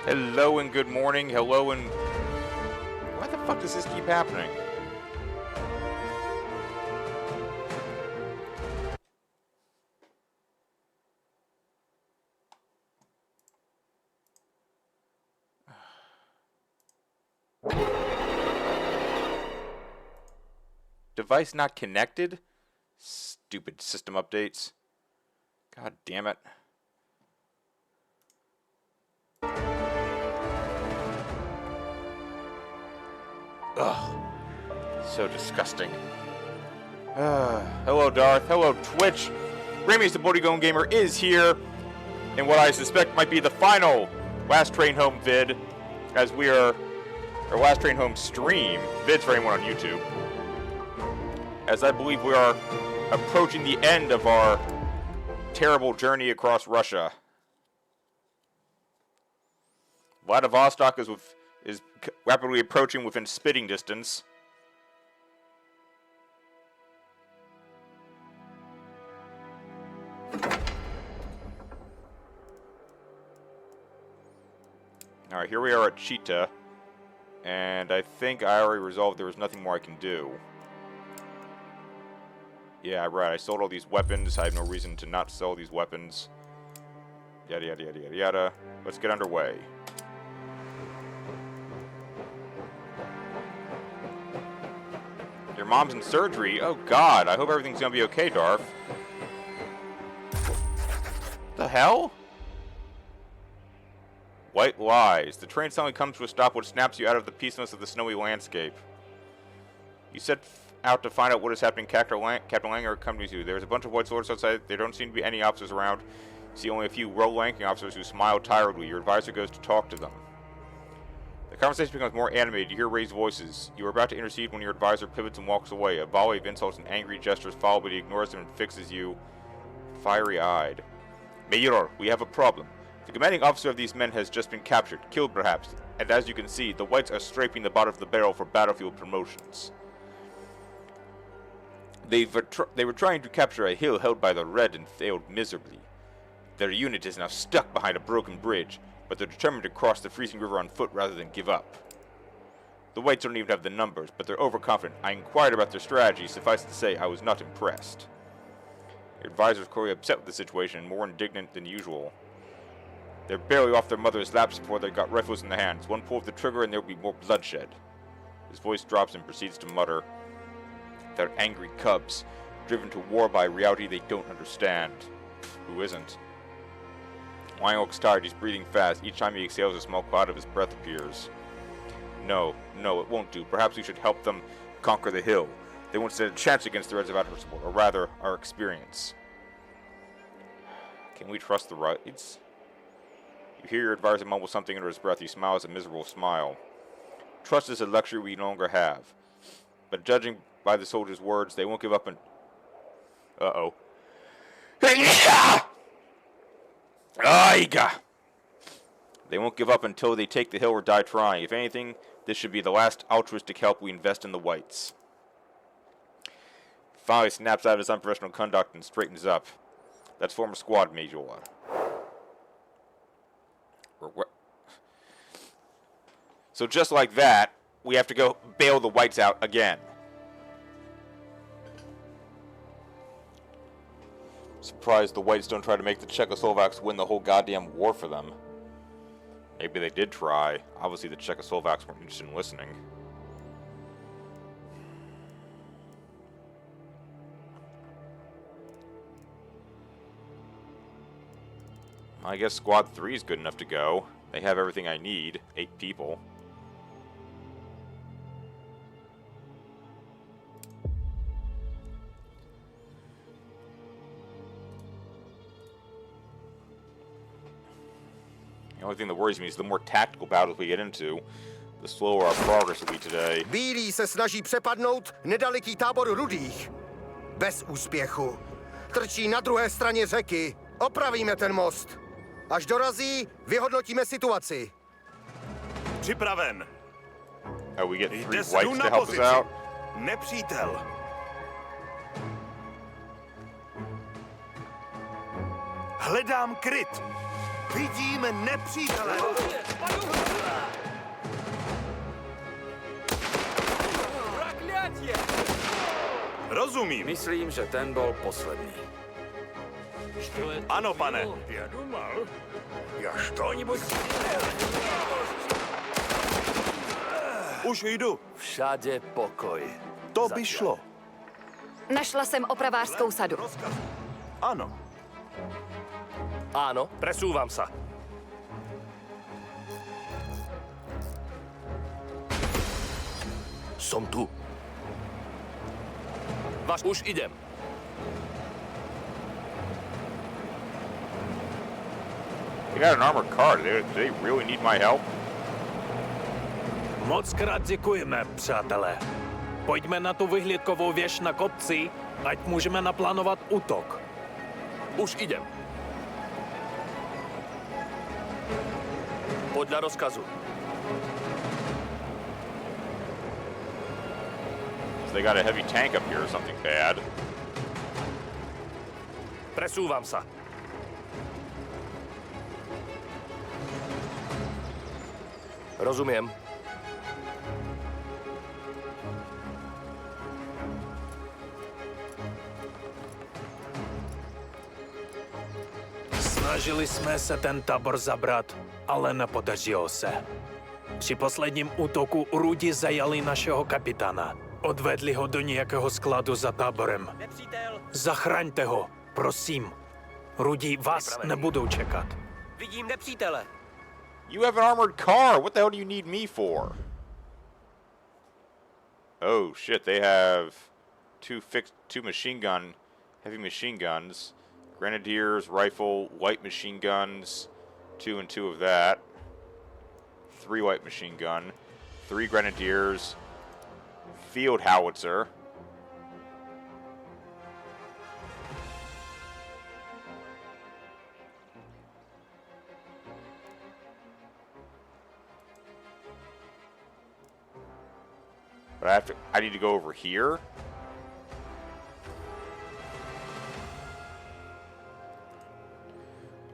Hello and good morning. Hello and... Why the fuck does this keep happening? Device not connected? Stupid system updates. God damn it. Ugh. So disgusting. Hello, Darth. Hello, Twitch. Ramius the Bodygon Gamer is here in what I suspect might be the final Last Train Home vid, as we are, or Last Train Home stream, vids for anyone on YouTube, as I believe we are approaching the end of our terrible journey across Russia. Vladivostok is rapidly approaching within spitting distance. Alright, here we are at Chita, and I think I already resolved there was nothing more I can do. Yeah, right, I sold all these weapons. I have no reason to not sell these weapons. Yada yada yada yada yada. Let's get underway. Your mom's in surgery? Oh god, I hope everything's gonna be okay, Darth. The hell? White lies. The train suddenly comes to a stop which snaps you out of the peacefulness of the snowy landscape. You set out to find out what is happening. Captain Langer accompanies you. There's a bunch of white swords outside. There don't seem to be any officers around. You see only a few low-ranking officers who smile tiredly. Your advisor goes to talk to them. The conversation becomes more animated. You hear raised voices. You are about to intercede when your advisor pivots and walks away. A volley of insults and angry gestures follow, but he ignores them and fixes you, fiery-eyed. Major, we have a problem. The commanding officer of these men has just been captured, killed perhaps, and as you can see, the whites are scraping the bottom of the barrel for battlefield promotions. They were trying to capture a hill held by the Red and failed miserably. Their unit is now stuck behind a broken bridge, but they're determined to cross the freezing river on foot rather than give up. The whites don't even have the numbers, but they're overconfident. I inquired about their strategy. Suffice to say, I was not impressed. Your advisor is clearly upset with the situation and more indignant than usual. They're barely off their mother's laps before they got rifles in their hands. One pull of the trigger and there will be more bloodshed. His voice drops and proceeds to mutter. They're angry cubs, driven to war by a reality they don't understand. Who isn't? Wang looks tired. He's breathing fast. Each time he exhales, a small cloud of his breath appears. No, it won't do. Perhaps we should help them conquer the hill. They won't stand a chance against the Reds of our support, or rather, our experience. Can we trust the Reds? You hear your advisor mumble something under his breath. He smiles a miserable smile. Trust is a luxury we no longer have. But judging by the soldiers' words, they won't give up and... Uh-oh. They won't give up until they take the hill or die trying. If anything, this should be the last altruistic help we invest in the whites. Finally snaps out of his unprofessional conduct and straightens up. That's former squad major. So just like that, we have to go bail the whites out again. Surprised the whites don't try to make the Czechoslovaks win the whole goddamn war for them. Maybe they did try. Obviously the Czechoslovaks weren't interested in listening. I guess Squad 3 is good enough to go. They have everything I need. 8 people. The only thing that worries me is the more tactical battles we get into, the slower our progress will be today. Bílí se snaží přepadnout nedaleký tábor Rudých. Bez úspěchu. Trčí na druhé straně řeky. Opravíme ten most. Až dorazí, vyhodnotíme situaci. Připraven. Oh, we get 3 whites to help us out? Nepřítel. Hledám kryt. Vidím nepřítele! Rozumím. Myslím, že ten bol posledný. Ano, pane. Už jdu. Všade pokoj. To by šlo. Našla jsem opravářskou sadu. Ano. Áno, presúvam sa. Som tu. Už idem. They got an armored car. Do they really need my help? Moc krát děkujeme, přátelé. Pojďme na tu vyhlídkovou věž na kopci, ať můžeme naplánovat útok. Už idem. Podľa rozkazu. So they got a heavy tank up here or something bad. Presúvam sa. Rozumiem. Snažili jsme se ten tábor zabrat, ale nepodařilo se. Při posledním útoku Rudi zajali našeho kapitána. Odvedli ho do nějakého skladu za táborem. Zachraňte ho, prosím. Rudi vás nebudou čekat. Vidím nepřítele. You have an armored car. What the hell do you need me for? Oh shit! They have two heavy machine guns, grenadiers, rifle, light machine guns, 2 and 2 of that. 3 light machine gun, 3 grenadiers, field howitzer. But I need to go over here.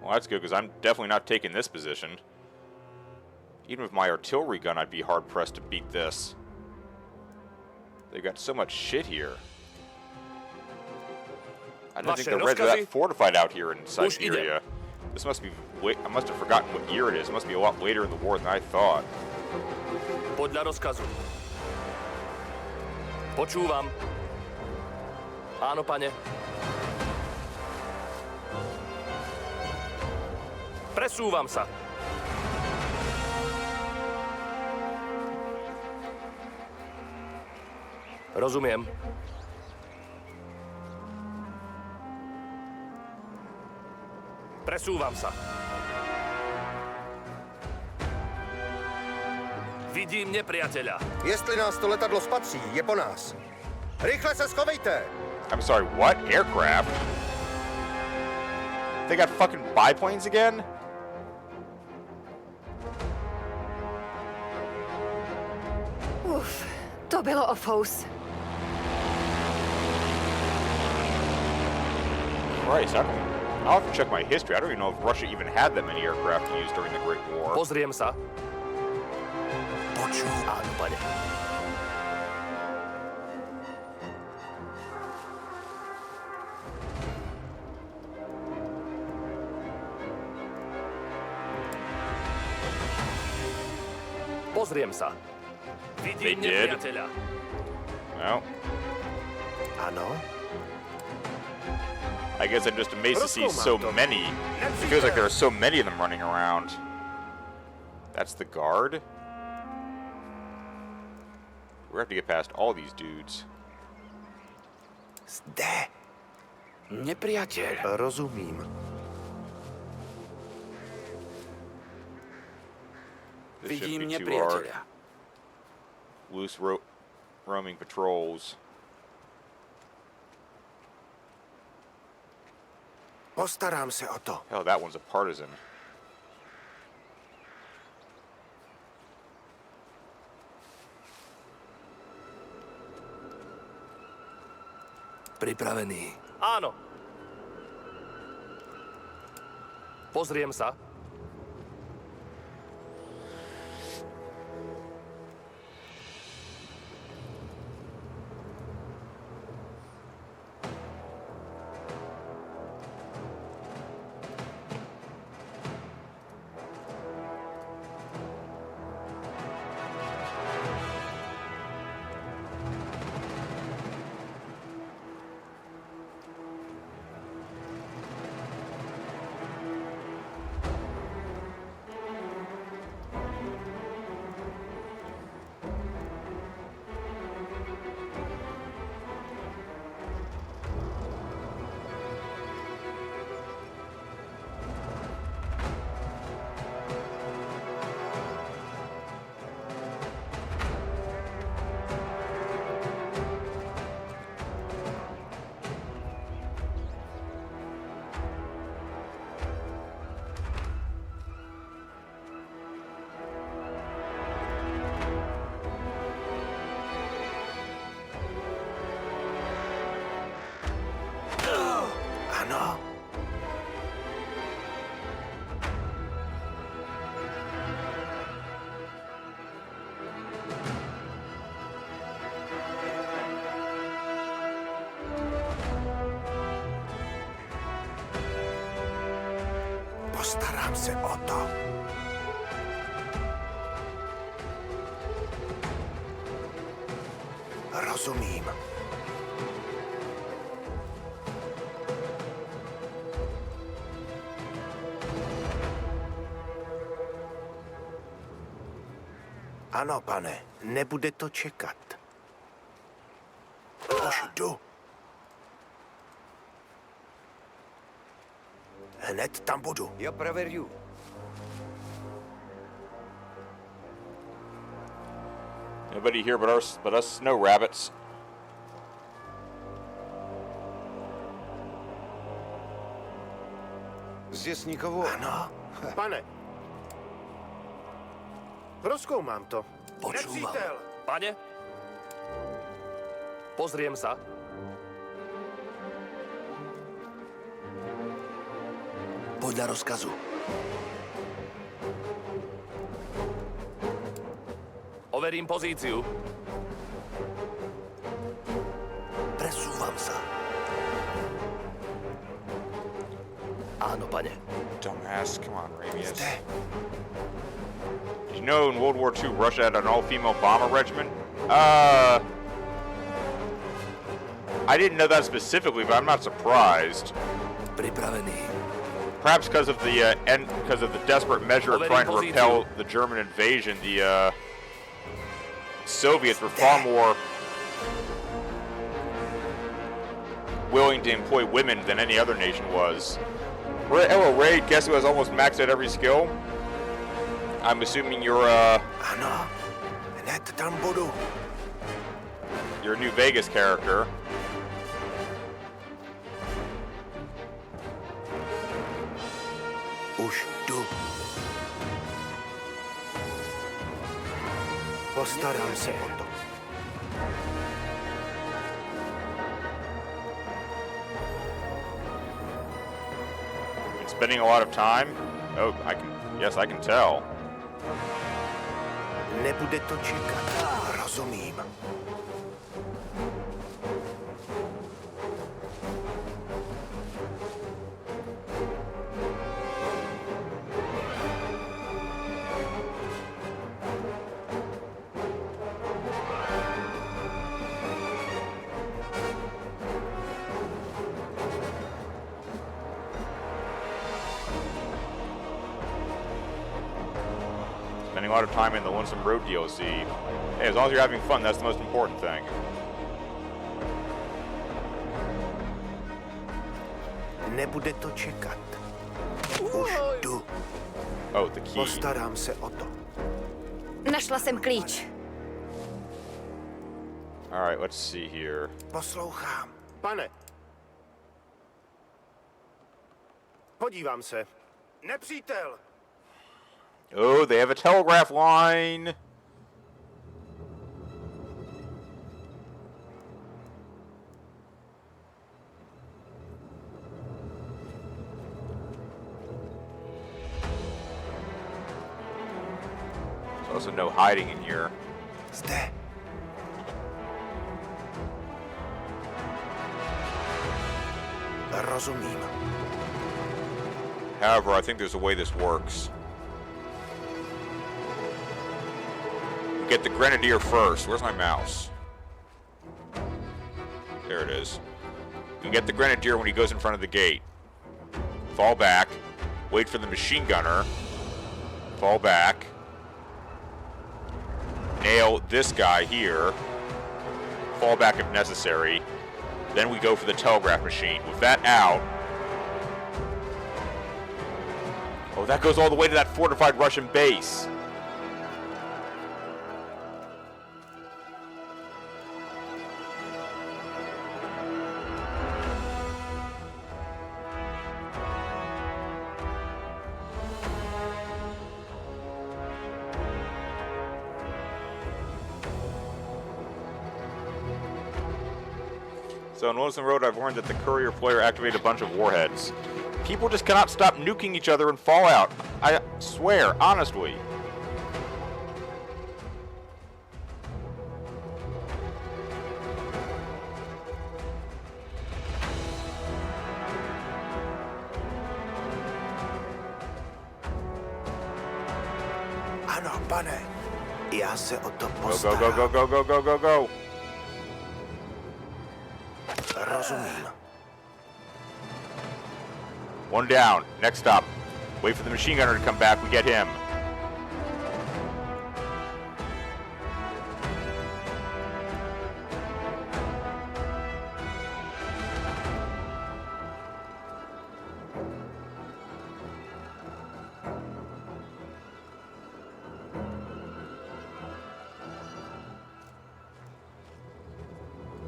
Well, that's good, because I'm definitely not taking this position. Even with my artillery gun, I'd be hard-pressed to beat this. They've got so much shit here. I don't think the Reds are that fortified out here in Siberia. This must be... I must have forgotten what year it is. It must be a lot later in the war than I thought. Podľa rozkazu. Počúvam. Áno, pane. Presúvam sa. Rozumiem. Presúvam sa. Vidím nepriateľa. Jestli nás to letadlo spatří, je po nás. Rychle se schovejte! I'm sorry, what? Aircraft? They got fucking biplanes again? Uf, to bylo ofous. Christ, I'll have to check my history. I don't even know if Russia even had that many aircraft to use during the Great War. Pozriem sa. Áno, pane. Pozriem sa. Vidím nepriateľa. Well. Ano? I guess I'm just amazed to see so many. It feels like there are so many of them running around. That's the guard? We have to get past all these dudes. Zde. Nepriateľ. Rozumím. This shouldn't Vidím be too hard. nepriateľa. Loose roaming patrols. Postarám se o to. Hell, that one's a partisan. Pripravený. Áno. Pozriem sa. Postarám se o to. Rozumím. Ano, pane, nebude to čekat. Už jdu. Hned tam budu. Jo, provedu. Nobody here but us snow rabbits. Здесь никого. Ano, pane. Prozkoumám to. Počúvam. Nepřítel! Pane? Pozriem sa. Podľa rozkazu. Overím pozíciu. Presúvam sa. Áno, pane. Dumbass, come on, Ramius. Zde. Did you know in World War II Russia had an all-female bomber regiment? I didn't know that specifically, but I'm not surprised. Pripravený. Perhaps because of the desperate measure of trying to repel the German invasion, the Soviets were far more willing to employ women than any other nation was. Hello, Ray. Guess who has almost maxed out every skill? I'm assuming you're Ano, hned tam budu. your new Vegas character. Už jdu. Postarám se o to. Been spending a lot of time. Oh, yes, I can tell. Nebude to čekat. Rozumím. Spending a lot of time in the Lonesome Road DLC. Hey, as long as you're having fun, that's the most important thing. Nebude to čekat. Už jdu. Oh, the key. Postarám se o to. Našla jsem klíč. All right, let's see here. Poslouchám. Pane. Podívám se. Nepřítel. Oh, they have a telegraph line. There's also no hiding in here. Zde. Rozumím. However, I think there's a way this works. You get the Grenadier first. Where's my mouse? There it is. You get the Grenadier when he goes in front of the gate. Fall back. Wait for the machine gunner. Fall back. Nail this guy here. Fall back if necessary. Then we go for the telegraph machine. With that out... Oh, that goes all the way to that fortified Russian base. So on Lonesome Road, I've learned that the courier player activated a bunch of warheads. People just cannot stop nuking each other in Fallout. I swear, honestly. Ano, pane. Já se o to Go, postarám. go, go, go, go, go, go, go, go. Rozumím. One down. Next stop. Wait for the machine gunner to come back. We get him.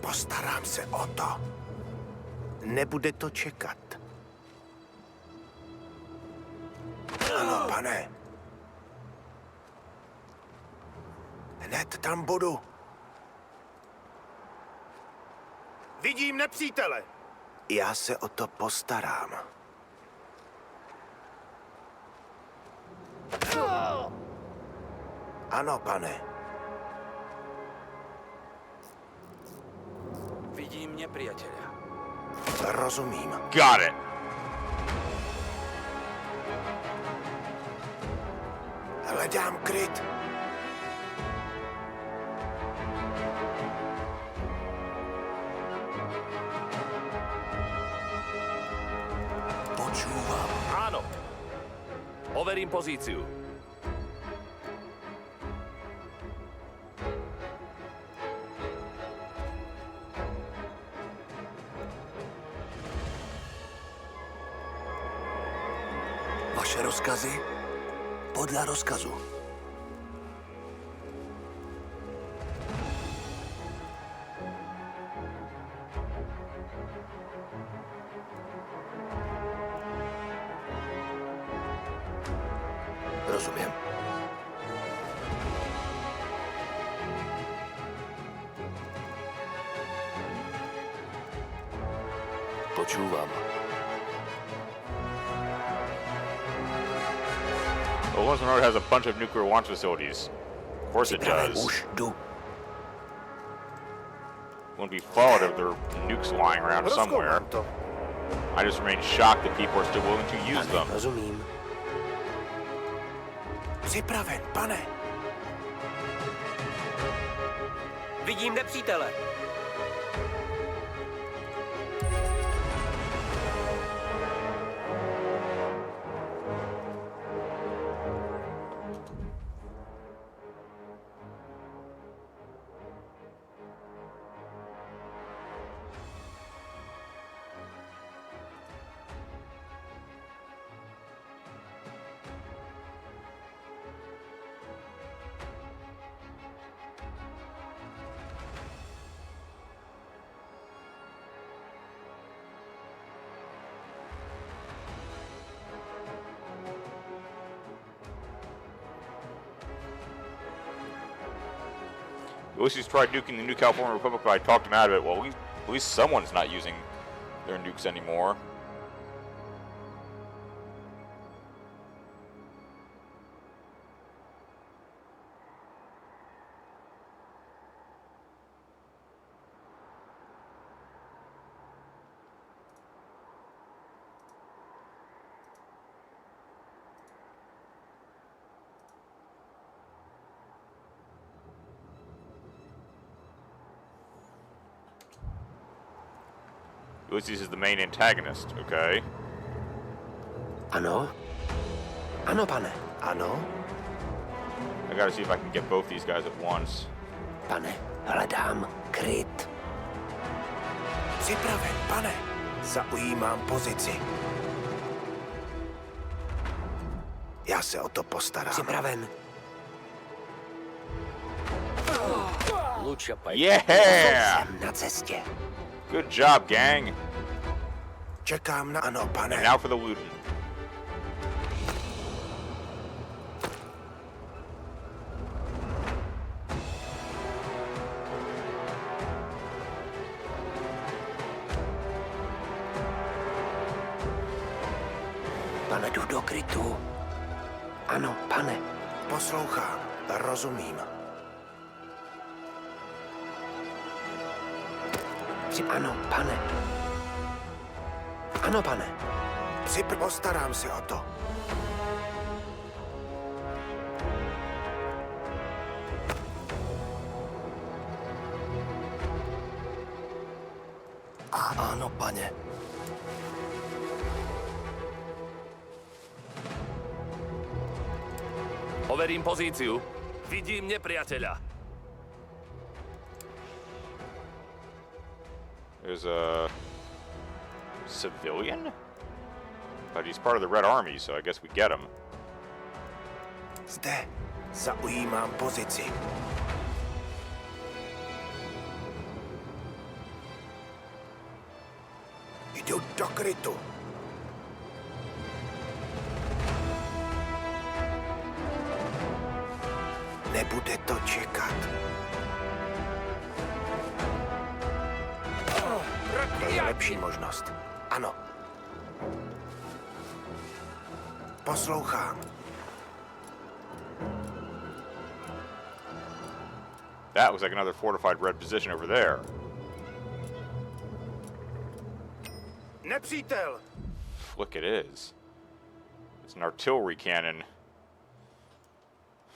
Postarám se o to. Nebude to čekat. Ano, pane. Hned tam budu. Vidím nepřítele. Já se o to postarám. Ano, pane. Vidím nepriateľa. Rozumím. Got it. Hledám kryt. Počúvam. Áno. Overím pozíciu. Vaše rozkazy? Podľa rozkazu. Rozumiem. Počúvam. Owens Road has a bunch of nuclear launch facilities. Of course it does. Už jdu. Wouldn't be followed if there are nukes lying around somewhere. Rozkoumám to. I just remain shocked that people are still willing to use them. Rozumím. Připraven, pane. Vidím nepřítele. Ulysses tried nuking the New California Republic, but I talked him out of it. Well, at least someone's not using their nukes anymore. Ulysses is the main antagonist, okay? Ano? Ano, pane. Ano? I gotta see if I can get both these guys at once. Pane, hledám kryt. Připraven, pane. Zaujímám pozici. Já se o to postarám. Připraven. Luča pajka. Yeah! Jsem na cestě. Good job, gang. Čekám na ano, pane. And now for the Luden. Pane, jdu do krytu. Ano, pane. Poslouchám. Rozumím. Ano, pane. Ano, pane. Postarám se o to. Ano, pane. Overím pozíciu. Vidím nepriateľa. There's a civilian? But he's part of the Red Army, so I guess we get him. Zde zaujímám pozici. Jdu do krytu. Nebude to čekat. To je lepší možnost. Ano. Poslouchám. That looks like another fortified red position over there. Nepřítel! Look, it is. It's an artillery cannon.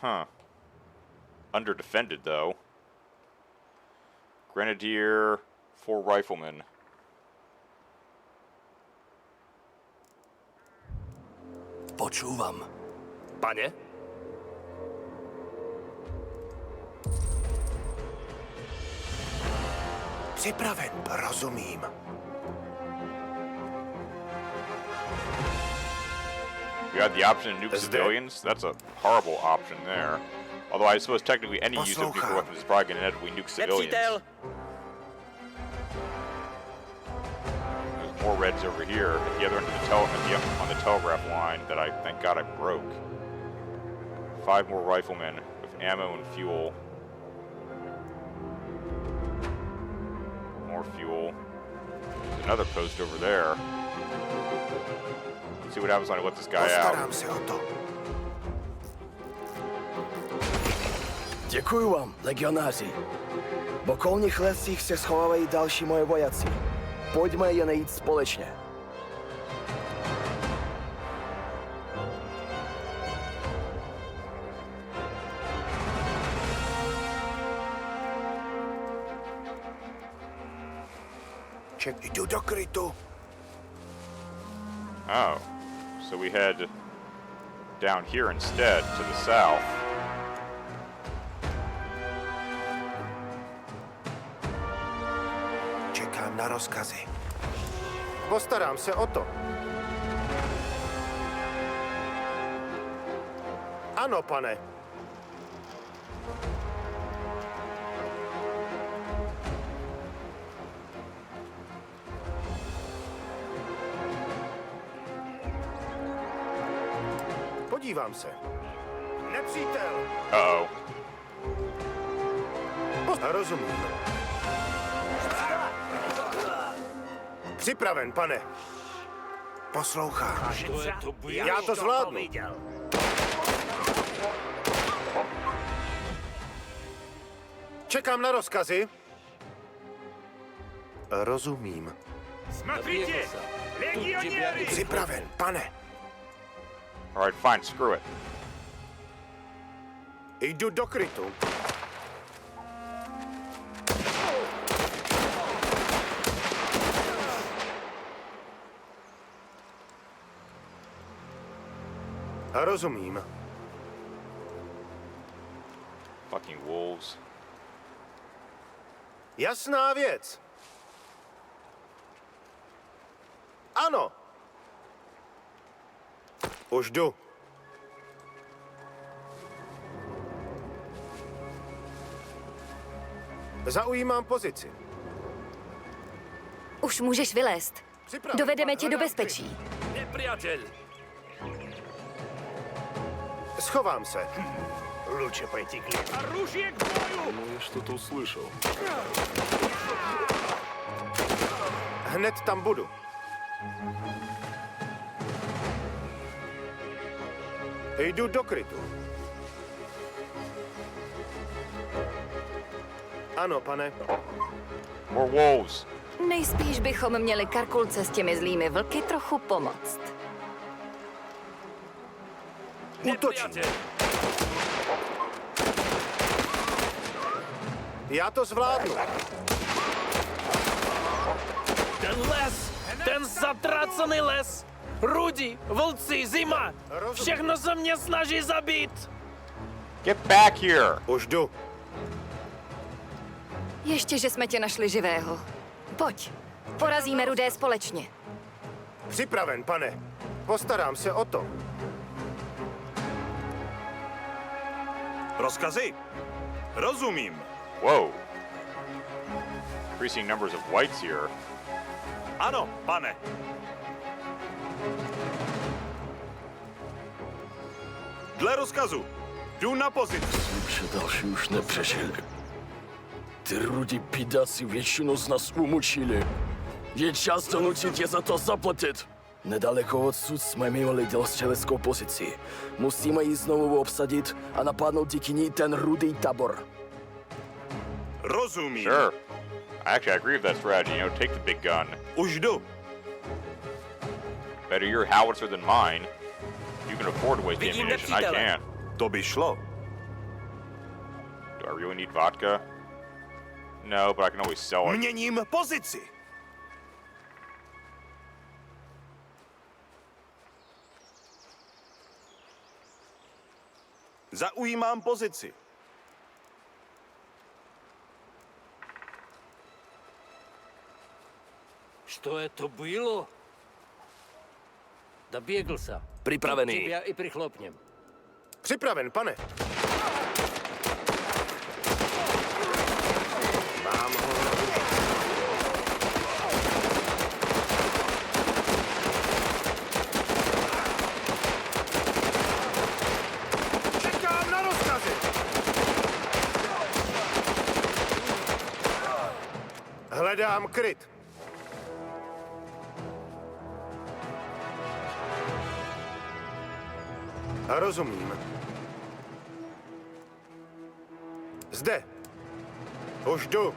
Huh. Under-defended, though. Grenadier, 4 riflemen. Počúvam. Pane? Připraven, rozumím. You had the option to nuke civilians? That's a horrible option there. Although I suppose technically any use of nuclear weapons is probably going to inevitably nuke civilians. There's more reds over here at the other end of the on the telegraph line that I, thank God, I broke. 5 more riflemen with ammo and fuel. More fuel. There's another post over there. Let's see what happens when I let this guy out. Postarám se o to. Děkuju vám, legionáři. V okolních lesích se schovávají další moje vojáci. Pojďme je najít společně. Jdu do krytu. Oh, so we head down here instead to the south. Čekám na rozkazy. Postarám se o to. Ano, pane. Podívám se. Nepřítel! Uh-oh. Rozumím. Připraven, pane. Poslouchám. Já to zvládnu. Čekám na rozkazy. Rozumím. Připraven, pane. Alright, fine, screw it. Jdu do krytu. Rozumím. Fucking wolves. Jasná věc. Ano. Už jdu. Zaujímám pozici. Už můžeš vylézt. Připraven, Dovedeme tě do hledám bezpečí. Nepriateľ! Schovám se. Лучше пойти к лесу. Оружие к бою! Ну, я что-то услышал. Hned tam budu. Jdu do krytu. Ano, pane. More wolves. Nejspíš bychom měli Karkulce s těmi zlými vlky trochu pomoct. Útočím. Nepriateľ! Já to zvládnu. Ten les! Ten zatracený les! Rudy, vlci, zima! Všechno se mě snaží zabít! Get back here! Už jdu. Ještě, že jsme tě našli živého. Pojď, porazíme Rudé společně. Připraven, pane. Postarám se o to. Rozkazy? Rozumím. Whoa. Increasing numbers of whites here. Ano, pane. Dle rozkazu. Jdu na pozici. Že další už nepřežili. Ty Rudy pidáci většinu z nás umučili. Je čas donutit je za to zaplatit. Nedaleko odsud jsme mimo dělstřeleckou pozici. Musíme ji znovu obsadit a napadnout díky ní ten Rudý tábor. Rozumím. Sure. Actually, I agree with that strategy. You know, take the big gun. Už jdu. Better your howitzer than mine. You can afford to waste the ammunition. I can't. To by šlo. Do I really need vodka? No, but I can always sell it. Měním pozici. Zaujímám pozici. Что это было? Добегался. Připravený. Тебя и прихлопнем. Připraven, pane. Mám ho na ruce. Čekám na rozkazy. Hledám kryt. Rozumím. Zde. Už jdu.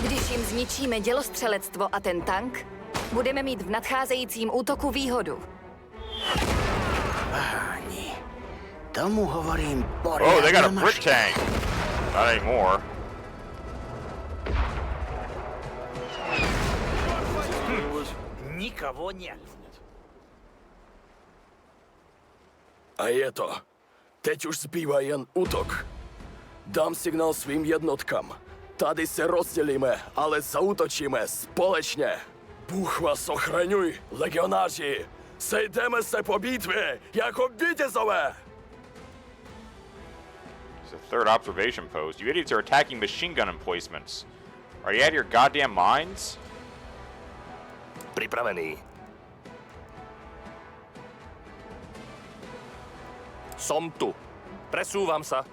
Když jim zničíme dělostřelectvo a ten tank, budeme mít v nadcházejícím útoku výhodu. Páni, tomu hovorím Oh, they got a poriadna brick tank. Not anymore. Никого нет. A je to. Teď už zbývá jen útok. Dám signál svým jednotkám. Tady se rozdělíme, ale zaútočíme společně. Bůh vás ochraňuj, legionáři. Sejdeme se po bitvě jako vítězové. It's the third observation post. You idiots are attacking machine gun emplacements. Are you out of your goddamn minds? Pripravený. Som tu. Presúvam sa.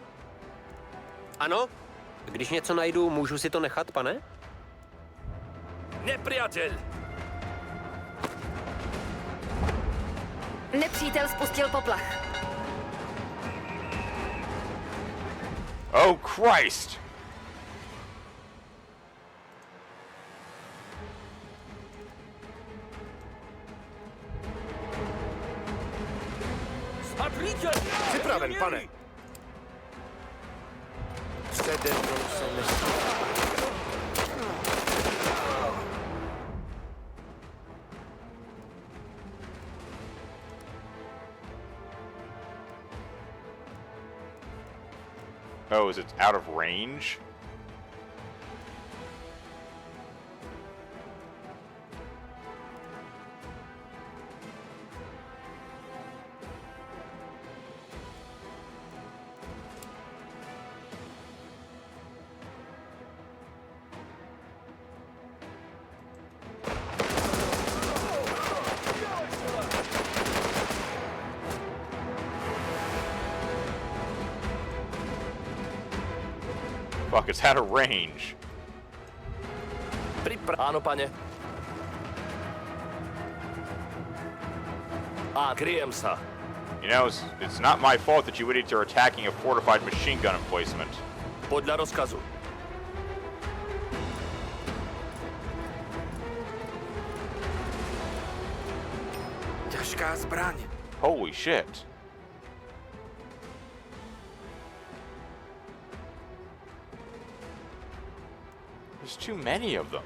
Ano? Když něco najdu, můžu si to nechat, pane? Nepriateľ! Nepřítel spustil poplach. Oh, Christ! Připraven, pane. Přede mnou se nestává. Oh, is it out of range? Fuck, it's out of range. Áno, pane. A kryjem sa. You know, it's not my fault that you idiots are attacking a fortified machine gun emplacement. Podľa rozkazu. Ťažká zbraň. Holy shit. There's too many of them.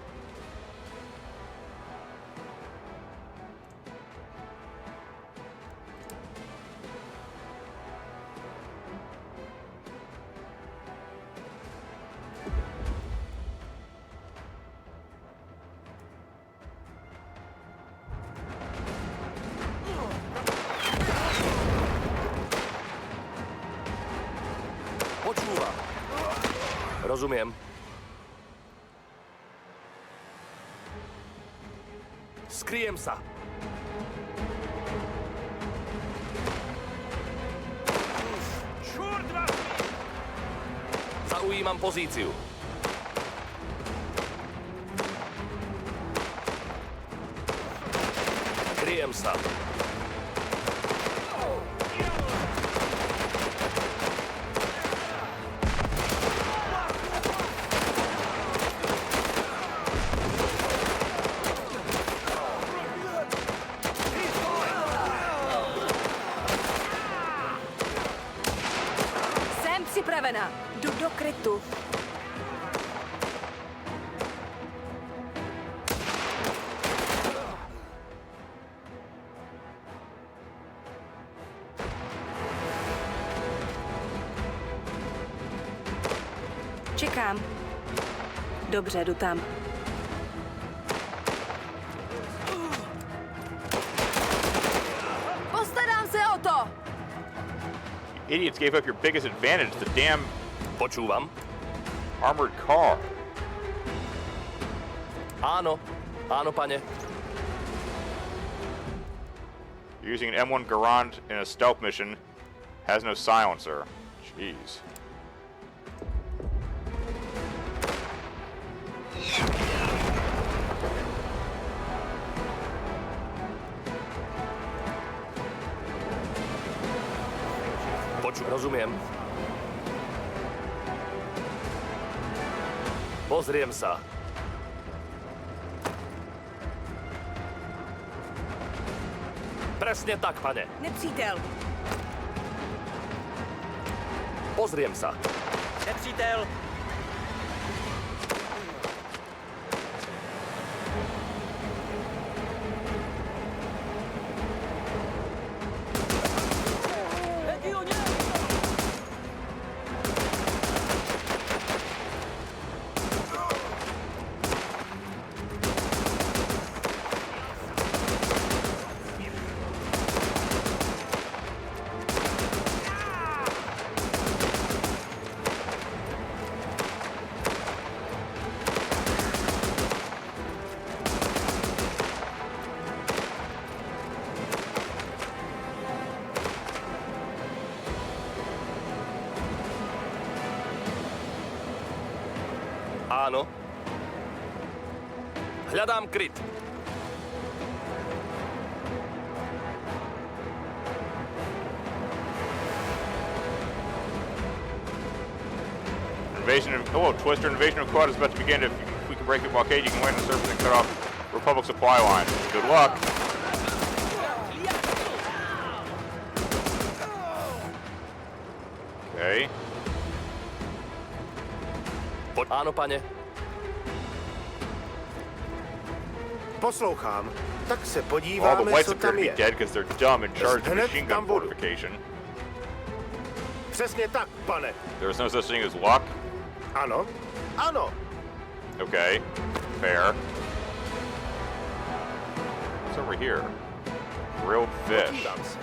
rozumiem. Skryjem sa. Zaujímam pozíciu. Kryjem sa. Jsem připravena. Jdu do krytu. Čekám. Dobře, jdu tam. Postarám se o to! Idiots gave up your biggest advantage, the damn Počúvam. armored car. Áno. Áno, pane. Using an M1 Garand in a stealth mission has no silencer. Jeez. Rozumiem. Pozriem sa. Presne tak, pane. Nepřítel. Pozriem sa. Nepřítel! Áno. Hľadám kryt. Twister invasion of Quad is about to begin. If we can break the blockade, you can land the surface and cut off Republic supply line. Good luck. Okay. Áno, pane. Poslouchám. Tak se All the podíváme, whites co appear tam to be je. dead because they're dumb and charged with Hned machine tam gun budu. fortification. Přesně tak, pane. There's no such thing as luck. Ano. Ano. Okay. Fair. What's over here? Grilled fish. Podívám se.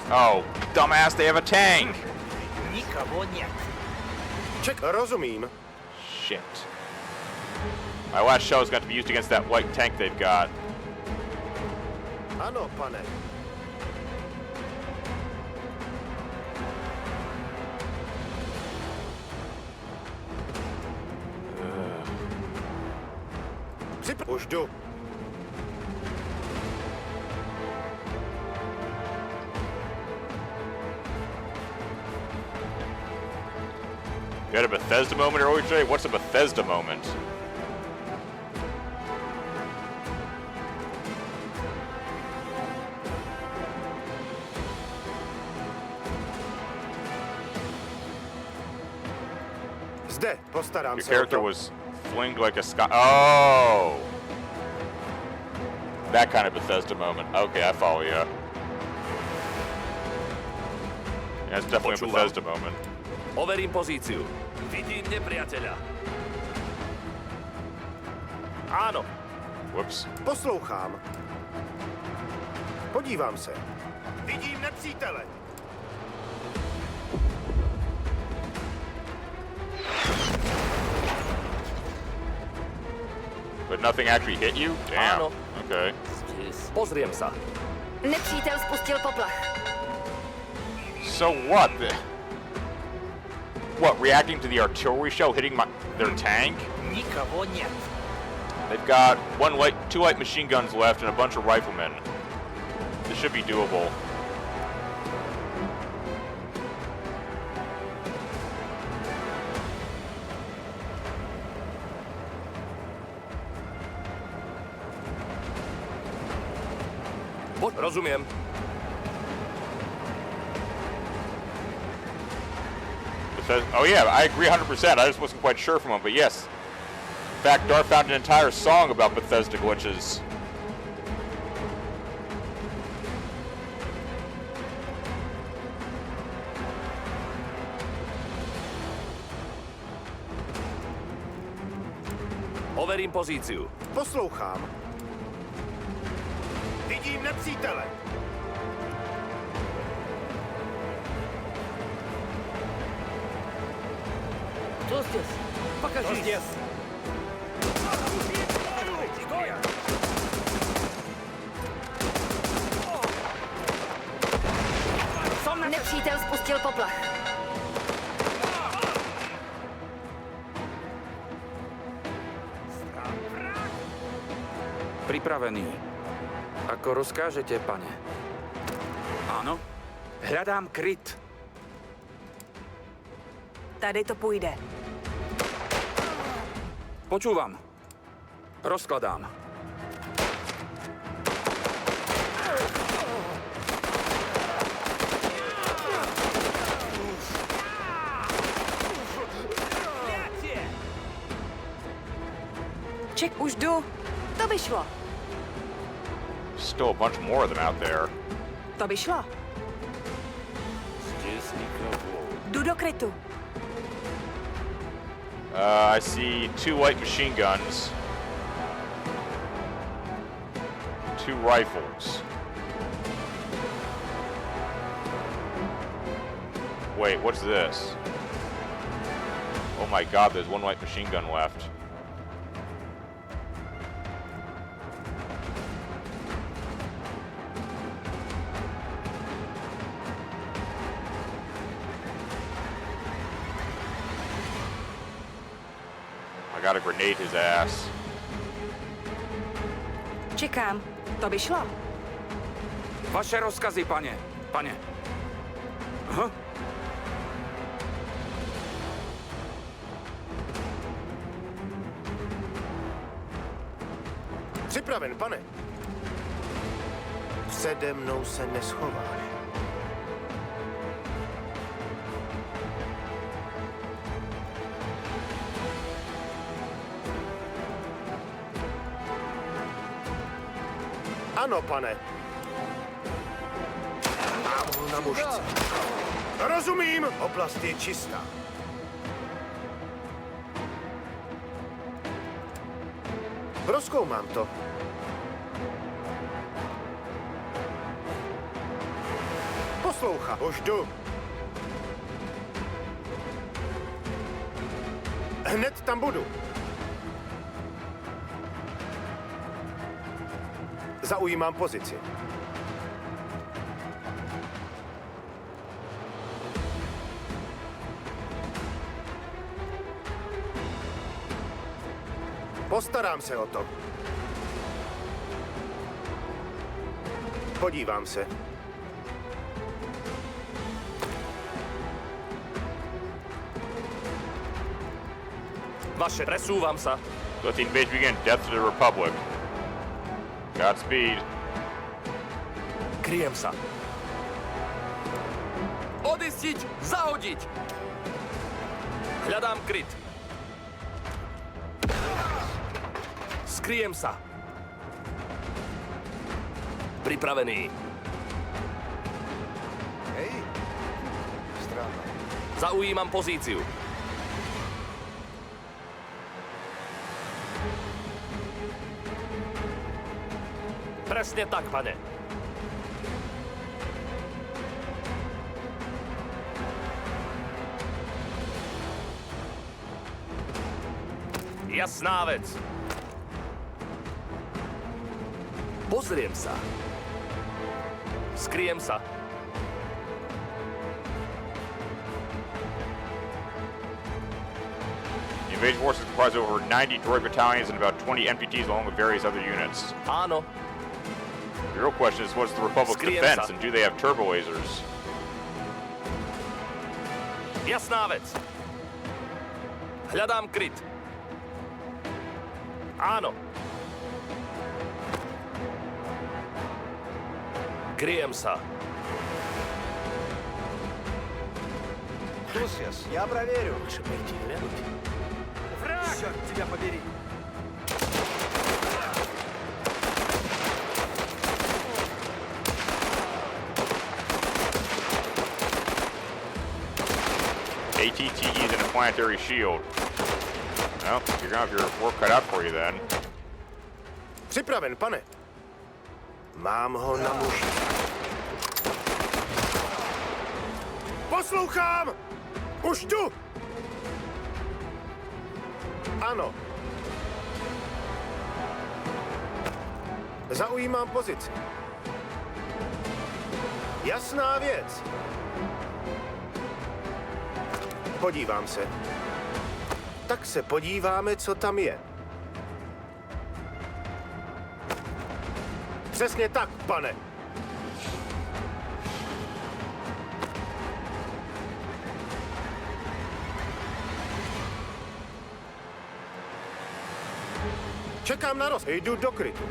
Oh, dumbass, they have a tank! Rozumím. Shit. My last shell is going to be used against that white tank they've got. Ano, pane. Už jdu. You had a Bethesda moment earlier today? What's a Bethesda moment? Zde, postarám Your se o character to. was flinged like a sky. Oh! That kind of Bethesda moment. Okay, I follow you. Yeah, it's definitely a Počúvam. Bethesda moment. Overím pozíciu. Vidím nepriateľa. Áno. Whoops. Poslouchám. Podívám se. Vidím nepřítele. But nothing actually hit you? Damn. Áno. Okay. Pozriem sa. Nepřítel spustil poplach. So what? What, reacting to the artillery shell hitting their tank? Никого нет. They've got two light machine guns left and a bunch of riflemen. This should be doable. Rozumiem. Oh yeah, I agree 100%. I just wasn't quite sure from him, but yes. In fact, Darth found an entire song about Bethesda glitches. Overím pozíciu. Poslouchám. Vidím nepřítele. Кто здесь? Покажись. Nepřítel spustil poplach. Pripravený. Ako rozkážete, pane? Áno. Hľadám kryt. Tady to půjde. Počúvam. Rozkladám. Ček, už jdu. To by šlo. Still a bunch more of them out there. To by šlo. Здесь никого. Jdu do krytu. I see 2 light machine guns. 2 rifles. Wait, what's this? Oh my god, there's 1 light machine gun left. I gotta grenade his ass. Čekám. To by šlo. Vaše rozkazy, pane. Pane. Aha. Připraven, pane. Přede mnou se neschováš. Ano, pane. Mám ho na mužce. Rozumím. Oblast je čistá. Prozkoumám to. Poslouchá. Už jdu. Hned tam budu. Zaujímám pozici. Postarám se o to. Podívám se. Vaše, presúvam sa. Let the invasion begin. Death to the Republic. Godspeed. Kryjem sa. Odistiť! Zahodiť! Hľadám kryt. Skryjem sa. Pripravený. Hej. Strana. Zaujímam pozíciu. Presne tak, pane. Jasná vec. Pozriem sa. Skriem sa. The invasion forces comprise over 90 droid battalions and about 20 MPTs along with various other units. Áno. The real question is, what's the Republic's Skriem defense, sa. and do they have turbo lasers? Jasná vec. Hľadám kryt. Áno. Kryjem sa. Я проверю. Лучше пойти глянуть. Враг! Черт тебя побери. ATTE's in a planetary shield. Well, you're gonna have your work cut out for you then. Připraven, pane. Mám ho na muži. Poslouchám! Už jdu! Ano. Zaujímám pozici. Jasná věc. Podívám se. Tak se podíváme, co tam je. Přesně tak, pane. Čekám na roz. Jdu do krytu.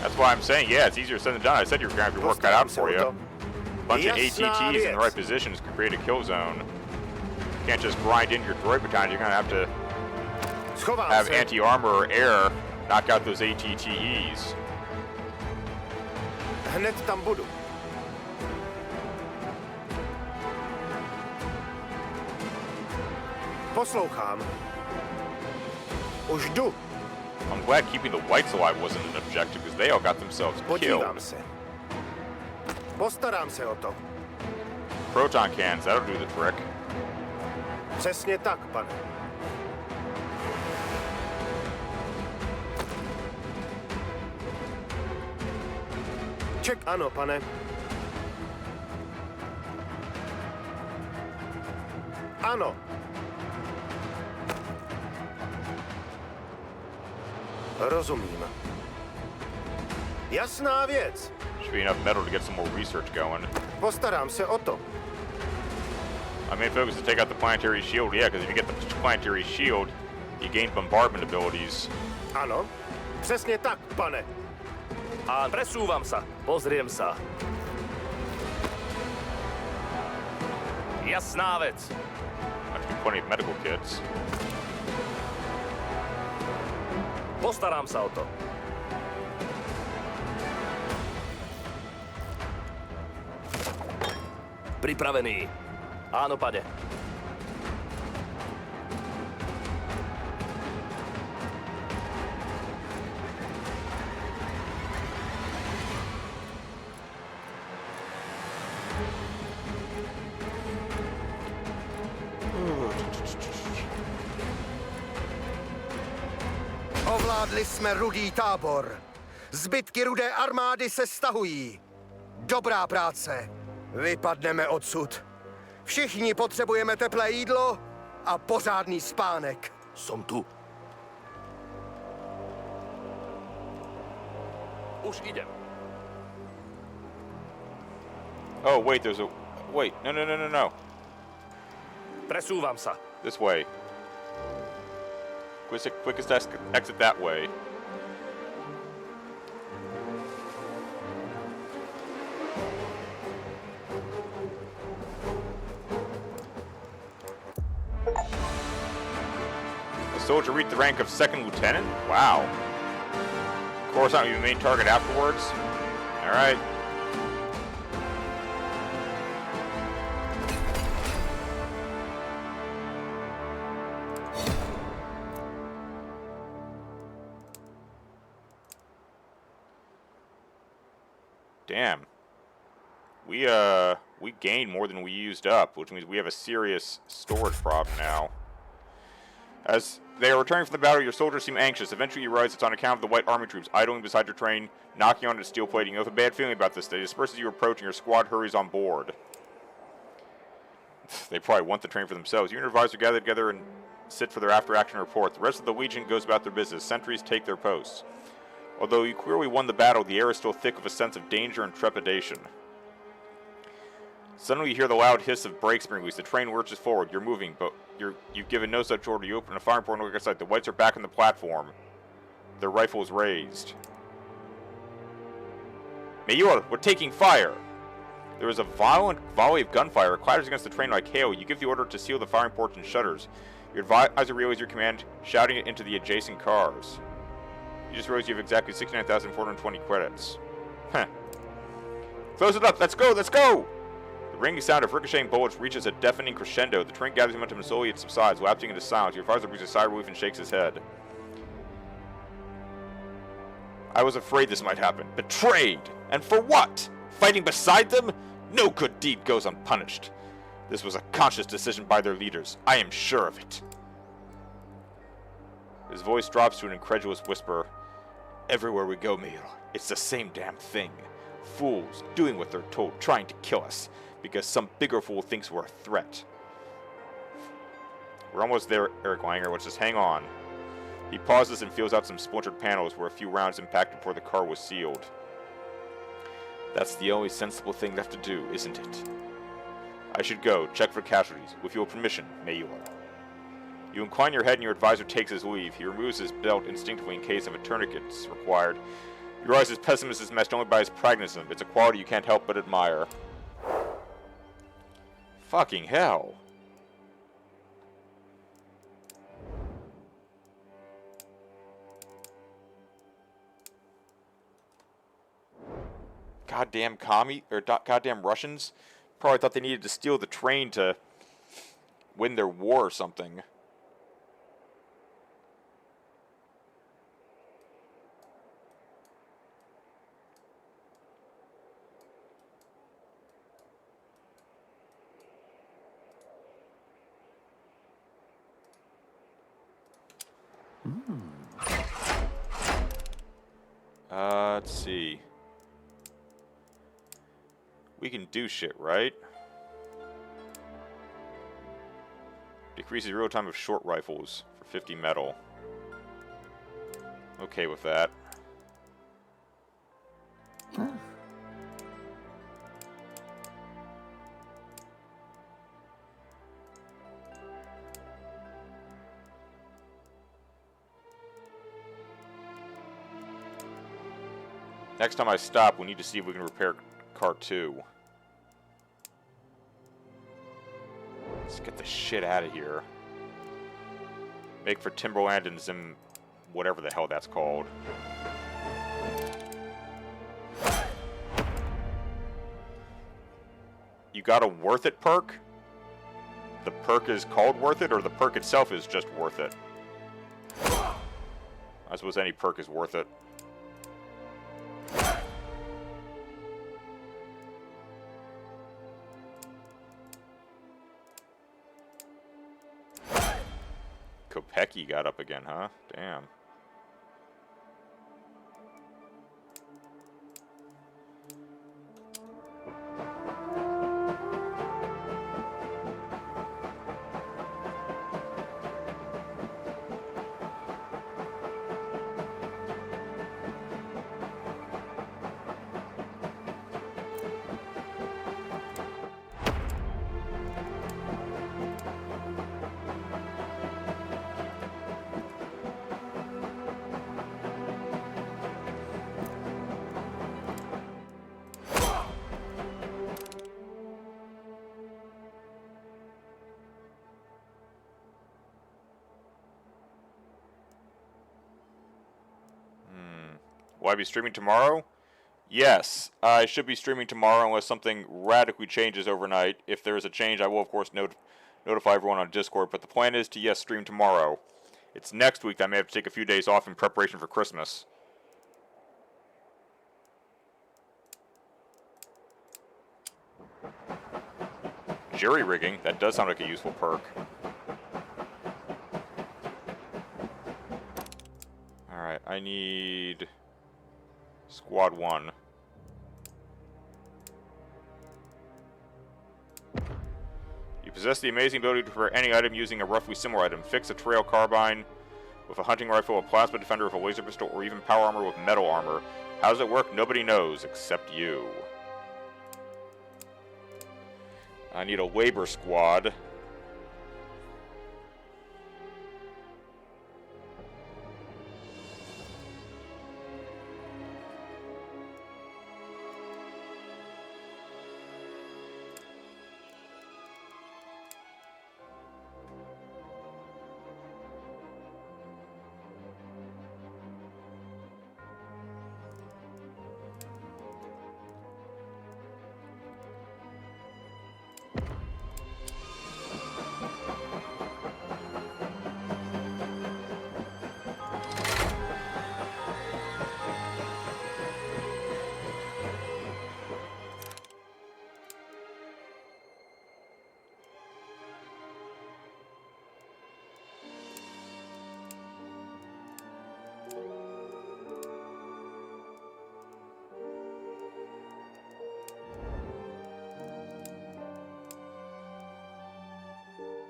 That's why I'm saying, yeah, it's easier said than done. I said you're gonna have your work cut out for you. Bunch of ATTs in the right positions could create a kill zone. You can't just grind in your droid battalion. You're gonna have to have anti-armor or air knock out those ATTEs. Hned tam budu. Poslouchám. Už jdu. I'm glad keeping the whites alive wasn't an objective, because they all got themselves killed. Podívám se. Postarám se o to. Proton cannons, that'll do the trick. Přesně tak, pane. Ček, ano, pane. Ano. Rozumím. Jasná věc. Should be enough metal to get some more research going. Postarám se o to. My main focus is to take out the planetary shield, yeah, because if you get the planetary shield, you gain bombardment abilities. Ano. Přesně tak, pane. A presúvam sa. Pozriem sa. Jasná vec. Might be plenty of medical kits. Postarám sa o to. Pripravený. Áno, pane. Ovládli jsme Rudý tábor. Zbytky Rudé armády se stahují. Dobrá práce. Vypadneme odsud. Všichni potřebujeme teplé jídlo a pořádný spánek. Som tu. Už idem. Oh, wait, there's a... Wait, no. Presúvam sa. This way. Quickest exit that way. A soldier reached the rank of second lieutenant? Wow. Coruscant will be the main target afterwards. Alright. Damn. We gained more than we used up, which means we have a serious storage problem now. As they are returning from the battle, your soldiers seem anxious. Eventually you realize it's on account of the White Army troops idling beside your train, knocking on its steel plating. You have a bad feeling about this. They disperse as you approach and your squad hurries on board. They probably want the train for themselves. You and your advisor gather together and sit for their after-action report. The rest of the Legion goes about their business. Sentries take their posts. Although you clearly won the battle, the air is still thick with a sense of danger and trepidation. Suddenly you hear the loud hiss of brakes being released. The train lurches forward. You're moving, but you've given no such order. You open a firing point and look outside. The Whites are back on the platform. Their rifles raised. Mayur, we're taking fire! There is a violent volley of gunfire. It clatters against the train like hail. You give the order to seal the firing ports and shutters. Your advisor relays your command, shouting it into the adjacent cars. You just realized you have exactly 69,420 credits. Heh. Close it up! Let's go! Let's go! The ringing sound of ricocheting bullets reaches a deafening crescendo. The train gathers momentum and slowly it subsides, lapsing into silence. Your advisor breathes a sigh of relief and shakes his head. I was afraid this might happen. Betrayed! And for what? Fighting beside them? No good deed goes unpunished. This was a conscious decision by their leaders. I am sure of it. His voice drops to an incredulous whisper. Everywhere we go, Meal, it's the same damn thing. Fools doing what they're told, trying to kill us, because some bigger fool thinks we're a threat. We're almost there, Eric Langer. Let's just hang on. He pauses and feels out some splintered panels where a few rounds impacted before the car was sealed. That's the only sensible thing left to do, isn't it? I should go, check for casualties. With your permission, Mayur. You incline your head and your advisor takes his leave. He removes his belt instinctively in case of a tourniquet is required. You realize his pessimism is matched only by his pragmatism. It's a quality you can't help but admire. Fucking hell. Goddamn goddamn Russians. Probably thought they needed to steal the train to win their war or something. Let's see. We can do shit, right? Decreases real time of short rifles for 50 metal. Okay with that. Next time I stop, we need to see if we can repair car 2. Let's get the shit out of here. Make for Timberland and Zim... whatever the hell that's called. You got a worth it perk? The perk is called worth it, or the perk itself is just worth it? I suppose any perk is worth it. Kopecky got up again, huh? Damn. Will I be streaming tomorrow? Yes, I should be streaming tomorrow unless something radically changes overnight. If there is a change, I will, of course, notify everyone on Discord, but the plan is to, yes, stream tomorrow. It's next week that I may have to take a few days off in preparation for Christmas. Jury rigging, that does sound like a useful perk. Alright, I need Squad 1. You possess the amazing ability to prepare any item using a roughly similar item. Fix a trail carbine with a hunting rifle, a plasma defender with a laser pistol, or even power armor with metal armor. How does it work? Nobody knows, except you. I need a labor squad.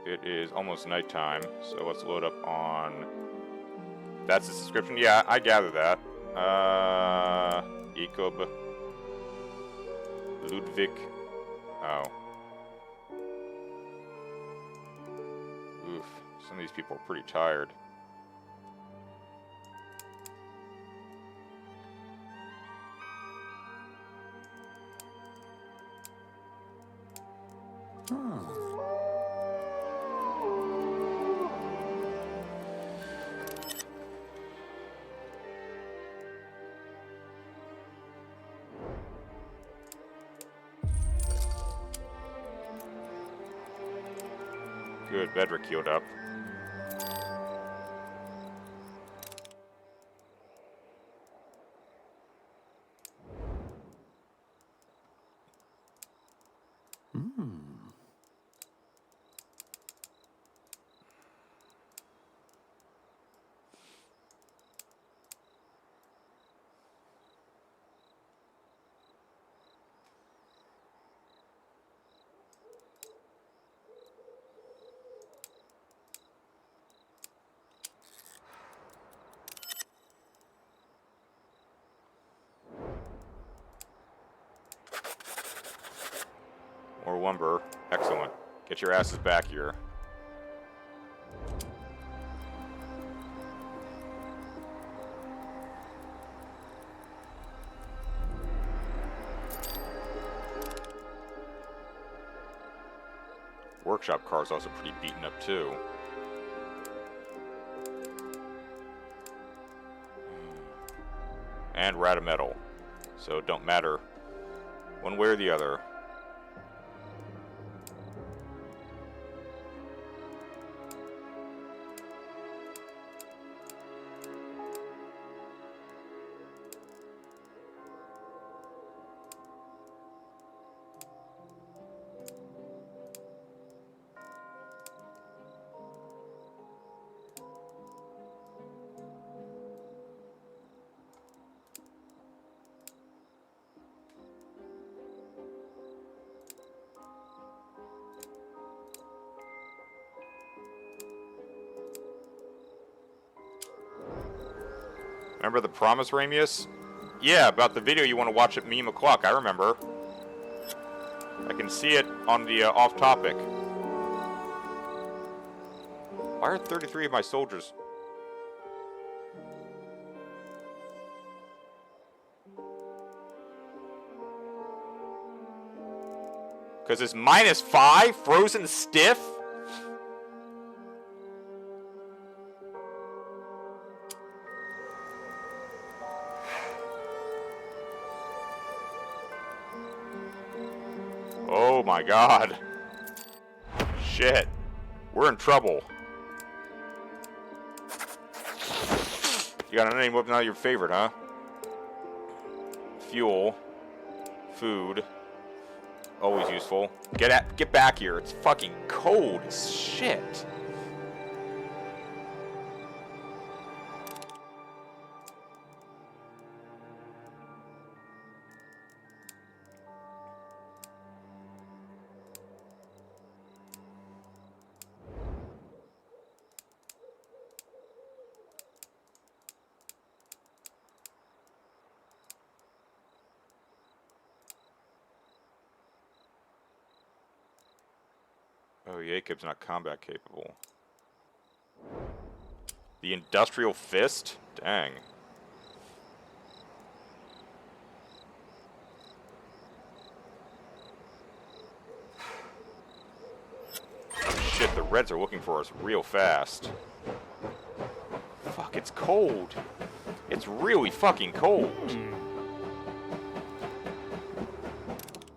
It is almost nighttime, so let's load up on... That's the subscription? Yeah, I gather that. Jacob. Ludwig. Oh. Oof. Some of these people are pretty tired. Good, Bedrick healed up. More lumber. Excellent. Get your asses back here. Workshop car's also pretty beaten up too. And we're out of metal, so it don't matter one way or the other. Remember the promise, Ramius? Yeah, about the video you want to watch at meme o'clock. I remember. I can see it on the off-topic. Why are 33 of my soldiers? Because it's -5? Frozen stiff? my god. Shit. We're in trouble. You got an unnamed weapon, not your favorite, huh? Fuel. Food. Always useful. Get back here. It's fucking cold as shit. Oh, Jacob's not combat capable. The Industrial Fist? Dang. Shit, the Reds are looking for us real fast. Fuck, it's cold. It's really fucking cold.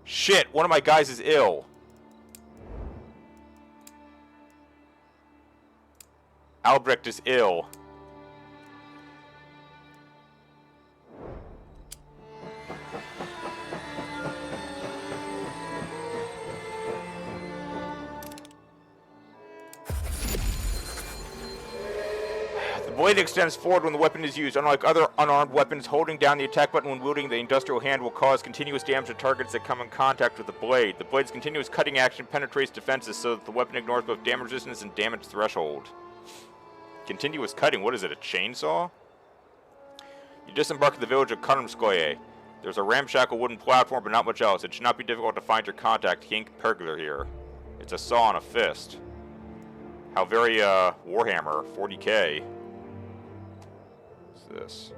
Shit, one of my guys is ill. Albrecht is ill. The blade extends forward when the weapon is used. Unlike other unarmed weapons, holding down the attack button when wielding the industrial hand will cause continuous damage to targets that come in contact with the blade. The blade's continuous cutting action penetrates defenses so that the weapon ignores both damage resistance and damage threshold. Continuous cutting, what is it, a chainsaw? You disembark at the village of Konramskoye. There's a ramshackle wooden platform, but not much else. It should not be difficult to find your contact, Hink Pergler here. It's a saw and a fist. How very, Warhammer, 40k. What's this?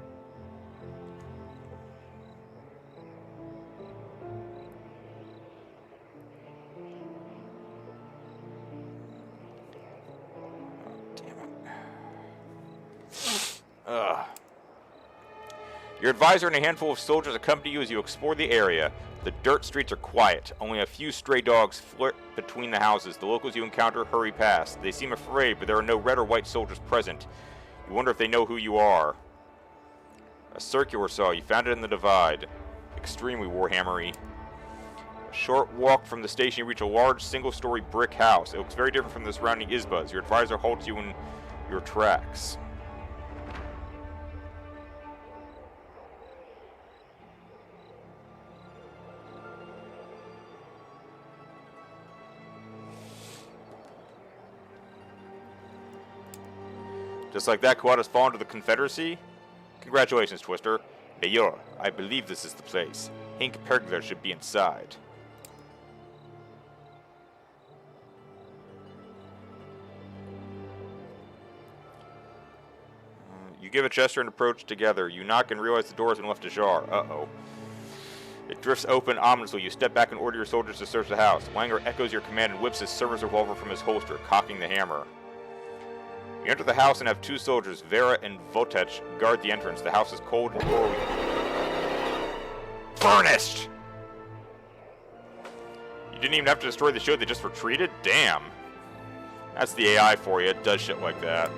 Your advisor and a handful of soldiers accompany you as you explore the area. The dirt streets are quiet. Only a few stray dogs flirt between the houses. The locals you encounter hurry past. They seem afraid, but there are no red or white soldiers present. You wonder if they know who you are. A circular saw. You found it in the divide. Extremely Warhammery. A short walk from the station, you reach a large single-story brick house. It looks very different from the surrounding Izbas. Your advisor halts you in your tracks. Just like that, Quad has fallen to the Confederacy? Congratulations, Twister. Mayor, I believe this is the place. Hink Pergler should be inside. You give a gesture and approach together. You knock and realize the door has been left ajar. Uh-oh. It drifts open ominously. You step back and order your soldiers to search the house. Langer echoes your command and whips his server's revolver from his holster, cocking the hammer. You enter the house and have two soldiers, Vera and Votech, guard the entrance. The house is cold and cold. Furnished! You didn't even have to destroy the shield, they just retreated? Damn. That's the AI for you, it does shit like that.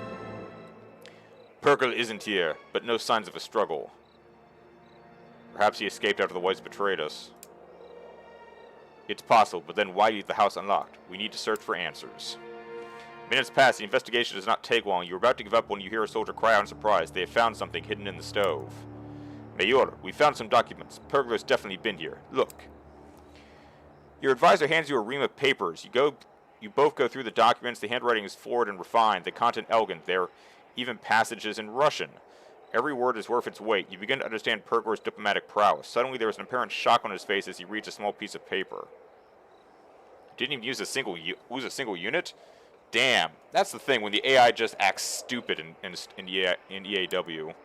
Pergler isn't here, but no signs of a struggle. Perhaps he escaped after the Whites betrayed us. It's possible, but then why leave the house unlocked? We need to search for answers. Minutes pass, the investigation does not take long. You're about to give up when you hear a soldier cry out in surprise. They have found something hidden in the stove. Mayor, we found some documents. Pergler's definitely been here. Look. Your advisor hands you a ream of papers. You both go through the documents. The handwriting is florid and refined. The content elegant. There are even passages in Russian. Every word is worth its weight. You begin to understand Pergler's diplomatic prowess. Suddenly there is an apparent shock on his face as he reads a small piece of paper. Didn't even use a single unit? Damn, that's the thing when the AI just acts stupid in EAW.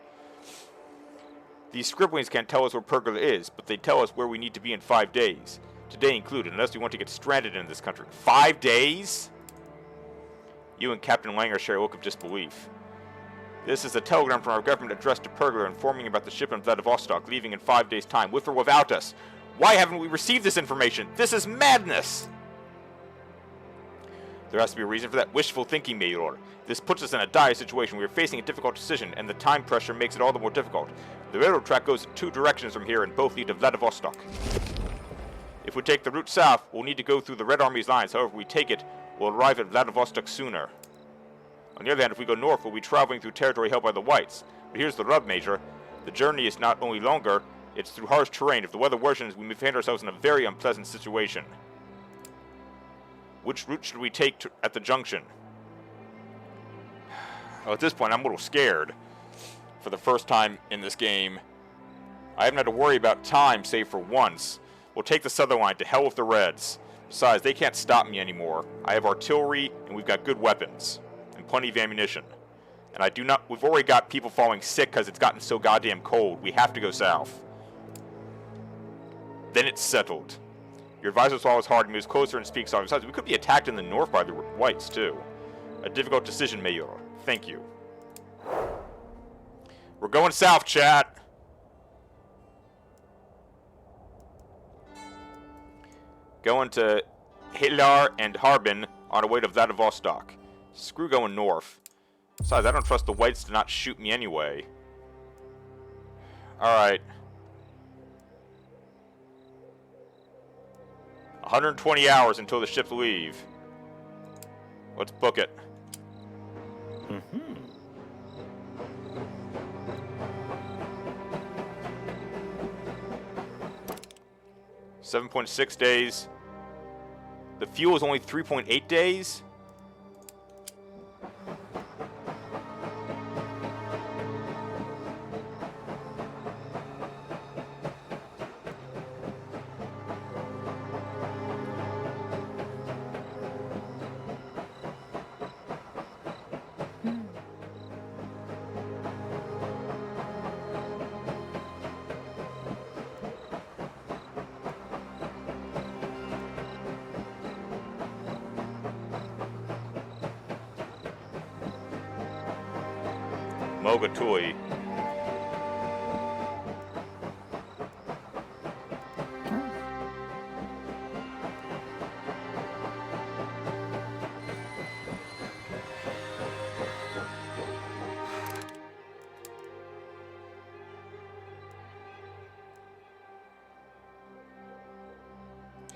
These scribblings can't tell us where Pergler is, but they tell us where we need to be in 5 days. Today included, unless we want to get stranded in this country. 5 days? You and Captain Langer share a look of disbelief. This is a telegram from our government addressed to Pergler informing about the ship in Vladivostok leaving in 5 days' time, with or without us. Why haven't we received this information? This is madness! There has to be a reason for that wishful thinking, Major. This puts us in a dire situation. We are facing a difficult decision, and the time pressure makes it all the more difficult. The railroad track goes in 2 directions from here, and both lead to Vladivostok. If we take the route south, we'll need to go through the Red Army's lines. However, if we take it, we'll arrive at Vladivostok sooner. On the other hand, if we go north, we'll be traveling through territory held by the Whites. But here's the rub, Major. The journey is not only longer, it's through harsh terrain. If the weather worsens, we may find ourselves in a very unpleasant situation. Which route should we take at the junction? Well, at this point, I'm a little scared. For the first time in this game, I haven't had to worry about time, save for once. We'll take the southern line. To hell with the Reds. Besides, they can't stop me anymore. I have artillery, and we've got good weapons. And plenty of ammunition. And I do not... We've already got people falling sick because it's gotten so goddamn cold. We have to go south. Then it's settled. Your advisor swallows hard and moves closer and speaks softly. Besides, we could be attacked in the north by the Whites, too. A difficult decision, Major. Thank you. We're going south, chat. Going to Hilar and Harbin on our way to Vladivostok. Screw going north. Besides, I don't trust the Whites to not shoot me anyway. Alright. 120 hours until the ships leave. Let's book it. 7.6 days. The fuel is only 3.8 days? Mogatui.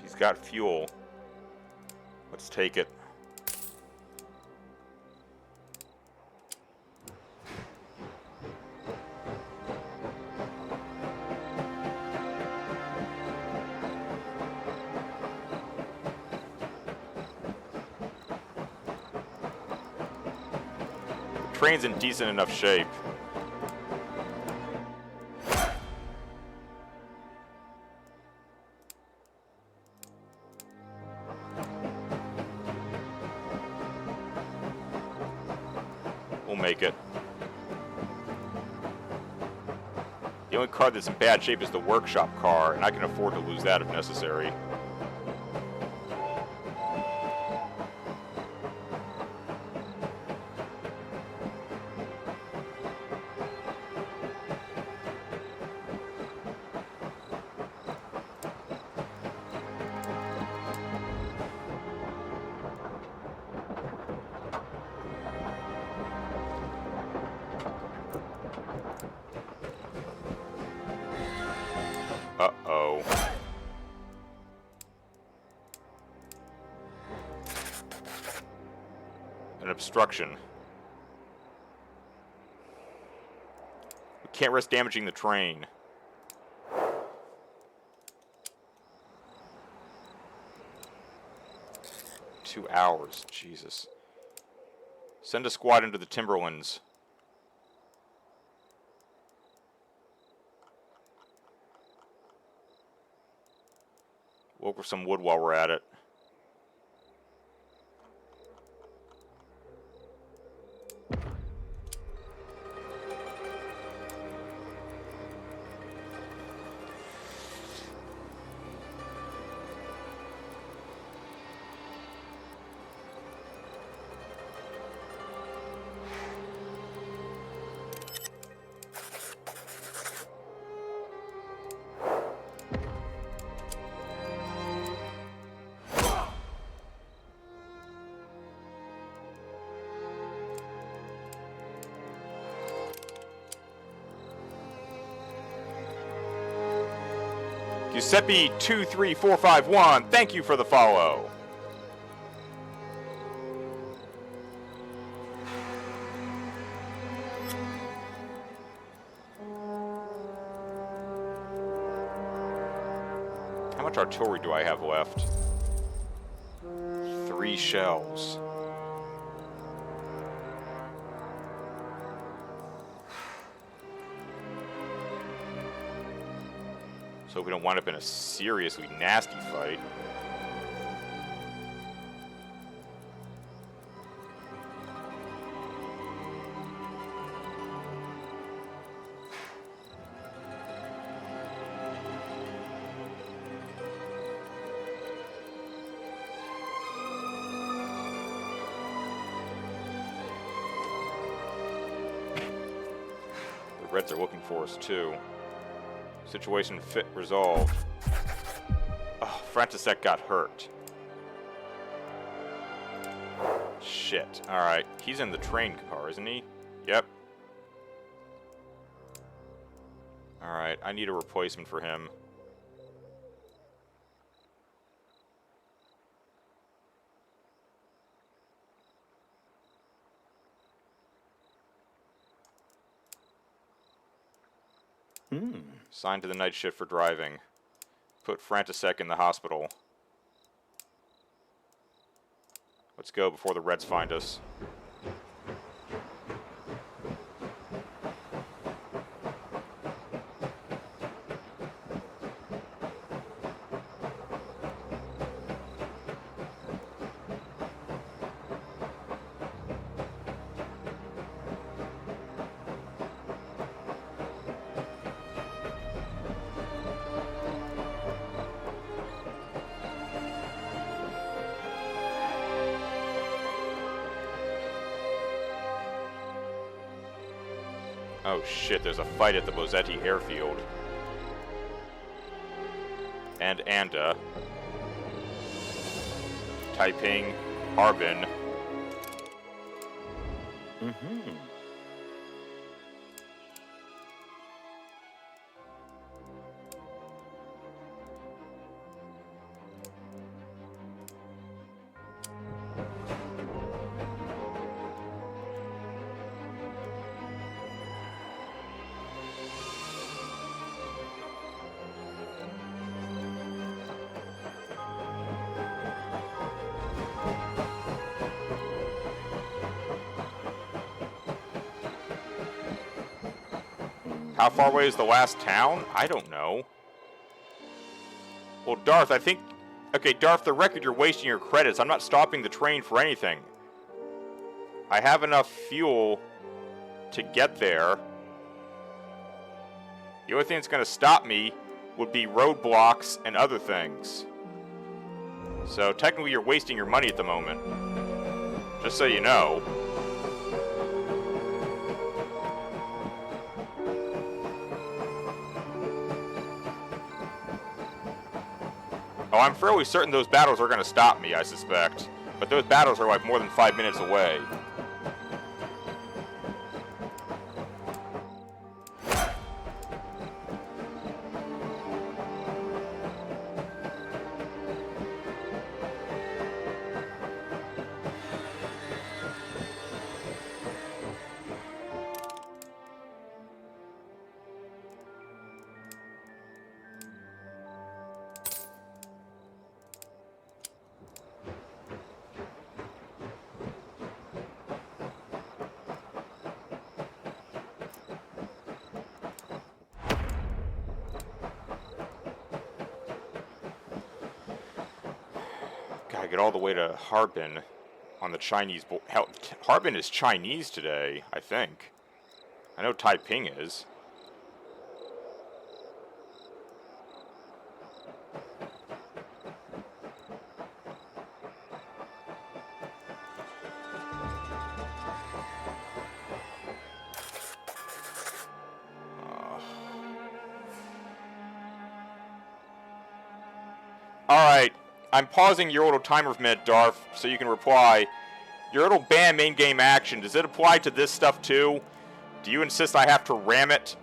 He's got fuel. Let's take it. Train's in decent enough shape. We'll make it. The only car that's in bad shape is the workshop car, and I can afford to lose that if necessary. Uh-oh. An obstruction. We can't risk damaging the train. Two hours, Jesus. Send a squad into the Timberlands. We'll look for some wood while we're at it. Giuseppe23451, thank you for the follow. How much artillery do I have left? 3 shells. So we don't wind up in a seriously nasty fight. The Reds are looking for us too. Situation fit resolved. Oh, Frantisek got hurt. Shit. Alright. He's in the train car, isn't he? Yep. Alright, I need a replacement for him. Signed to the night shift for driving. Put Frantisek in the hospital. Let's go before the Reds find us. Oh shit, there's a fight at the Bozetti airfield. And Anda. Taiping, Harbin. How far away is the last town? I don't know. Well, Darth, I think... Okay, Darth, the record, you're wasting your credits. I'm not stopping the train for anything. I have enough fuel to get there. The only thing that's going to stop me would be roadblocks and other things. So, technically, you're wasting your money at the moment. Just so you know. Oh, I'm fairly certain those battles are going to stop me, I suspect. But those battles are like more than 5 minutes away. Gotta get all the way to Harbin on the Chinese... Hell, Harbin is Chinese today, I think. I know Taiping is. Alright. I'm pausing your little timer minute, Darth, so you can reply. Your little ban main game action, does it apply to this stuff too? Do you insist I have to ram it?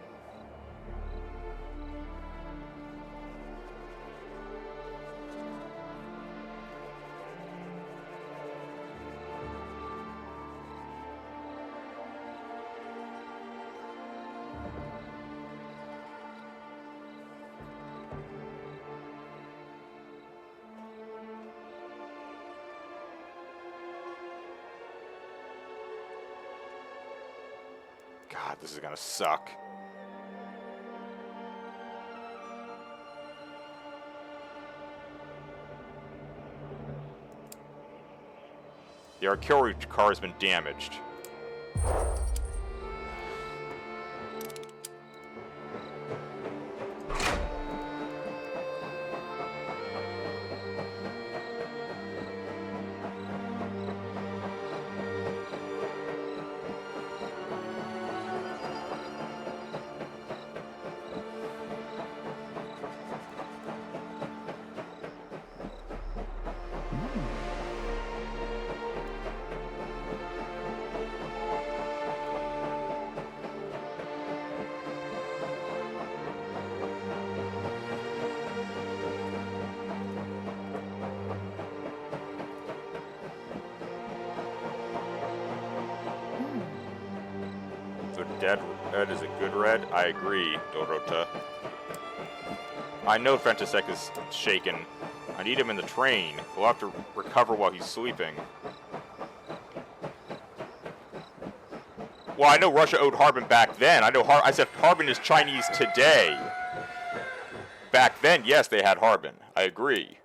God, this is gonna suck. The artillery car has been damaged. Red is a good red. I agree, Dorota. I know Frantisek is shaken. I need him in the train. We'll have to recover while he's sleeping. Well, I know Russia owed Harbin back then. I said Harbin is Chinese today. Back then, yes, they had Harbin. I agree.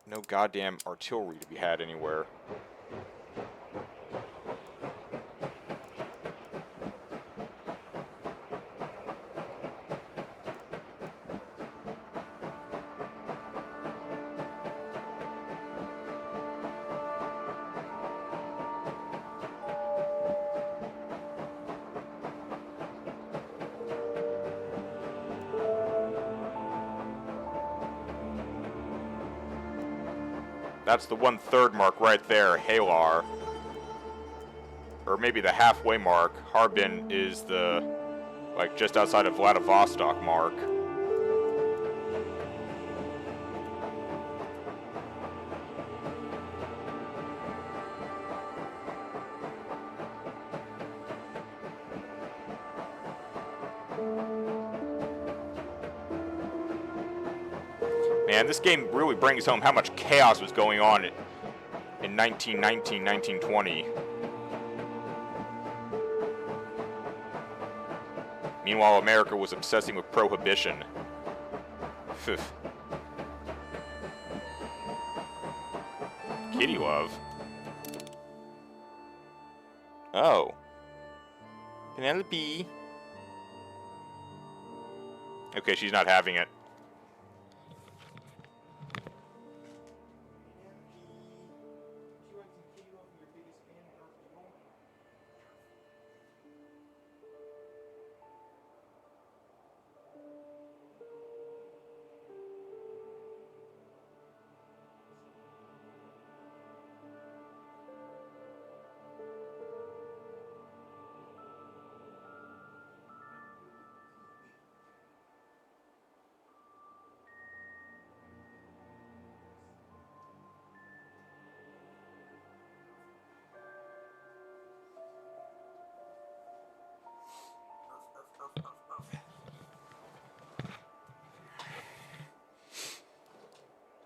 No goddamn artillery to be had anywhere. That's the 1/3 mark right there, Halar. Or maybe the halfway mark. Harbin is the, like, just outside of Vladivostok mark. Man, this game really brings home how much chaos was going on in 1919, 1920. Meanwhile, America was obsessing with prohibition. Kitty love. Oh. Penelope. Okay, she's not having it.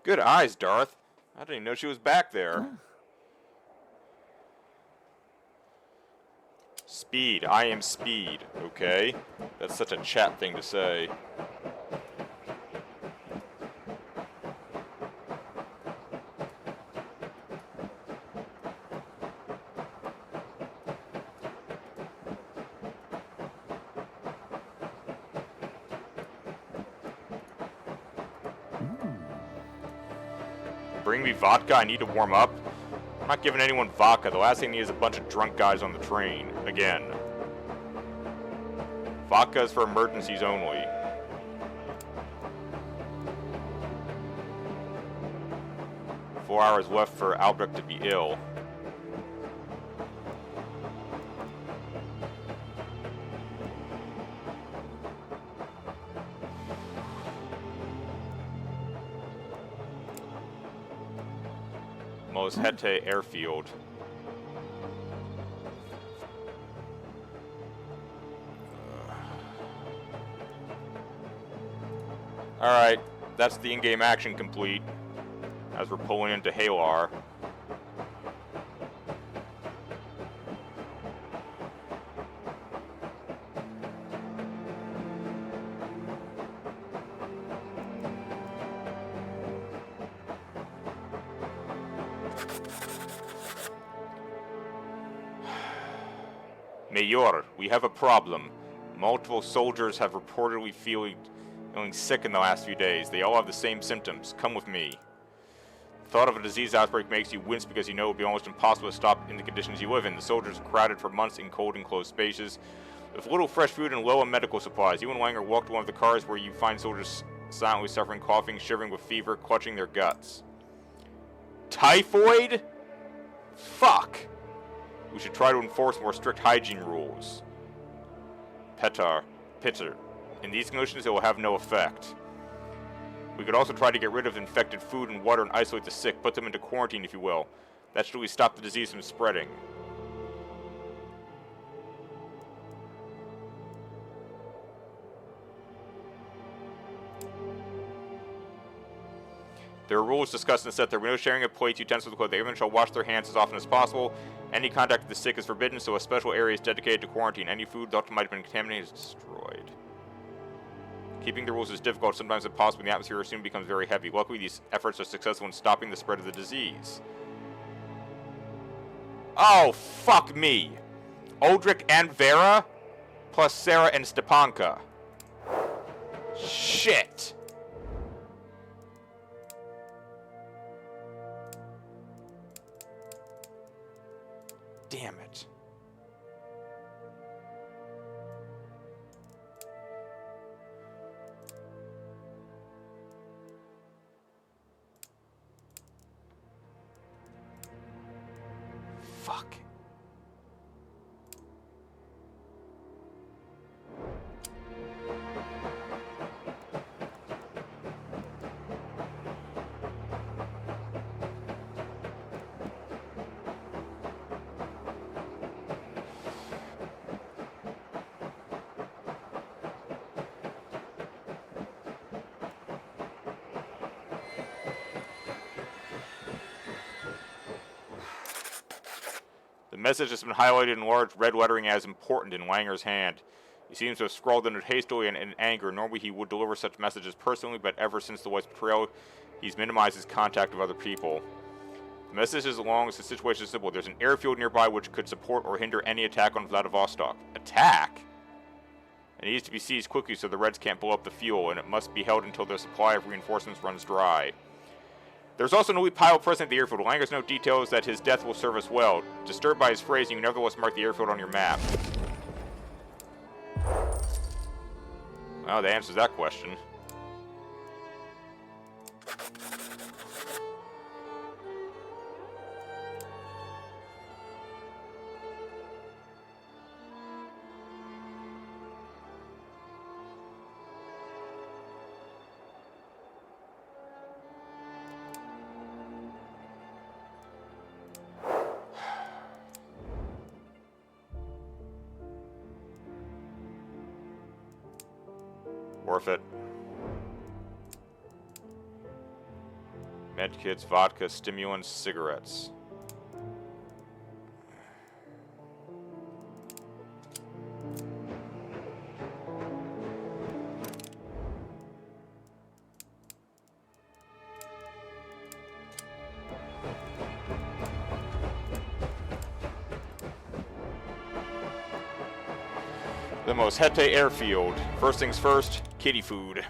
Good eyes, Darth. I didn't even know she was back there. Speed. I am speed. Okay. That's such a chat thing to say. Bring me vodka, I need to warm up. I'm not giving anyone vodka. The last thing I need is a bunch of drunk guys on the train. Again. Vodka is for emergencies only. Four hours left for Albrecht to be ill. Moshete Airfield. Alright, that's the in-game action complete. as we're pulling into Halar. Mayor, we have a problem. Multiple soldiers have reportedly feeling sick in the last few days. They all have the same symptoms. Come with me. The thought of a disease outbreak makes you wince because you know it will be almost impossible to stop in the conditions you live in. The soldiers are crowded for months in cold enclosed spaces with little fresh food and low on medical supplies. You and Langer walk to one of the cars where you find soldiers silently suffering, coughing, shivering with fever, clutching their guts. Typhoid? Fuck! We should try to enforce more strict hygiene rules. Petter. In these conditions, it will have no effect. We could also try to get rid of infected food and water and isolate the sick, put them into quarantine, if you will. That should at least stop the disease from spreading. There are rules discussed in the set. There will be no sharing of plates, utensils, and clothing. Everyone shall wash their hands as often as possible. Any contact with the sick is forbidden, so a special area is dedicated to quarantine. Any food thought might have been contaminated is destroyed. Keeping the rules is difficult, sometimes impossible, and the atmosphere soon becomes very heavy. Luckily, these efforts are successful in stopping the spread of the disease. Oh, fuck me. Oldrich and Vera, plus Sarah and Stepanka. Shit. Damn it. Fuck. The message has been highlighted in large red lettering as important in Langer's hand. He seems to have scrawled on it hastily and in anger. Normally he would deliver such messages personally, but ever since the wife's betrayal, he's minimized his contact with other people. The message is as long as the situation is simple. There's an airfield nearby which could support or hinder any attack on Vladivostok. Attack? It needs to be seized quickly so the Reds can't blow up the fuel, and it must be held until their supply of reinforcements runs dry. There's also an elite pilot present at the airfield. Langer's note details that his death will serve us well. Disturbed by his phrasing, you nevertheless mark the airfield on your map. Well, that answers that question. Worth it. Medkits, vodka, stimulants, cigarettes. The Moshete Airfield. First things first, kitty food.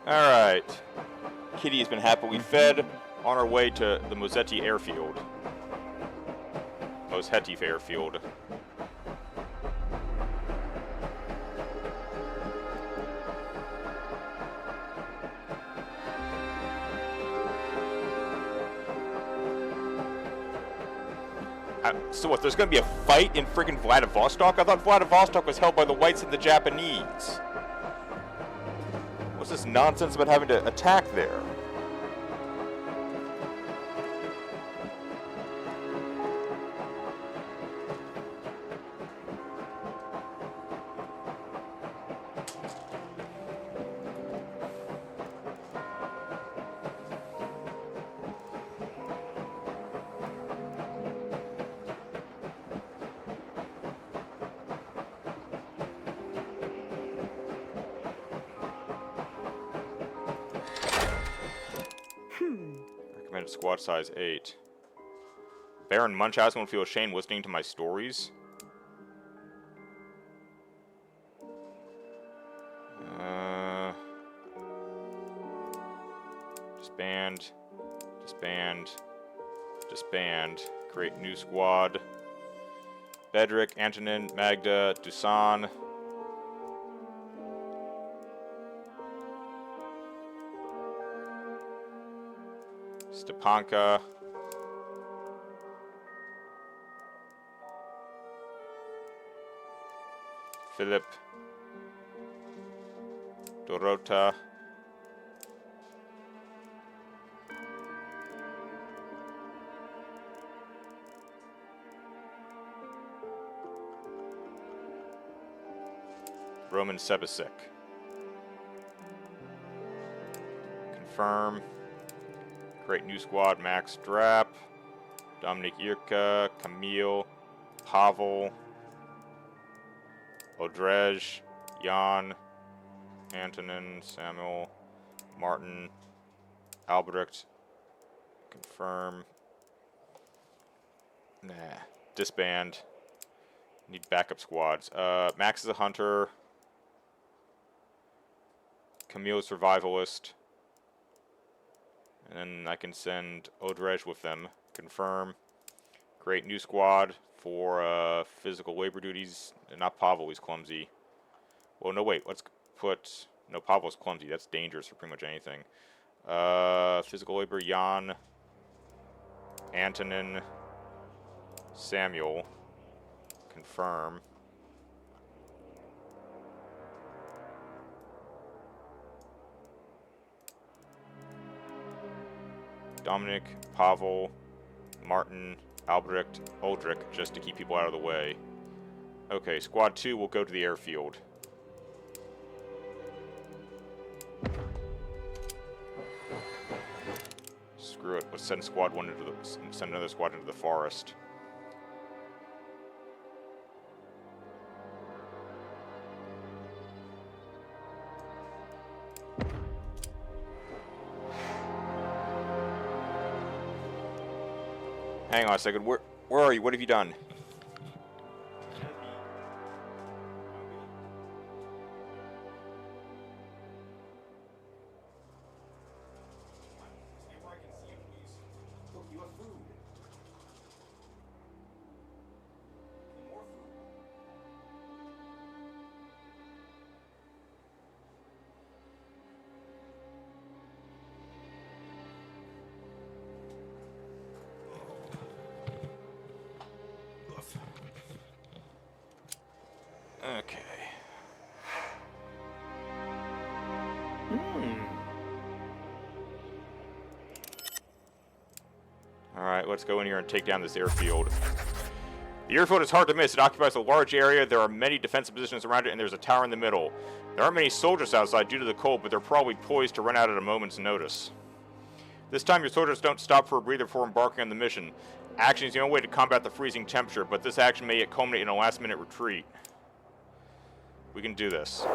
Alright. Kitty has been happily fed on our way to the Mosetti airfield. Mosetti airfield. So what, there's gonna be a fight in friggin' Vladivostok? I thought Vladivostok was held by the whites and the Japanese. What's this nonsense about having to attack there? Recommended squad size 8. Baron Munchausen will feel ashamed listening to my stories. Disband. Disband. Disband. Create new squad. Bedrick, Antonin, Magda, Dusan. Stepanka. Philip. Dorota. Roman Sebasek. Confirm. Create new squad. Max Drapp. Dominic Irka. Camille. Pavel. Odrej. Jan. Antonin. Samuel. Martin. Albrecht. Confirm. Nah. Disband. Need backup squads. Max is a hunter. Camille survivalist. And then I can send Odrej with them. Confirm. Create new squad for physical labor duties. Not Pavel, he's clumsy. Well, no, wait. Let's put... No, Pavel's clumsy. That's dangerous for pretty much anything. Physical labor, Jan. Antonin. Samuel. Confirm. Dominic, Pavel, Martin, Albrecht, Uldrich, just to keep people out of the way. Okay, Squad 2 will go to the airfield. Screw it, let's send Squad 1 into the... send another squad into the forest. Hang on a second. Where are you? What have you done? Okay. Alright, let's go in here and take down this airfield. The airfield is hard to miss. It occupies a large area. There are many defensive positions around it, and there's a tower in the middle. There aren't many soldiers outside due to the cold, but they're probably poised to run out at a moment's notice. This time, your soldiers don't stop for a breather before embarking on the mission. Action is the only way to combat the freezing temperature, but this action may yet culminate in a last-minute retreat. We can do this.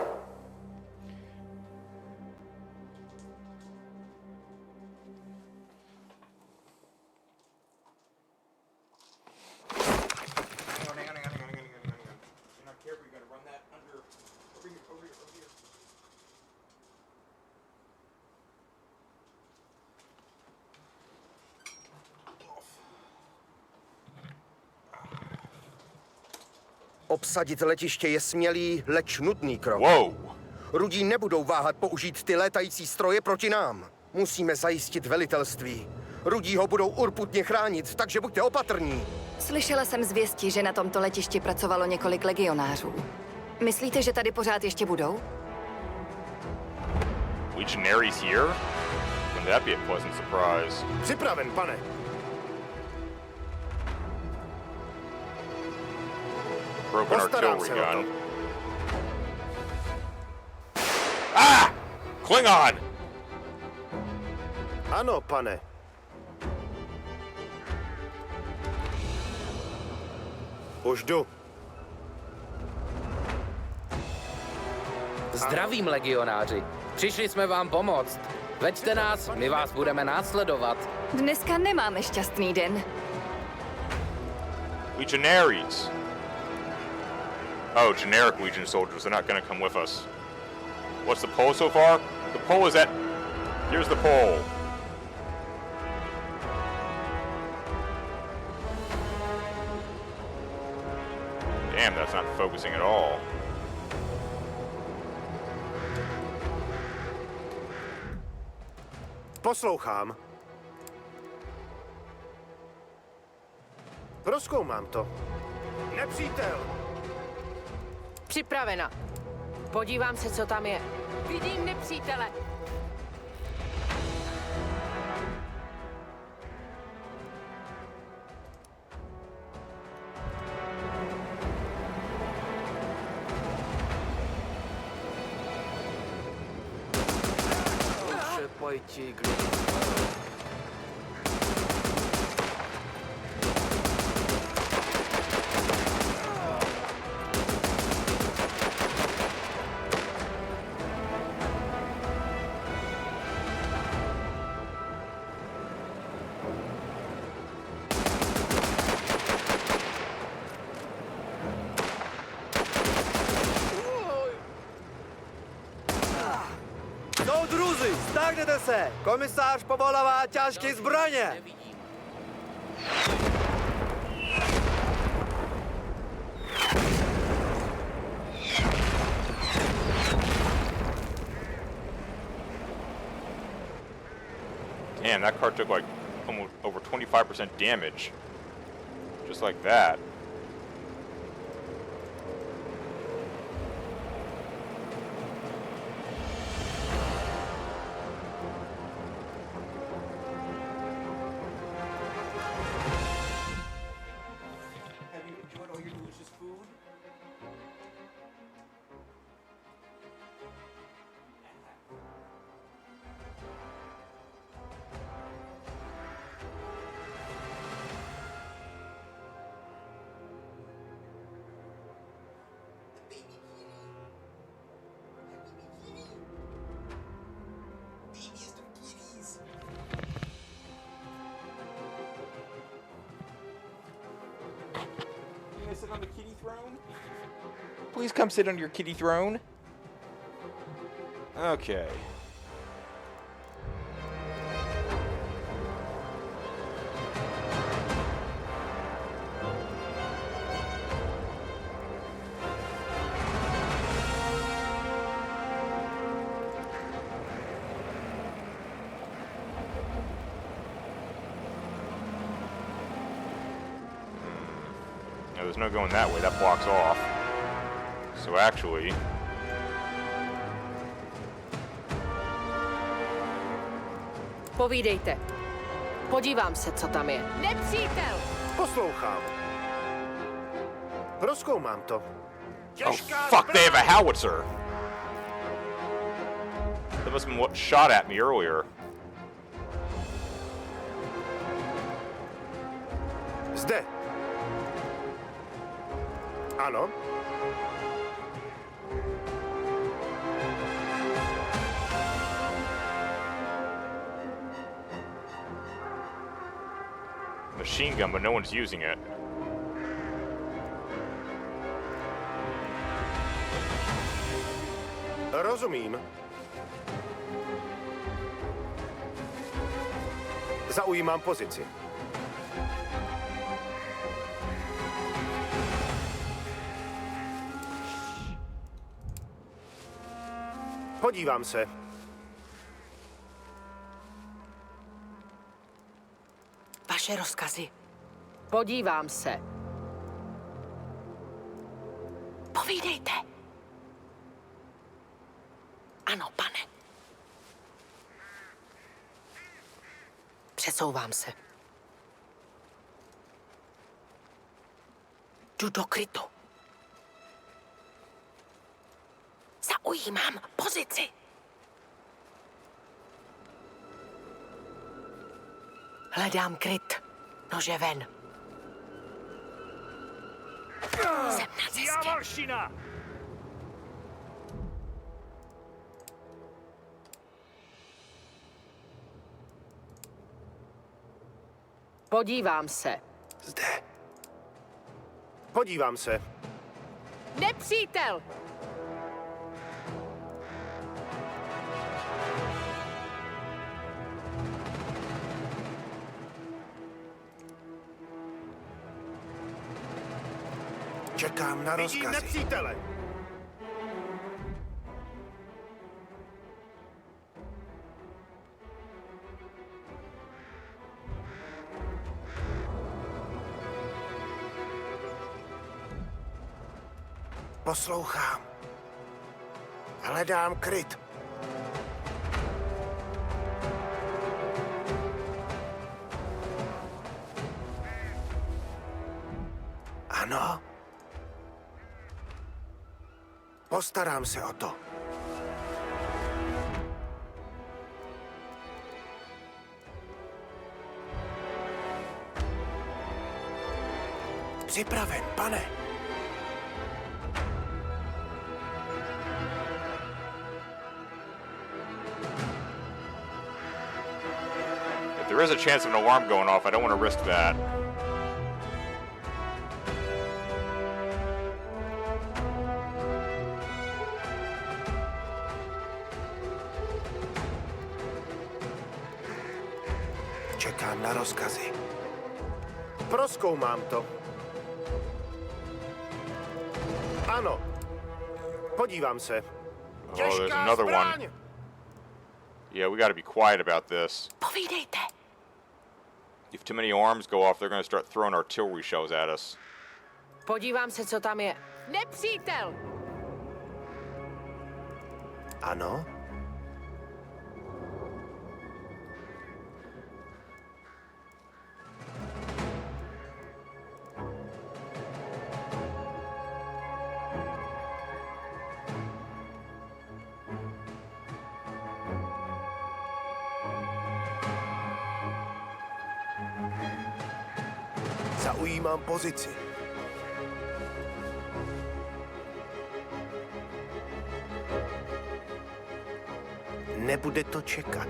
Obsadit letiště je smělý, leč nutný krok. Whoa! Rudí nebudou váhat použít ty létající stroje proti nám. Musíme zajistit velitelství. Rudí ho budou urputně chránit, takže buďte opatrní. Slyšela jsem zvěsti, že na tomto letišti pracovalo několik legionářů. Myslíte, že tady pořád ještě budou? Legionaries here? Wouldn't that be a pleasant surprise? Připraven, pane. Broken Postarám artillery se o to. gun. Ah! Klingon! Ano, pane. Už jdu. Zdravím, legionáři. Přišli jsme vám pomoct. Veďte nás, my vás budeme následovat. Dneska nemáme šťastný den. Legionaries! Oh, generic Legion soldiers. They're not gonna come with us. What's the pole so far? The pole is at... Here's the pole. Damn, that's not focusing at all. Poslouchám. Prozkoumám to. Nepřítel! Připravena. Podívám se, co tam je. Vidím nepřítele. Pojďte, Soudruzi, stáhněte se! Komisář povolává těžké zbraně! Damn, that car took like almost over 25% damage. Just like that. Sit on the kitty throne? Please come sit on your kitty throne. Okay. There's no going that way, that blocks off. So actually... Povídejte. Podívám se, co tam je. Nepřítel! Poslouchám. Prozkoumám to. Oh fuck, they have a howitzer! That must have been what shot at me earlier. Zde. Ano. Machine gun, but no one's using it. Rozumím. Zaujímám pozici. Podívám se. Vaše rozkazy. Podívám se. Povídejte. Ano, pane. Přesouvám se. Jdu do krytu. Zaujímám pozici. Hledám kryt. Nože ven. Jsem na cestě. Diavolština! Podívám se. Zde. Podívám se. Nepřítel! Čekám na Vidím rozkazy. nepřítele. Poslouchám. Hledám kryt. Ano. Postarám se o to. Připraven, pane. If there is a chance of an alarm going off, I don't want to risk that. Čekám na rozkazy. Prozkoumám to. Ano. Podívám se. Oh, there's another one. Yeah, we got to be quiet about this. Povídejte. If too many alarms go off, they're going to start throwing artillery shells at us. Podívám se, co tam je. Nepřítel! Ano. Zaujímám pozici. Nebude to čekat.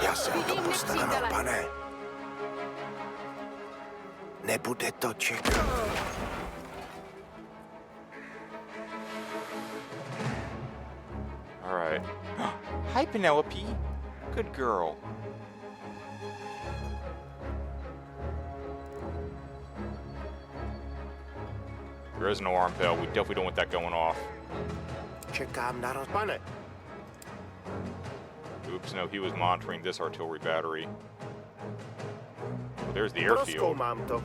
Já se o to postarám, pane. Nebude to čekat. All right. Hi, Penelope. Good girl. There is an alarm bell. We definitely don't want that going off. Čekám na pane. Oops, no, he was monitoring this artillery battery. Well, there's the airfield. Prozkoumám to.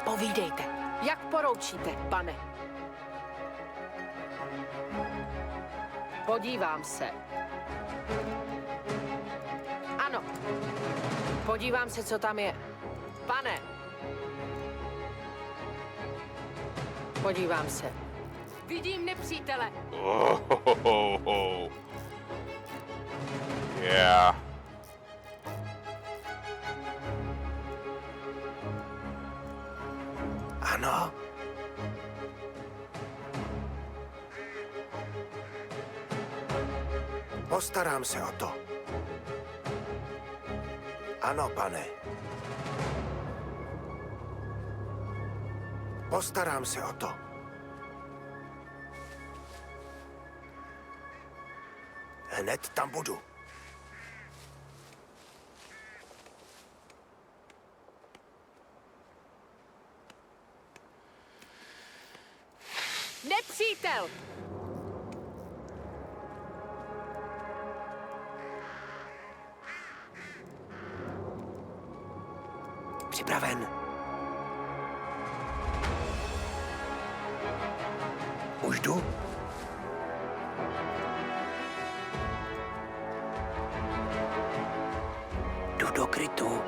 Povídejte. Jak poroučíte, pane? Podívám se. Ano. Podívám se, co tam je. Pane. Podívám se. Vidím nepřítele. Oh, yeah. Ano. Postarám se o to. Ano, pane. Postarám se o to. Hned tam budu. Nepřítel! Připraven. Už jdu? Jdu do krytu.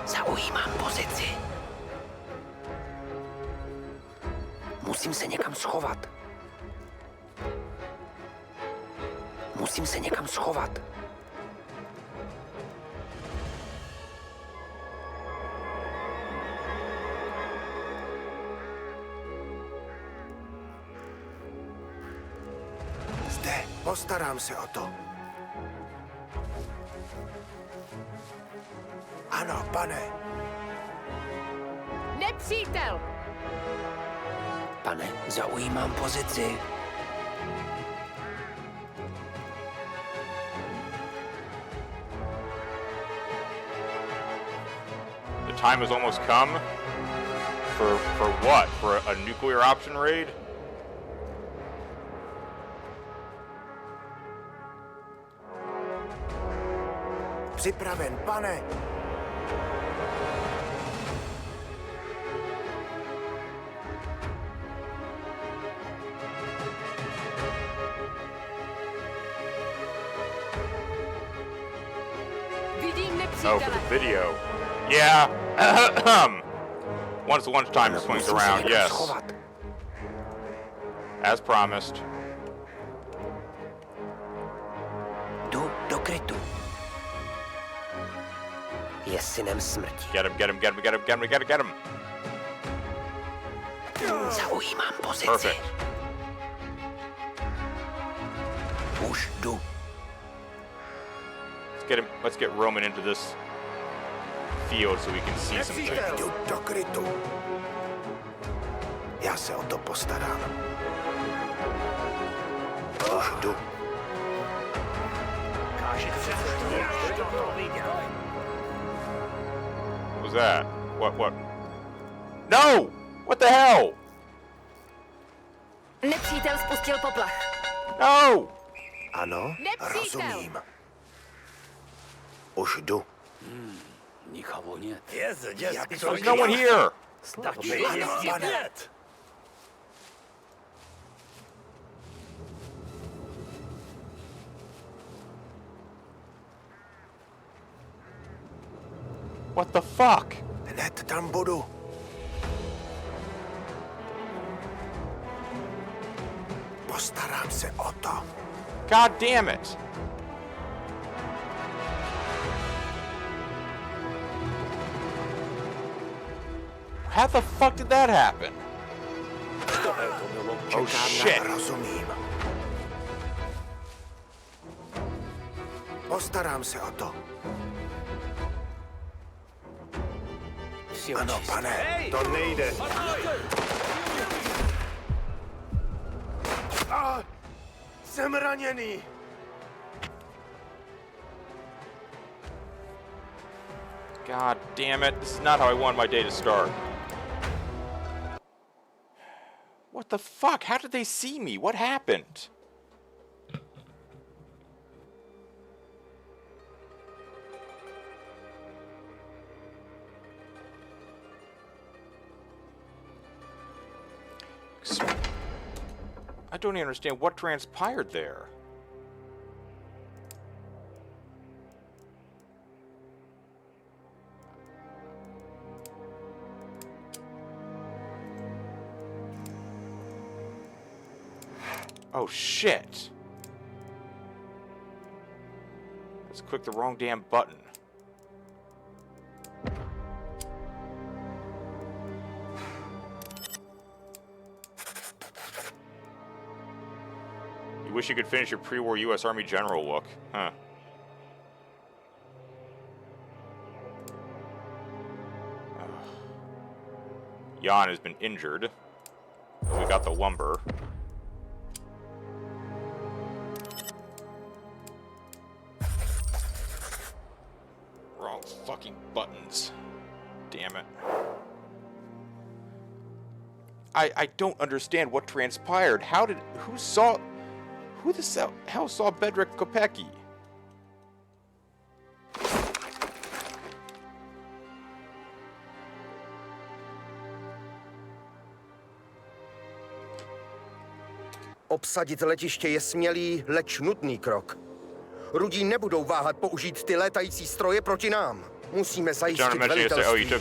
Zaujímám pozici. Musím se někam schovat. Musím se někam schovat. Zde, postarám se o to. Ano, pane. Nepřítel! Pane, zaujímám pozici. The time has almost come. For what? For a nuclear option raid? Připraven, pane. Vidím Oh, nepřítele. for the video. Yeah. Once lunchtime swings around, yes. As promised. Jdu do krytu. Je synem smrti. Get him, get him, get him, get him, get him, get him, get him. Zaujímám pozici. Perfect. Už jdu. Let's get Roman into this field so we can see some things. Jdu do krytu. Já se o to postarám. Už jdu. What was that? What? No! What the hell? Nepřítel spustil poplach. No! Ano, Nepřítel. rozumím. Už jdu. There's no one here! Pane. What the fuck? Hned tam budu. Postarám se o to. God damn it! How the fuck did that happen? Oh shit! Rozumím. Postarám se o to. Ano, pane, to nejde. Jsem raněný. God damn it, this is not how I want my day to start. What the fuck? How did they see me? What happened? I don't even understand what transpired there. Oh shit! Let's click the wrong damn button. You wish you could finish your pre-war U.S. Army general look, huh? Jan has been injured. But we got the lumber. Wrong fucking buttons. Damn it. I don't understand what transpired. Who the hell saw Bedřich Kopecky? Obsadit letiště je smělý, leč nutný krok. Rudí nebudou váhat použít ty létající stroje proti nám. Musíme zajistit velitelství.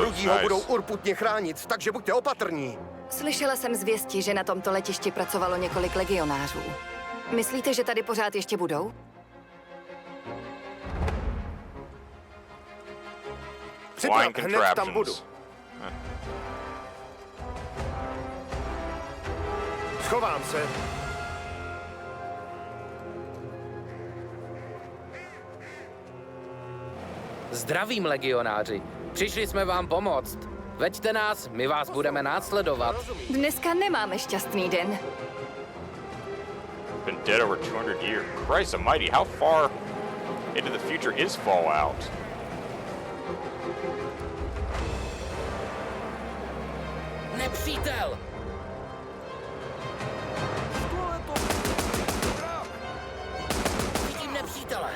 Rudí ho budou urputně chránit, takže buďte opatrní. Slyšela jsem zvěsti, že na tomto letišti pracovalo několik legionářů. Myslíte, že tady pořád ještě budou? Připrav, hned tam budu. Schovám se. Zdravím, legionáři. Přišli jsme vám pomoct. Veďte nás, my vás budeme následovat. Dneska nemáme šťastný den. Been dead over 200 years. Christ almighty, how far into the future is Fallout? Nepřítel! Vidím nepřítele.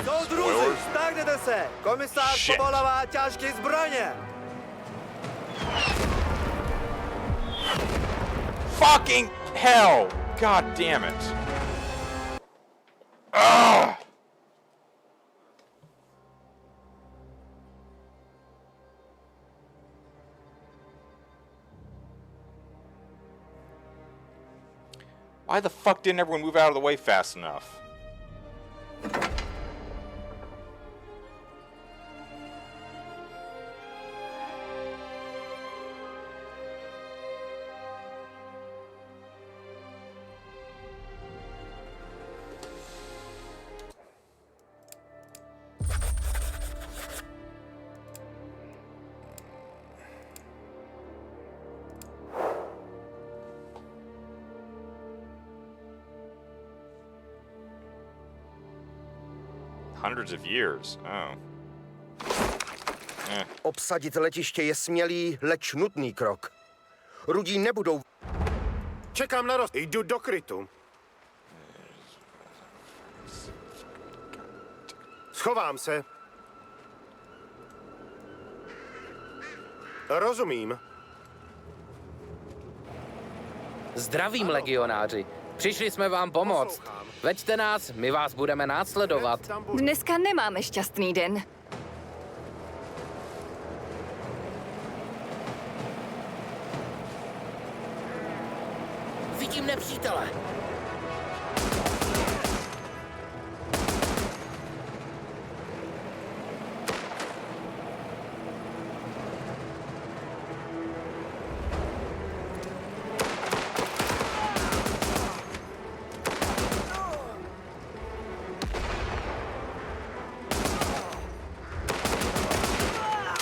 Soudruzi, stáhněte se! Komisář povolává těžké zbraně! Fucking hell! God damn it! Ugh! Why the fuck didn't everyone move out of the way fast enough? Hundreds of years. Oh. Obsadit letiště je smělý, leč nutný krok. Rudí nebudou... Čekám na Jdu do krytu. Schovám se. Rozumím. Zdravím, legionáři. Přišli jsme vám pomoct. Veďte nás, my vás budeme následovat. Dneska nemáme šťastný den. Vidím nepřítele.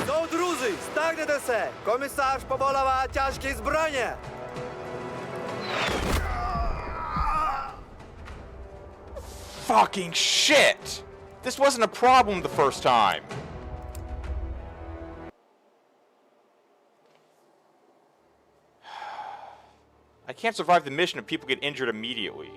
Soudruzi, stáhněte se! Komisář povolává těžké zbraně! Fucking shit! This wasn't a problem the first time. I can't survive the mission if people get injured immediately.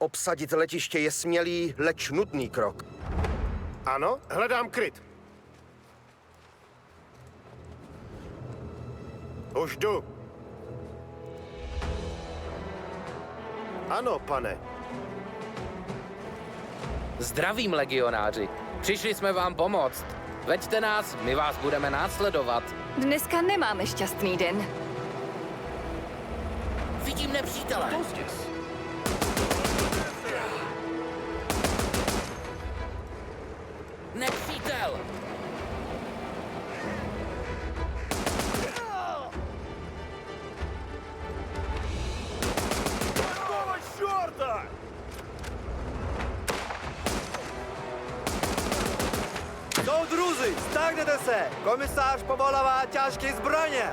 Obsadit letiště je smělý, leč nutný krok. Ano, hledám kryt. Už jdu. Ano, pane. Zdravím, legionáři. Přišli jsme vám pomoct. Veďte nás, my vás budeme následovat. Dneska nemáme šťastný den. Vidím nepřítele. Nepřítel! Soudruzi, stáhněte se! Komisář povolává těžké zbraně!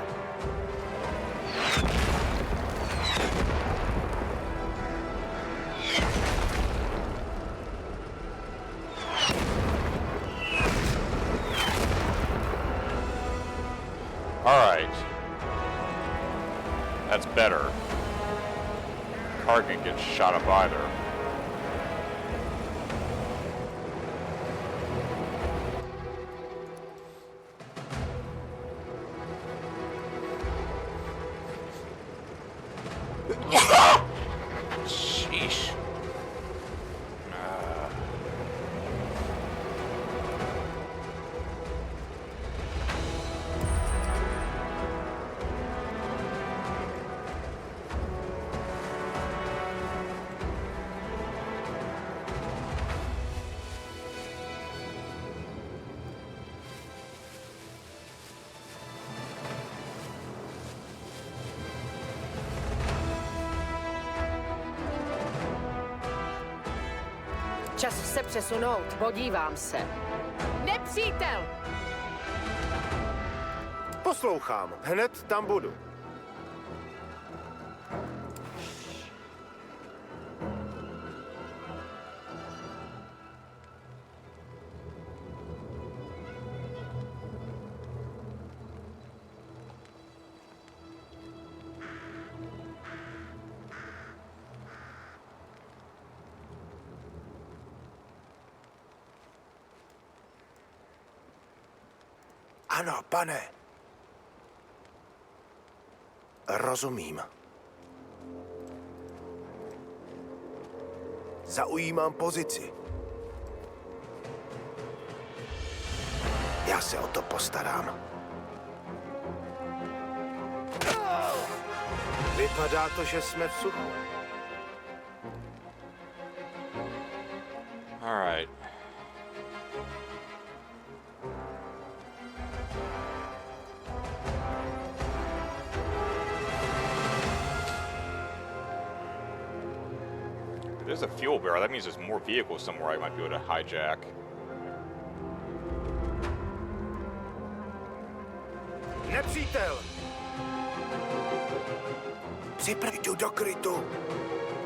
Alright. That's better. Kargan gets shot up either. Sheesh. Čas se přesunout. Podívám se. Nepřítel! Poslouchám, hned tam budu. Ano, pane. Rozumím. Zaujímám pozici. Já se o to postarám. Vypadá to, že jsme v suchu. Alright. There's a fuel barrel. That means there's more vehicles somewhere I might be able to hijack. Nepřítel! Připravu do krytu.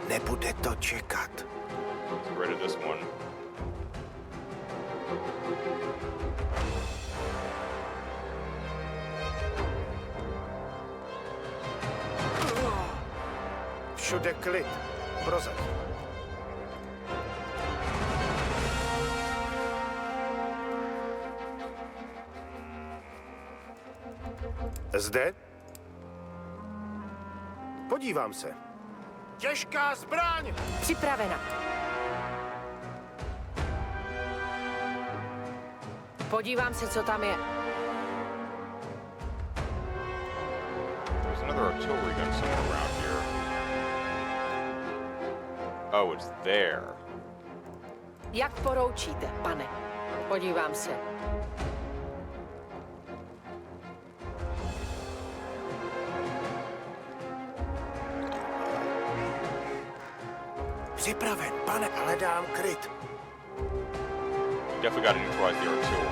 Nebude to čekat. Let's get rid of this one. Všude klid. Prozatím. Zde? Podívám se. Těžká zbraň! Připravena. Podívám se, co tam je. There's another artillery gun somewhere around here. Oh, it's there. Jak poroučíte, pane? Podívám se. Připraven, pane, ale dám kryt. Definitely got to neutralize the artillery.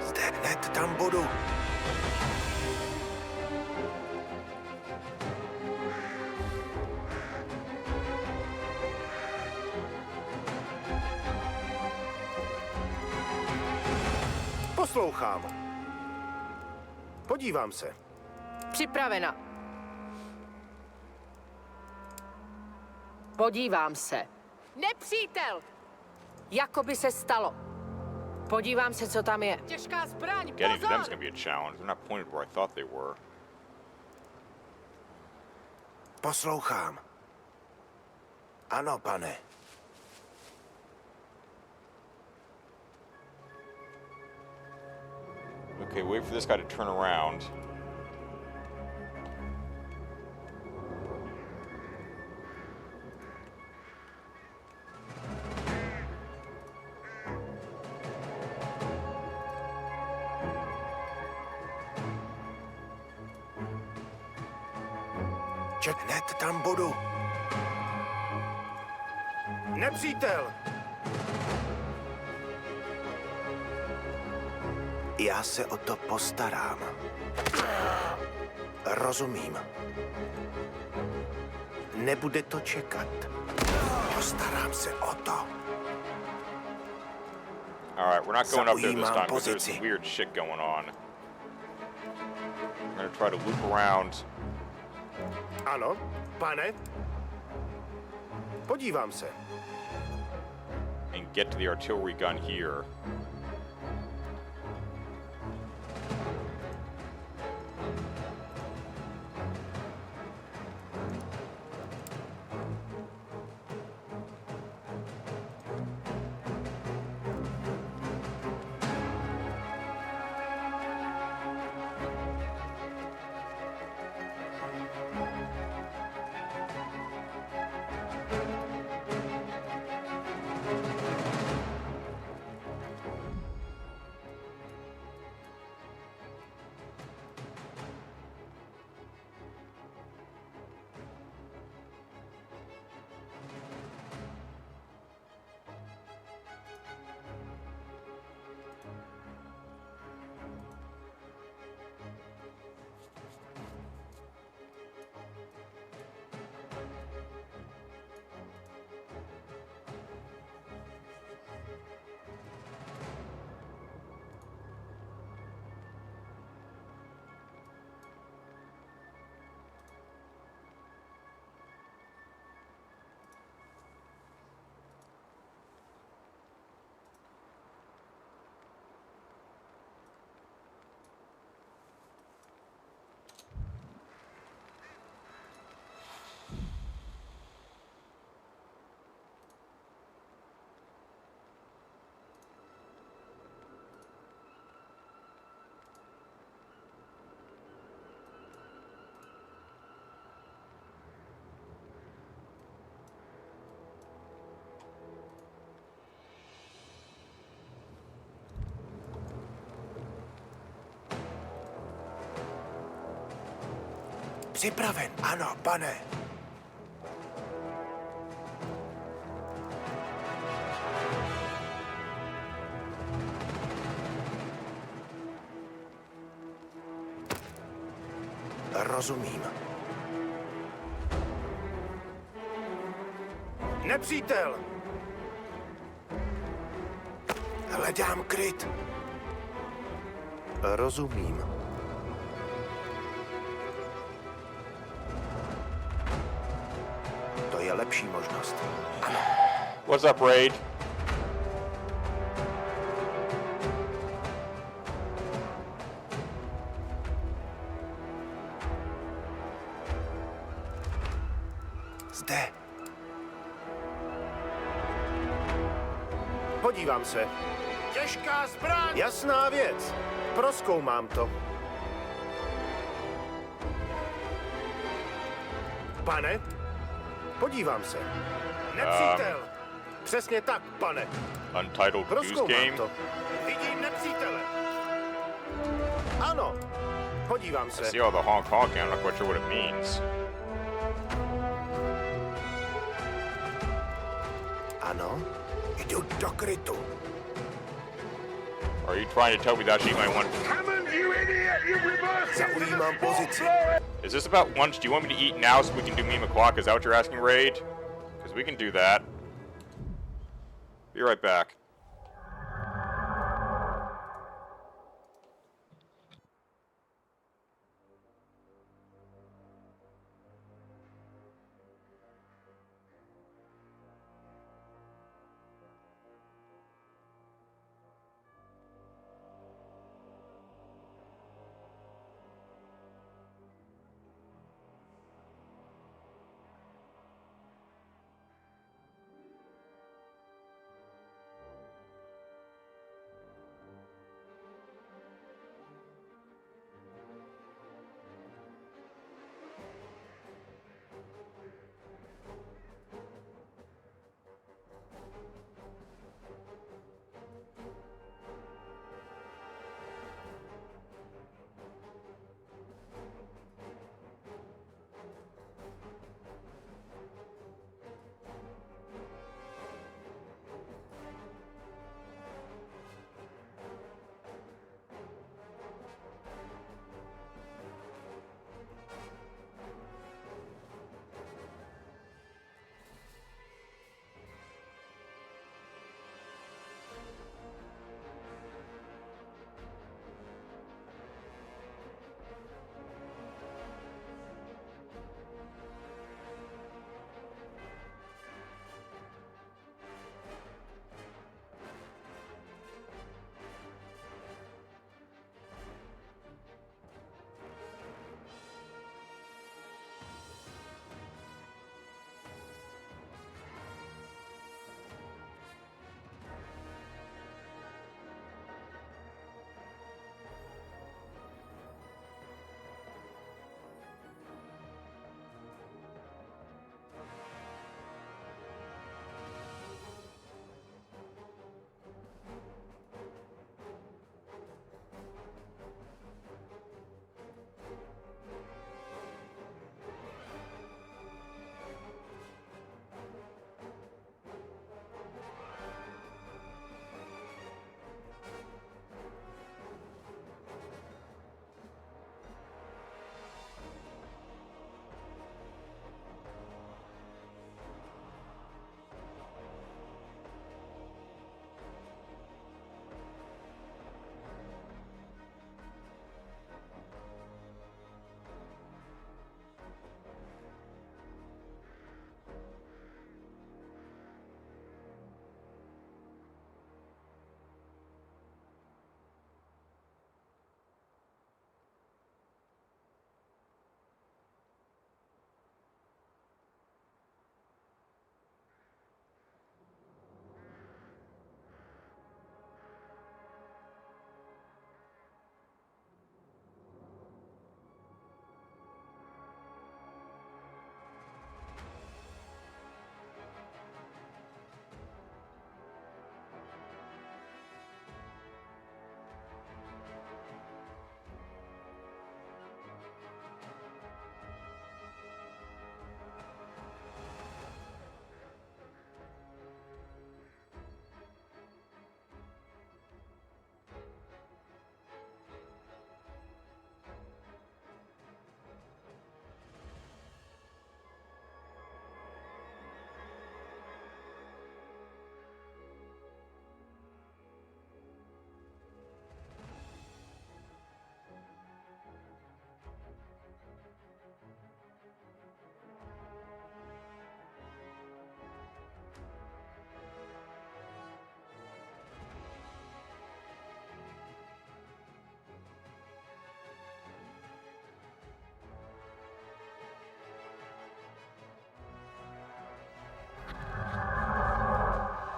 Zde hned tam budu. Poslouchám. Podívám se. Připravena. Podívám se. Nepřítel! Jako by se stalo. Podívám se, co tam je. Těžká zbraň, Getting to them is going to be a challenge. They're not pointed where I thought they were. Poslouchám. Ano, pane. Okay, wait for this guy to turn around. Hned tam budu. Nepřítel! Já se o to postarám. Rozumím. Nebude to čekat. Postarám se o to. Alright, we're not going up there this time because there's some weird shit going on. We're gonna try to loop around. Ano, pane? Podívám se. And get to the artillery gun here. Připraven, ano, pane. Rozumím. Nepřítel! Hledám kryt. Rozumím. To je lepší možnost. Ano. What's up, Raid? Zde. Podívám se. Těžká zbraň! Jasná věc. Prozkoumám to. Pane? Podívám se. Nepřítel! Přesně tak, pane. Untitled Goose Prozkoumám Game? to. Vidím nepřítele. Ano. Podívám I se. see all the honk honking, I'm not quite sure what it means. Ano. Jdu do krytu. Are you trying to tell me that she might want... Zaujímám pozici. Is this about lunch? Do you want me to eat now so we can do meme o'clock? Is that what you're asking, Raid? Because we can do that. Be right back.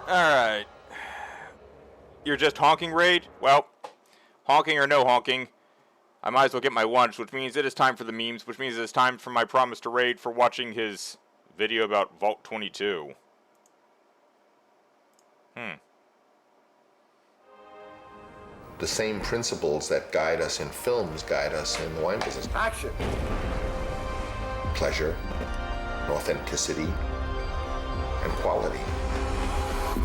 Alright. You're just honking, Raid? Well, honking or no honking, I might as well get my lunch, which means it is time for the memes, which means it is time for my promise to Raid for watching his video about Vault 22. The same principles that guide us in films guide us in the wine business. Action! Pleasure, authenticity, and quality.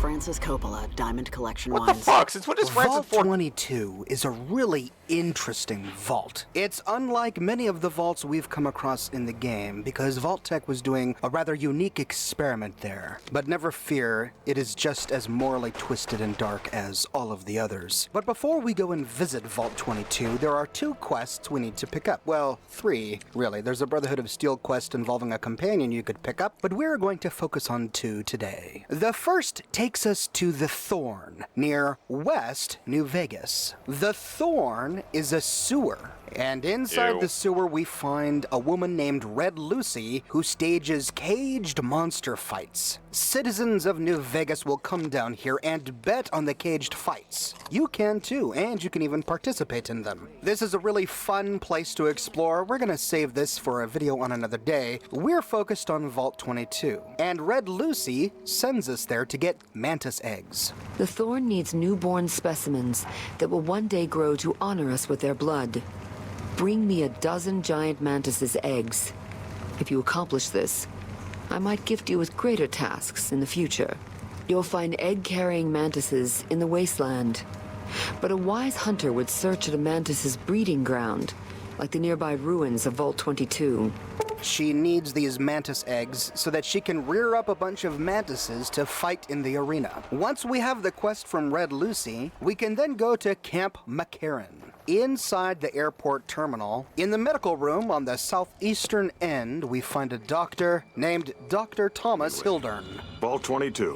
Francis Coppola, Diamond Collection What Wines. the fuck? Since when does Francis Vault Ford... 22 is a really interesting vault. It's unlike many of the vaults we've come across in the game because Vault-Tec was doing a rather unique experiment there. But never fear, it is just as morally twisted and dark as all of the others. But before we go and visit Vault 22, there are 2 quests we need to pick up. Well, 3, really. There's a Brotherhood of Steel quest involving a companion you could pick up, but we're going to focus on 2 today. The first takes us to the Thorn, near West New Vegas. The Thorn is a sewer, and inside the sewer we find a woman named Red Lucy who stages caged monster fights. Citizens of New Vegas will come down here and bet on the caged fights. You can too, and you can even participate in them. This is a really fun place to explore. We're gonna save this for a video on another day. We're focused on Vault 22, and Red Lucy sends us there to get mantis eggs. The Thorn needs newborn specimens that will one day grow to honor us with their blood. Bring me 12 giant mantises' eggs. If you accomplish this, I might gift you with greater tasks in the future. You'll find egg-carrying mantises in the wasteland. But a wise hunter would search at a mantis's breeding ground, like the nearby ruins of Vault 22. She needs these mantis eggs so that she can rear up a bunch of mantises to fight in the arena. Once we have the quest from Red Lucy, we can then go to Camp McCarran. Inside the airport terminal, in the medical room on the southeastern end, we find a doctor named Dr. Thomas Hildern. Vault 22.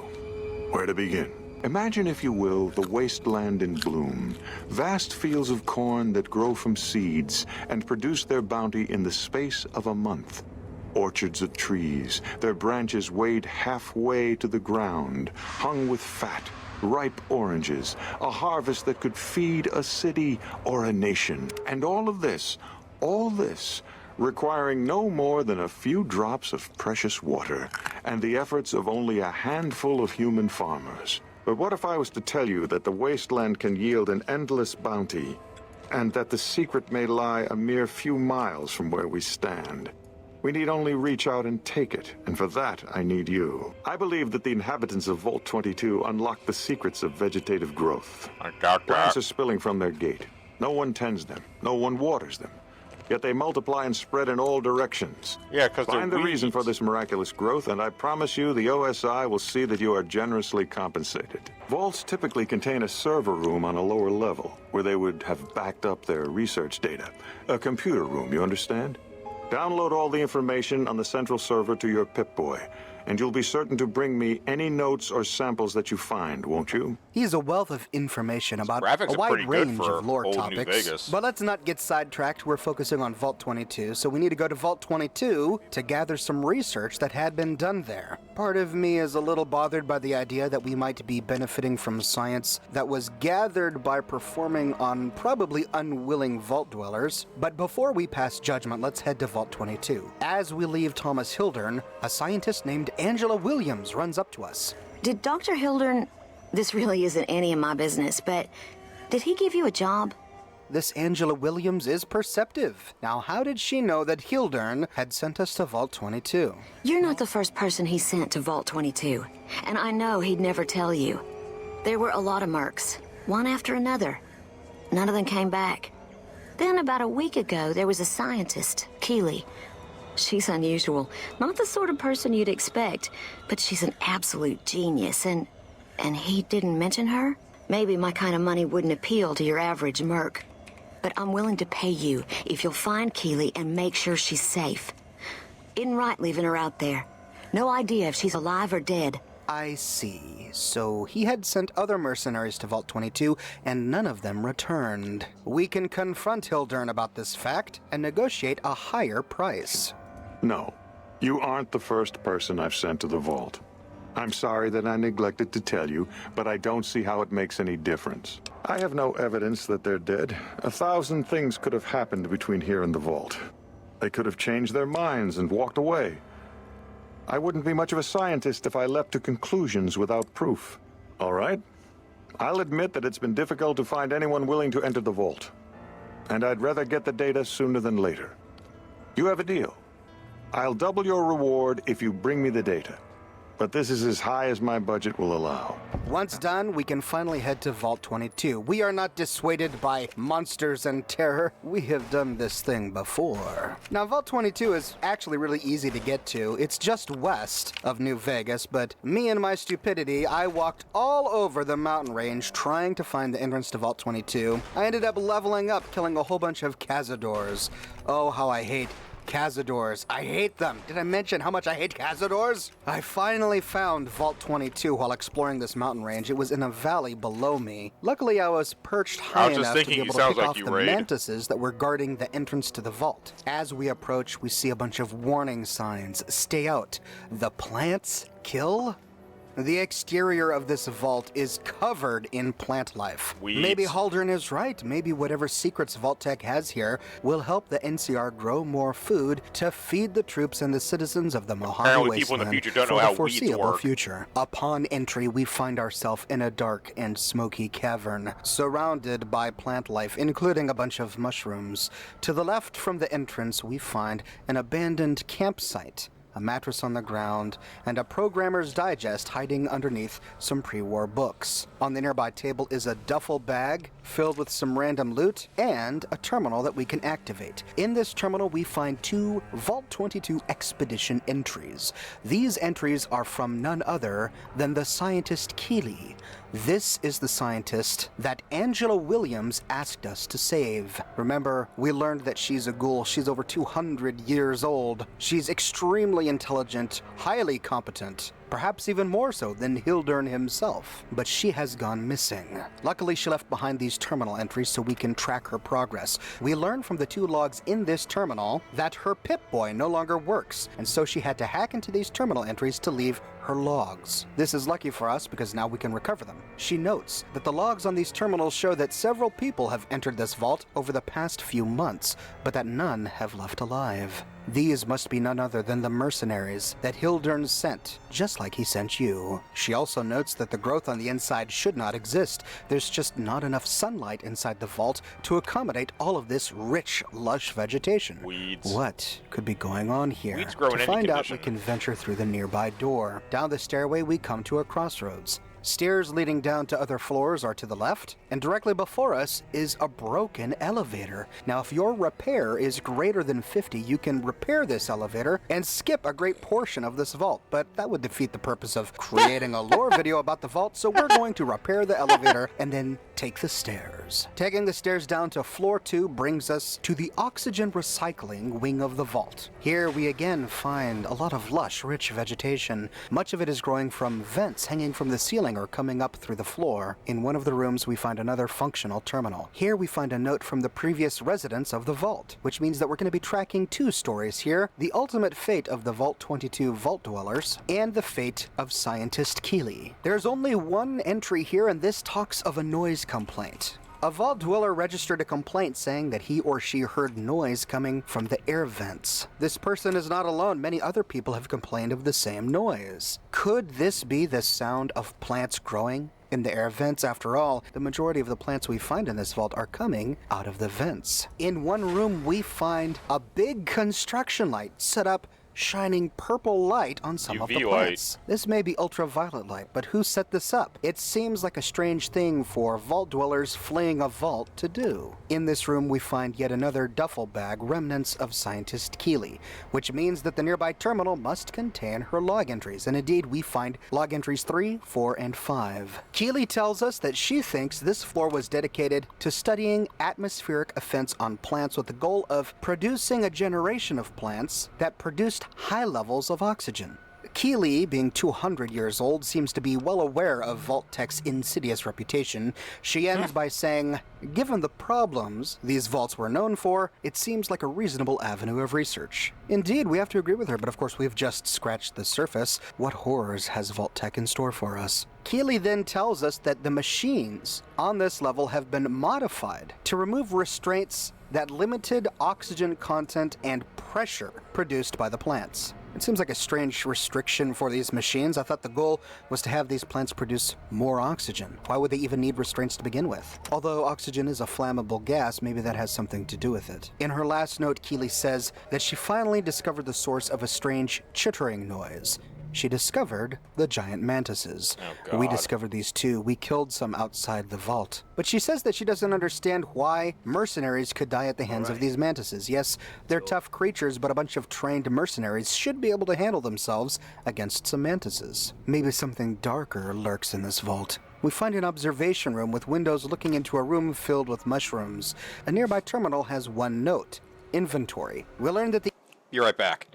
Where to begin? Imagine, if you will, the wasteland in bloom. Vast fields of corn that grow from seeds and produce their bounty in the space of a month. Orchards of trees, their branches weighed halfway to the ground, hung with fat, ripe oranges, a harvest that could feed a city or a nation. And all this, requiring no more than a few drops of precious water and the efforts of only a handful of human farmers. But what if I was to tell you that the wasteland can yield an endless bounty, and that the secret may lie a mere few miles from where we stand? We need only reach out and take it, and for that I need you. I believe that the inhabitants of Vault 22 unlock the secrets of vegetative growth. Plants are spilling from their gate. No one tends them. No one waters them. Yet they multiply and spread in all directions. Yeah, because Find the reason for this miraculous growth, and I promise you the OSI will see that you are generously compensated. Vaults typically contain a server room on a lower level, where they would have backed up their research data. A computer room, you understand? Download all the information on the central server to your Pip-Boy, and you'll be certain to bring me any notes or samples that you find, won't you? He's a wealth of information about Graphics a are wide pretty good range for of lore old New topics. Vegas. But let's not get sidetracked. We're focusing on Vault 22, so we need to go to Vault 22 to gather some research that had been done there. Part of me is a little bothered by the idea that we might be benefiting from science that was gathered by performing on probably unwilling vault dwellers. But before we pass judgment, let's head to Vault 22. As we leave Thomas Hildern, a scientist named Angela Williams runs up to us. Did Dr. Hildern... This really isn't any of my business, but did he give you a job? This Angela Williams is perceptive. Now, how did she know that Hildern had sent us to Vault 22? You're not the first person he sent to Vault 22, and I know he'd never tell you. There were a lot of mercs, one after another. None of them came back. Then, about a week ago, there was a scientist, Keeley. She's unusual. Not the sort of person you'd expect, but she's an absolute genius, and he didn't mention her? Maybe my kind of money wouldn't appeal to your average merc. But I'm willing to pay you if you'll find Keeley and make sure she's safe. Isn't right leaving her out there. No idea if she's alive or dead. I see. So he had sent other mercenaries to Vault 22, and none of them returned. We can confront Hildern about this fact and negotiate a higher price. No, you aren't the first person I've sent to the vault. I'm sorry that I neglected to tell you, but I don't see how it makes any difference. I have no evidence that they're dead. 1,000 things could have happened between here and the vault. They could have changed their minds and walked away. I wouldn't be much of a scientist if I leapt to conclusions without proof. All right? I'll admit that it's been difficult to find anyone willing to enter the vault. And I'd rather get the data sooner than later. You have a deal. I'll double your reward if you bring me the data. But this is as high as my budget will allow. Once done, we can finally head to Vault 22. We are not dissuaded by monsters and terror. We have done this thing before. Now, Vault 22 is actually really easy to get to. It's just west of New Vegas, but me and my stupidity, I walked all over the mountain range trying to find the entrance to Vault 22. I ended up leveling up, killing a whole bunch of Cazadors. Oh, how I hate Cazadors. I hate them. Did I mention how much I hate Cazadors? I finally found Vault 22 while exploring this mountain range. It was in a valley below me. Luckily, I was perched high enough to be able to pick off the mantises that were guarding the entrance to the vault. As we approach, we see a bunch of warning signs. Stay out. The plants kill? The exterior of this vault is covered in plant life. Weeds. Maybe Haldren is right. Maybe whatever secrets Vault-Tec has here will help the NCR grow more food to feed the troops and the citizens of the Mojave Apparently people in the Wasteland future don't for know the how weeds foreseeable work. future. Upon entry, we find ourselves in a dark and smoky cavern, surrounded by plant life, including a bunch of mushrooms. To the left from the entrance, we find an abandoned campsite, a mattress on the ground, and a programmer's digest hiding underneath some pre-war books. On the nearby table is a duffel bag filled with some random loot and a terminal that we can activate. In this terminal, we find 2 Vault 22 expedition entries. These entries are from none other than the scientist Keeley. This is the scientist that Angela Williams asked us to save. Remember, we learned that she's a ghoul. She's over 200 years old. She's extremely intelligent, highly competent, perhaps even more so than Hildern himself. But she has gone missing. Luckily, she left behind these terminal entries so we can track her progress. We learned from the 2 logs in this terminal that her Pip-Boy no longer works, and so she had to hack into these terminal entries to leave her logs. This is lucky for us because now we can recover them. She notes that the logs on these terminals show that several people have entered this vault over the past few months, but that none have left alive. These must be none other than the mercenaries that Hildern sent, just like he sent you. She also notes that the growth on the inside should not exist. There's just not enough sunlight inside the vault to accommodate all of this rich, lush vegetation. Weeds. What could be going on here? Weeds grow in To any find out, condition. we can venture through the nearby door. Down the stairway, we come to a crossroads. Stairs leading down to other floors are to the left, and directly before us is a broken elevator. Now, if your repair is greater than 50, you can repair this elevator and skip a great portion of this vault, but that would defeat the purpose of creating a lore video about the vault, so we're going to repair the elevator and then take the stairs. Taking the stairs down to floor 2 brings us to the oxygen recycling wing of the vault. Here we again find a lot of lush, rich vegetation. Much of it is growing from vents hanging from the ceiling or coming up through the floor. In one of the rooms, we find another functional terminal. Here we find a note from the previous residents of the vault, which means that we're going to be tracking 2 stories here: the ultimate fate of the Vault 22 vault dwellers and the fate of scientist Keeley. There's only one entry here, and this talks of a noise complaint. A vault dweller registered a complaint saying that he or she heard noise coming from the air vents. This person is not alone. Many other people have complained of the same noise. Could this be the sound of plants growing in the air vents? After all, the majority of the plants we find in this vault are coming out of the vents. In one room, we find a big construction light set up, shining purple light on some of the UV plants. This may be ultraviolet light, but who set this up? It seems like a strange thing for vault dwellers fleeing a vault to do. In this room, we find yet another duffel bag, remnants of scientist Keeley, which means that the nearby terminal must contain her log entries, and indeed we find log entries 3, 4, and 5. Keeley tells us that she thinks this floor was dedicated to studying atmospheric effects on plants with the goal of producing a generation of plants that produced high levels of oxygen. Keely, being 200 years old, seems to be well aware of Vault-Tech's insidious reputation. She ends by saying, given the problems these vaults were known for, it seems like a reasonable avenue of research. Indeed, we have to agree with her, but of course we've just scratched the surface. What horrors has Vault-Tech in store for us? Keely then tells us that the machines on this level have been modified to remove restraints that limited oxygen content and pressure produced by the plants. It seems like a strange restriction for these machines. I thought the goal was to have these plants produce more oxygen. Why would they even need restraints to begin with? Although oxygen is a flammable gas, maybe that has something to do with it. In her last note, Keely says that she finally discovered the source of a strange chittering noise. She discovered the giant mantises. Oh, God. We discovered these too. We killed some outside the vault. But she says that she doesn't understand why mercenaries could die at the hands of these mantises. Yes, they're tough creatures, but a bunch of trained mercenaries should be able to handle themselves against some mantises. Maybe something darker lurks in this vault. We find an observation room with windows looking into a room filled with mushrooms. A nearby terminal has one note: inventory. We learn that the... Be right back.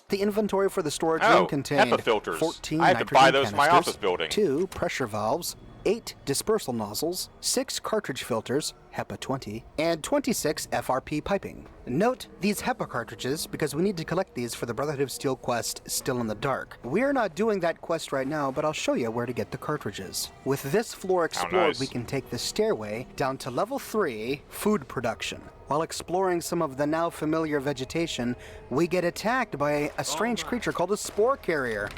The inventory for the storage Oh, room contained HEPA filters. 14 I had to nitrogen buy those in my canisters, office building. 2 pressure valves, 8 dispersal nozzles, 6 cartridge filters, HEPA 20, and 26 FRP piping. Note these HEPA cartridges because we need to collect these for the Brotherhood of Steel quest, Still in the Dark. We're not doing that quest right now, but I'll show you where to get the cartridges. With this floor explored, nice. we can take the stairway down to level 3, food production. While exploring some of the now familiar vegetation, we get attacked by a strange creature called a spore carrier.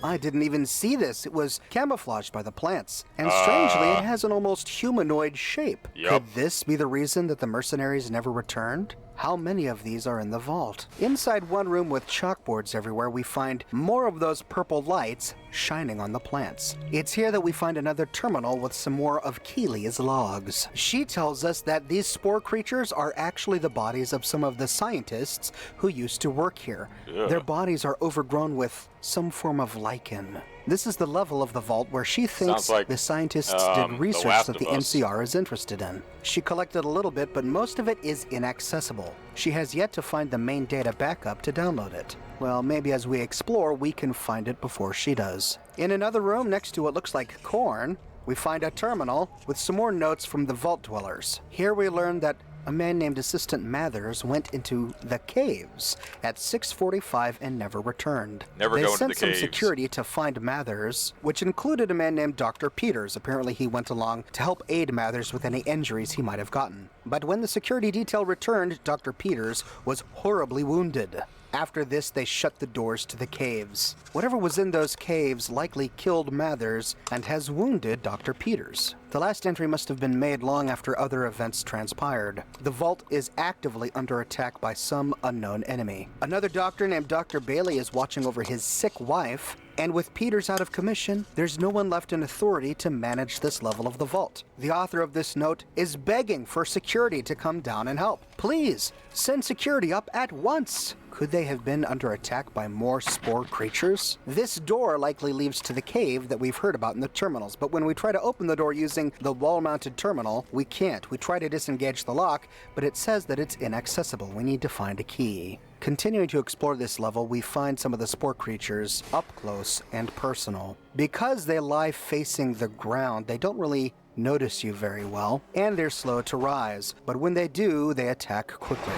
I didn't even see this. It was camouflaged by the plants. And strangely, it has an almost humanoid shape. Yep. Could this be the reason that the mercenaries never returned? How many of these are in the vault? Inside one room with chalkboards everywhere, we find more of those purple lights shining on the plants. It's here that we find another terminal with some more of Keely's logs. She tells us that these spore creatures are actually the bodies of some of the scientists who used to work here. Yeah. Their bodies are overgrown with some form of lichen. This is the level of the vault where she thinks like, the scientists The did research Last that of the Us. NCR is interested in. She collected a little bit, but most of it is inaccessible. She has yet to find the main data backup to download it. Well, maybe as we explore, we can find it before she does. In another room next to what looks like corn, we find a terminal with some more notes from the vault dwellers. Here we learn that a man named Assistant Mathers went into the caves at 6:45 and never returned. Never They go into sent the some caves. security to find Mathers, which included a man named Dr. Peters. Apparently he went along to help aid Mathers with any injuries he might have gotten. But when the security detail returned, Dr. Peters was horribly wounded. After this, they shut the doors to the caves. Whatever was in those caves likely killed Mathers and has wounded Dr. Peters. The last entry must have been made long after other events transpired. The vault is actively under attack by some unknown enemy. Another doctor named Dr. Bailey is watching over his sick wife, and with Peters out of commission, there's no one left in authority to manage this level of the vault. The author of this note is begging for security to come down and help. Please, send security up at once. Could they have been under attack by more spore creatures? This door likely leads to the cave that we've heard about in the terminals, but when we try to open the door using the wall-mounted terminal, we can't. We try to disengage the lock, but it says that it's inaccessible. We need to find a key. Continuing to explore this level, we find some of the spore creatures up close and personal. Because they lie facing the ground, they don't really notice you very well, and they're slow to rise. But when they do, they attack quickly.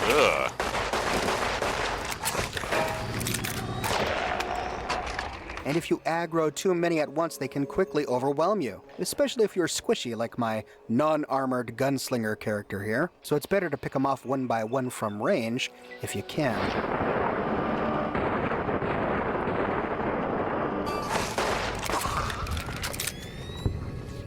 Ugh. And if you aggro too many at once, they can quickly overwhelm you, especially if you're squishy like my non-armored gunslinger character here. So it's better to pick them off one by one from range if you can.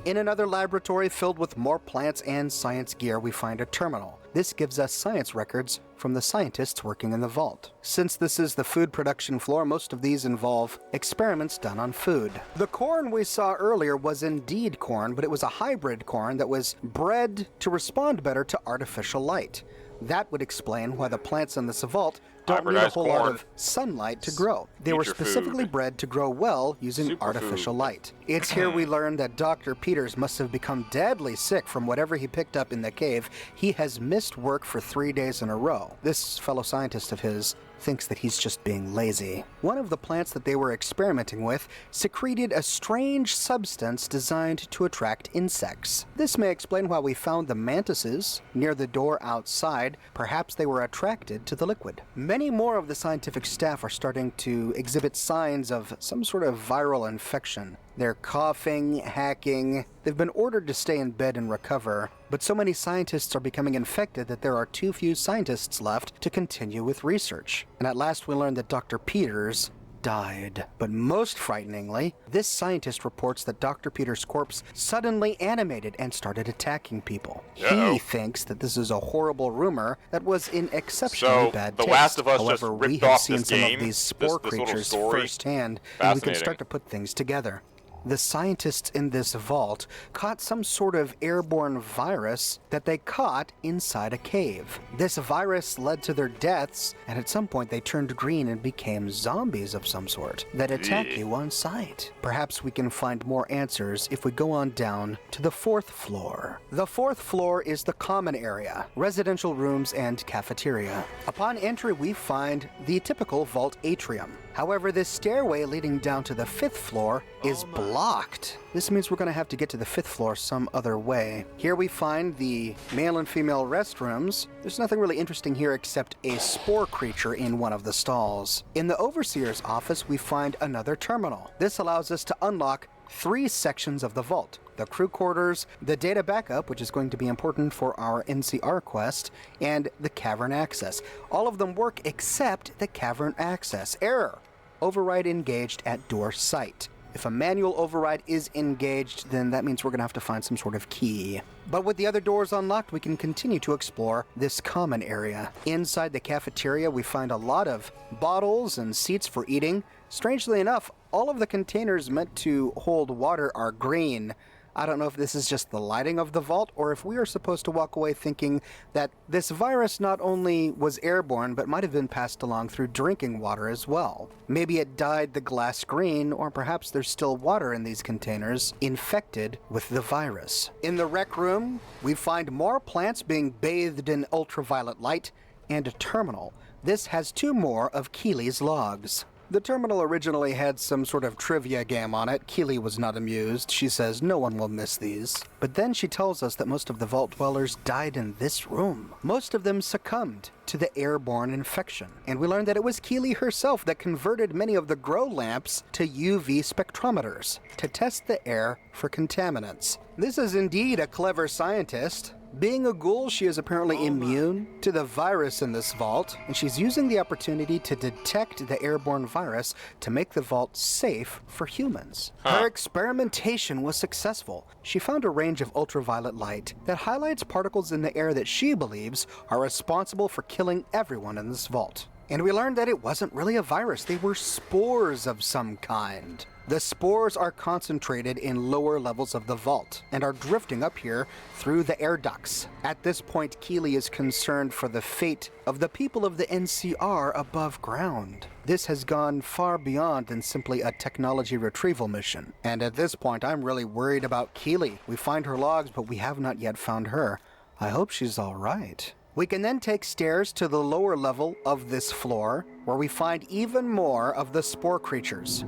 In another laboratory filled with more plants and science gear, we find a terminal. This gives us science records from the scientists working in the vault. Since this is the food production floor, most of these involve experiments done on food. The corn we saw earlier was indeed corn, but it was a hybrid corn that was bred to respond better to artificial light. That would explain why the plants in this vault don't need a whole lot of sunlight to grow. They were specifically bred to grow well using artificial light. It's here we learn that Dr. Peters must have become deadly sick from whatever he picked up in the cave. He has missed work for 3 days in a row. This fellow scientist of his thinks that he's just being lazy. One of the plants that they were experimenting with secreted a strange substance designed to attract insects. This may explain why we found the mantises near the door outside. Perhaps they were attracted to the liquid. Many more of the scientific staff are starting to exhibit signs of some sort of viral infection. They're coughing, hacking. They've been ordered to stay in bed and recover, but so many scientists are becoming infected that there are too few scientists left to continue with research. And at last we learn that Dr. Peters died. But most frighteningly, this scientist reports that Dr. Peters' corpse suddenly animated and started attacking people. He thinks that this is a horrible rumor that was in exceptionally bad taste. The Last of Us However, just ripped we have off seen this some game, of these spore this little creatures story. firsthand, and we can Fascinating. start to put things together. The scientists in this vault caught some sort of airborne virus that they caught inside a cave. This virus led to their deaths, and at some point they turned green and became zombies of some sort that attack you on sight. Perhaps we can find more answers if we go on down to the 4th floor. The 4th floor is the common area, residential rooms and cafeteria. Upon entry, we find the typical vault atrium. However, this stairway leading down to the 5th floor is blocked. This means we're going to have to get to the 5th floor some other way. Here we find the male and female restrooms. There's nothing really interesting here except a spore creature in one of the stalls. In the overseer's office, we find another terminal. This allows us to unlock 3 sections of the vault: the crew quarters, the data backup, which is going to be important for our NCR quest, and the cavern access. All of them work except the cavern access. Error. Override engaged at door site. If a manual override is engaged, then that means we're going to have to find some sort of key. But with the other doors unlocked, we can continue to explore this common area. Inside the cafeteria, we find a lot of bottles and seats for eating. Strangely enough, all of the containers meant to hold water are green. I don't know if this is just the lighting of the vault, or if we are supposed to walk away thinking that this virus not only was airborne, but might have been passed along through drinking water as well. Maybe it dyed the glass green, or perhaps there's still water in these containers infected with the virus. In the rec room, we find more plants being bathed in ultraviolet light and a terminal. This has 2 more of Keely's logs. The terminal originally had some sort of trivia game on it. Keely was not amused. She says no one will miss these. But then she tells us that most of the vault dwellers died in this room. Most of them succumbed to the airborne infection. And we learned that it was Keely herself that converted many of the grow lamps to UV spectrometers to test the air for contaminants. This is indeed a clever scientist. Being a ghoul, she is apparently immune to the virus in this vault, and she's using the opportunity to detect the airborne virus to make the vault safe for humans. Her experimentation was successful. She found a range of ultraviolet light that highlights particles in the air that she believes are responsible for killing everyone in this vault. And we learned that it wasn't really a virus, they were spores of some kind. The spores are concentrated in lower levels of the vault and are drifting up here through the air ducts. At this point, Keely is concerned for the fate of the people of the NCR above ground. This has gone far beyond than simply a technology retrieval mission. And at this point, I'm really worried about Keely. We find her logs, but we have not yet found her. I hope she's all right. We can then take stairs to the lower level of this floor, where we find even more of the spore creatures.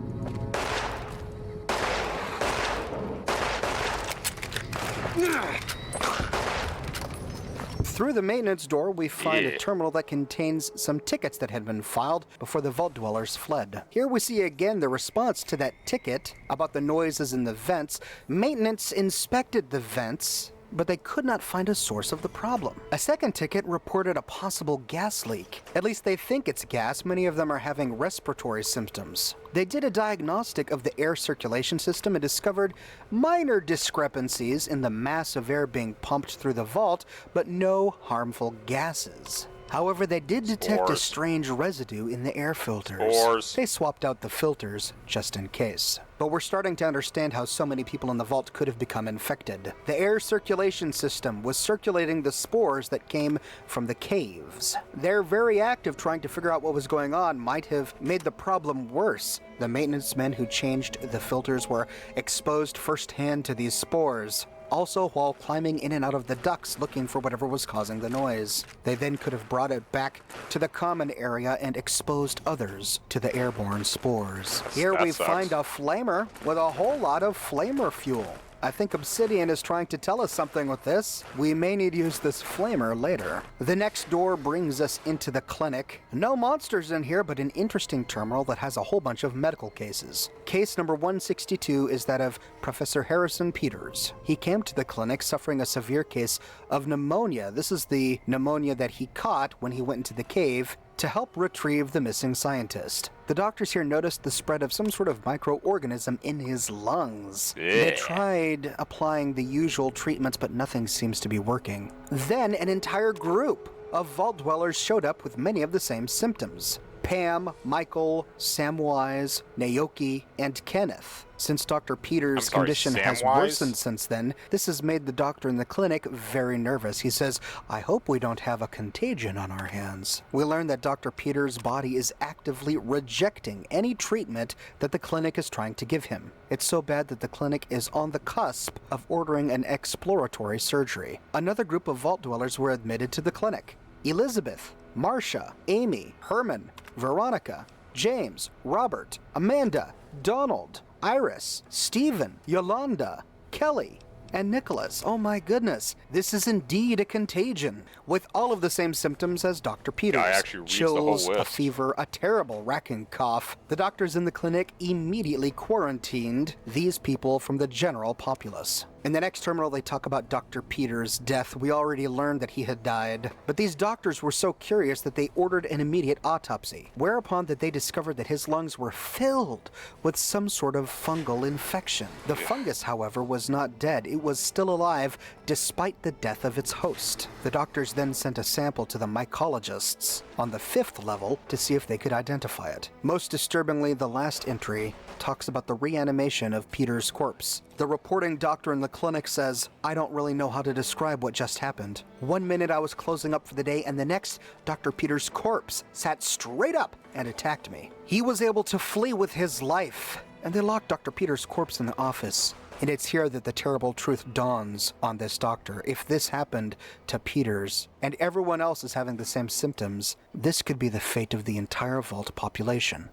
Through the maintenance door, we find a terminal that contains some tickets that had been filed before the Vault Dwellers fled. Here we see again the response to that ticket about the noises in the vents. Maintenance inspected the vents, but they could not find a source of the problem. A second ticket reported a possible gas leak. At least they think it's gas. Many of them are having respiratory symptoms. They did a diagnostic of the air circulation system and discovered minor discrepancies in the mass of air being pumped through the vault, but no harmful gases. However, they did detect a strange residue in the air filters. They swapped out the filters just in case. But we're starting to understand how so many people in the vault could have become infected. The air circulation system was circulating the spores that came from the caves. They're very active trying to figure out what was going on, might have made the problem worse. The maintenance men who changed the filters were exposed firsthand to these spores, also while climbing in and out of the ducts looking for whatever was causing the noise. They then could have brought it back to the common area and exposed others to the airborne spores. Here we find a flamer with a whole lot of flamer fuel. I think Obsidian is trying to tell us something with this. We may need to use this flamer later. The next door brings us into the clinic. No monsters in here, but an interesting terminal that has a whole bunch of medical cases. Case number 162 is that of Professor Harrison Peters. He came to the clinic suffering a severe case of pneumonia. This is the pneumonia that he caught when he went into the cave to help retrieve the missing scientist. The doctors here noticed the spread of some sort of microorganism in his lungs. They tried applying the usual treatments, but nothing seems to be working. Then an entire group of Vault Dwellers showed up with many of the same symptoms. Pam, Michael, Samwise, Naoki, and Kenneth. Since Dr. Peters' condition has worsened since then, this has made the doctor in the clinic very nervous. He says, "I hope we don't have a contagion on our hands." We learn that Dr. Peters' body is actively rejecting any treatment that the clinic is trying to give him. It's so bad that the clinic is on the cusp of ordering an exploratory surgery. Another group of Vault Dwellers were admitted to the clinic. Elizabeth, Marcia, Amy, Herman, Veronica, James, Robert, Amanda, Donald, Iris, Stephen, Yolanda, Kelly, and Nicholas. Oh my goodness, this is indeed a contagion, with all of the same symptoms as Dr. Peters. Yeah, I actually reads the whole Chills, list. a fever, a terrible racking cough. The doctors in the clinic immediately quarantined these people from the general populace. In the next terminal, they talk about Dr. Peters' death. We already learned that he had died, but these doctors were so curious that they ordered an immediate autopsy, whereupon that they discovered that his lungs were filled with some sort of fungal infection. The fungus, however, was not dead. It was still alive despite the death of its host. The doctors then sent a sample to the mycologists on the 5th level to see if they could identify it. Most disturbingly, the last entry talks about the reanimation of Peter's corpse. The reporting doctor in the clinic says, "I don't really know how to describe what just happened. One minute I was closing up for the day, and the next, Dr. Peters' corpse sat straight up and attacked me. He was able to flee with his life, and they locked Dr. Peters' corpse in the office." And it's here that the terrible truth dawns on this doctor. If this happened to Peters, and everyone else is having the same symptoms, this could be the fate of the entire vault population.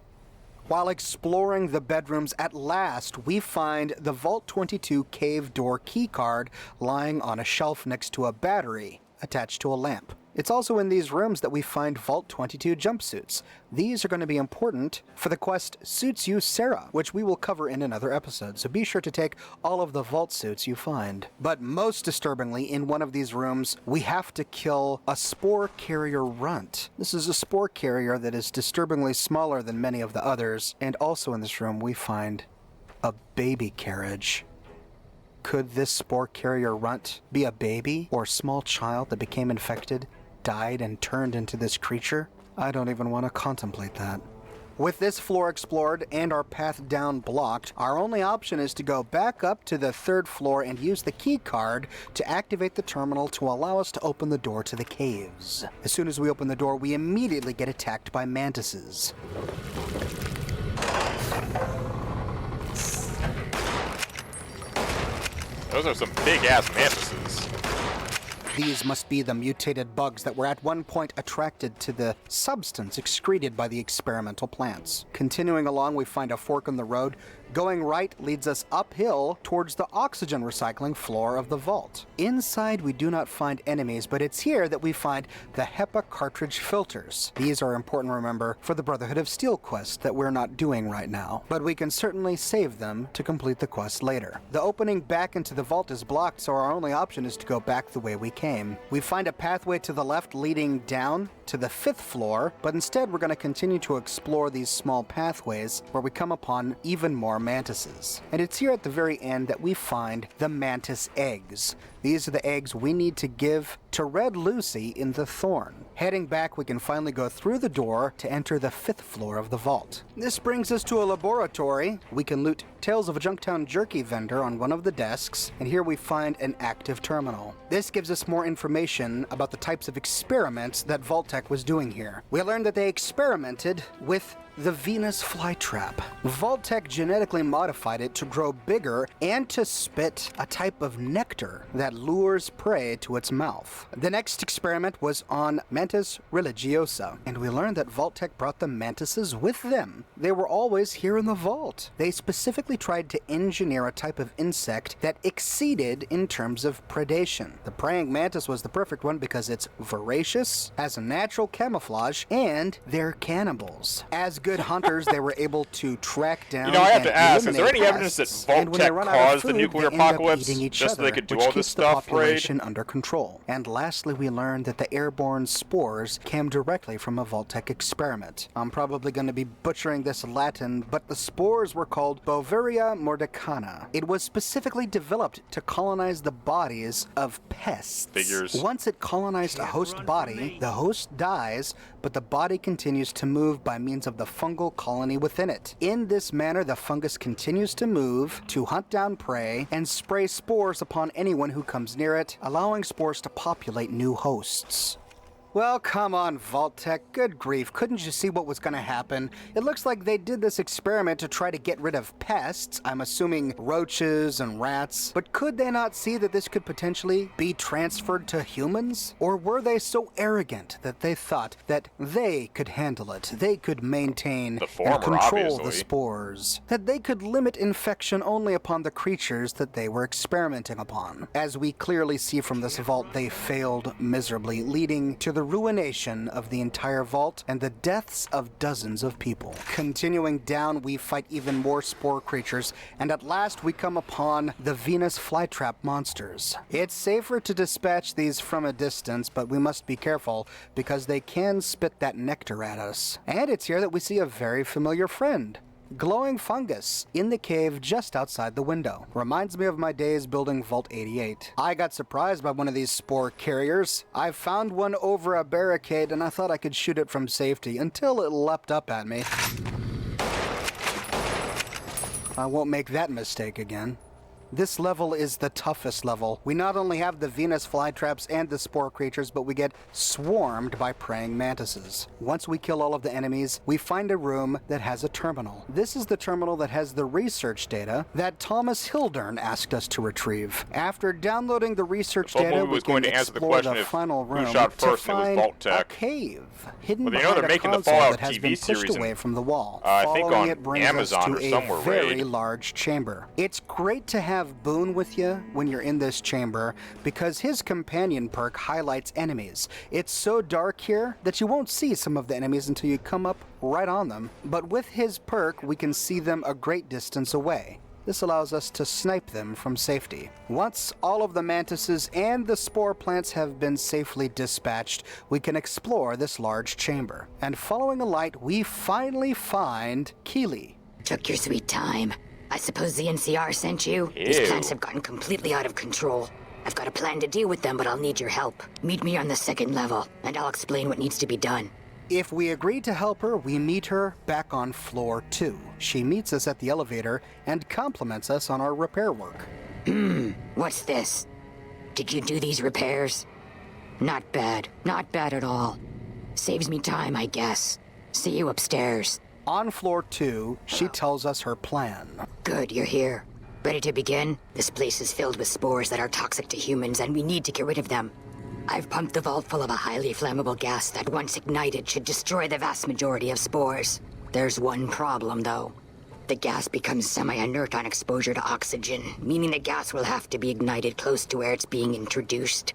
While exploring the bedrooms, at last, we find the Vault 22 cave door keycard lying on a shelf next to a battery attached to a lamp. It's also in these rooms that we find Vault 22 jumpsuits. These are going to be important for the quest Suits You Sarah, which we will cover in another episode, so be sure to take all of the vault suits you find. But most disturbingly, in one of these rooms, we have to kill a spore carrier runt. This is a spore carrier that is disturbingly smaller than many of the others, and also in this room we find a baby carriage. Could this spore carrier runt be a baby or small child that became infected, died, and turned into this creature? I don't even want to contemplate that. With this floor explored and our path down blocked, our only option is to go back up to the 3rd floor and use the key card to activate the terminal to allow us to open the door to the caves. As soon as we open the door, we immediately get attacked by mantises. Those are some big-ass mantises. These must be the mutated bugs that were at one point attracted to the substance excreted by the experimental plants. Continuing along, we find a fork in the road. Going right leads us uphill towards the oxygen recycling floor of the vault. Inside, we do not find enemies, but it's here that we find the HEPA cartridge filters. These are important, remember, for the Brotherhood of Steel quest that we're not doing right now, but we can certainly save them to complete the quest later. The opening back into the vault is blocked, so our only option is to go back the way we came. We find a pathway to the left leading down to the 5th floor, but instead we're going to continue to explore these small pathways where we come upon even more mantises. And it's here at the very end that we find the mantis eggs. These are the eggs we need to give to Red Lucy in the Thorn. Heading back, we can finally go through the door to enter the 5th floor of the vault. This brings us to a laboratory. We can loot Tales of a Junktown jerky vendor on one of the desks, and here we find an active terminal. This gives us more information about the types of experiments that Vault-Tec was doing here. We learned that they experimented with the Venus flytrap. Vault-Tec genetically modified it to grow bigger and to spit a type of nectar that lures prey to its mouth. The next experiment was on Mantis religiosa, and we learned that Vault-Tec brought the mantises with them. They were always here in the vault. They specifically tried to engineer a type of insect that exceeded in terms of predation. The praying mantis was the perfect one because it's voracious, has a natural camouflage, and they're cannibals. As good hunters, they were able to track down. You know, I have and to ask, is there any eliminate evidence that pests, and when they Vault-Tec run out of caused the food, nuclear they end up apocalypse eating each just so they other, could do which all keeps this the stuff, Raid? population under control. And lastly, we learned that the airborne spores came directly from a Vault-Tec experiment. I'm probably going to be butchering this Latin, but the spores were called Bovaria mordicana. It was specifically developed to colonize the bodies of pests. Figures. Once it colonized a host body, the host dies, but the body continues to move by means of the fungal colony within it. In this manner, the fungus continues to move, to hunt down prey, and spray spores upon anyone who comes near it, allowing spores to populate new hosts. Well, come on, Vault-Tec. Good grief. Couldn't you see what was going to happen? It looks like they did this experiment to try to get rid of pests. I'm assuming roaches and rats. But could they not see that this could potentially be transferred to humans? Or were they so arrogant that they thought that they could handle it? They could maintain and control the spores? That they could limit infection only upon the creatures that they were experimenting upon? As we clearly see from this vault, they failed miserably, leading to the ruination of the entire vault and the deaths of dozens of people. Continuing down, we fight even more spore creatures, and at last we come upon the Venus flytrap monsters. It's safer to dispatch these from a distance, but we must be careful because they can spit that nectar at us. And it's here that we see a very familiar friend. Glowing fungus in the cave just outside the window. Reminds me of my days building Vault 88. I got surprised by one of these spore carriers. I found one over a barricade and I thought I could shoot it from safety until it leapt up at me. I won't make that mistake again. This level is the toughest level. We not only have the Venus flytraps and the spore creatures, but we get swarmed by praying mantises. Once we kill all of the enemies, we find a room that has a terminal. This is the terminal that has the research data that Thomas Hildern asked us to retrieve. After downloading the research data, we can explore the final room to find a cave hidden behind a console that has been pushed away from the wall. Following it brings us to a very large chamber. It's great to have Boone with you when you're in this chamber because his companion perk highlights enemies. It's so dark here that you won't see some of the enemies until you come up right on them, but with his perk we can see them a great distance away. This allows us to snipe them from safety. Once all of the mantises and the spore plants have been safely dispatched, we can explore this large chamber. And following a light, we finally find Keely. Took your sweet time. I suppose the NCR sent you? These plants have gotten completely out of control. I've got a plan to deal with them, but I'll need your help. Meet me on the 2nd level, and I'll explain what needs to be done. If we agree to help her, we meet her back on floor 2. She meets us at the elevator and compliments us on our repair work. What's this? Did you do these repairs? Not bad. Not bad at all. Saves me time, I guess. See you upstairs. On floor 2, she tells us her plan. Good, you're here. Ready to begin? This place is filled with spores that are toxic to humans, and we need to get rid of them. I've pumped the vault full of a highly flammable gas that, once ignited, should destroy the vast majority of spores. There's one problem, though. The gas becomes semi-inert on exposure to oxygen, meaning the gas will have to be ignited close to where it's being introduced.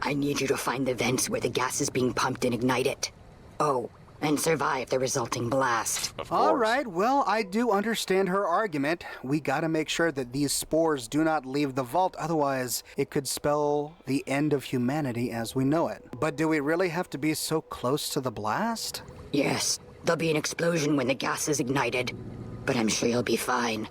I need you to find the vents where the gas is being pumped and ignite it. Oh, and survive the resulting blast. All right, well, I do understand her argument. We gotta make sure that these spores do not leave the vault, otherwise it could spell the end of humanity as we know it. But do we really have to be so close to the blast? Yes, there'll be an explosion when the gas is ignited, but I'm sure you'll be fine.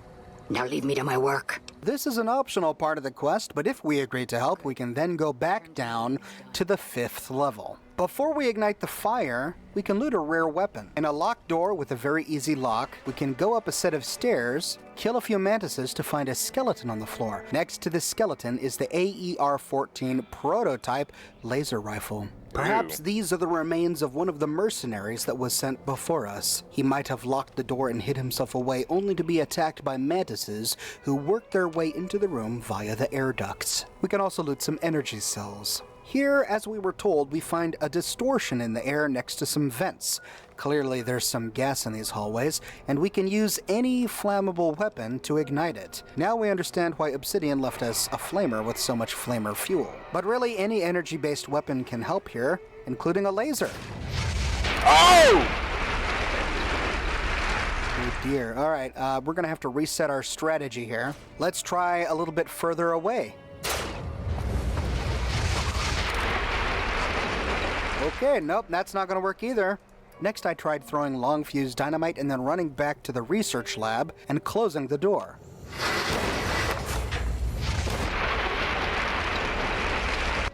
Now leave me to my work. This is an optional part of the quest, but if we agree to help, we can then go back down to the 5th level. Before we ignite the fire, we can loot a rare weapon. In a locked door with a very easy lock, we can go up a set of stairs, kill a few mantises to find a skeleton on the floor. Next to the skeleton is the AER-14 prototype laser rifle. Perhaps these are the remains of one of the mercenaries that was sent before us. He might have locked the door and hid himself away only to be attacked by mantises who worked their way into the room via the air ducts. We can also loot some energy cells. Here, as we were told, we find a distortion in the air next to some vents. Clearly there's some gas in these hallways, and we can use any flammable weapon to ignite it. Now we understand why Obsidian left us a flamer with so much flamer fuel. But really, any energy-based weapon can help here, including a laser. Oh! Oh dear. All right, we're gonna have to reset our strategy here. Let's try a little bit further away. Okay, nope, that's not gonna work either. Next, I tried throwing long fuse dynamite and then running back to the research lab and closing the door.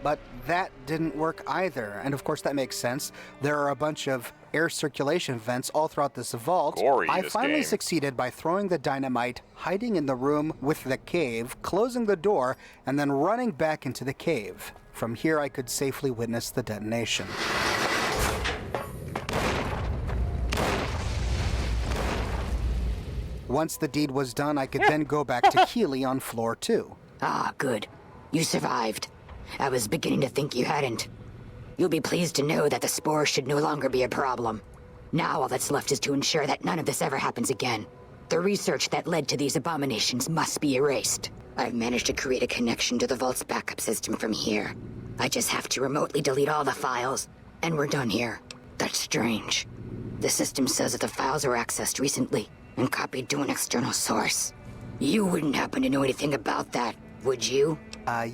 But that didn't work either, and of course that makes sense. There are a bunch of air circulation vents all throughout this vault. Gory, I this finally game. succeeded by throwing the dynamite, hiding in the room with the cave, closing the door, and then running back into the cave. From here, I could safely witness the detonation. Once the deed was done, I could then go back to Keeley on floor 2. Ah, good. You survived. I was beginning to think you hadn't. You'll be pleased to know that the spores should no longer be a problem. Now all that's left is to ensure that none of this ever happens again. The research that led to these abominations must be erased. I've managed to create a connection to the Vault's backup system from here. I just have to remotely delete all the files, and we're done here. That's strange. The system says that the files were accessed recently and copied to an external source. You wouldn't happen to know anything about that, would you?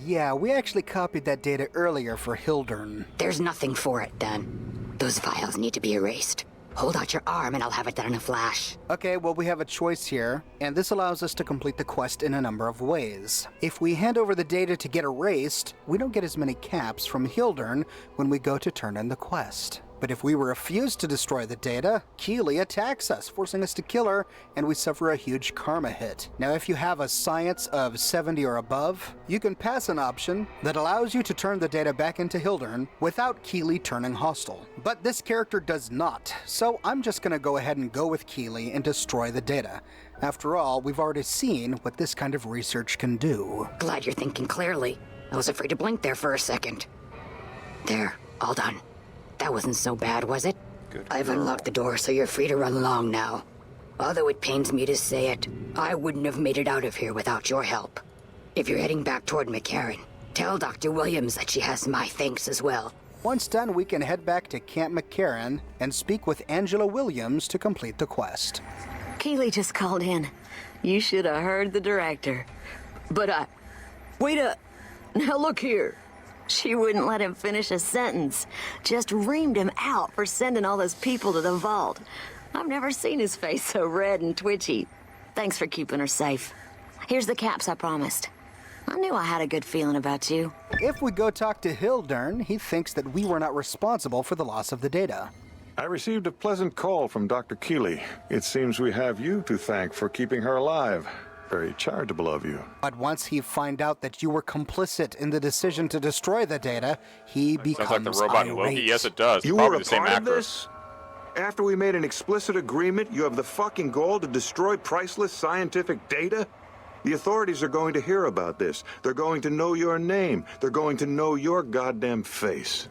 Yeah, we actually copied that data earlier for Hildern. There's nothing for it, then. Those files need to be erased. Hold out your arm and I'll have it done in a flash. Okay, well, we have a choice here, and this allows us to complete the quest in a number of ways. If we hand over the data to get erased, we don't get as many caps from Hildern when we go to turn in the quest. But if we refuse to destroy the data, Keeley attacks us, forcing us to kill her, and we suffer a huge karma hit. Now, if you have a science of 70 or above, you can pass an option that allows you to turn the data back into Hildern without Keeley turning hostile. But this character does not, so I'm just gonna go ahead and go with Keeley and destroy the data. After all, we've already seen what this kind of research can do. Glad you're thinking clearly. I was afraid to blink there for a second. There, all done. That wasn't so bad, was it? Good. I've unlocked the door, so you're free to run along now. Although it pains me to say it, I wouldn't have made it out of here without your help. If you're heading back toward McCarran, tell Dr. Williams that she has my thanks as well. Once done, we can head back to Camp McCarran and speak with Angela Williams to complete the quest. Keeley just called in. You should have heard the director. But now look here. She wouldn't let him finish a sentence. Just reamed him out for sending all those people to the vault. I've never seen his face so red and twitchy. Thanks for keeping her safe. Here's the caps I promised. I knew I had a good feeling about you. If we go talk to Hildern, he thinks that we were not responsible for the loss of the data. I received a pleasant call from Dr. Keeley. It seems we have you to thank for keeping her alive. Very charitable of you. But once he find out that you were complicit in the decision to destroy the data, he becomes Sounds like the robot in Loki. irate. Yes, it does. You Probably were a the same part of actor. this? After we made an explicit agreement, you have the fucking goal to destroy priceless scientific data? The authorities are going to hear about this. They're going to know your name. They're going to know your goddamn face.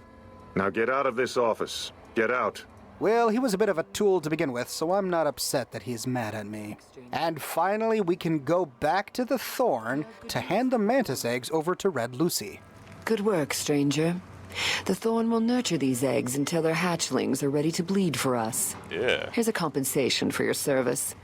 Now get out of this office. Get out. Well, he was a bit of a tool to begin with, so I'm not upset that he's mad at me. And finally, we can go back to the Thorn to hand the mantis eggs over to Red Lucy. Good work, stranger. The Thorn will nurture these eggs until their hatchlings are ready to bleed for us. Yeah. Here's a compensation for your service.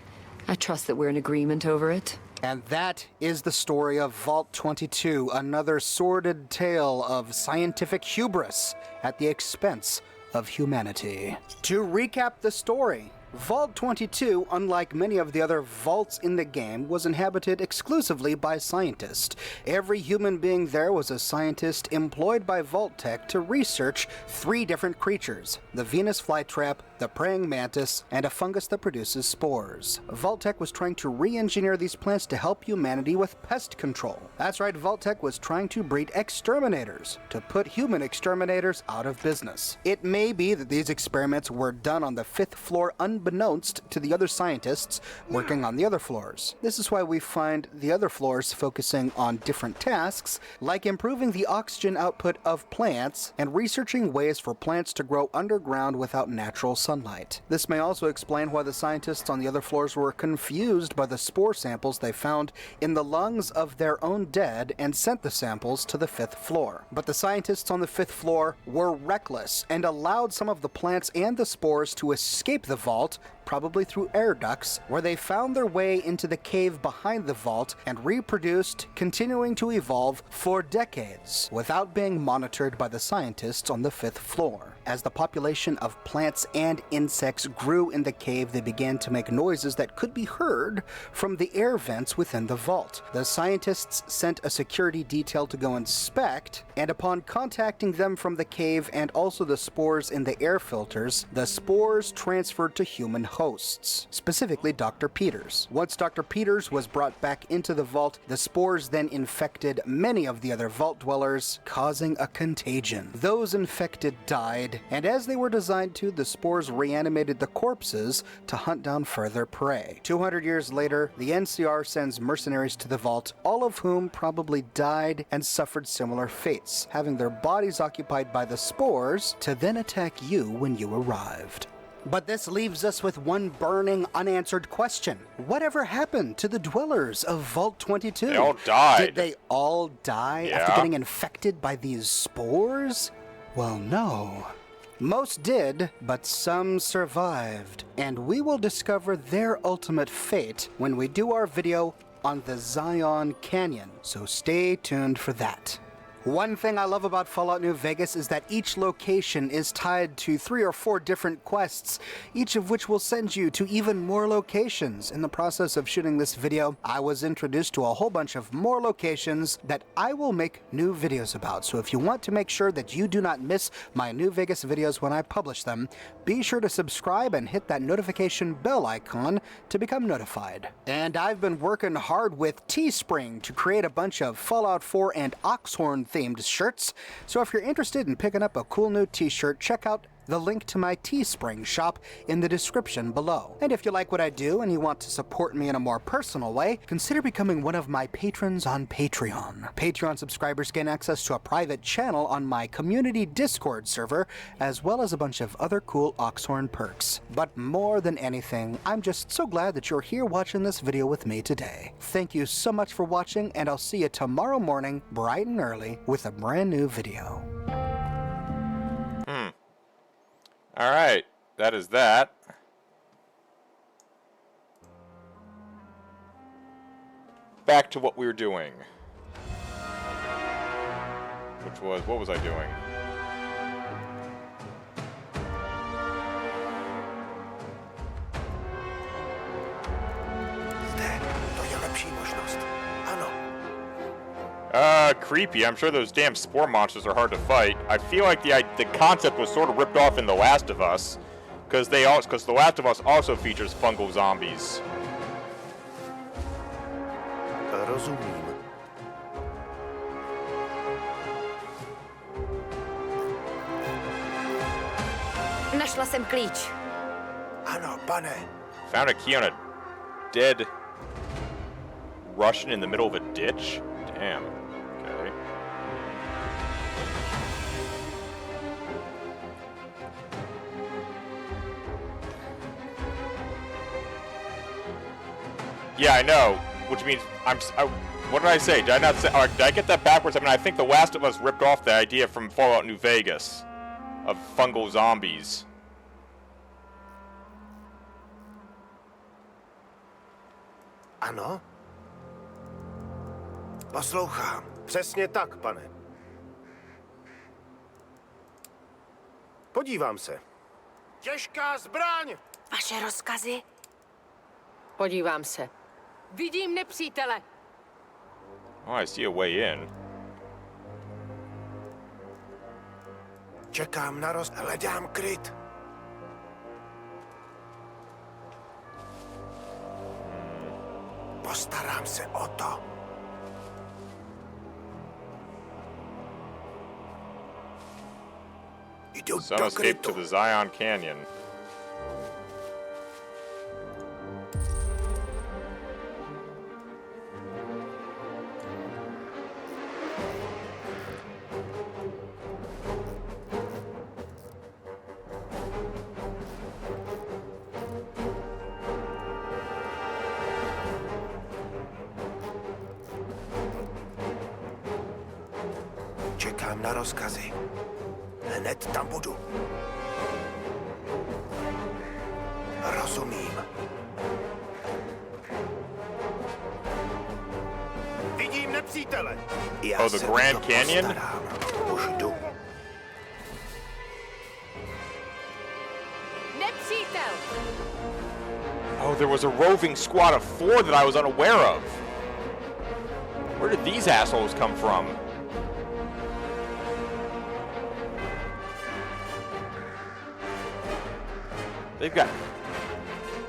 I trust that we're in agreement over it. And that is the story of Vault 22, another sordid tale of scientific hubris at the expense of humanity. To recap the story, Vault 22, unlike many of the other vaults in the game, was inhabited exclusively by scientists. Every human being there was a scientist employed by Vault-Tec to research 3 different creatures: the Venus flytrap, the praying mantis, and a fungus that produces spores. Vault-Tec was trying to re-engineer these plants to help humanity with pest control. That's right, Vault-Tec was trying to breed exterminators to put human exterminators out of business. It may be that these experiments were done on the 5th floor unbeknownst to the other scientists working on the other floors. This is why we find the other floors focusing on different tasks, like improving the oxygen output of plants and researching ways for plants to grow underground without natural sunlight. This may also explain why the scientists on the other floors were confused by the spore samples they found in the lungs of their own dead and sent the samples to the 5th floor. But the scientists on the 5th floor were reckless and allowed some of the plants and the spores to escape the vault, probably through air ducts, where they found their way into the cave behind the vault and reproduced, continuing to evolve for decades without being monitored by the scientists on the 5th floor. As the population of plants and insects grew in the cave, they began to make noises that could be heard from the air vents within the vault. The scientists sent a security detail to go inspect, and upon contacting them from the cave and also the spores in the air filters, the spores transferred to human hosts, specifically Dr. Peters. Once Dr. Peters was brought back into the vault, the spores then infected many of the other vault dwellers, causing a contagion. Those infected died, and as they were designed to, the spores reanimated the corpses to hunt down further prey. 200 years later, the NCR sends mercenaries to the vault, all of whom probably died and suffered similar fates, having their bodies occupied by the spores to then attack you when you arrived. But this leaves us with one burning, unanswered question. Whatever happened to the dwellers of Vault 22? They all died. Did they all die after getting infected by these spores? Well, no. Most did, but some survived. And we will discover their ultimate fate when we do our video on the Zion Canyon. So stay tuned for that. One thing I love about Fallout New Vegas is that each location is tied to 3 or 4 different quests, each of which will send you to even more locations. In the process of shooting this video, I was introduced to a whole bunch of more locations that I will make new videos about. So if you want to make sure that you do not miss my New Vegas videos when I publish them, be sure to subscribe and hit that notification bell icon to become notified. And I've been working hard with Teespring to create a bunch of Fallout 4 and Oxhorn themed shirts, so if you're interested in picking up a cool new t-shirt, check out the link to my Teespring shop in the description below. And if you like what I do and you want to support me in a more personal way, consider becoming one of my patrons on Patreon. Patreon subscribers gain access to a private channel on my community Discord server, as well as a bunch of other cool Oxhorn perks. But more than anything, I'm just so glad that you're here watching this video with me today. Thank you so much for watching, and I'll see you tomorrow morning, bright and early, with a brand new video. Alright, that is that. Back to what we were doing. Which was, what was I doing? Creepy. I'm sure those damn spore monsters are hard to fight. I feel like the concept was sort of ripped off in The Last of Us, because The Last of Us also features fungal zombies. Rozumím. Našla jsem klíč. Ano, pane. Found a key on a dead Russian in the middle of a ditch? Damn. Okay. Yeah, I know. Which means what did I say? Did I not say? Did I get that backwards? I mean, I think The Last of Us ripped off the idea from Fallout New Vegas of fungal zombies. Ano? Poslouchám. Přesně tak, pane. Podívám se. Těžká zbraň! Vaše rozkazy? Podívám se. Vidím nepřítele. Oh, I see a way in. Čekám na hledám kryt. Postarám se o to. Jdu Some do escape krytu. to the Zion Canyon. Čekám na rozkazy. Hned tam budu. Rozumím. Vidím nepřítele. Oh, the Grand Canyon? Už jdu. Nepřítel! Oh, there was a roving squad of 4 that I was unaware of. Where did these assholes come from? They've got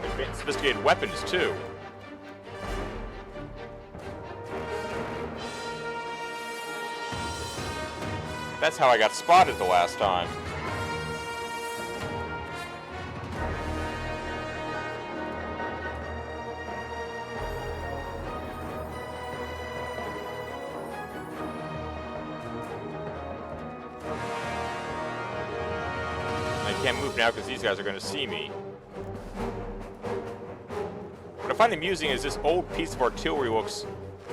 advanced sophisticated weapons, too. That's how I got spotted the last time. I can't move now because these guys are going to see me. What I find amusing is this old piece of artillery looks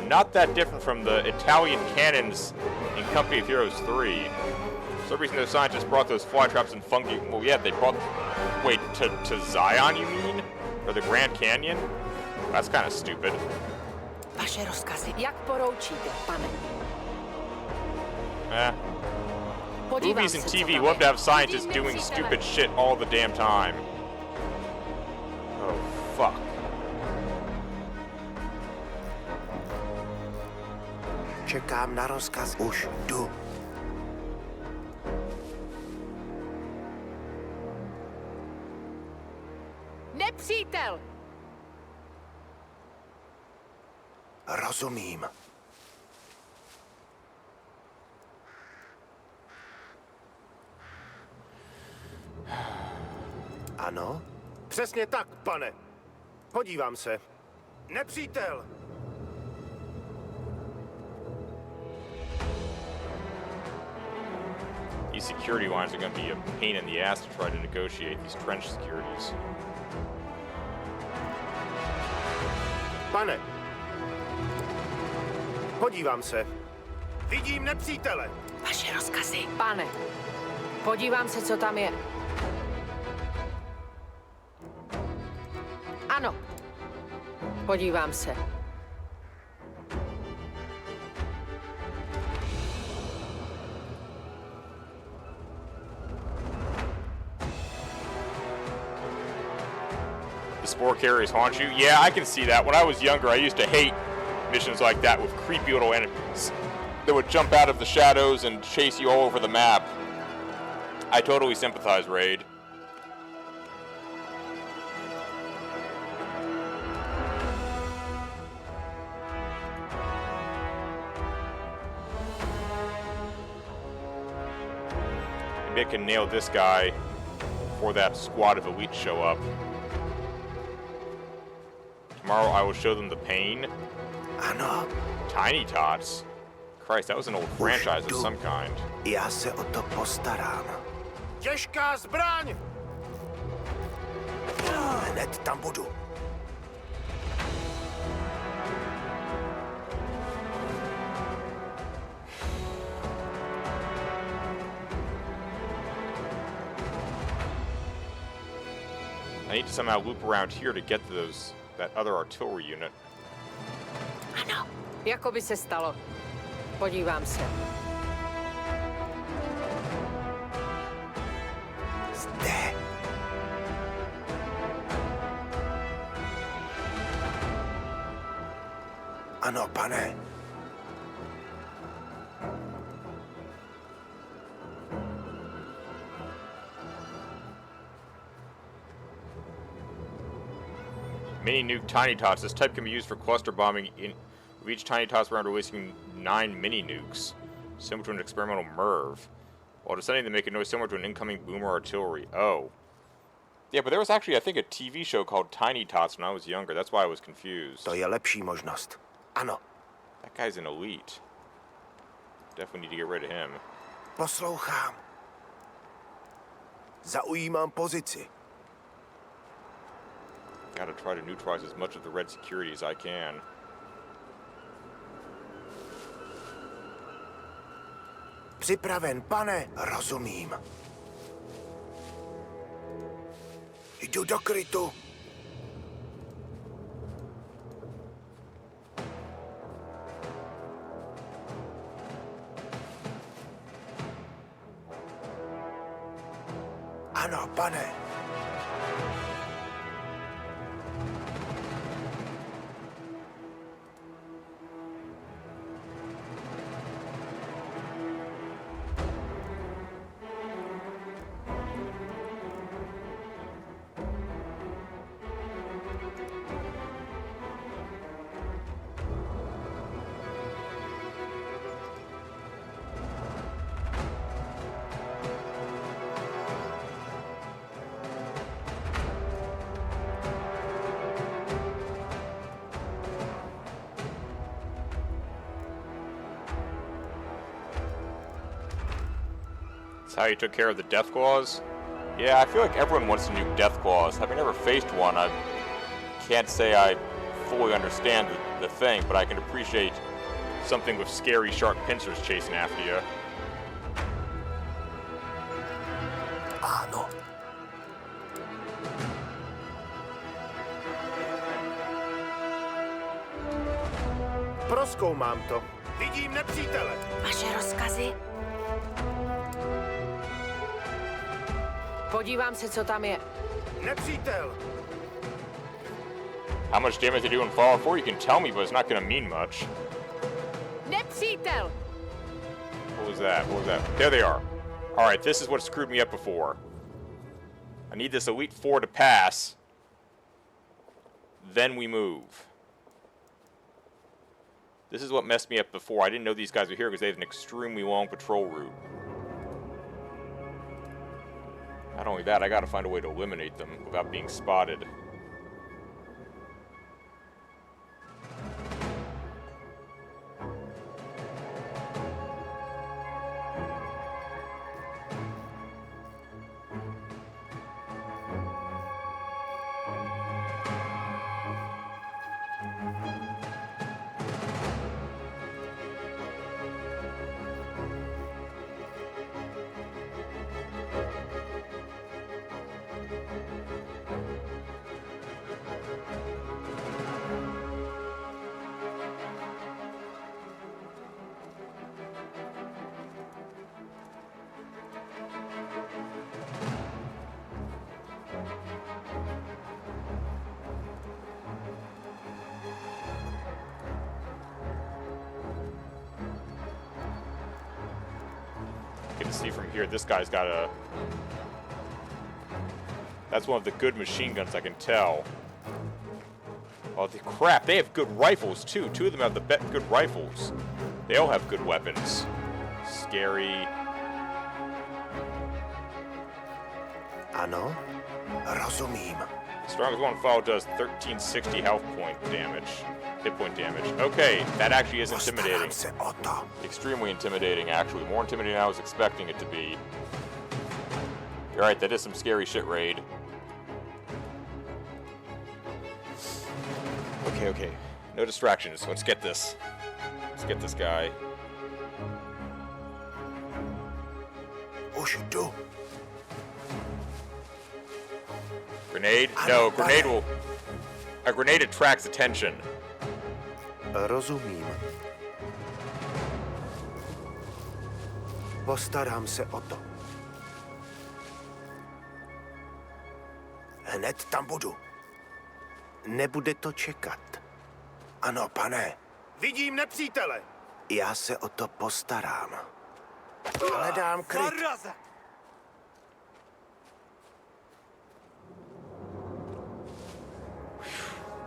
not that different from the Italian cannons in Company of Heroes 3. For some reason, those scientists brought those fly traps and fungi. Well, yeah, they brought. Wait, to Zion, you mean? Or the Grand Canyon? That's kind of stupid. Vaše rozkazy. Jak poroučíte, pane? Movies and TV love to have scientists doing stupid shit all the damn time. Oh, fuck. Čekám na rozkaz. Už jdu. Nepřítel! Rozumím. Ano? Přesně tak, pane. Podívám se. Nepřítel! These security lines are going to be a pain in the ass to try to negotiate these trench securities. Pane. Podívám se. Vidím nepřítele. Vaše rozkazy. Pane, podívám se, co tam je. Ano. Podívám se. The spore carriers haunt you? Yeah, I can see that. When I was younger, I used to hate missions like that with creepy little enemies that would jump out of the shadows and chase you all over the map. I totally sympathize, Raid. Maybe I can nail this guy before that squad of elites show up. Tomorrow I will show them the pain. Ano. Tiny Tots? Christ, that was an old franchise of some kind. Já se o to postarám. Těžká zbraň! Hned tam budu. I need to somehow loop around here to get to that other artillery unit. Ano. Jako by se stalo. Podívám se. Zde. Ano, pane. Mini nuke Tiny Tots. This type can be used for cluster bombing in each Tiny Tots round, releasing 9 mini nukes, similar to an experimental MIRV. While descending, they make a noise similar to an incoming boomer artillery. Oh. Yeah, but there was actually, I think, a TV show called Tiny Tots when I was younger. That's why I was confused. To je lepší možnost. Ano. That guy's an elite. Definitely need to get rid of him. Poslouchám. Zaujímám pozici. Gotta try to neutralize as much of the red security as I can. Připraven, pane, rozumím. Jdu do krytu. Ano, pane. How you took care of the Deathclaws? Yeah, I feel like everyone wants to nuke Deathclaws. Having never faced one, I can't say I fully understand the thing, but I can appreciate something with scary, sharp pincers chasing after you. Ano. Prozkoumám to. Vidím nepřítele. Vaše rozkazy? Podívám se, co tam je. Nepřítel. How much damage they do in Fallout 4? You can tell me, but it's not going to mean much. Nepřítel! What was that? What was that? There they are. Alright, this is what screwed me up before. I need this Elite Four to pass. Then we move. This is what messed me up before. I didn't know these guys were here because they have an extremely long patrol route. Not only that, I gotta find a way to eliminate them without being spotted. You can see from here, this guy's got a... That's one of the good machine guns, I can tell. Oh, the crap, they have good rifles, too. Two of them have the good rifles. They all have good weapons. Scary. Ano, rozumím. Strongest one follow does 1360 health point damage. Hit point damage. Okay, that actually is intimidating. Extremely intimidating, actually. More intimidating than I was expecting it to be. Alright, that is some scary shit, Raid. Okay. No distractions. Let's get this. Let's get this guy. Grenade? No, grenade will... A grenade attracts attention. Rozumím. Postarám se o to. Hned tam budu. Nebude to čekat. Ano, pane. Vidím nepřítele. Já se o to postarám. Hledám kryt.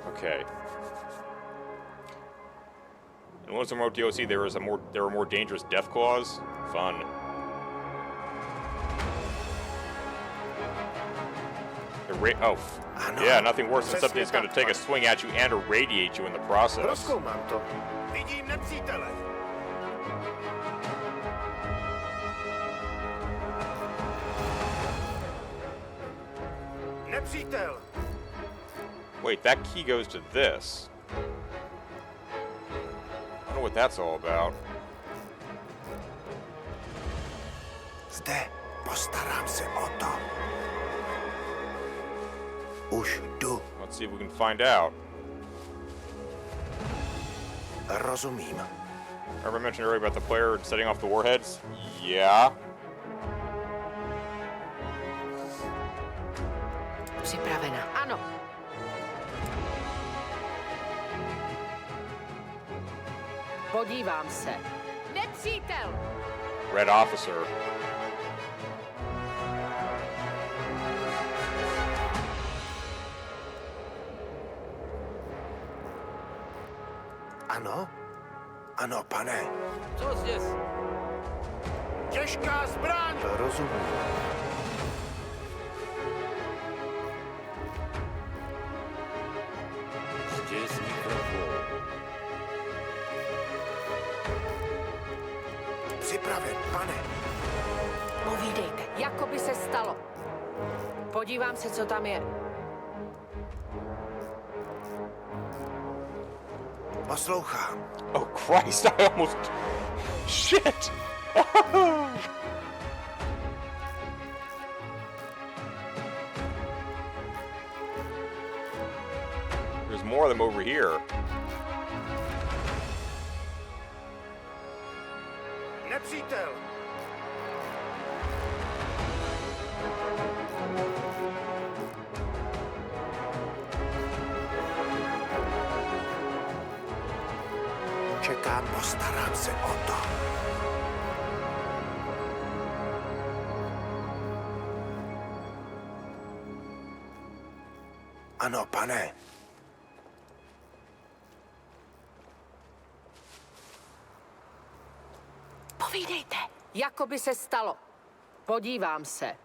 Okay. In Once More DLC, there were more dangerous death claws. Fun. Yeah, nothing worse than something that's going to take a swing at you and irradiate you in the process. Prozkoumám to. Vidím nepřítele. Nepřítel. Wait, that key goes to this. I don't know what that's all about. Zde, postarám se o to. Už jdu. Let's see if we can find out. Rozumím. Remember I mentioned earlier about the player setting off the warheads? Yeah. Připravena. Ano. Podívám se. Nepřítel! Red officer. Ano? Ano, pane. Co zdесь? Těžká zbraň! Rozumím. Здесь микрофон. Připraven, pane. Povídejte, jako by se stalo. Podívám se, co tam je. Poslouchám. Oh Christ, I almost... Shit! There's more of them over here. Nepřítel! Čekám, postarám se o to. Ano, pane. Povídejte. Jako by se stalo. Podívám se.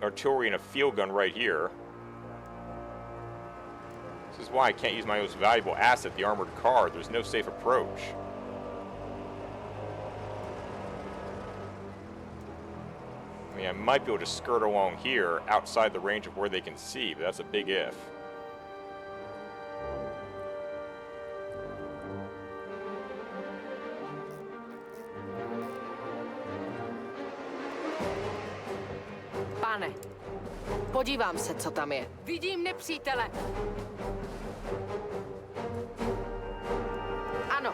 Artillery and a field gun right here. This is why I can't use my most valuable asset, the armored car. There's no safe approach. I mean, I might be able to skirt along here, outside the range of where they can see, but that's a big if. Pane, podívám se, co tam je. Vidím nepřítele. Ano.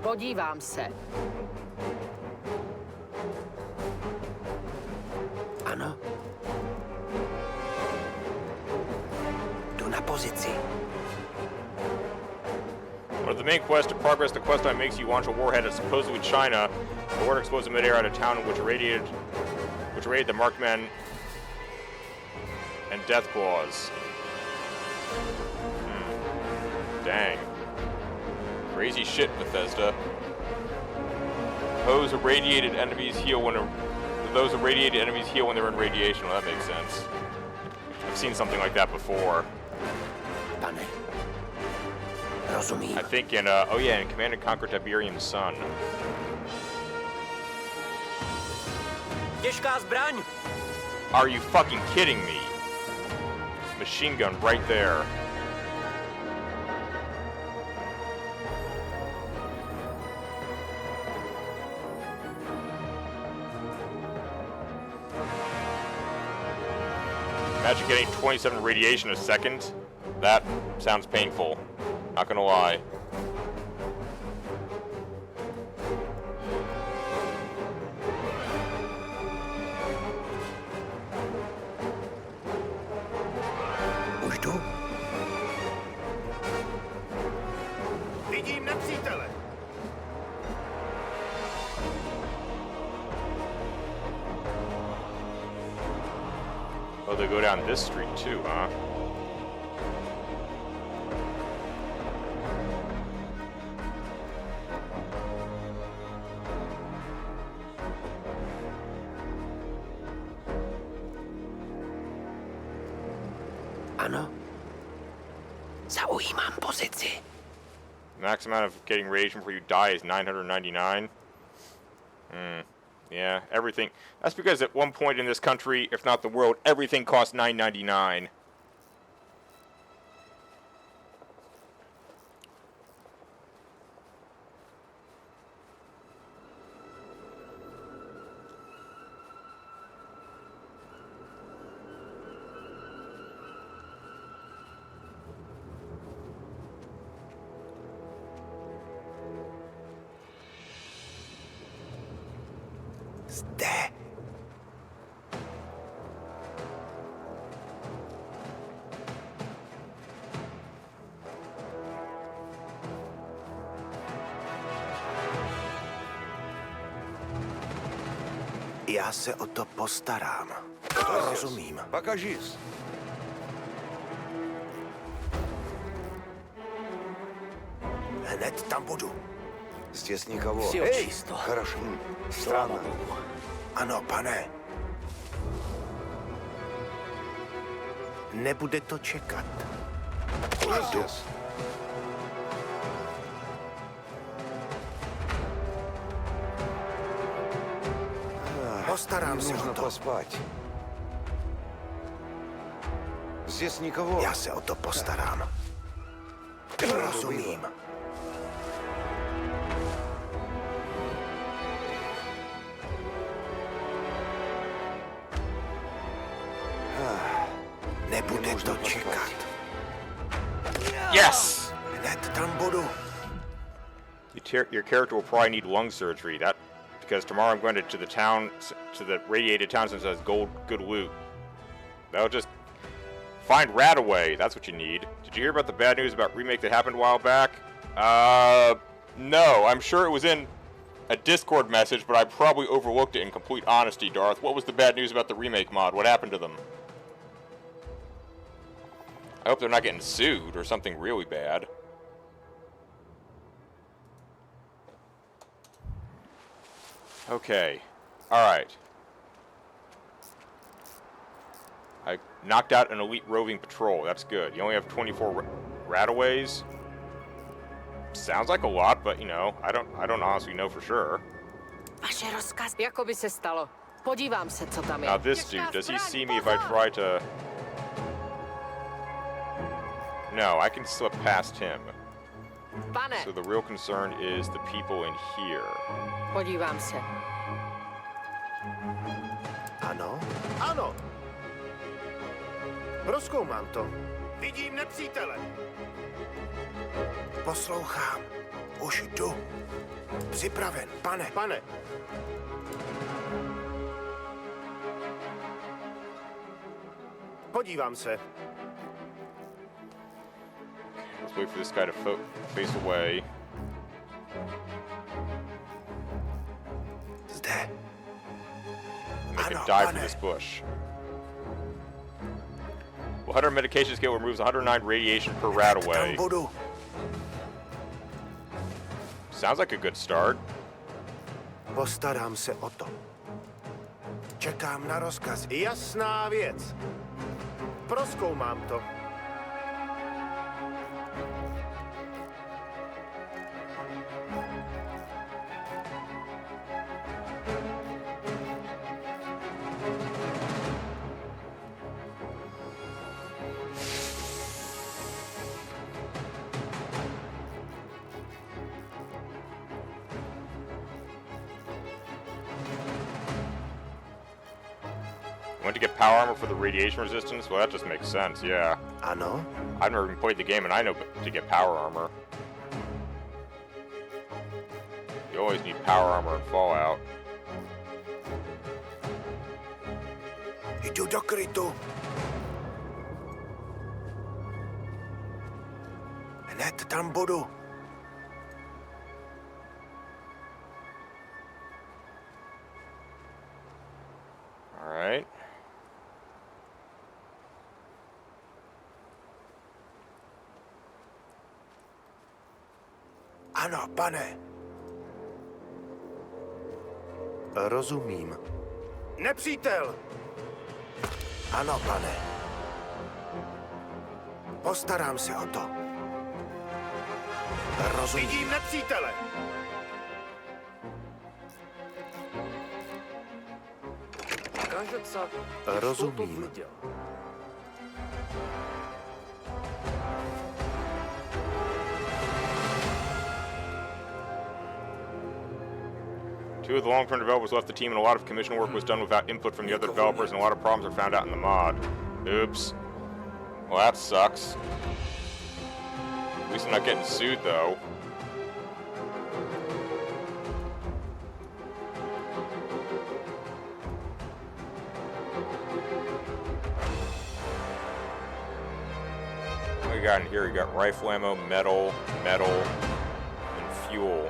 Podívám se. Ano. Jdu na pozici. One of the main quests to progress the quest line makes you launch a warhead at supposedly China. The warhead explodes in midair at a town which irradiated the Markmen and Deathclaws. Dang. Crazy shit, Bethesda. Those irradiated enemies heal when they're in radiation. Well, that makes sense. I've seen something like that before. Pane, rozumím. I think in in Command and Conquer Tiberium's Son. Těžká zbraň! Are you fucking kidding me? Machine gun right there. Imagine getting 27 radiation a second. That sounds painful. Not gonna lie. Už jdu. Vidím nepřítele. Oh, they go down this street too, huh? Ano. Zaujímám pozici. Max amount of getting radiation before you die is 999. Yeah, everything. That's because at one point in this country, if not the world, everything costs $9.99. Zde. Já se o to postarám. To rozumím. Покажись. Hned tam budu. Здесь никого. Всё Эй, чисто. хорошо. Странно. Ano, pane. Nebude to čekat. Už jdu. Postarám se Нужно o to. поспать. Здесь никого. Já se o to postarám. Rozumím. Nebude to čekat. Yes! Hned tam budu. Your character will probably need lung surgery. Because tomorrow I'm going to the town, to the radiated town that says good loot. That'll just find Radaway. That's what you need. Did you hear about the bad news about remake that happened a while back? No. I'm sure it was in a Discord message, but I probably overlooked it in complete honesty, Darth. What was the bad news about the remake mod? What happened to them? I hope they're not getting sued or something really bad. Okay. Alright. I knocked out an elite roving patrol. That's good. You only have 24 Radaways. Sounds like a lot, but you know, I don't honestly know for sure. Vaše rozkaz. Jako by se stalo. Podívám se, co tam je. Now this dude, does he see me if I try to... No, I can slip past him. Pane. So the real concern is the people in here. Podívám se. Ano? Ano. Prozkoumám to. Vidím nepřítele. Poslouchám. Už jdu. Připraven, pane. Pane. Podívám se. Let's wait for this guy to face away. Zde. Make a dive for this bush. Well, 100 medication skill removes 109 radiation per Radaway. Sounds like a good start. Postarám se o to. Čekám na rozkaz. Jasná věc. Prozkoumám to. Want to get power armor for the radiation resistance? Well, that just makes sense, yeah. Ano? I've never even played the game, and I know to get power armor. You always need power armor in Fallout. Jdu do krytu. Hned tam budu. All right. Ano, pane. Rozumím. Nepřítel! Ano, pane. Postarám se o to. Rozumím. Vidím nepřítele! Rozumím. Two of the long-term developers left the team, and a lot of commission work was done without input from the other developers, and a lot of problems are found out in the mod. Oops. Well, that sucks. At least I'm not getting sued, though. What we got in here? We got rifle ammo, metal, and fuel.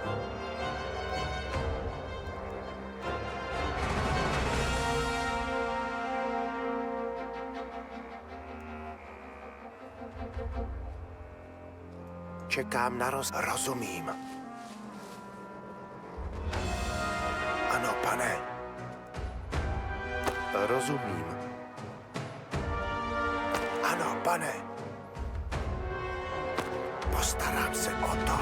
Čekám na rozumím. Ano, pane. Rozumím. Ano, pane. Postarám se o to.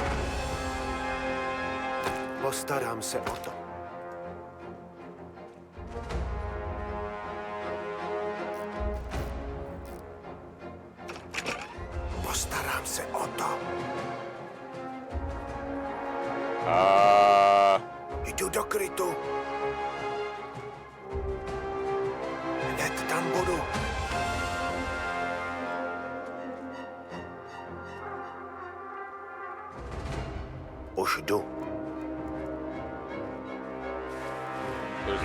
Postarám se o to. Postarám se o to. Jdu do krytu. Hned tam budu. Už jdu. There's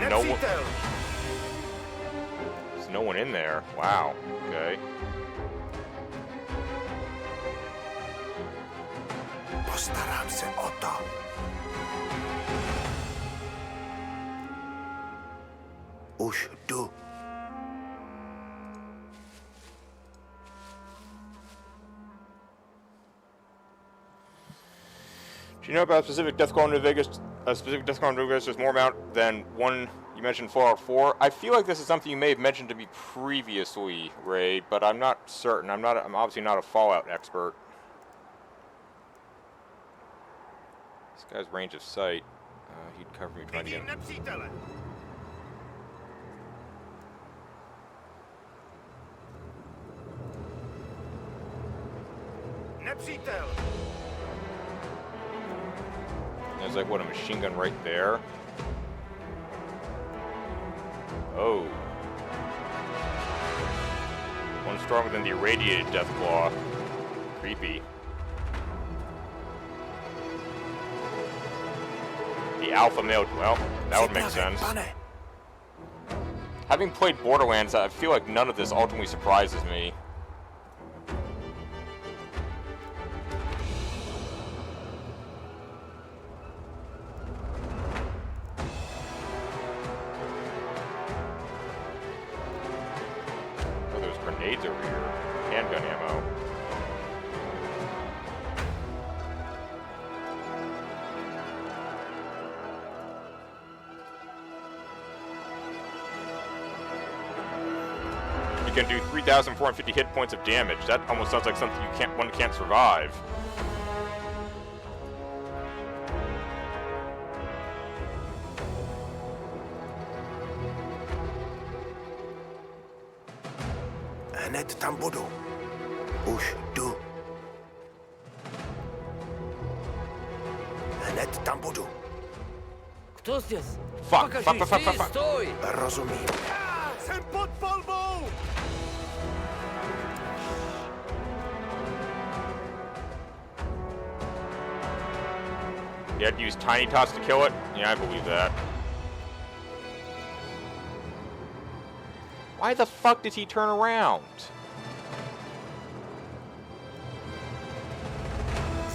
no one in there. Wow. Okay. Postarám se o to. Už jdu. Do you know about a specific Deathclaw in New Vegas? A specific Deathclaw in New Vegas is more amount than one you mentioned Fallout 4. I feel like this is something you may have mentioned to me previously, Ray, but I'm not certain. I'm obviously not a Fallout expert. This guy's range of sight. He'd cover me trying to get him. Nepřítel! There's like, what, a machine gun right there? Oh. One stronger than the irradiated Deathclaw. Creepy. The alpha male, well, that would make sense. Having played Borderlands, I feel like none of this ultimately surprises me. Oh, there's grenades over here. Handgun ammo. You can do 3,450 hit points of damage. That almost sounds like something one can't survive. Hned tam budu. Už jdu. Hned tam budu. Кто здесь? Fuck, Покажи, fuck, fuck, fuck, здесь, fuck. стой! Rozumím. Jsem pod palbou! You had to use tiny tots to kill it? Yeah, I believe that. Why the fuck did he turn around?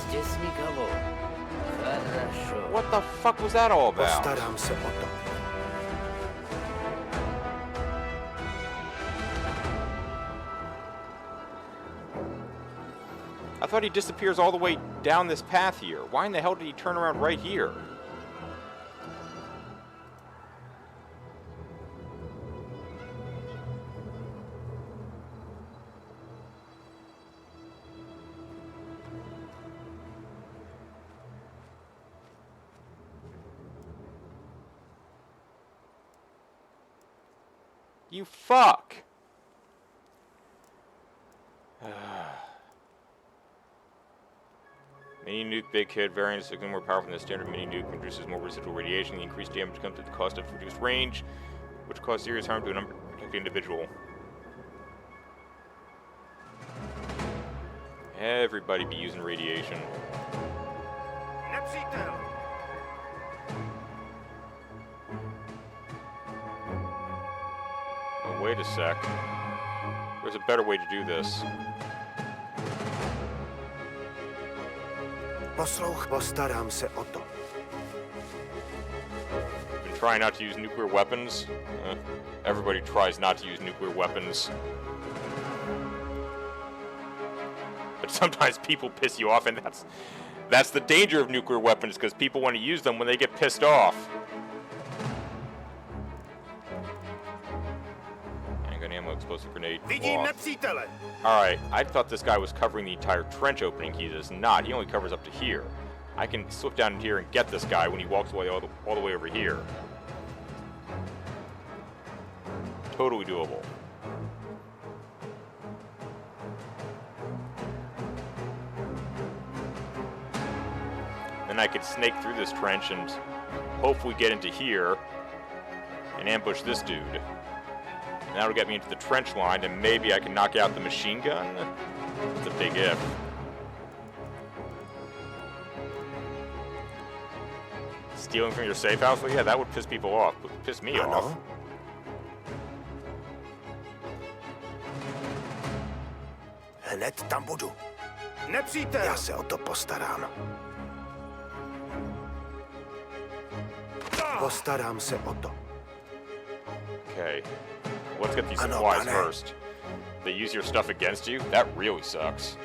Здесь никого. Хорошо. What the fuck was that all about? Postarám se o to. I thought he disappears all the way down this path here. Why in the hell did he turn around right here? You fuck! Mini nuke big hit variant is significantly more powerful than the standard mini nuke, produces more residual radiation. The increased damage comes at the cost of reduced range, which causes serious harm to an unprotected individual. Everybody be using radiation. Nepřítel! Oh, wait a sec. There's a better way to do this. Postarám se o to. Been trying not to use nuclear weapons. Everybody tries not to use nuclear weapons. But sometimes people piss you off, and that's the danger of nuclear weapons, because people want to use them when they get pissed off. Handgun ammo, explosive grenade. Vidím nepřítele! Alright, I thought this guy was covering the entire trench opening. He does not. He only covers up to here. I can slip down here and get this guy when he walks away all the way over here. Totally doable. Then I could snake through this trench and hopefully get into here and ambush this dude. And that'll get me into the trench line, and maybe I can knock out the machine gun? It's a big if. Stealing from your safe house? Well, yeah, that would piss people off. It would piss me off. Hned tam budu. Nepřítel! Já se o to postarám. Postarám se o to. Okay. Let's get these supplies first. They use your stuff against you? That really sucks.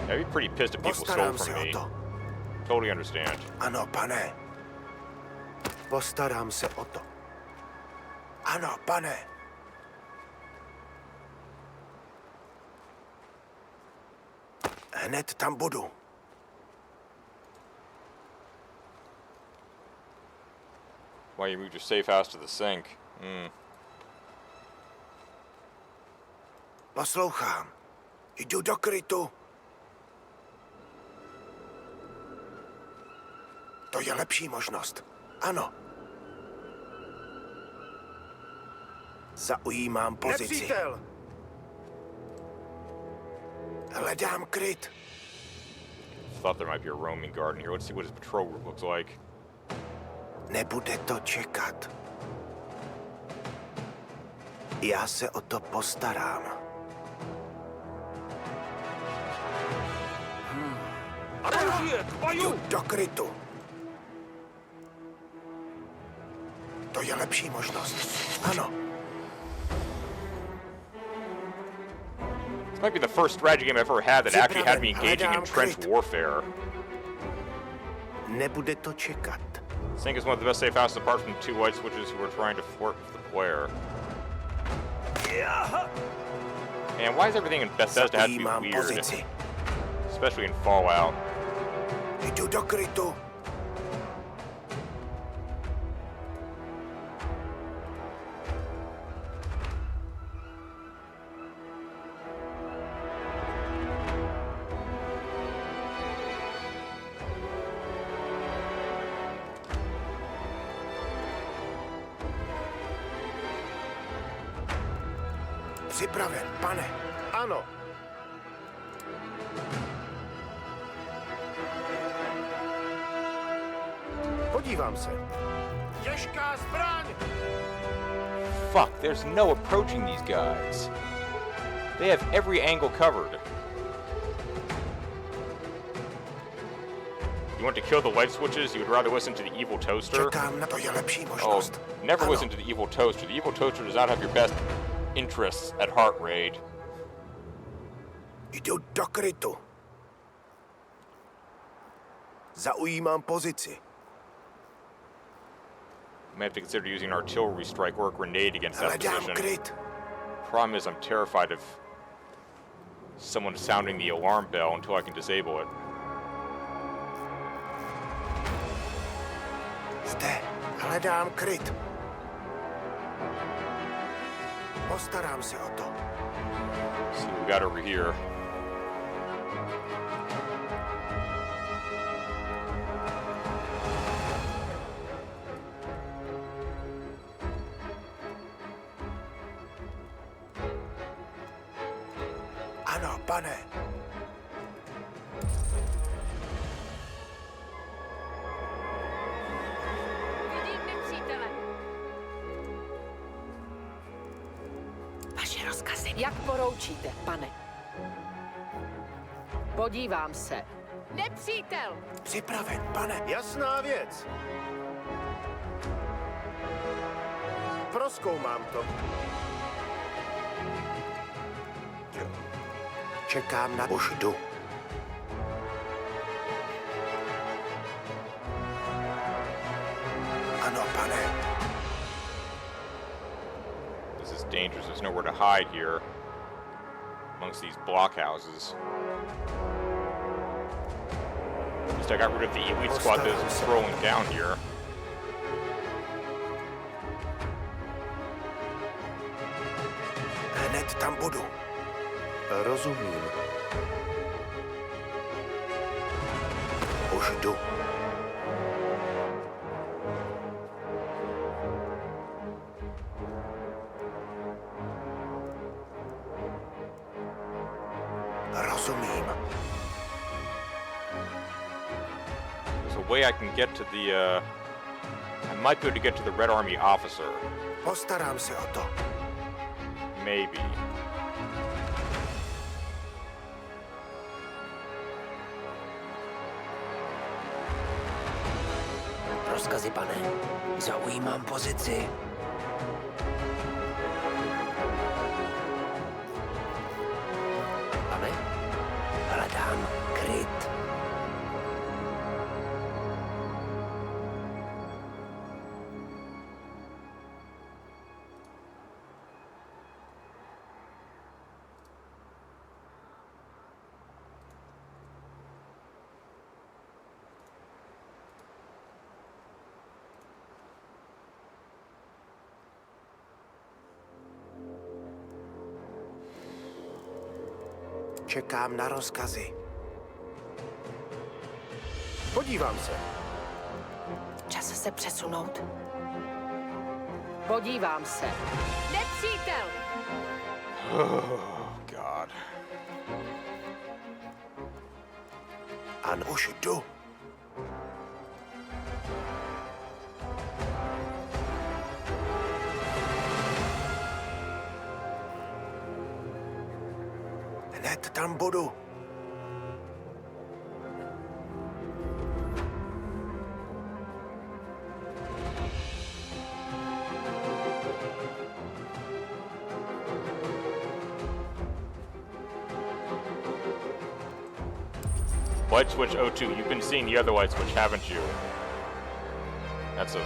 I'd be pretty pissed if people stole from me. Totally understand. Ano, pane. Postarám se o to. Ano, pane. Hned tam budu. Why you moved your safe house to the sink? Poslouchám. Jdu do krytu. To je lepší možnost. Ano. Zaujímám pozici. Nepřítel! Hledám kryt. Thought there might be a roaming guard in here. Let's see what his patrol route looks like. Nebude to čekat. Já se o to postarám. Jdu do krytu. To je lepší možnost. Ano. This might be the first strategy game I've ever had that actually had me engaging in trench warfare. Nebude to čekat. Sink is one of the best safe houses apart from the two light switches who are trying to flirt with the player. Man, why is everything in Bethesda have to be weird? Especially in Fallout. Jdu do krytu. Připraven, pane. Ano. Podívám se. Těžká zbraň! Fuck, there's no approaching these guys. They have every angle covered. You want to kill the light switches? You would rather listen to the evil toaster? Čekám na to je lepší možnost. Oh, never listen to the evil toaster. The evil toaster does not have your best interests at heart, Raid. Jdu do krytu. Zaujímám pozici. May have to consider using an artillery strike or a grenade against that Hledám position. kryt. Problem is, I'm terrified of someone sounding the alarm bell until I can disable it. Zde. Hledám kryt. Postarám se o to. See what we got over here. Ano, pane. Vidím nepřítele. Vaše rozkazy. Jak poroučíte, pane? Podívám se. Nepřítel! Připraven, pane. Jasná věc. Prozkoumám to. Čekám na už jdu. Ano, pane. This is dangerous. There's nowhere to hide here amongst these blockhouses. At least I got rid of the elite squad that was scrolling down here. Hned tam budu. Rozumím. Už jdu. Rozumím. There's a way I can get to the, I might be able to get to the Red Army officer. Postarám se o to. Maybe. Rozkazy, pane. Zaujímám pozici. Pane? Hledám kryt. Čekám na rozkazy. Podívám se. Čas se přesunout. Podívám se. Nepřítel! Oh, God. Ano, už jdu. Hned tam budu. Light switch O2. You've been seeing the other light switch, haven't you? That's a...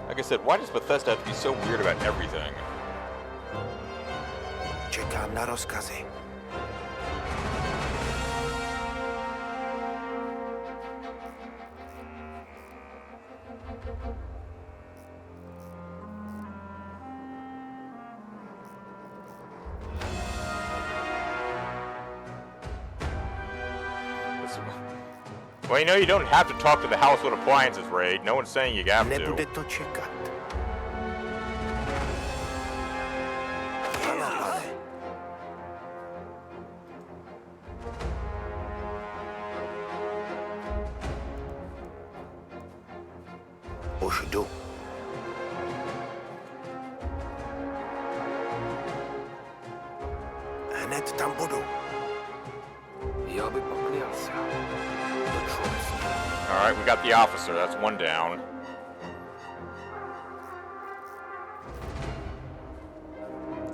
Like I said, why does Bethesda have to be so weird about everything? Čekám na rozkazy. Well, you know, you don't have to talk to the household appliances, Raid. No one's saying you have to. Nebude to čekat. Už jdu. Hned tam budu. Já by poklial se. Alright, we got the officer. That's one down.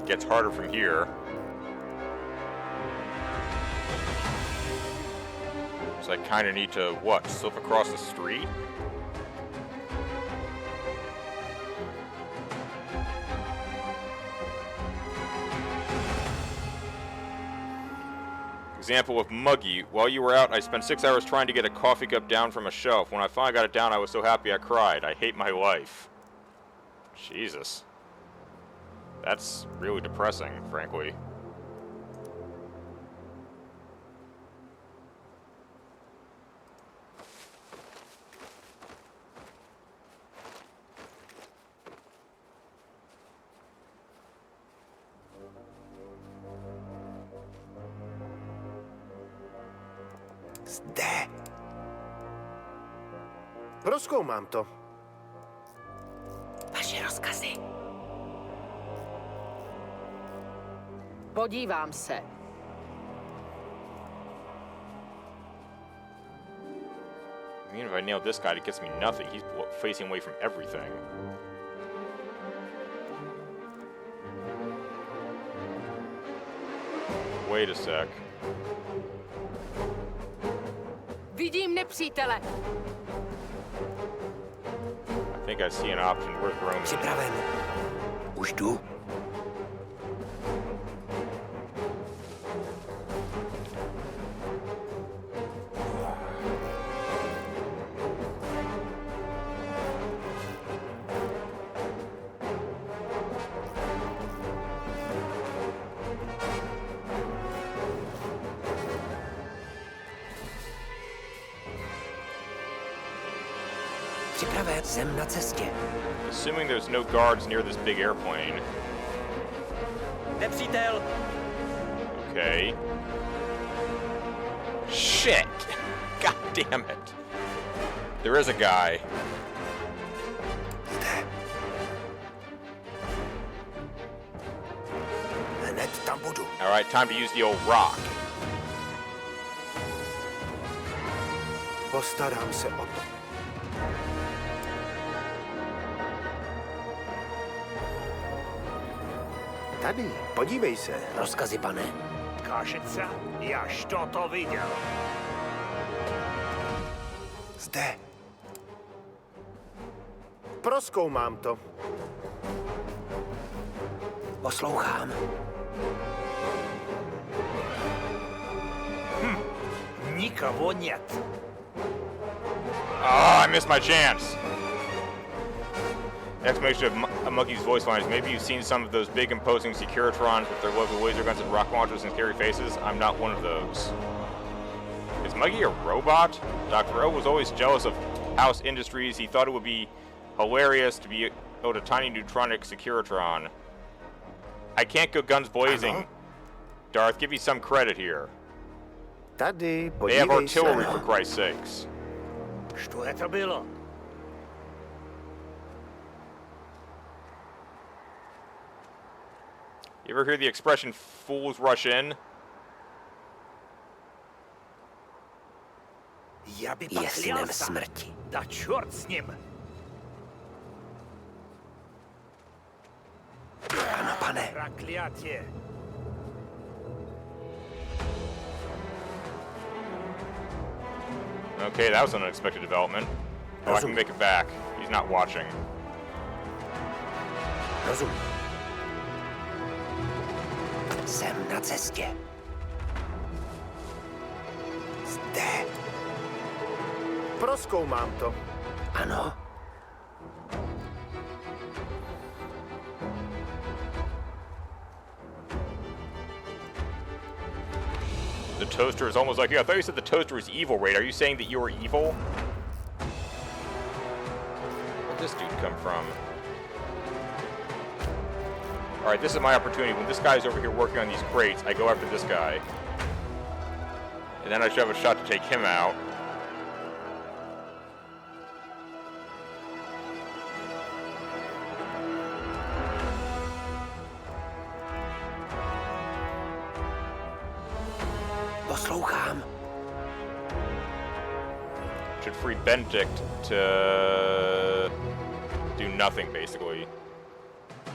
Gets harder from here. So I kind of need to, what, slip across the street? Example with Muggy. While you were out, I spent 6 hours trying to get a coffee cup down from a shelf. When I finally got it down, I was so happy I cried. I hate my life. Jesus. That's really depressing, frankly. Zde. Prozkoumám to. Vaše rozkazy. Podívám se. I mean, if I nailed this guy, it gets me nothing. He's facing away from everything. Wait a sec. Vidím nepřítele. I think I see an option worth roaming. Připraven. Už jdu. Připraven, jsem na cestě. Assuming there's no guards near this big airplane. Nepřítel! Okay. Shit! God damn it. There is a guy. Hned tam budu. Alright, time to use the old rock. Postarám se o to. Tady, podívej se. Rozkazy, pane. Кажется, я что-то видел. Zde. Prozkoumám to. Poslouchám. Никого нет. Oh, I missed my chance. Explanation of Muggy's voice lines. Maybe you've seen some of those big imposing Securitrons with their local laser guns and rock launchers and scary faces. I'm not one of those. Is Muggy a robot? Dr. O was always jealous of House Industries. He thought it would be hilarious to be owed a tiny neutronic Securitron. I can't go guns blazing. Darth, give me some credit here. Tady, They have podívej se. artillery, for Christ's sakes. Что это было? You ever hear the expression, fools rush in? Я бы Je synem поклялся. smrti. Да черт с ним. Ano, pane. Проклятие. Okay, that was an unexpected development. Oh, I can make it back. He's not watching. Rozum. Jsem na cestě. Zde. Prozkoumám to. Ano. The toaster is almost like you. I thought you said the toaster was evil, Raid. Are you saying that you are evil? Where'd this dude come from? Alright, this is my opportunity. When this guy's over here working on these crates, I go after this guy. And then I should have a shot to take him out. Poslouchám. Should free Benedict to do nothing, basically.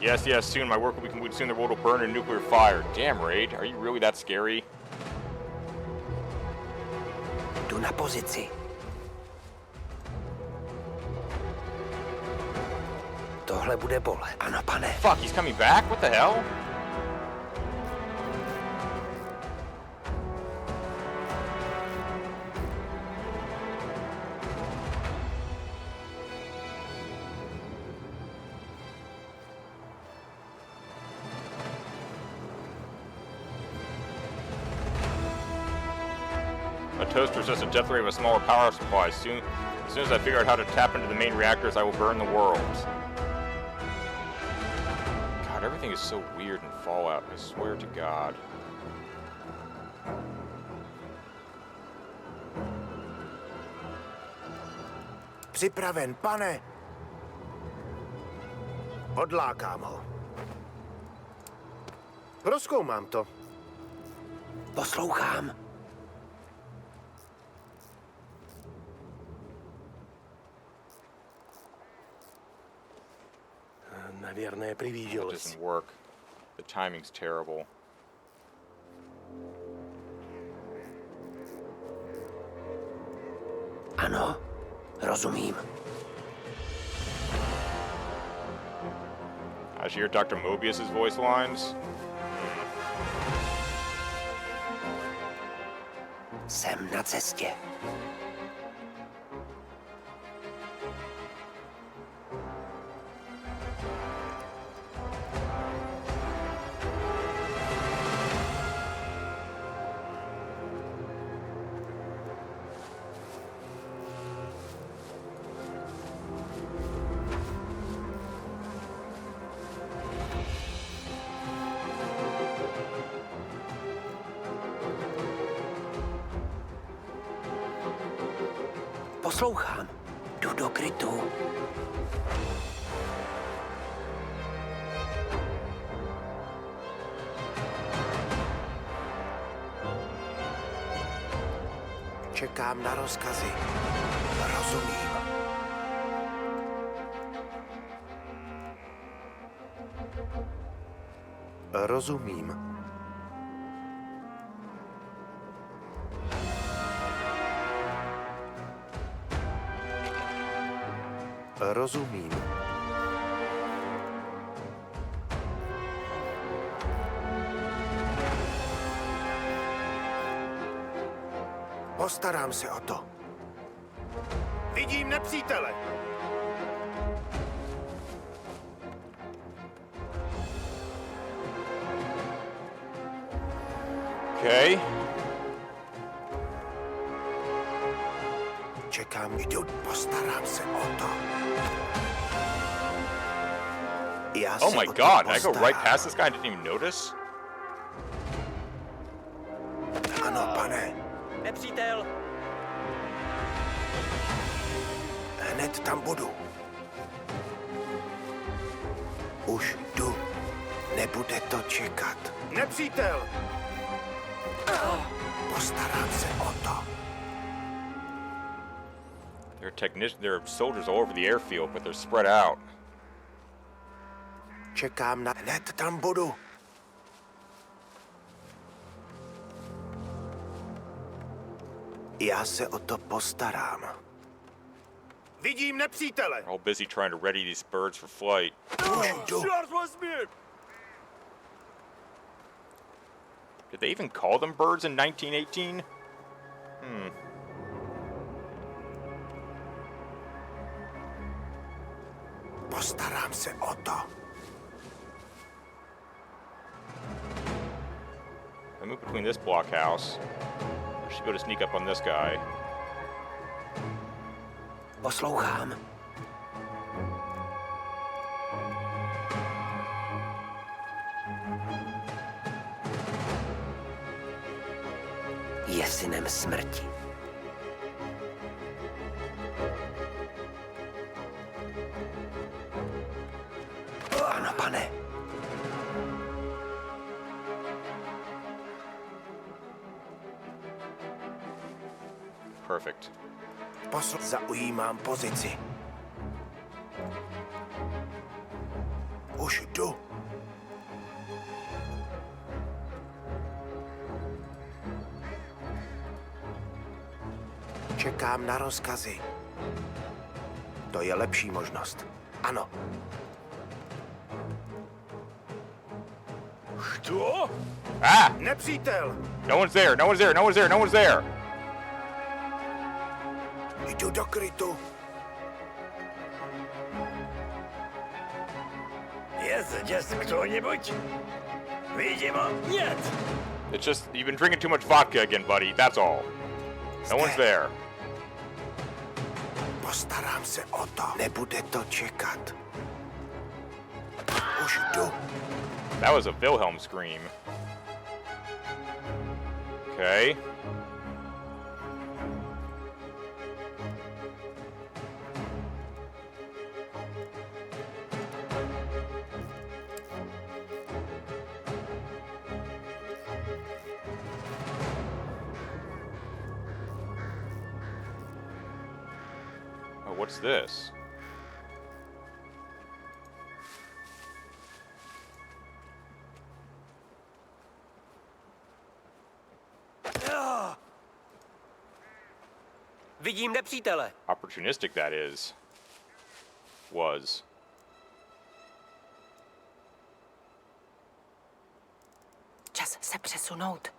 Yes, yes, soon my work will be complete. Soon the world will burn in nuclear fire. Damn, Raid, are you really that scary? Jdu na pozici. Tohle bude bolet. Ano, pane. Fuck, he's coming back? What the hell? A toaster is just a death ray of a smaller power supply. As soon as I figure out how to tap into the main reactors, I will burn the world. God, everything is so weird in Fallout, I swear to God. Připraven, pane. Odlákám ho. Prozkoumám to. Poslouchám. Nevěrné přivíželost. It doesn't work. The timing's terrible. Ano, rozumím. As you hear Dr. Mobius's voice lines. Jsem na cestě. Poslouchám. Jdu do krytu. Čekám na rozkazy. Rozumím. Rozumím. Rozumím. Postarám se o to. Vidím nepřítele. Okay. Čekám, jdu, postarám se o to. Oh my god, did I go right past this guy and didn't even notice? Ano, pane. Nepřítel! Hned tam budu. Už jdu. Nebude to čekat. Nepřítel! Postarám se o to. There are soldiers all over the airfield, but they're spread out. Čekám na... Hned tam budu. Já se o to postarám. Vidím nepřítele. They're all busy trying to ready these birds for flight. Už jdu. Did they even call them birds in 1918? Postarám se o to. I move between this blockhouse. I should be able to sneak up on this guy. Poslouchám. Je synem smrti. Ano, pane. Perfect. Zaujímám pozici. Už jdu. Čekám na rozkazy. To je lepší možnost. Ano. Što? Ah! Nepřítel! No one's there, no one's there, no one's there, no one's there! Jdu do krytu. Je zde кто-нибудь? Vidím ho? Нет. It's just, you've been drinking too much vodka again, buddy, that's all. No one's there. Postarám se o to. Nebude to čekat. Už jdu. That was a Wilhelm scream. Okay. Oh, what's this? Vidím nepřítele. Opportunistic that is. Was. Čas se přesunout.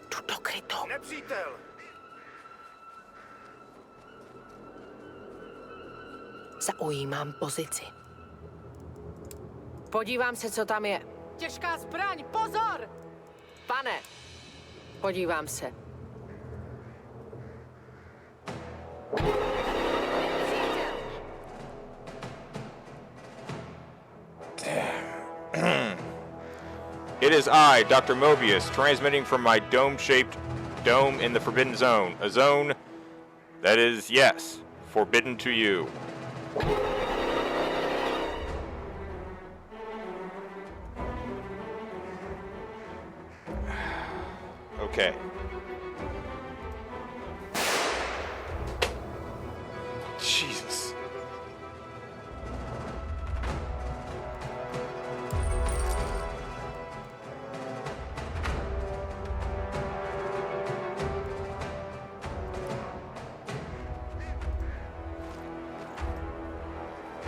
Jdu do krytu. Nepřítel! Zaujímám pozici. Podívám se, co tam je. Těžká zbraň, pozor! Pane, podívám se. It is I, Dr. Mobius, transmitting from my dome-shaped dome in the Forbidden Zone. A zone that is, yes, forbidden to you. Okay. Jesus.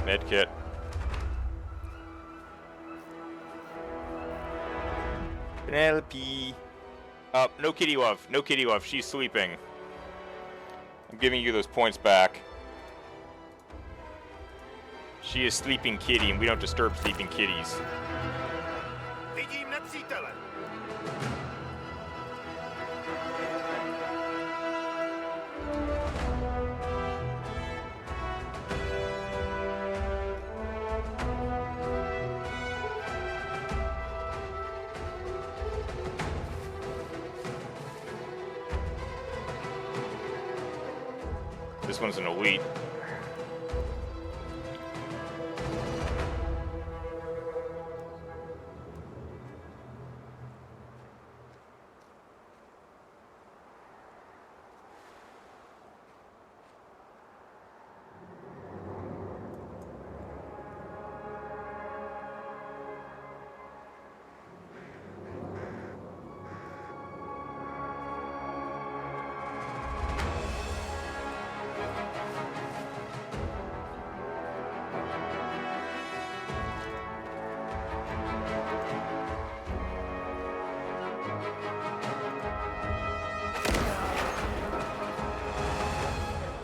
Medkit. Penelope. No Kitty Love. No Kitty Love. She's sleeping. I'm giving you those points back. She is sleeping kitty, and we don't disturb sleeping kitties. Vidím nepřítele. This one's an elite.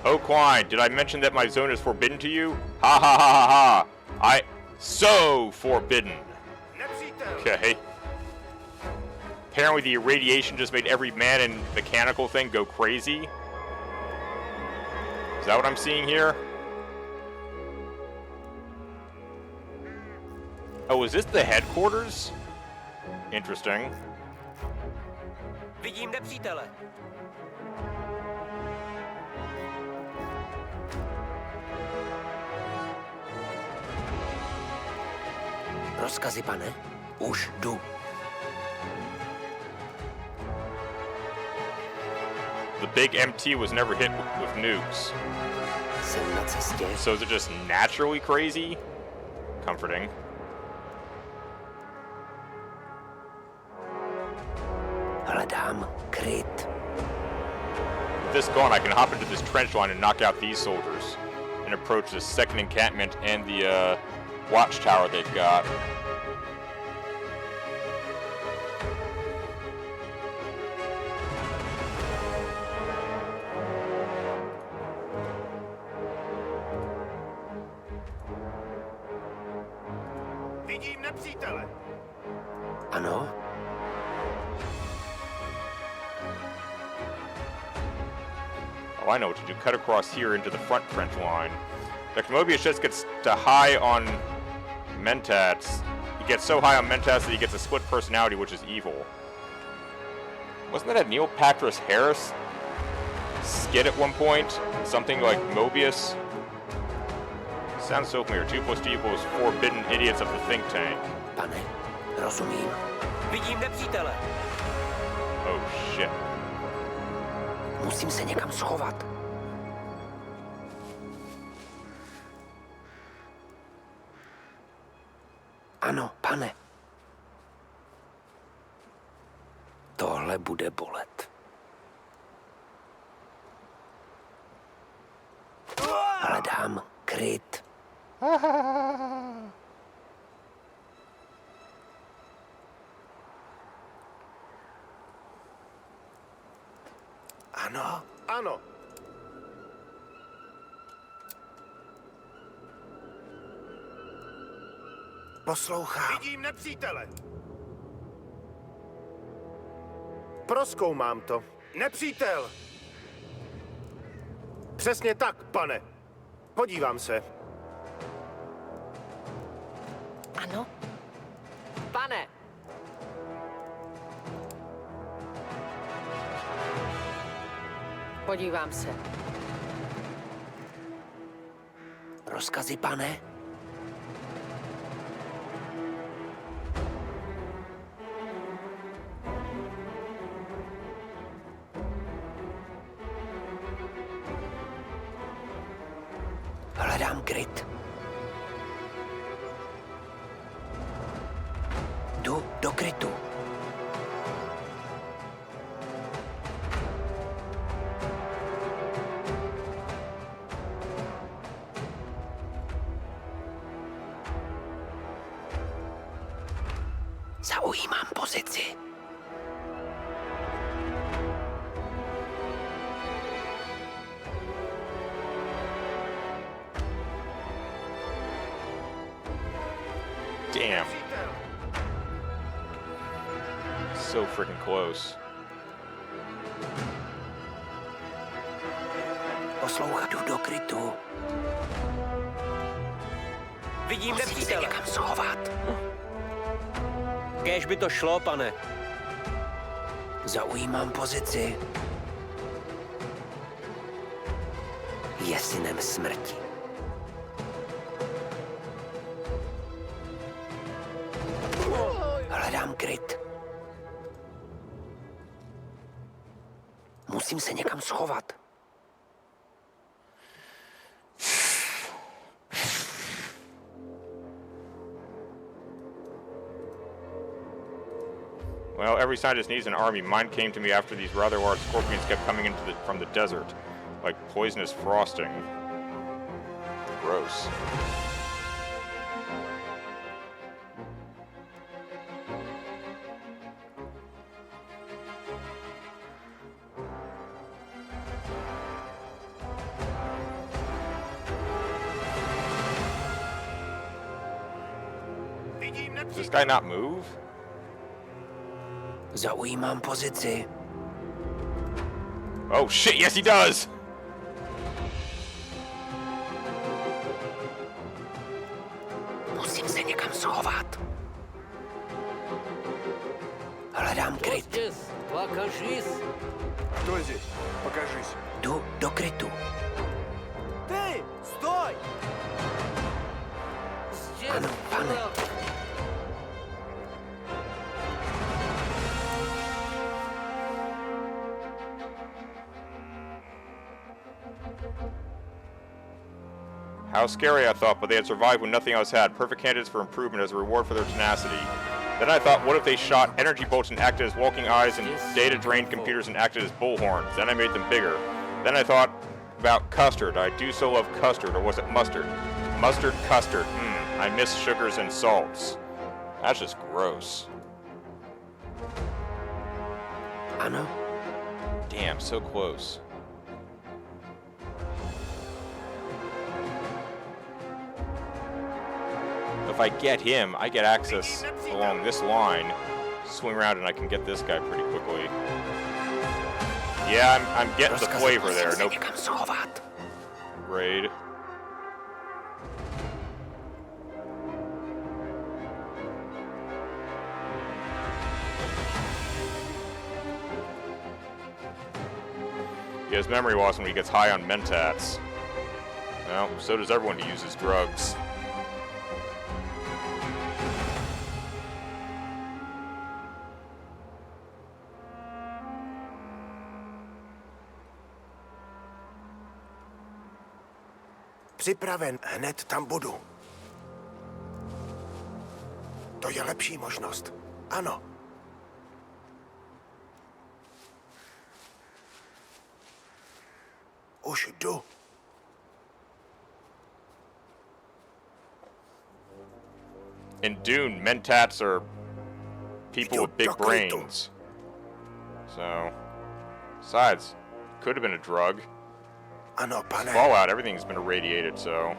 Oquine, did I mention that my zone is forbidden to you? Ha ha ha ha ha! So forbidden. Okay. Apparently the irradiation just made every man and mechanical thing go crazy. Is that what I'm seeing here? Oh, is this the headquarters? Interesting. Vidím nepřítele. Rozkazy, pane? Už jdu. The big MT was never hit with nukes. Jsem na cestě. So is it just naturally crazy? Comforting. Hledám kryt. With this gone, I can hop into this trench line and knock out these soldiers and approach the second encampment and the watchtower they've got. Vidím nepřítele. Ano? Oh, I know what to do. Cut across here into the front trench line. Dr. Mobius just gets to high on Mentats. He gets so high on Mentats that he gets a split personality, which is evil. Wasn't that a Neil Patrick Harris skit at one point? Something like Mobius? Sounds so familiar. 2 + 2 = forbidden idiots of the think tank. Pane, rozumím. Vidím nepřítele. Oh shit. Musím se někam schovat. Ano, pane. Tohle bude bolet. Hledám kryt. Ano? Ano. Poslouchám. Vidím nepřítele. Prozkoumám to. Nepřítel! Přesně tak, pane. Podívám se. Ano? Pane! Podívám se. Rozkazy, pane? Hledám kryt. Jdu do krytu. Zaujímám pozici. Damn. So freaking close. Poslouchat, jdu do krytu. Vidím nepřítele. Musím se někam schovat. Kéž by to šlo, pane. Zaujímám pozici. Je synem smrti. Hledám kryt. Musím se někam schovat. Well, every scientist needs an army. Mine came to me after these rather large scorpions kept coming into from the desert, like poisonous frosting. Gross. Does this guy not move? Zaujímám pozici. Oh shit, yes he does! Musím se někam schovat. Hledám kryt. Кто здесь? Покажись. Jdu do krytu. Ty, stoj! Ano, pane. How scary, I thought, but they had survived when nothing else had. Perfect candidates for improvement as a reward for their tenacity. Then I thought, what if they shot energy bolts and acted as walking eyes and data-drained computers and acted as bullhorns? Then I made them bigger. Then I thought about custard. I do so love custard, or was it mustard? Mustard, custard. I miss sugars and salts. That's just gross. Ano. Damn, so close. If I get him, I get access along this line, swing around, and I can get this guy pretty quickly. Yeah, I'm getting the flavor there. No raid. He has memory loss when he gets high on mentats. Well, so does everyone who uses drugs. Připraven, hned tam budu. To je lepší možnost. Ano. Už jdu. In Dune, mentats are people with big brains. So, besides, could have been a drug. Ano, pane. Fallout, everything's been irradiated, so.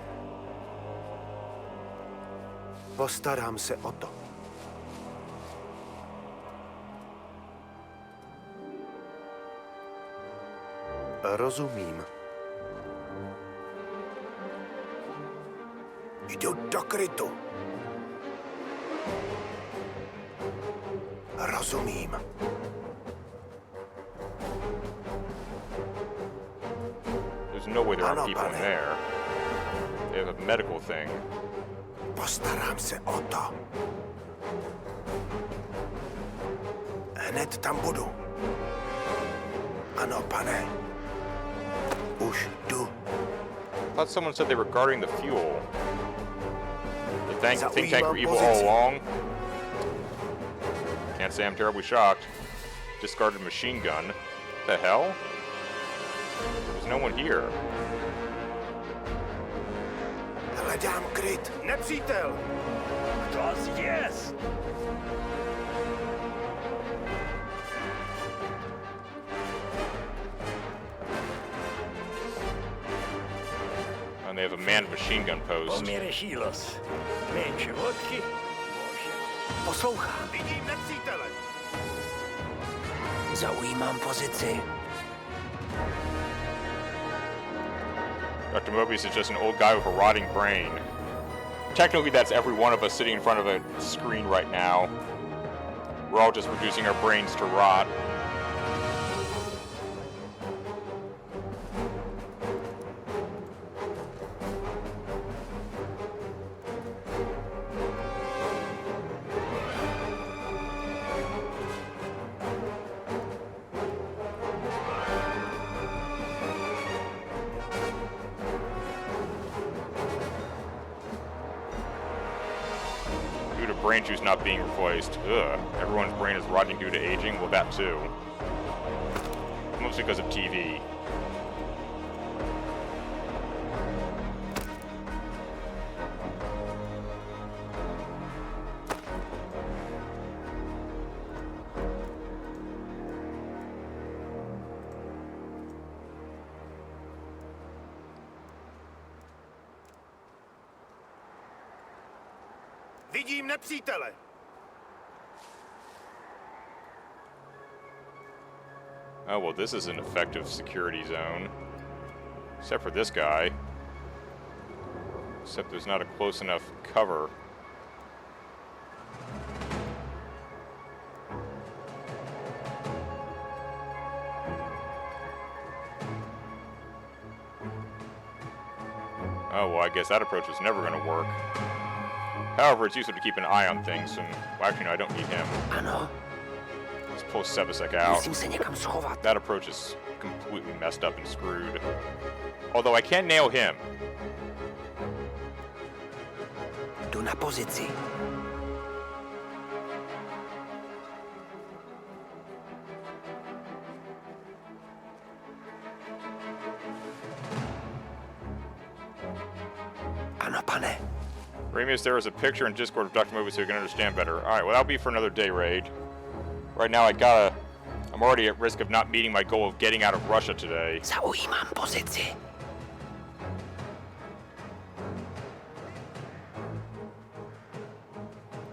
Postarám se o to. Rozumím. Jdu do krytu. Rozumím. There's no way there aren't people in there. They have a medical thing. Postarám se o to. Hned tam budu. Ano, pane. Už jdu. I thought someone said they were guarding the fuel. The think tank were evil all along. Can't say I'm terribly shocked. Discarded machine gun. The hell? There's no one here. Hledám kryt. Nepřítel! Kdo zděs? And they have a manned machine gun post. Poměřilos. Menší vodky. Poslouchám. Vidím nepřítele. Zaujímám pozici. Dr. Mobius is just an old guy with a rotting brain. Technically, that's every one of us sitting in front of a screen right now. We're all just reducing our brains to rot. Due to brain juice not being replaced. Ugh. Everyone's brain is rotting due to aging. Well, that too. Mostly because of TV. Vidím nepřítele. Oh, well, this is an effective security zone. Except for this guy. Except there's not a close enough cover. Oh, well, I guess that approach is never going to work. However, it's useful to keep an eye on things, and... Well, actually, no, I don't need him. Ano? Let's pull Sebasek out. Musím se někam schovat. That approach is completely messed up and screwed. Although I can nail him. Jdu na pozici. Ano, pane. Ramius, there is a picture in Discord of Dr. Movie so you can understand better. Alright, well, that'll be for another day raid. Right now, I'm already at risk of not meeting my goal of getting out of Russia today. Zaujímám pozici.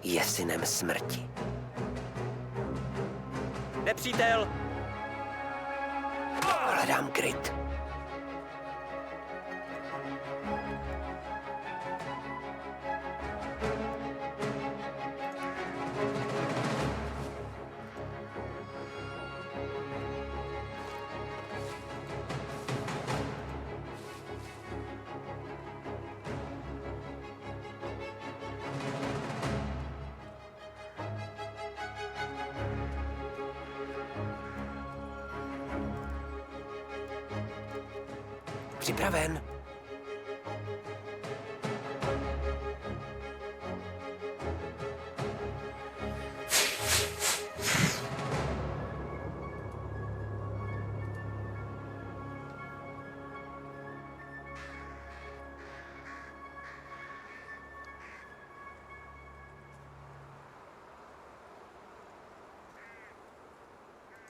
Je synem smrti. Nepřítel! Hledám kryt. Připraven.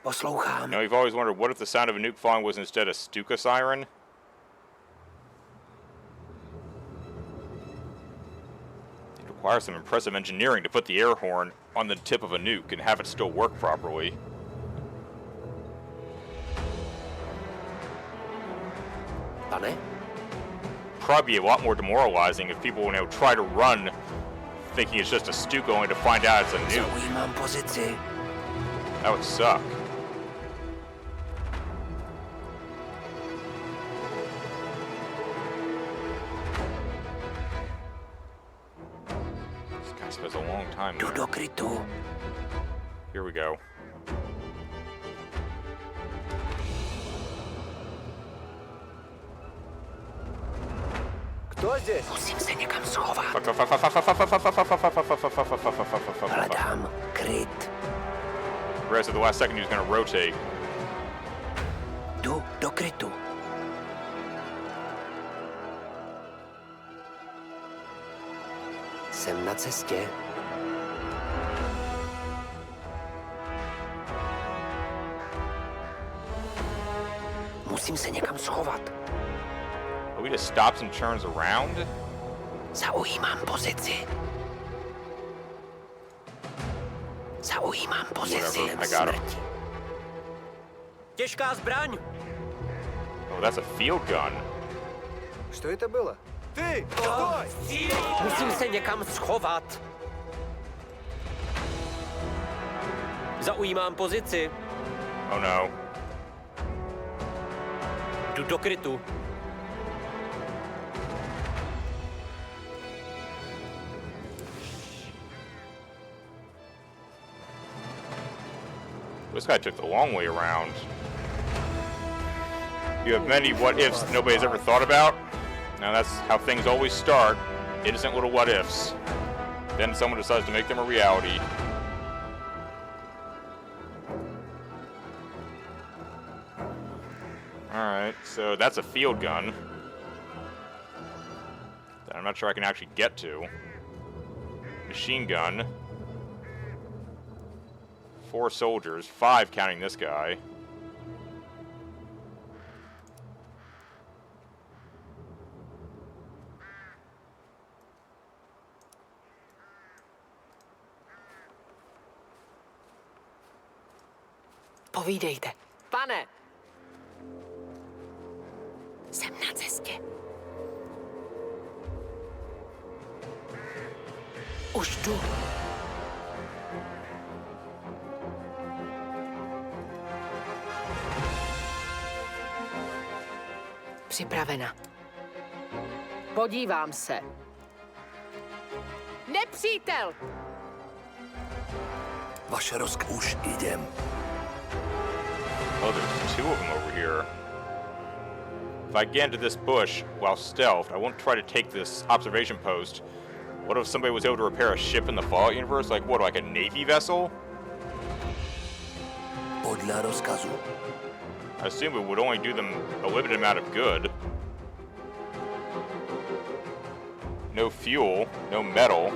Poslouchám. You know, you've always wondered, what if the sound of a nuke falling was instead a Stuka siren? It requires some impressive engineering to put the air horn on the tip of a nuke and have it still work properly. Pane? Probably a lot more demoralizing if people try to run thinking it's just a Stuka only to find out it's a nuke. Zaujímám pozici. That would suck. This guy spends a long time there. Jdu do krytu. Here we go. Kdo здесь? Musím se někam schovat. Hledám kryt. Whereas at the last second he was going to rotate. Jdu do krytu. Jsem na cestě. Musím se někam schovat. He just stops and turns around? Zaujímám pozici. Zaujímám pozici. Whatever, I got him. Těžká zbraň. Oh, that's a field gun. Что это было? Ты! Стой! Musím se někam schovat. Zaujímám pozici. Oh no. Jdu do krytu. This guy took the long way around. You have many what-ifs nobody's ever thought about. Now that's how things always start. Innocent little what-ifs. Then someone decides to make them a reality. Alright, so that's a field gun that I'm not sure I can actually get to. Machine gun. 4 soldiers, 5 counting this guy. Povídejte. Pane! Pane! Jsem na cestě. Už jdu. Připravena. Podívám se. Nepřítel! Vaše rozkaz. Už idem. Oh, there's two of them over here. If I get into this bush while stealthed, I won't try to take this observation post. What if somebody was able to repair a ship in the Fallout universe? Like what, like a Navy vessel? Podľa rozkazu. I assume it would only do them a limited amount of good. No fuel, no metal.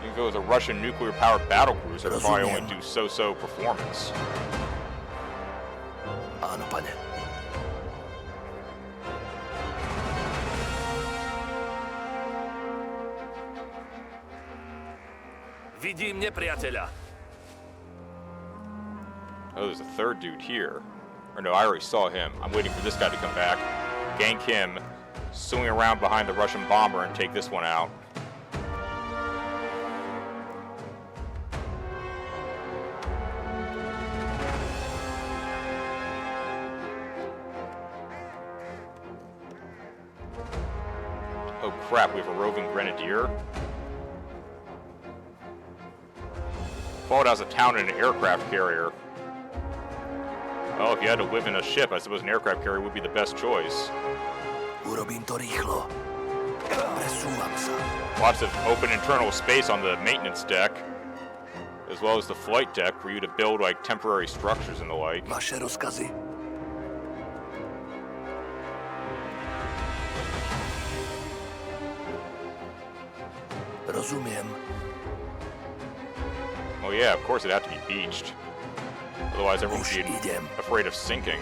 You can go with a Russian nuclear-powered battlecruiser that'll probably only do so-so performance. Áno, pane. Vidím nepriateľa. Oh, there's a third dude here. Or no, I already saw him. I'm waiting for this guy to come back. Gank him, swing around behind the Russian bomber and take this one out. Oh crap, we have a roving grenadier. Fallout has a town and an aircraft carrier. Oh, if you had to live in a ship, I suppose an aircraft carrier would be the best choice. Urobím to rýchlo. Presúvam sa. Lots of open internal space on the maintenance deck, as well as the flight deck for you to build like temporary structures and the like. Vaše rozkazy. Rozumiem. Oh yeah, of course it'd have to be beached. Otherwise everyone would be afraid of sinking.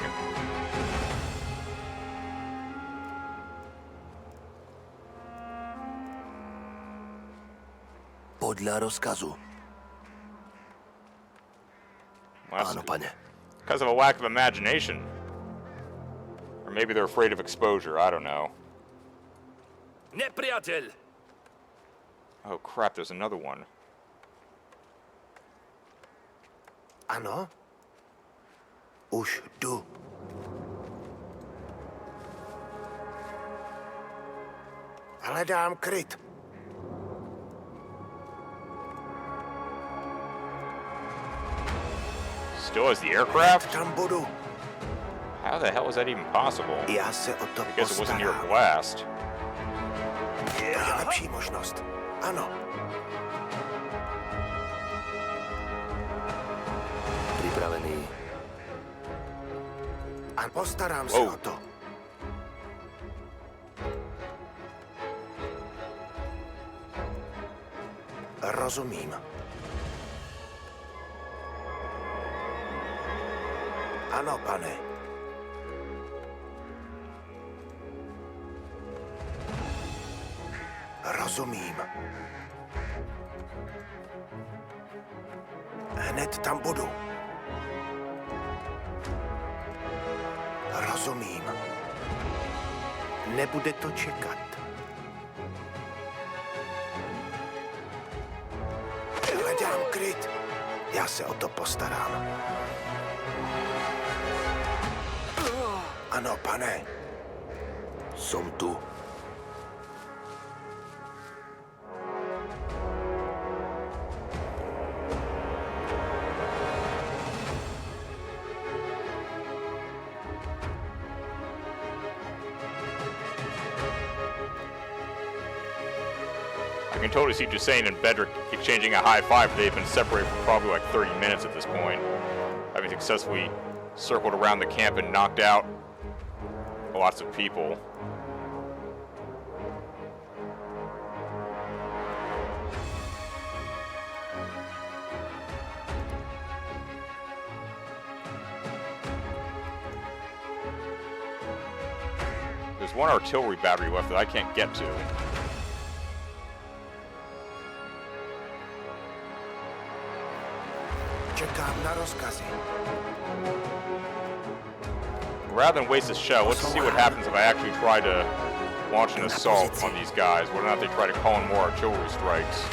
Podľa rozkazu. Áno, pane. Because of a lack of imagination. Or maybe they're afraid of exposure, I don't know. Nepriateľ! Oh crap, there's another one. Ano? Už jdu. Hledám kryt. Still has the aircraft? Tam budu. How the hell is that even possible? Já se o to I guess it wasn't your postarám. blast. To je lepší možnost. Ano. Pripravený. A postarám se o to. Rozumím. Ano, pane. Rozumím. Hned tam budu. Rozumím. Nebude to čekat. Hledám kryt. Já se o to postarám. Ano, pane. Som tu. I can totally see Jussain and Bedrick exchanging a high five. They've been separated for probably like 30 minutes at this point, having successfully circled around the camp and knocked out lots of people. There's one artillery battery left that I can't get to. Čekám na rozkazy. Rather than waste a shell, let's see what happens if I actually try to launch an assault on these guys, whether or not they try to call in more artillery strikes.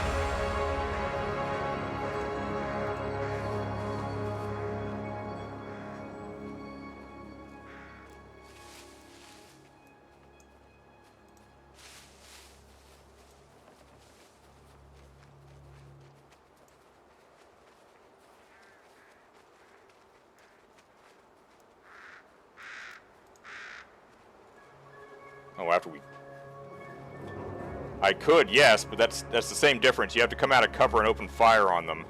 Oh, after we... I could, yes, but that's the same difference. You have to come out of cover and open fire on them.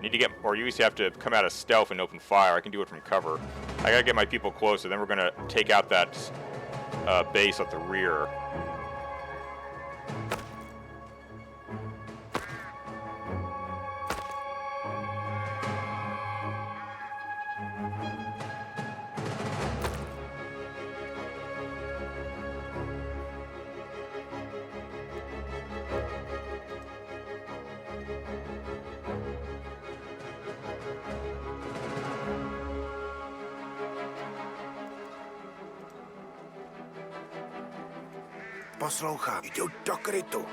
Need to get... Or you used to have to come out of stealth and open fire. I can do it from cover. I gotta get my people closer, then we're gonna take out that base at the rear. Poslouchám, jdu do krytu.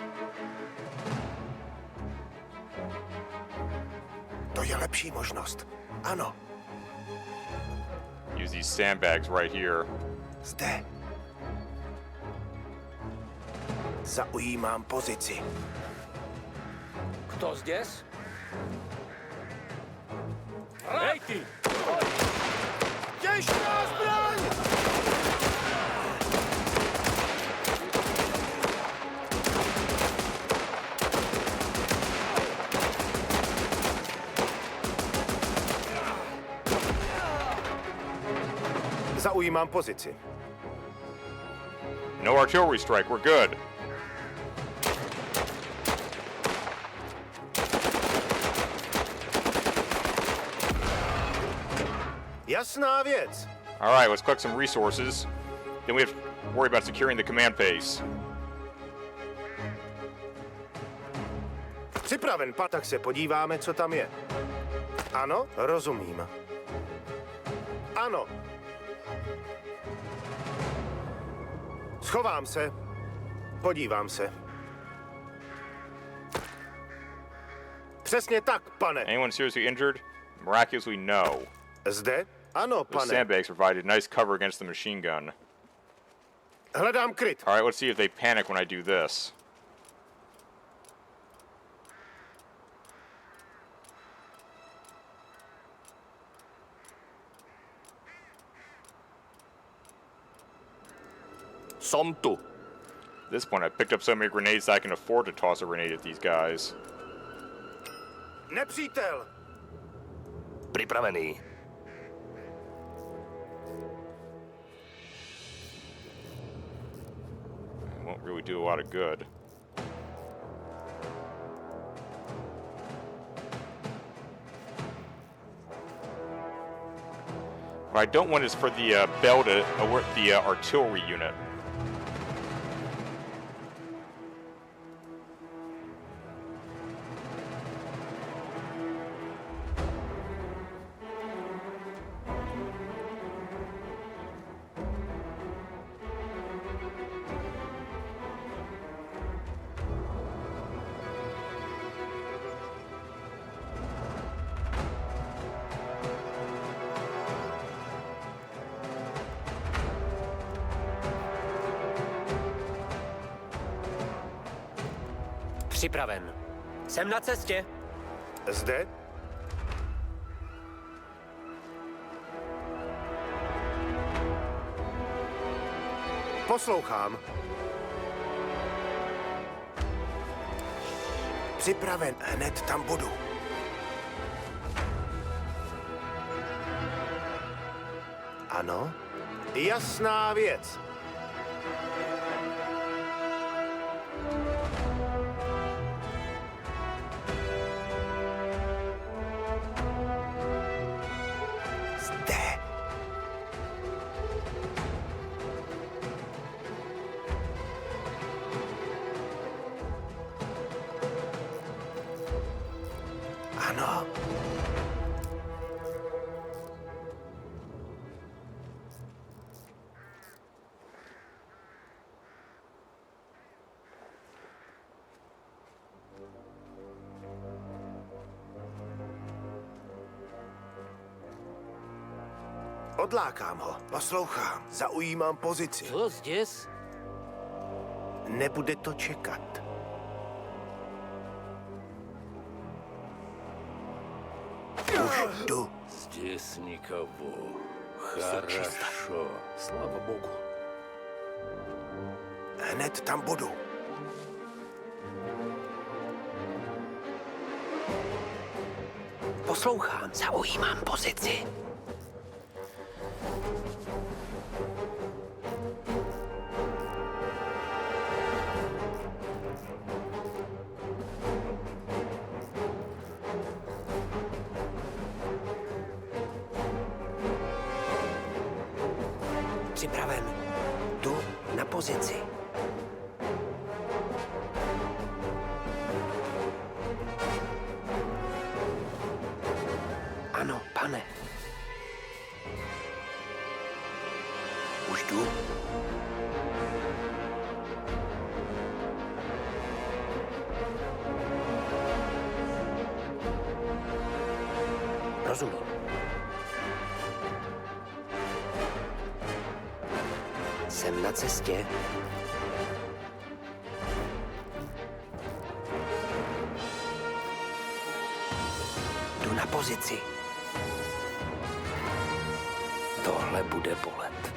To je lepší možnost. Ano. Use these sandbags right here. Zde. Zaujímám pozici. Kto zdes? Hej ty! Těžká zbraň! Zaujímám pozici. No artillery strike, we're good. Jasná věc. Alright, let's collect some resources. Then we have to worry about securing the command base. Připraven, tak se podíváme, co tam je. Ano, rozumím. Ano. Schovám se. Podívám se. Přesně tak, pane. Anyone seriously injured? Miraculously, no. Zde? Ano, Those pane. sandbags provided nice cover against the machine gun. Hledám kryt. Alright, let's see if they panic when I do this. Som tu. At this point, I picked up so many grenades that I can afford to toss a grenade at these guys. Nepřítel. Pripravený. Won't really do a lot of good. What I don't want is for the bell to alert the artillery unit. Připraven. Jsem na cestě. Zde? Poslouchám. Připraven, hned tam budu. Ano? Jasná věc. Ano. Odlákám ho, poslouchám, zaujímám pozici. Co zděs? Nebude to čekat. Už jdu. Здесь никого. Хорошо. Слава богу. Hned tam budu. Poslouchám, zaujímám pozici. Připraven. Jdu na pozici. Ano, pane. Už jdu. Rozumím. Jsem na cestě. Jdu na pozici. Tohle bude bolet.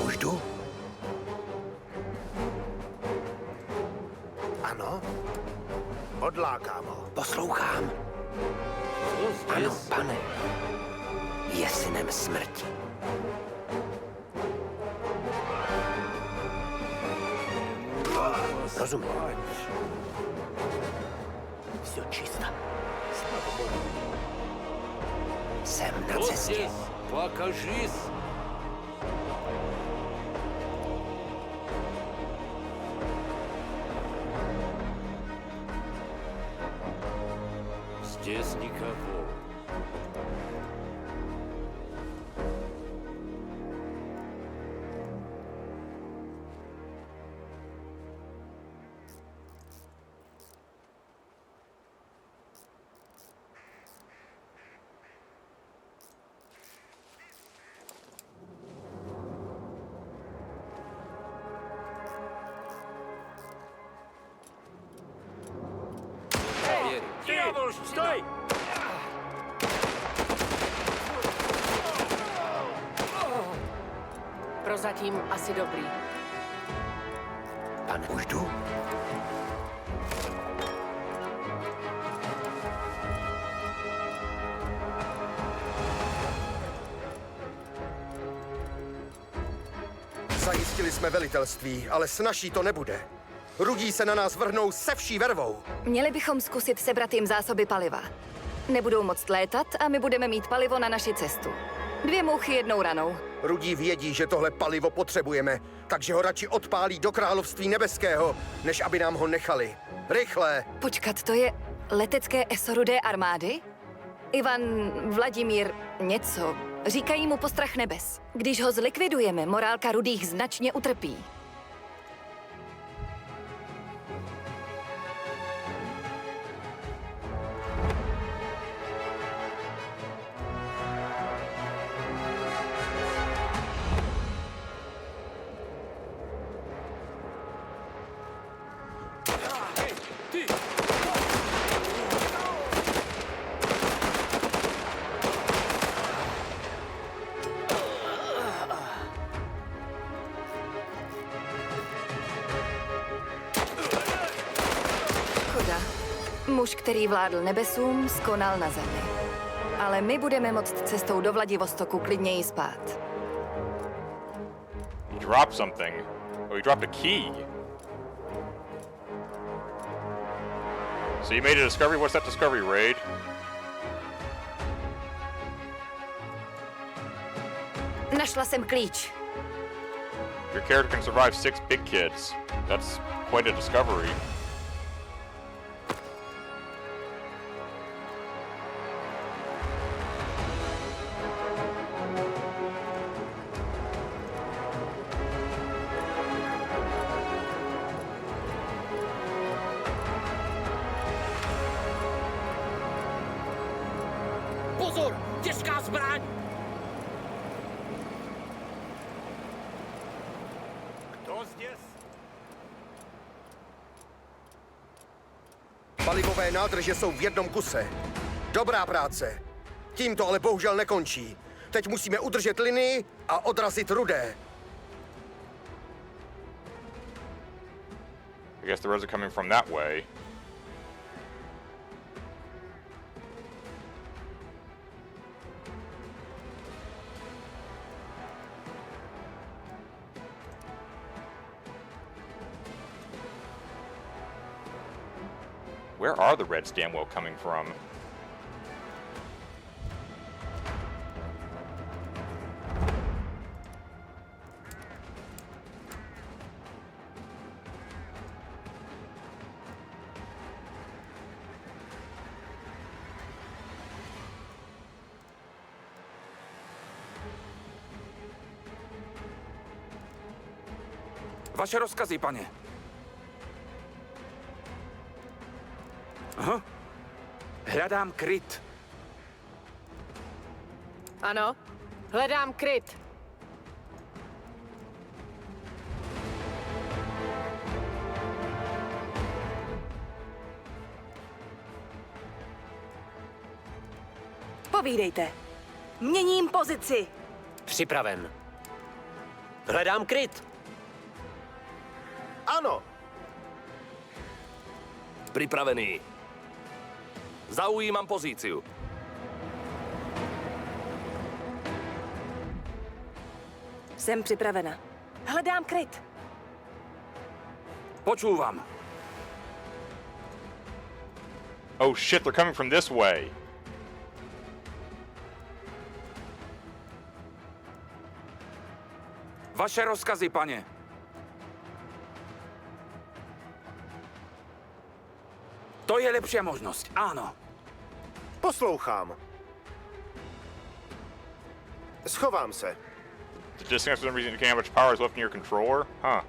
Už jdu? Ano. Odlákám ho. Poslouchám. Ano, pane. Je synem smrti. Rozumím. Все чисто. Jsem na cestě. Покажись. Здесь никого. Sтой! Prozatím asi dobrý. Pane, už jdu? Zajistili jsme velitelství, ale snazší to nebude. Rudí se na nás vrhnou se vší vervou. Měli bychom zkusit sebrat jim zásoby paliva. Nebudou moct létat a my budeme mít palivo na naši cestu. 2 mouchy jednou ranou. Rudí vědí, že tohle palivo potřebujeme, takže ho radši odpálí do království nebeského, než aby nám ho nechali. Rychle! Počkat, to je letecké ESO Rudé armády? Ivan Vladimír něco. Říkají mu Postrach nebes. Když ho zlikvidujeme, morálka Rudých značně utrpí. Muž, který vládl nebesům, skonal na zemi. Ale my budeme moct cestou do Vladivostoku klidněji spát. He dropped something. Oh, he dropped a key. So you made a discovery? What's that discovery, Raid? Našla jsem klíč. Your character can survive 6 big kids. That's quite a discovery. Pozor! Těžká zbraň! Palivové nádrže jsou v jednom kuse. Dobrá práce. Tím to ale bohužel nekončí. Teď musíme udržet linii a odrazit Rudé. I guess the Reds are coming from that way. Where are the Reds damn well coming from? Vaše rozkazy, pane. Aha. Hledám kryt. Ano, hledám kryt. Povídejte. Měním pozici. Připraven. Hledám kryt. Ano. Pripravený. Zaujímam pozíciu. Jsem připravena. Hledám kryt. Počúvam. Oh shit, they're coming from this way. Vaše rozkazy, pane. To je lepšia možnosť, áno. Poslouchám. Schovám se. The disconnect for some reason indicating how much power is left in your controller? Huh.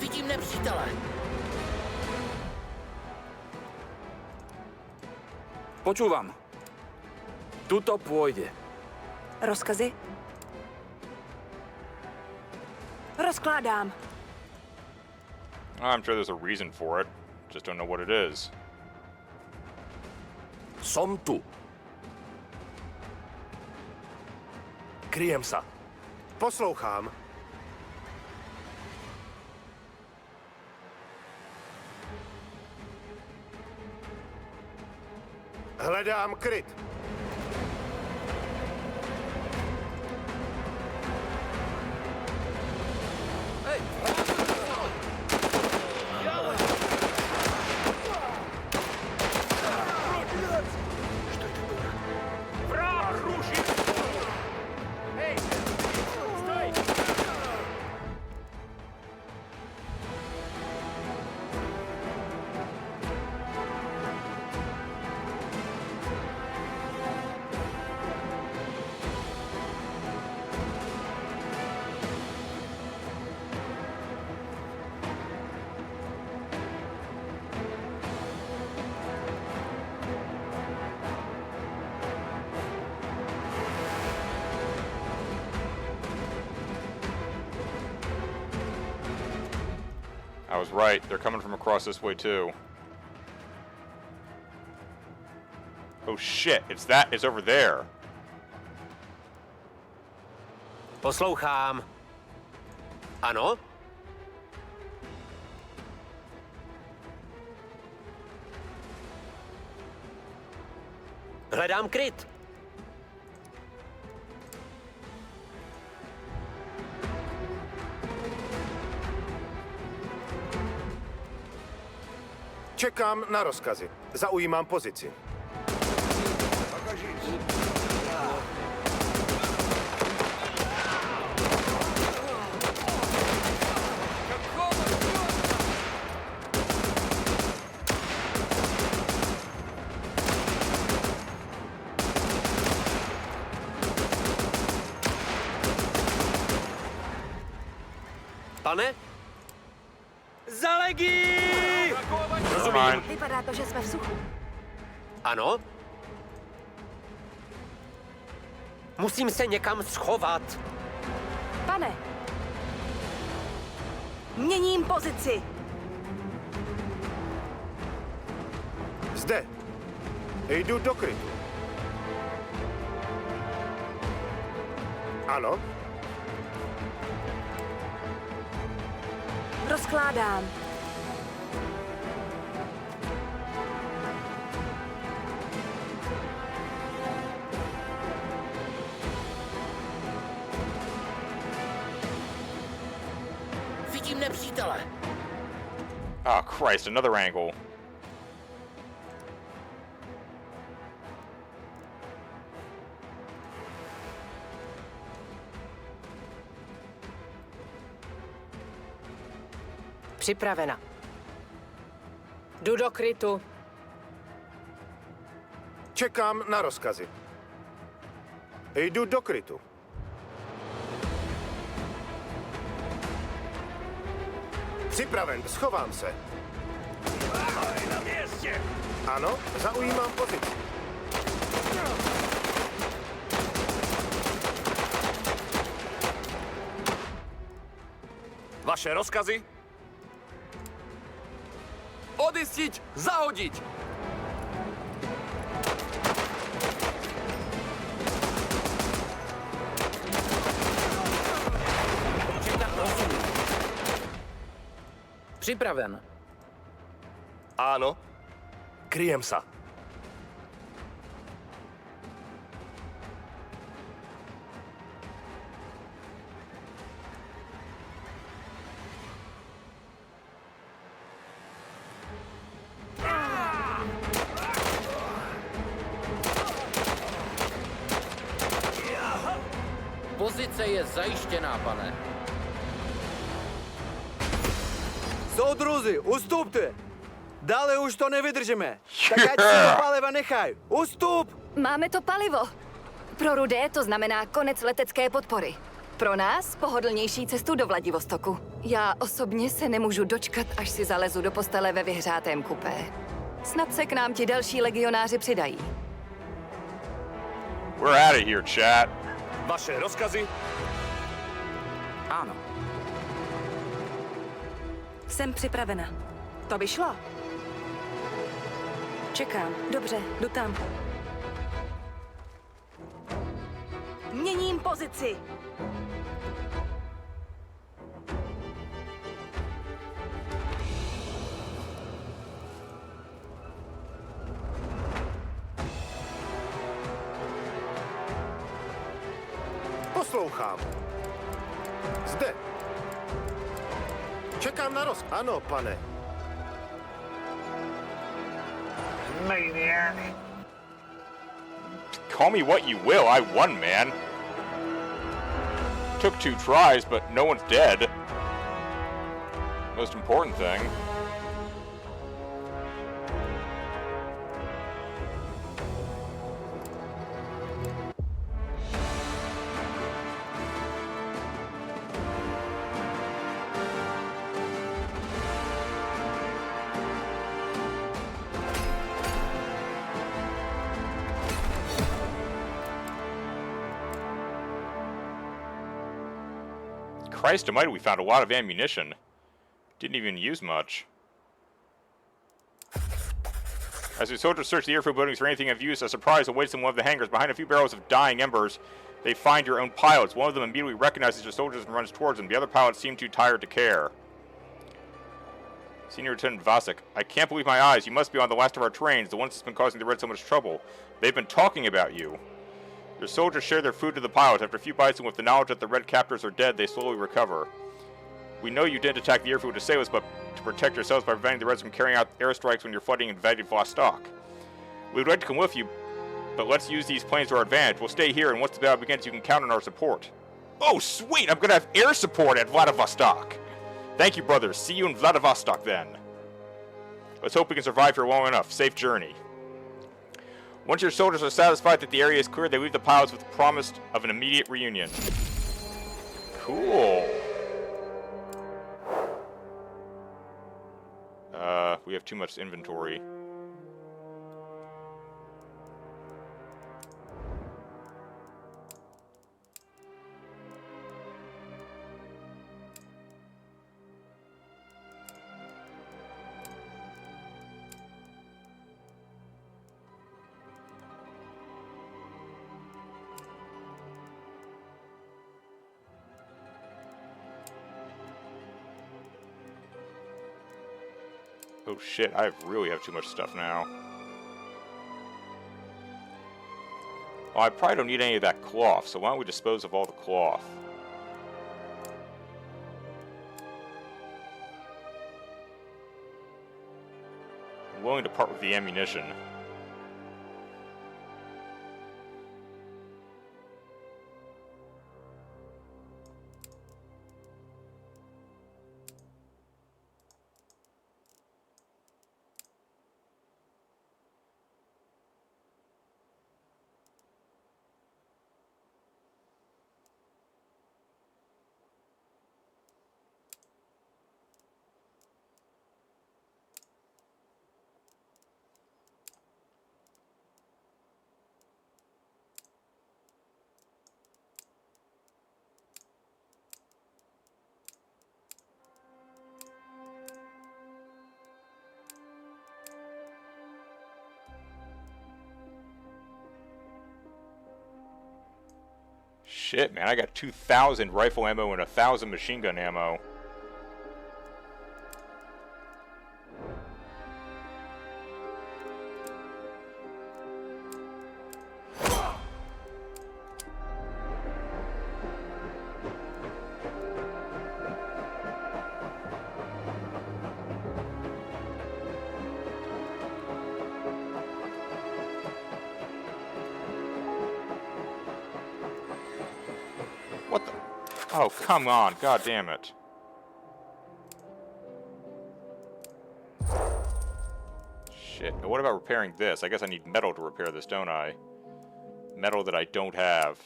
Vidím nepřítele. Počúvam. Tuto pôjde. Rozkazy? Rozkládám. I'm sure there's a reason for it. Just don't know what it is. Som tu. Kryjem sa. Poslouchám. Hledám kryt. I was right. They're coming from across this way too. Oh shit, it's over there. Poslouchám. Ano? Hledám kryt. Čekám na rozkazy. Zaujímám pozici. Pane? Za legii! Rozumím. Vypadá to, že jsme v suchu. Ano? Musím se někam schovat. Pane! Měním pozici. Zde. Jdu do krytu. Ano? Rozkládám. Vidím nepřítele. Oh, Christ, another angle. Připravena. Jdu do krytu. Čekám na rozkazy. Jdu do krytu. Připraven, schovám se. Na městě! Ano, zaujímám pozici. Vaše rozkazy? Odistiť, zahodiť! Připraven. Áno. Kryjem sa. Pozice je zajištěná, pane. Soudruzi, ustupte! Dále už to nevydržíme. Tak ať si to paliva nechaj. Ustup! Máme to palivo. Pro Rudé to znamená konec letecké podpory. Pro nás pohodlnější cestu do Vladivostoku. Já osobně se nemůžu dočkat, až si zalezu do postele ve vyhřátém kupé. Snad se k nám ti další legionáři přidají. We're out of here, chat. Vaše rozkazy? Áno. Jsem připravena. To by šlo. Čekám. Dobře, jdu tam. Měním pozici. Poslouchám. Zde. Čekám na roz... Ano, pane. Maniac. Call me what you will, I won, man. Took 2 tries, but no one's dead. Most important thing. Christ almighty, we found a lot of ammunition. Didn't even use much. As the soldiers search the airfield buildings for anything of use, a surprise awaits them in one of the hangars. Behind a few barrels of dying embers, they find your own pilots. One of them immediately recognizes your soldiers and runs towards them. The other pilots seem too tired to care. Senior Lieutenant Vasek, I can't believe my eyes. You must be on the last of our trains, the ones that's been causing the Red so much trouble. They've been talking about you. Your soldiers share their food to the pilots. After a few bites and with the knowledge that the Red captors are dead, they slowly recover. We know you didn't attack the airfield to save us, but to protect yourselves by preventing the Reds from carrying out airstrikes when you're fighting in Vladivostok. We would like to come with you, but let's use these planes to our advantage. We'll stay here, and once the battle begins, you can count on our support. Oh, sweet! I'm gonna have air support at Vladivostok! Thank you, brothers. See you in Vladivostok, then. Let's hope we can survive here long enough. Safe journey. Once your soldiers are satisfied that the area is clear, they leave the piles with the promise of an immediate reunion. Cool. We have too much inventory. Oh shit, I really have too much stuff now. Oh, I probably don't need any of that cloth, so why don't we dispose of all the cloth? I'm willing to part with the ammunition. Shit, man, I got 2,000 rifle ammo and 1,000 machine gun ammo. What the? Oh, come on. God damn it. Shit. What about repairing this? I guess I need metal to repair this, don't I? Metal that I don't have.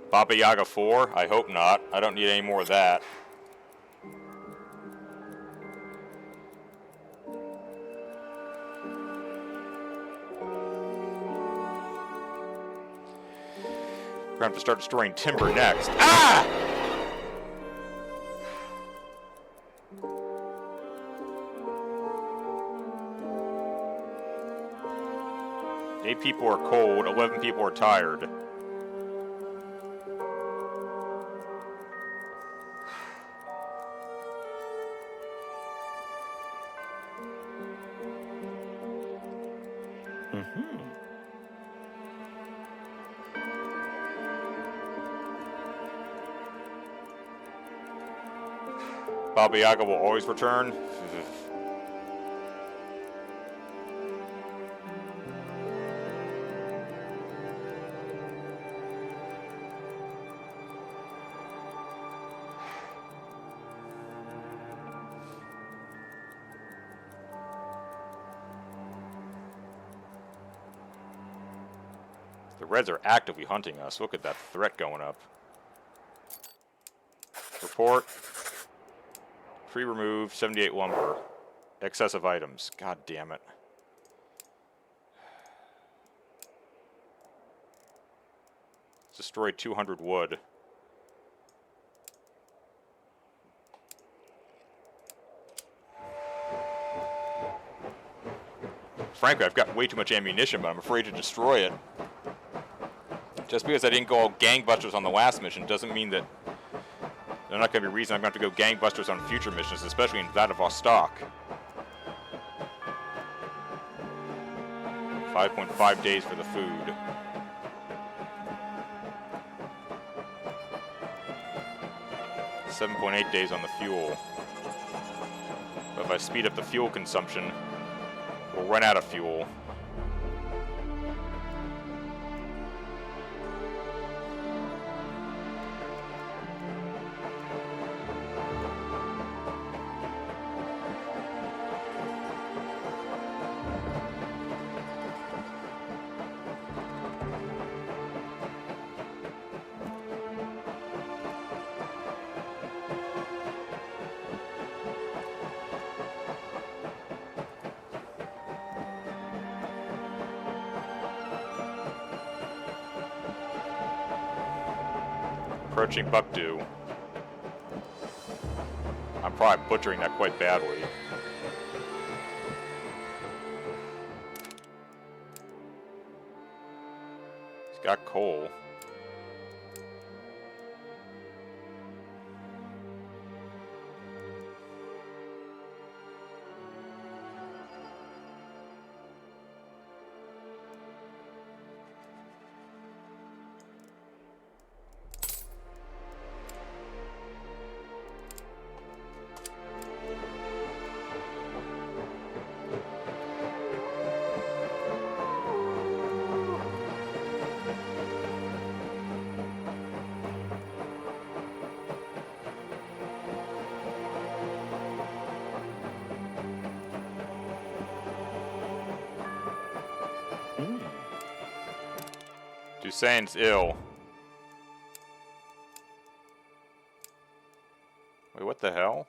Baba Yaga 4? I hope not. I don't need any more of that. We're gonna have to start destroying timber next. Ah! Eight people are cold, 11 people are tired. Baba Yaga will always return. The Reds are actively hunting us. Look at that threat going up. Report. Tree removed, 78 lumber. Excessive items. God damn it. Destroyed 200 wood. Frankly, I've got way too much ammunition, but I'm afraid to destroy it. Just because I didn't go all gangbusters on the last mission doesn't mean that there's not going to be a reason I'm going to have to go gangbusters on future missions, especially in Vladivostok. 5.5 days for the food. $7.8 days on the fuel. But if I speed up the fuel consumption, we'll run out of fuel. Approaching Bukdu. I'm probably butchering that quite badly. He's got coal. Dusane's ill. Wait, what the hell?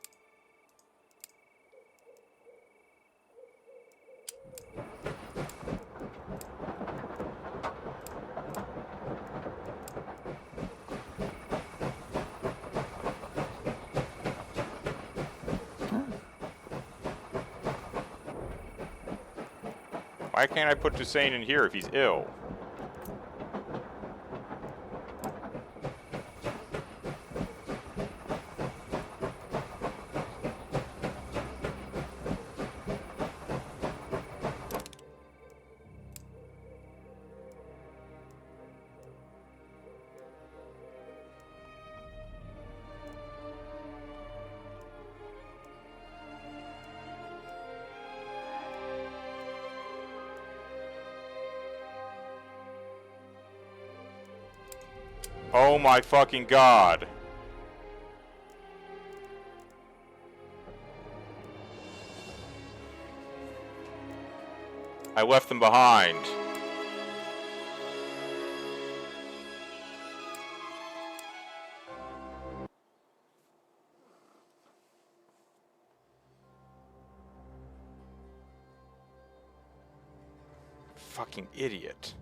Why can't I put Dusane in here if he's ill? Oh my fucking god. I left them behind. Fucking idiot.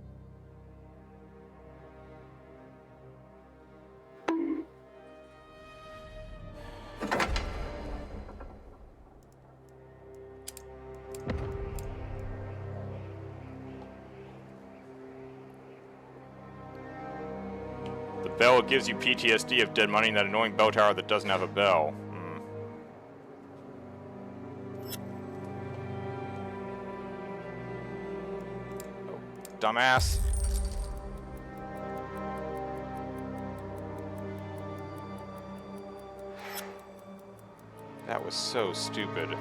Bell gives you PTSD of dead money and that annoying bell tower that doesn't have a bell. Oh, dumbass. That was so stupid.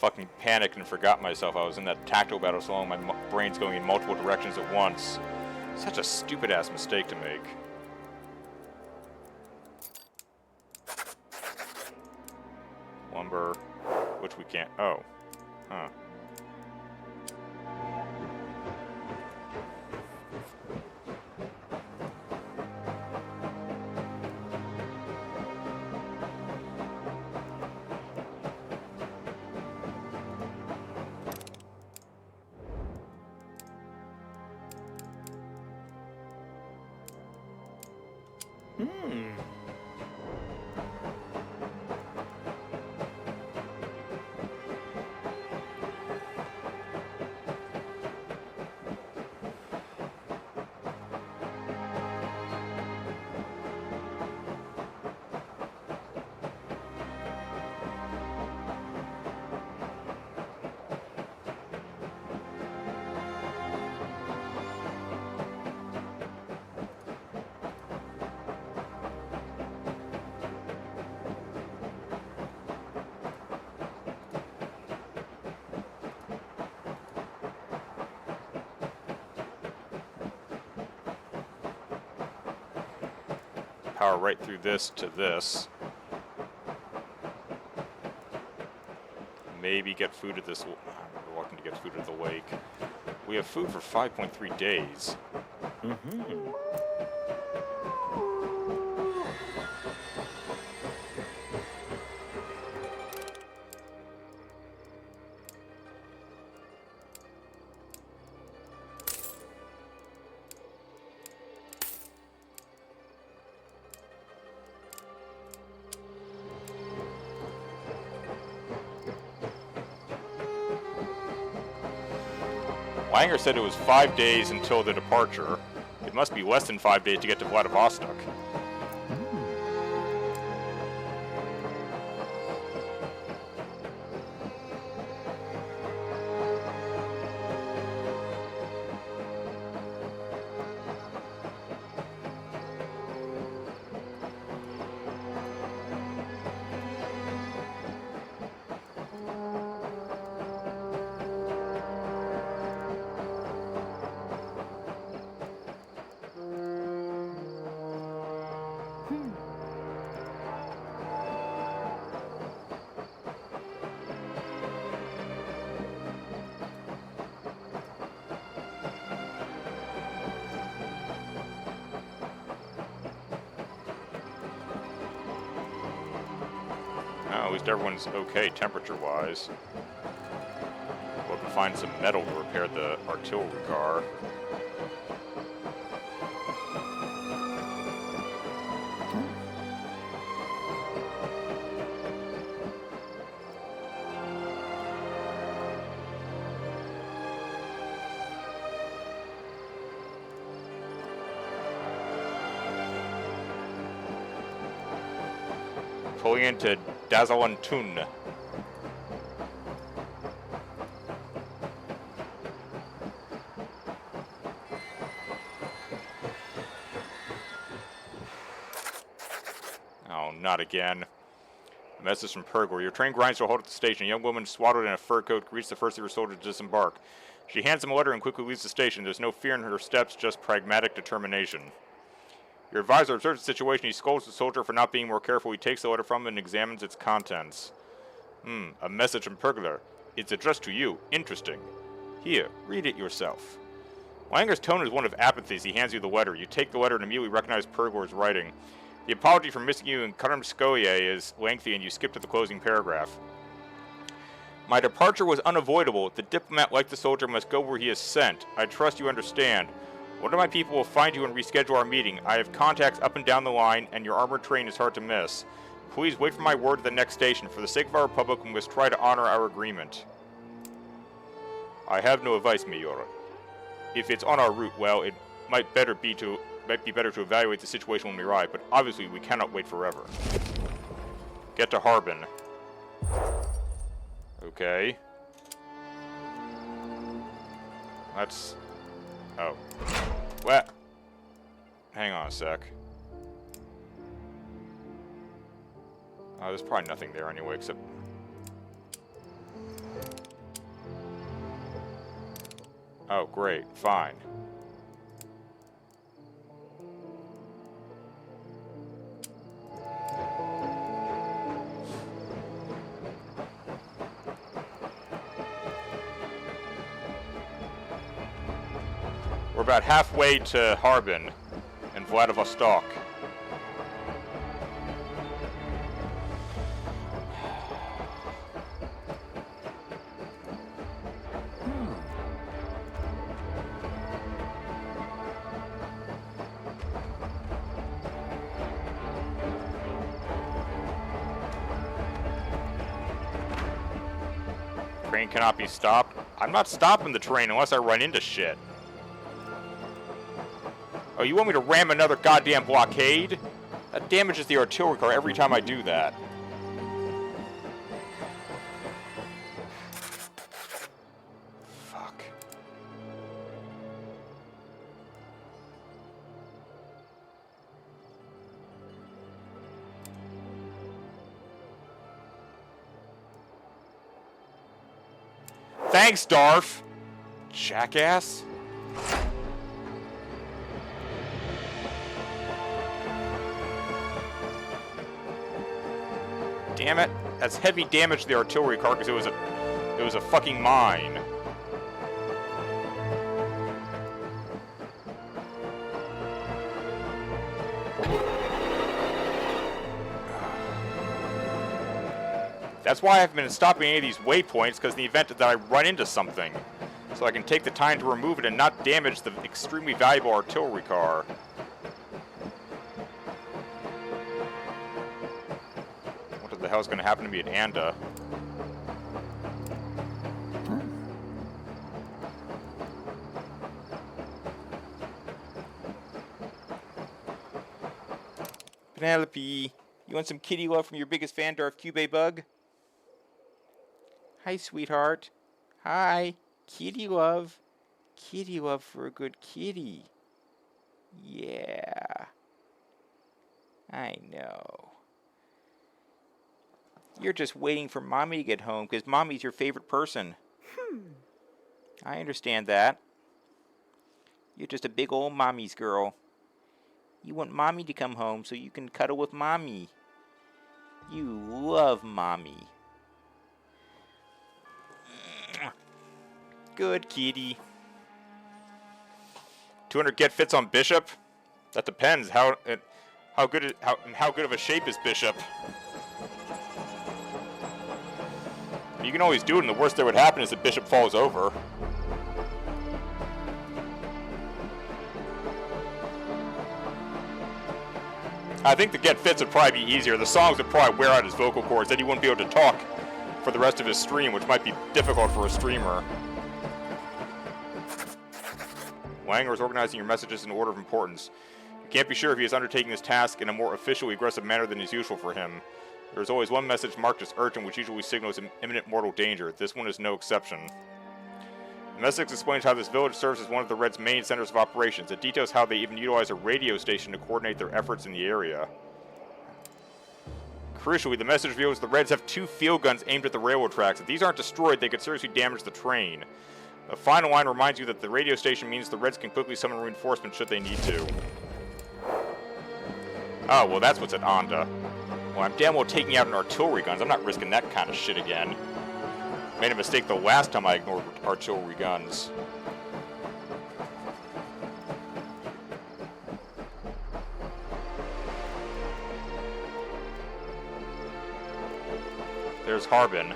fucking panicked and forgot myself. I was in that tactical battle so long my brain's going in multiple directions at once. Such a stupid-ass mistake to make. Lumber, which we can't... Oh. Huh. Power right through this to this. Maybe get food at this... I'm reluctant to get food at the lake. We have food for 5.3 days. Langer said it was 5 days until the departure. It must be less than 5 days to get to Vladivostok. At least everyone's okay temperature-wise. We'll have to find some metal to repair the artillery car. Pulling into Dazalantun. Oh, not again. A message from Pergor. Your train grinds to a halt at the station. A young woman swaddled in a fur coat greets the first of her soldiers to disembark. She hands him a letter and quickly leaves the station. There's no fear in her steps, just pragmatic determination. Your advisor observes the situation. He scolds the soldier for not being more careful. He takes the letter from him and examines its contents. A message from Pergler. It's addressed to you. Interesting. Here, read it yourself. Langer's tone is one of apathy as he hands you the letter. You take the letter and immediately recognize Pergler's writing. The apology for missing you in Karamskoye is lengthy and you skip to the closing paragraph. My departure was unavoidable. The diplomat, like the soldier, must go where he is sent. I trust you understand. One of my people will find you and reschedule our meeting. I have contacts up and down the line, and your armored train is hard to miss. Please wait for my word at the next station. For the sake of our republic, we must try to honor our agreement. I have no advice, Major. If it's on our route, well, it might be better to evaluate the situation when we arrive, but obviously we cannot wait forever. Get to Harbin. Okay. That's... Oh. What? Hang on a sec. There's probably nothing there anyway, except... Oh, great. Fine. We're about halfway to Harbin and Vladivostok. Train cannot be stopped. I'm not stopping the train unless I run into shit. Oh, you want me to ram another goddamn blockade? That damages the artillery car every time I do that. Fuck. Thanks, Darf! Jackass. Damn it. That's heavy damage to the artillery car because it was a fucking mine. That's why I haven't been stopping any of these waypoints, because in the event that I run into something, so I can take the time to remove it and not damage the extremely valuable artillery car. What the hell is going to happen to me at Anda? Penelope, you want some kitty love from your biggest fan, Darth Cube Bug? Hi, sweetheart. Hi. Kitty love. Kitty love for a good kitty. Yeah. I know. You're just waiting for Mommy to get home because Mommy's your favorite person. I understand that. You're just a big old Mommy's girl. You want Mommy to come home so you can cuddle with Mommy. You love Mommy. Good kitty. 200 get fits on Bishop? That depends. How good of a shape is Bishop? You can always do it, and the worst that would happen is that Bishop falls over. I think the get fits would probably be easier. The songs would probably wear out his vocal cords, then he wouldn't be able to talk for the rest of his stream, which might be difficult for a streamer. Langer is organizing your messages in order of importance. You can't be sure if he is undertaking this task in a more official, aggressive manner than is usual for him. There is always one message marked as urgent, which usually signals imminent mortal danger. This one is no exception. The message explains how this village serves as one of the Red's main centers of operations. It details how they even utilize a radio station to coordinate their efforts in the area. Crucially, the message reveals the Reds have 2 field guns aimed at the railroad tracks. If these aren't destroyed, they could seriously damage the train. The final line reminds you that the radio station means the Reds can quickly summon reinforcements should they need to. Oh, well that's what's at Anda. Well, I'm damn well taking out an artillery guns. I'm not risking that kind of shit again. Made a mistake the last time I ignored artillery guns. There's Harbin.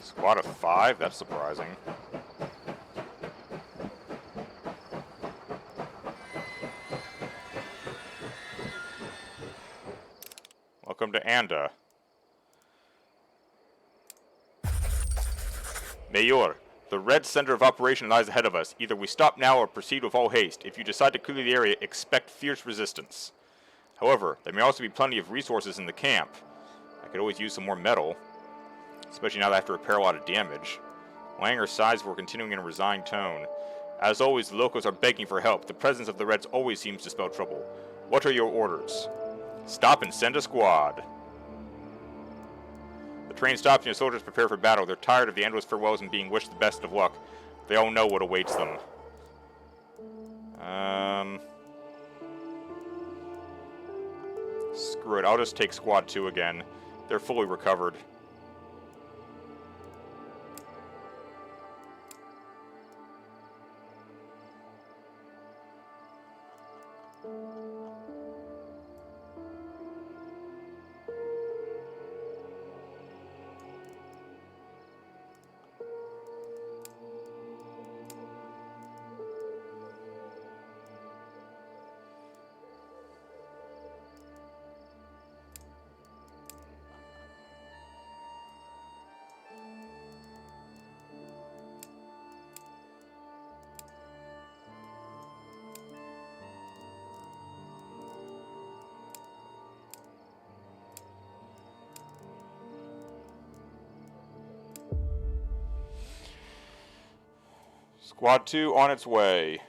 Squad of 5? That's surprising. Welcome to Anda. Mayor, The red center of operation lies ahead of us. Either we stop now or proceed with all haste. If you decide to clear the area, expect fierce resistance. However, there may also be plenty of resources in the camp. I could always use some more metal, especially now that I have to repair a lot of damage. Langer sighs before continuing in a resigned tone. As always, the locals are begging for help. The presence of the Reds always seems to spell trouble. What are your orders? Stop and send a squad. The train stops and your soldiers prepare for battle. They're tired of the endless farewells and being wished the best of luck. They all know what awaits them. Screw it, I'll just take Squad 2 again. They're fully recovered. Squad 2 on its way.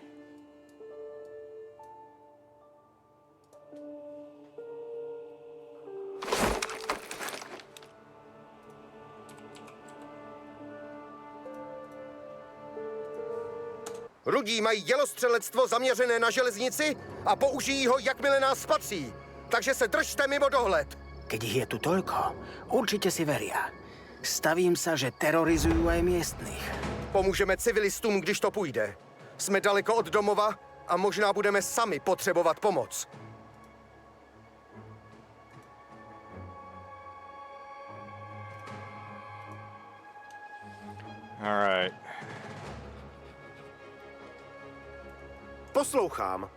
Rudí mají dělostřelectvo zaměřené na železnici a použijí ho, jakmile nás spatří. Takže se držte mimo dohled. Keď ich je tu toľko, určite si veria. Stavím sa, že terorizujú aj miestnych. Pomůžeme civilistům, když to půjde. Jsme daleko od domova a možná budeme sami potřebovat pomoc. All right. Poslouchám.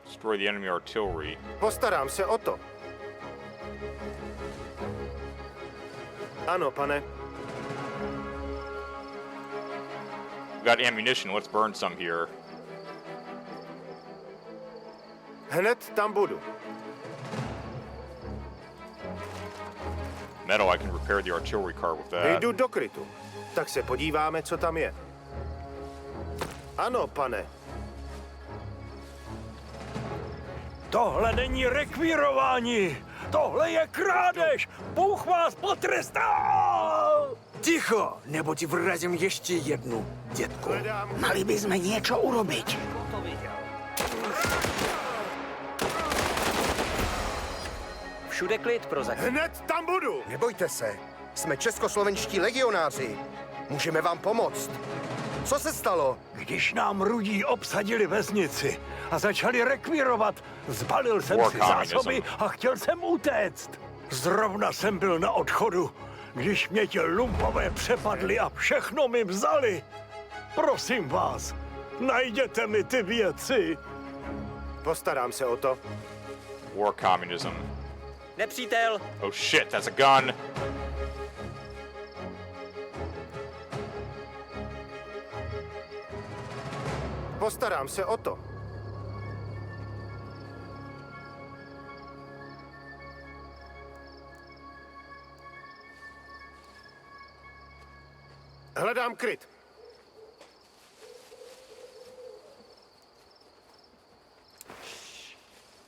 Destroy the enemy artillery. Postarám se o to. Ano, pane. Got ammunition, let's burn some here. Hned tam budu. Metal, I can repair the artillery car with that. Jdu do krytu. Tak se podíváme, co tam je. Ano, pane. Tohle není rekvírování! Tohle je krádež! Bůh vás potrestá! Ticho, nebo ti vrazím ještě jednu, dětku. Mali by sme niečo urobiť. Všude klid pro zatím. Hned tam budu! Nebojte se, jsme českoslovenští legionáři. Můžeme vám pomoct. Co se stalo? Když nám Rudí obsadili vesnici a začali rekvírovat, zbalil jsem si zásoby a chtěl jsem utéct. Zrovna jsem byl na odchodu, když mě ti lumpové přepadli a všechno mi vzali. Prosím vás, najděte mi ty věci. Postarám se o to. War communism. Nepřítel! Oh shit, that's a gun! Postarám se o to. Hledám kryt.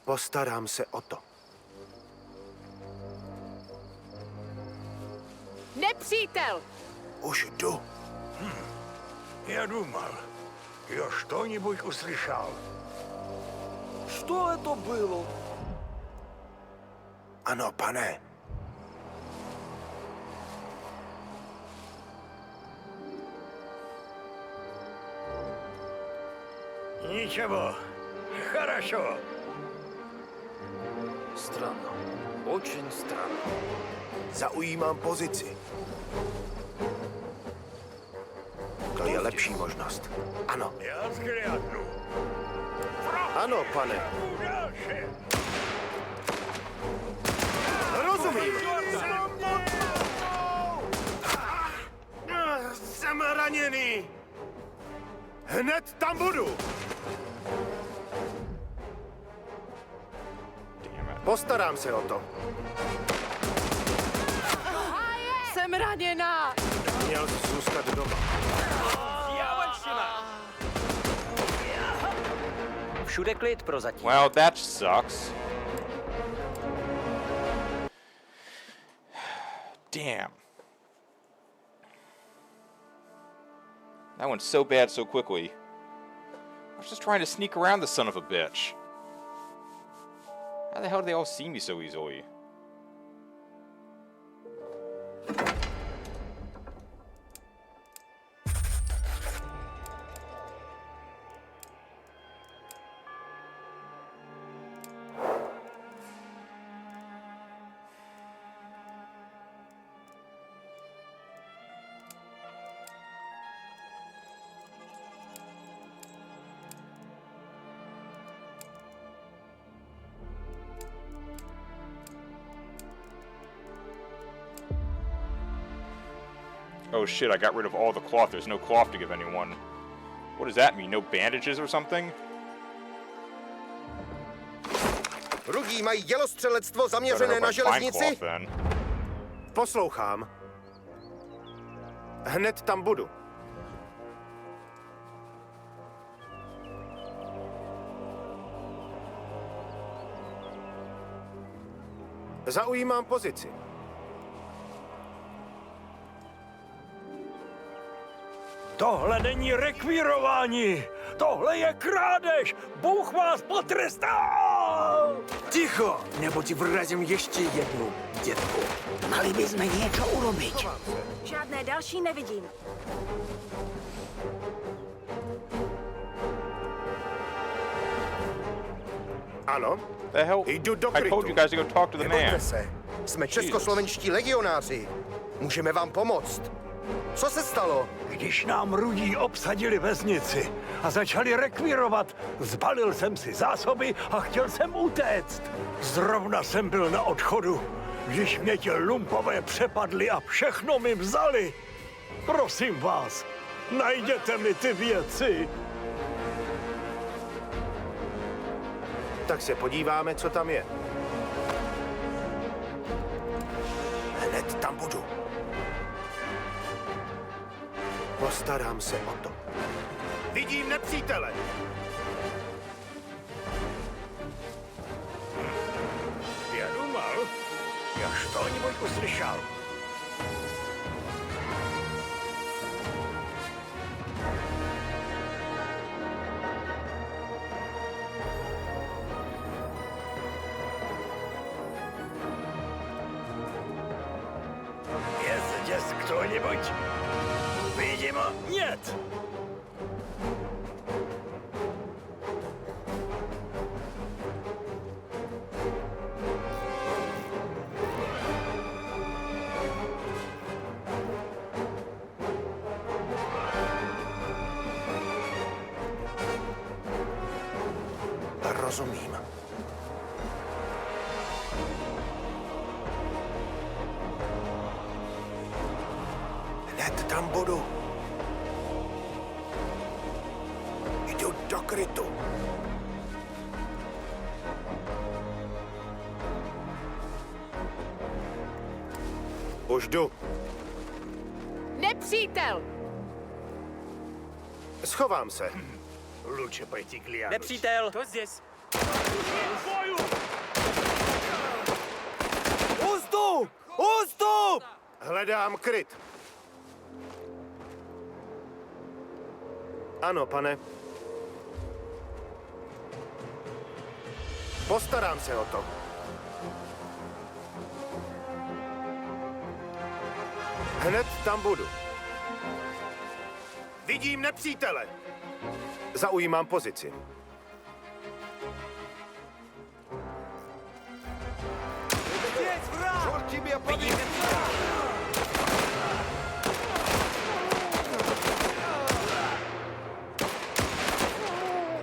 Postarám se o to. Nepřítel! Už jdu. Я думал, я что-нибудь услышал. Что это было? Ano, pane. Ничего. Хорошо. Странно. Очень странно. Zaujímám pozici. To je lepší možnost. Ano. Já zhlédnu. Ano, pane. Rozumím. Jsem Jsem raněný! Hned tam budu! Postarám se o to. Jsem raněná! Měl jsi zůstat doma. Všude klid prozatím. Well, that sucks. Damn. That went so bad so quickly. I was just trying to sneak around the son of a bitch. How the hell did they all see me so easily? Oh shit, I got rid of all the cloth. There's no cloth to give anyone. What does that mean? No bandages or something? Rudí mají dělostřelectvo zaměřené na železnici? Poslouchám. Hned tam budu. Zaujímám pozici. Tohle není rekvírování! Tohle je krádež! Bůh vás potrestá! Ticho, nebo ti vrazím ještě jednu, dětku. Mali bychom něco urobit. Žádné další nevidím. Ano? The hell? Jdu do I told you guys to go talk to the Nebojte man. se, jsme českoslovenští legionáři. Můžeme vám pomoct. Co se stalo? Když nám Rudí obsadili vesnici a začali rekvírovat, zbalil jsem si zásoby a chtěl jsem utéct. Zrovna jsem byl na odchodu, když mě ti lumpové přepadli a všechno mi vzali. Prosím vás, najděte mi ty věci. Tak se podíváme, co tam je. Hned tam budu. Postarám se o to. Vidím nepřítele! Já думал, я что-нибудь услышал. Есть здесь кто-нибудь? Видимо, нет. Rozumím. Hned tam budu. Jdu do krytu. Už jdu. Nepřítel! Schovám se. Лучше пойти глянуть. Nepřítel! To здесь. Ústup! Ústup! Hledám kryt. Ano, pane. Postarám se o to. Hned tam budu. Vidím nepřítele. Zaujímám pozici.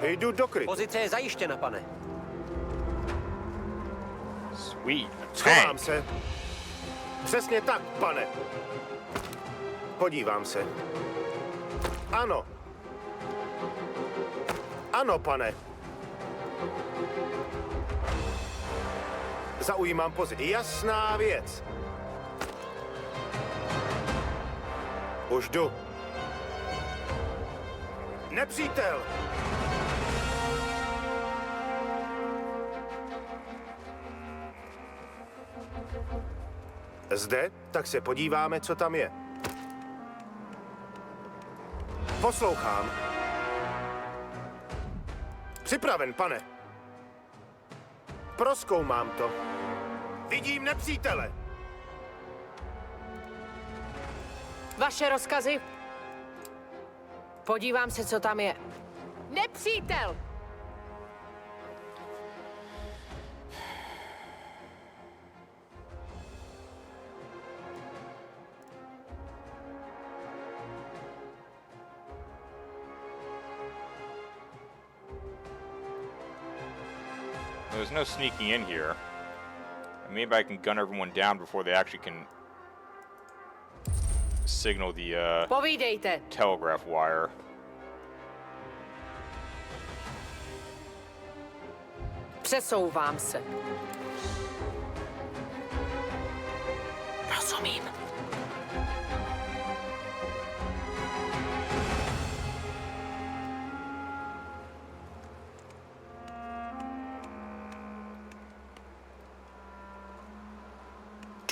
Jdu do krytu. Pozice je zajištěna, pane. Sweet. Schovám se. Přesně tak, pane. Podívám se. Ano. Ano, pane. Zaujímám pozici. Jasná věc. Už jdu. Nepřítel! Zde? Tak se podíváme, co tam je. Poslouchám. Připraven, pane. Prozkoumám to. Vidím nepřítele. Vaše rozkazy? Podívám se, co tam je. Nepřítel! There's no sneaking in here. Maybe I can gun everyone down before they actually can signal the Povídejte. telegraph wire. Přesouvám se. Rozumím.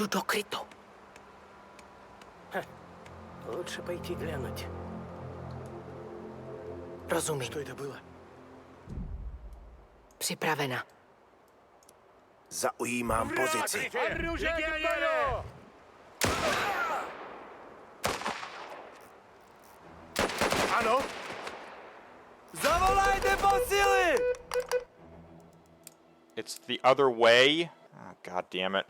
Jdu do krytu. Лучше пойти глянуть. Rozumím. Что это было? Připravena. Zaujímám pozici. Ano? Zavolajte posily! It's the other way. Oh, God damn it.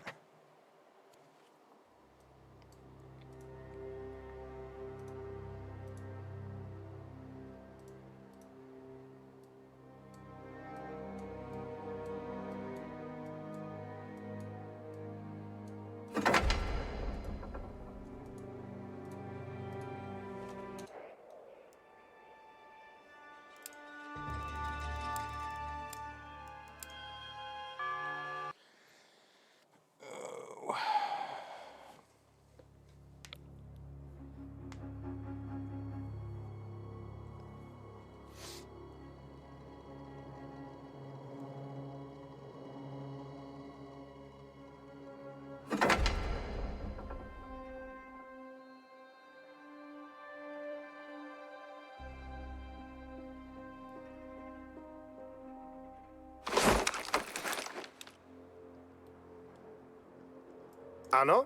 Ano?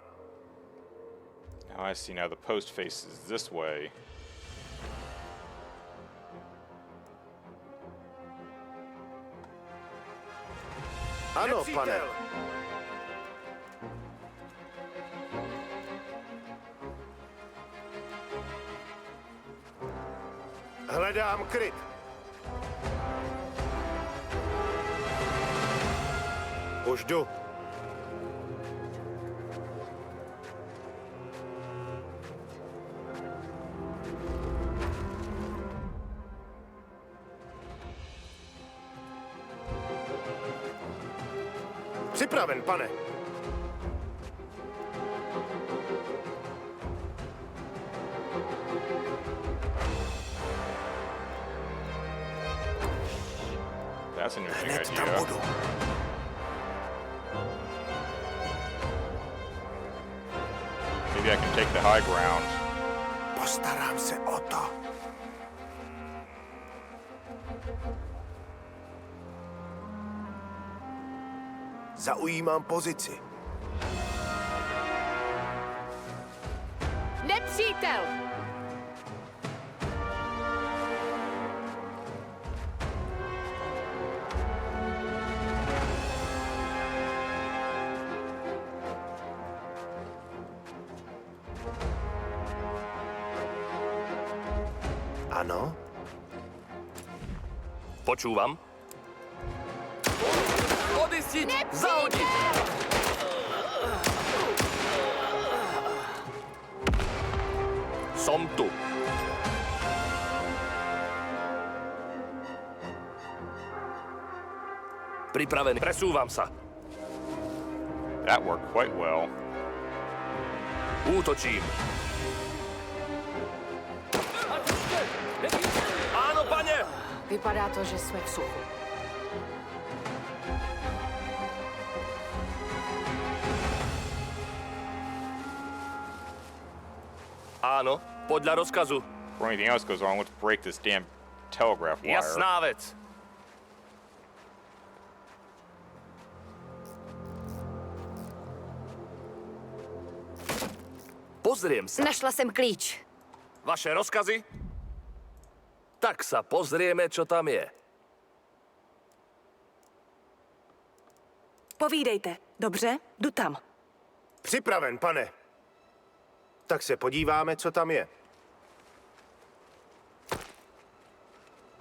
Now I see. Now the post faces this way. Ano, pane. Hledám kryt. Už jdu. Připraven, pane. That's an interesting Hned tam idea. budu. Maybe I can take the high ground. Postarám se o to. Zaujímám pozici. Nepřítel! Ano? Počúvam. Odystiť! Zahodiť! Pripravený. Presúvam sa. That worked quite well. Útočím. Áno, pane! Vypadá to, že jsme v suchu. Áno, podľa rozkazu. Before anything else goes on, let's break this damn telegraph wire. Jasná vec. Pozriem sa. Našla jsem klíč. Vaše rozkazy? Tak sa pozrieme, čo tam je. Povídejte. Dobře, jdu tam. Připraven, pane. Tak se podíváme, co tam je.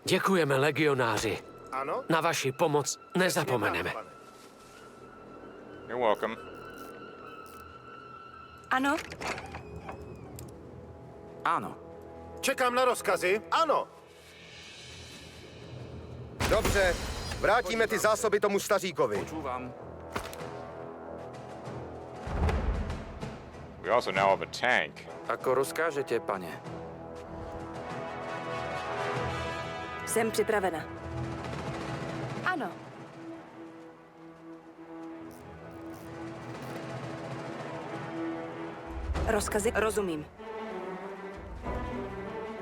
Děkujeme, legionáři. Ano? Na vaši pomoc nezapomeneme. You're welcome. Ano? Ano. Čekám na rozkazy. Ano. Dobře, vrátíme ty zásoby tomu staříkovi. Počúvam. We also now have a tank. Ako rozkážete, pane. Jsem připravena. Ano. Rozkazy rozumím.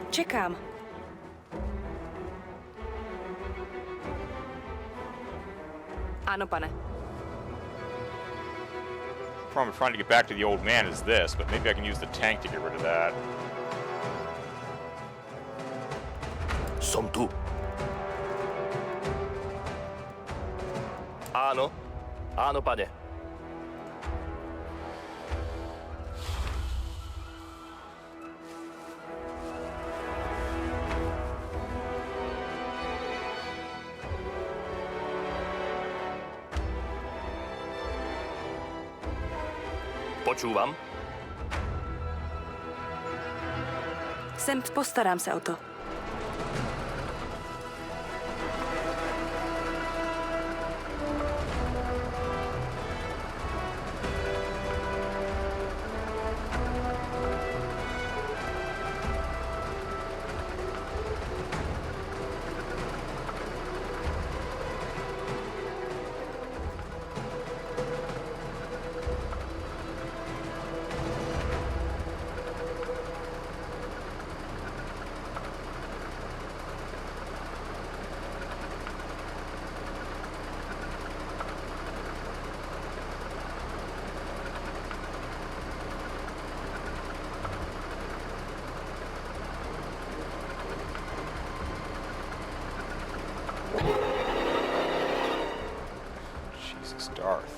Čekám. Ano, pane. Problem trying to get back to the old man is this, but maybe I can use the tank to get rid of that. Som tu. Áno. Áno, pane. Počúvam. Postarám se o to. Jesus, Darth.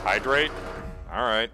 Hydrate? All right.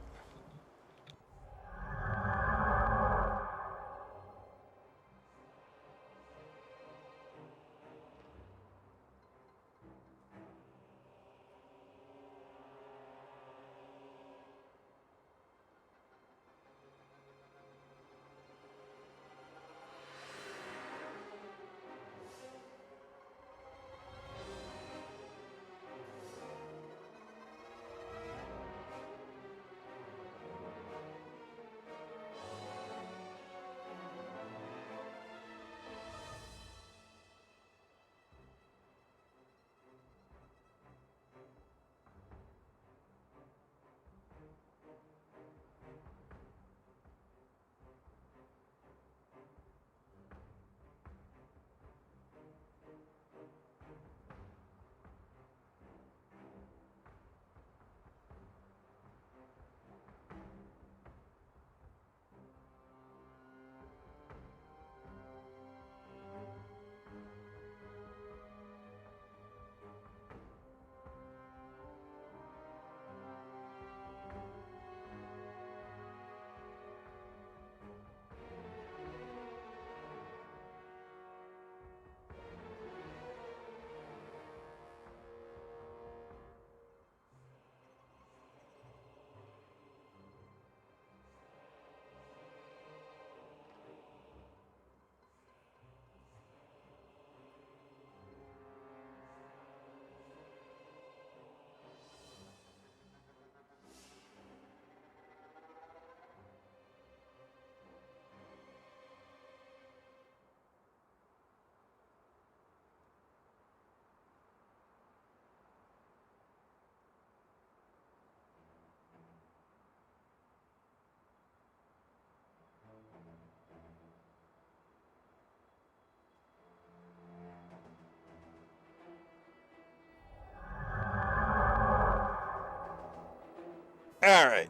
All right.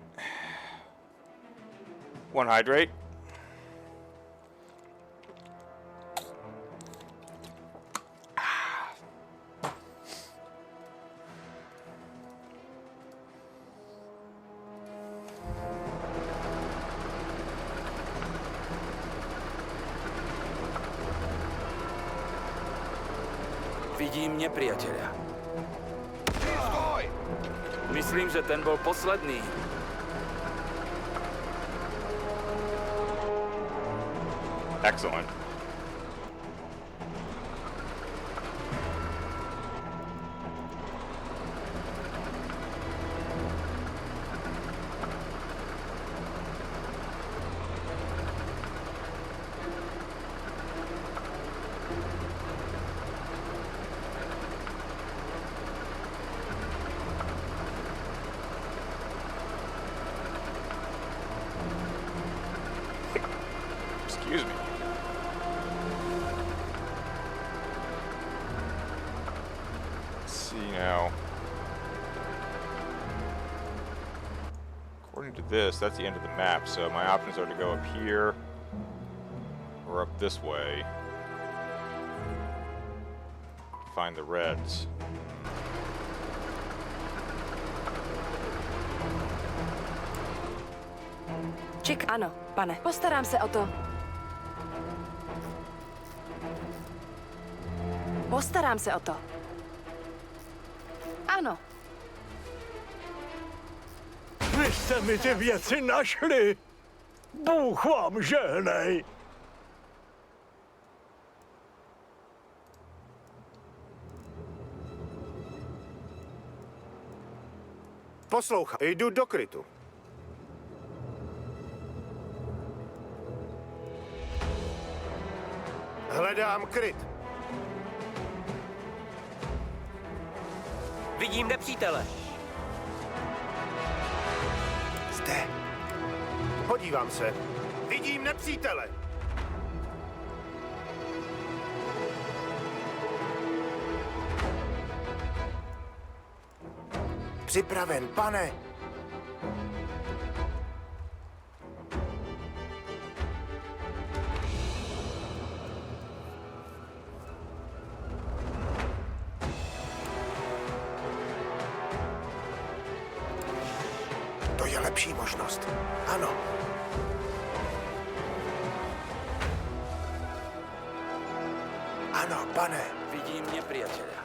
One hydrate. Vidím nepriateľa. Myslím, že ten bol posledný. Excellent. Excuse me. Let's see now. According to this, that's the end of the map, so my options are to go up here or up this way to find the reds. Čik, ano, pane. Postarám se o to. Postarám se o to. Ano. Vy jste mi ty věci našli! Bůh vám žehnej! Poslouchej, jdu do krytu. Hledám kryt. Vidím nepřítele. Zde. Podívám se. Vidím nepřítele. Připraven, pane. To je lepší možnost. Ano. Ano, pane. Vidím nepriateľa.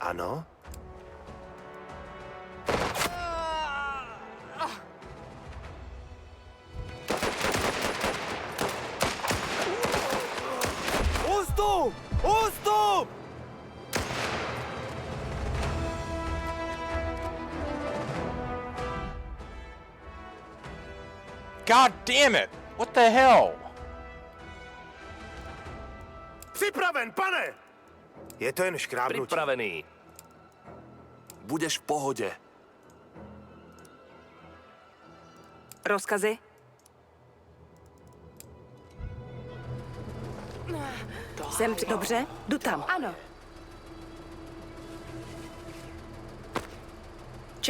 Ano? Ústup! Ústup! God damn it! What the hell? Připraven, pane! Je to jen škrábnutí. Pripravený. Budeš v pohode. Rozkazy? Jsem dobře? Jdu tam. Ano.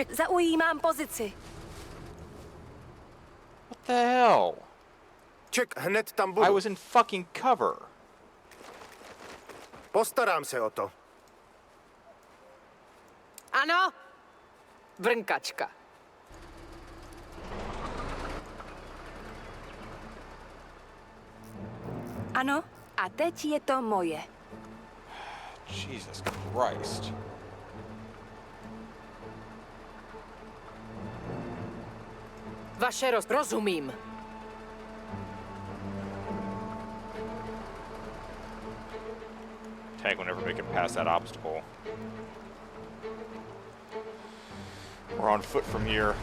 Zaujímám pozici. What the hell? Ček, hned tam budu. I was in fucking cover. Postarám se o to. Ano? Brnkačka. Ano, a teď je to moje. Jesus Christ. Vaše rozumím. tank will never make it past that obstacle. We're on foot from here.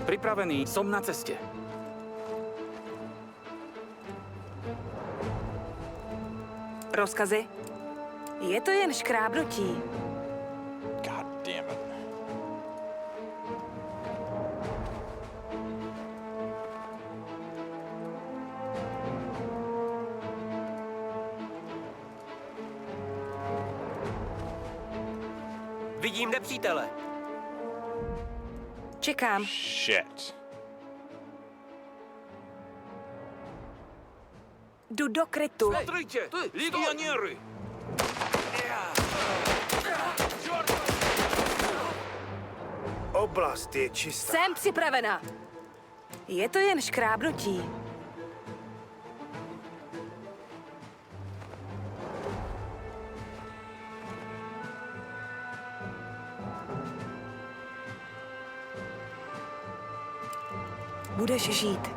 Připravený, som na cestě. Rozkazy? Je to jen škrábnutí. God damn it. Vidím nepřítele. Čekám. Shit. Jdu do krytu. Смотрите, легионеры! Oblast je čistá. Jsem připravena. Je to jen škrábnutí. Budeš žít.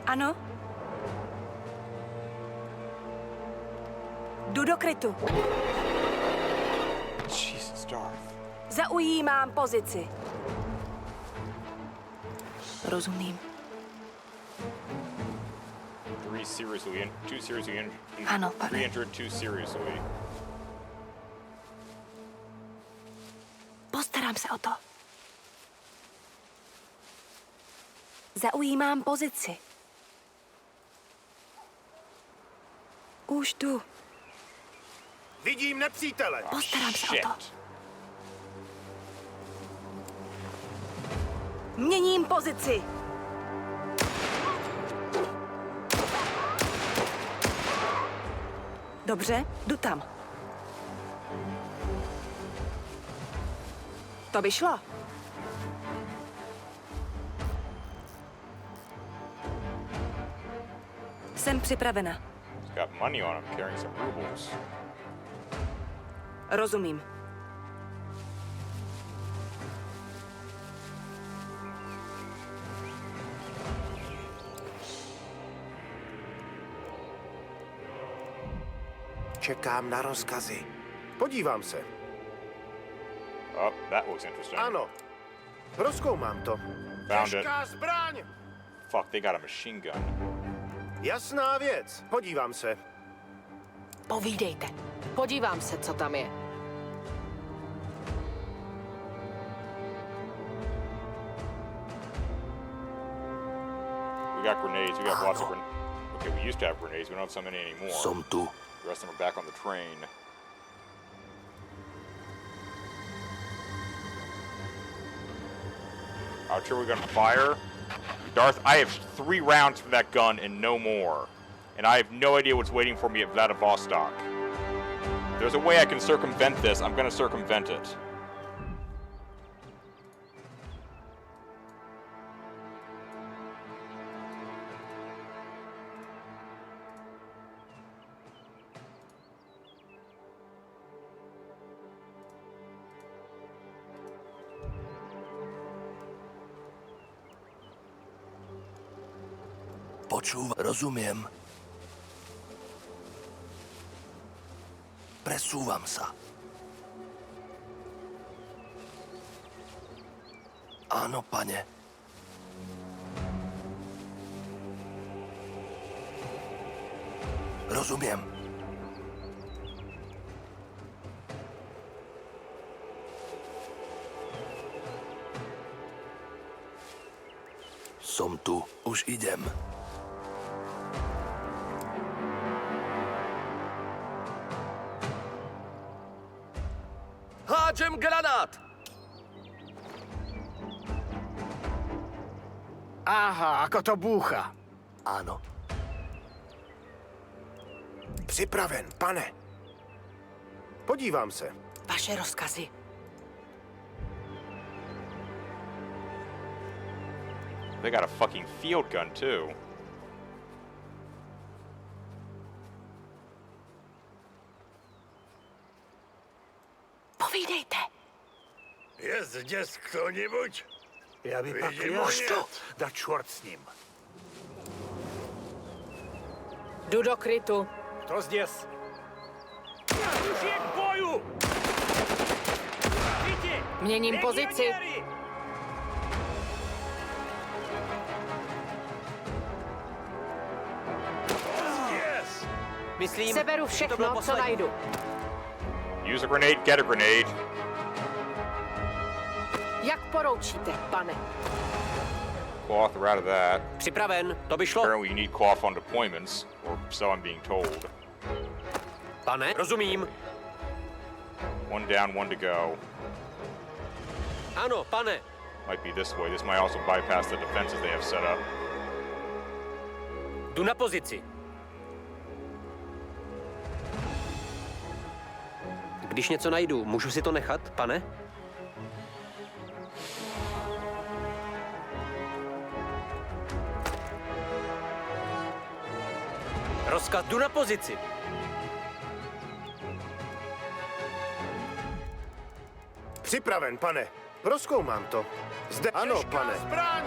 Ano? Jdu do krytu. Jesus, Darth. Zaujímám pozici. Rozumím. 2 seriously, Ano, pane. 3 entered, 2 seriously. Postarám se o to. Zaujímám pozici. Už jdu. Vidím nepřítele. Postarám se o to. Měním pozici. Dobře, jdu tam. To by šlo. Jsem připravena. He's got money on him, carrying some rubles. Rozumím. Čekám na rozkazy. Podívám se. Oh, that looks interesting. Ano. Rozkoumám to. Found it. Těžká zbraň! Fuck, they got a machine gun. Jasná věc. Podívám se. Povídejte. Podívám se, co tam je. We got grenades. We got lots of grenades. Okay, we used to have grenades. We don't have so many anymore. Som tu. The rest of them are back on the train. Artillery gun fire. Darth, I have 3 rounds for that gun and no more. And I have no idea what's waiting for me at Vladivostok. There's a way I can circumvent this. I'm gonna circumvent it. Rozumiem. Presúvam sa. Áno, pane. Rozumiem. Som tu. Už idem. Hádžem granát! Aha, ako to búcha. Áno. Připraven, pane. Podívám se. Vaše rozkazy. They got a fucking field gun, too. Povídejte. Je zděs kdo-nibuď? Já bych pak Vidím jel. to. Da čort s ním. Jdu do krytu. To zděs. Už je k boju! Měním pozici. Myslím, Seberu že to bylo všechno, co poslední. najdu. Use a grenade, get a grenade. Jak poroučíte, pane? Cloth, we're out of that. Připraven, to by šlo. Apparently you need cloth on deployments, or so I'm being told. Pane, rozumím. One down, one to go. Ano, pane. Might be this way. This might also bypass the defenses they have set up. Jdu na pozici. Když něco najdu, můžu si to nechat, pane? Rozkaz, jdu na pozici. Připraven, pane. Prozkoumám to. Zde... Ano, pane. Zbraň!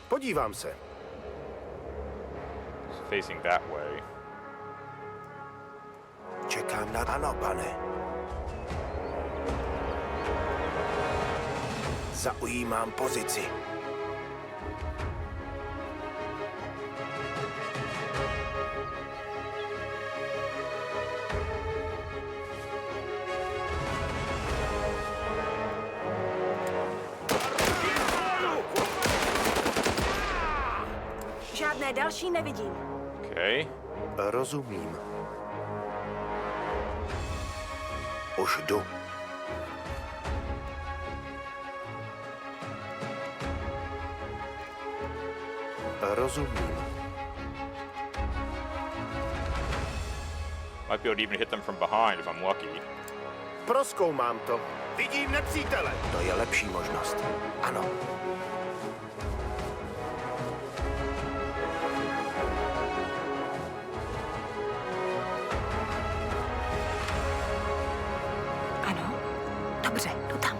Podívám se. It's facing that way. Čekám na... Ano, pane. Zaujímám pozici. Žádné další nevidím. Okay. Rozumím. Už jdu. Rozumím. Might be able to even hit them from behind if I'm lucky. Prozkoumám to. Vidím nepřítele. To je lepší možnost. Ano. Ano, dobře, jdu tam.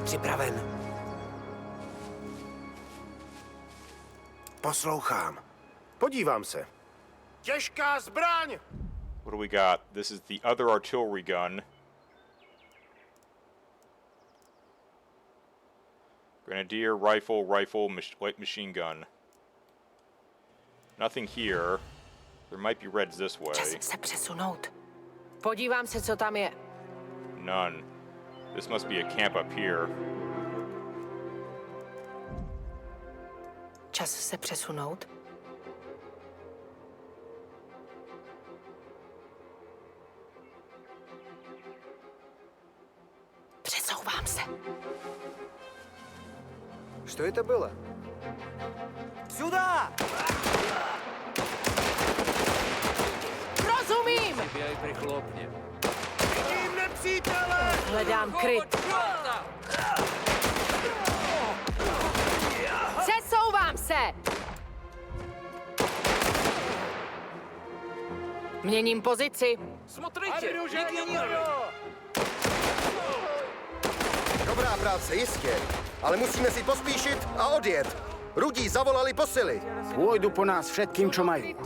Připraven. Poslouchám. Podívám se. Těžká zbraň! What do we got? This is the other artillery gun. Grenadier, rifle, light machine gun. Nothing here. There might be reds this way. Čas se přesunout. Podívám se, co tam je. None. This must be a camp up here. Čas se přesunout. Přesouvám se. Что это было? Сюда! Rozumím! Vidím nepřítele! Hledám kryt. Přesouvám se! Měním pozici. Dobrá práce, jistě. Ale musíme si pospíšit a odjet. Rudí zavolali posily. Pôjdu po nás všetkým, čo majú.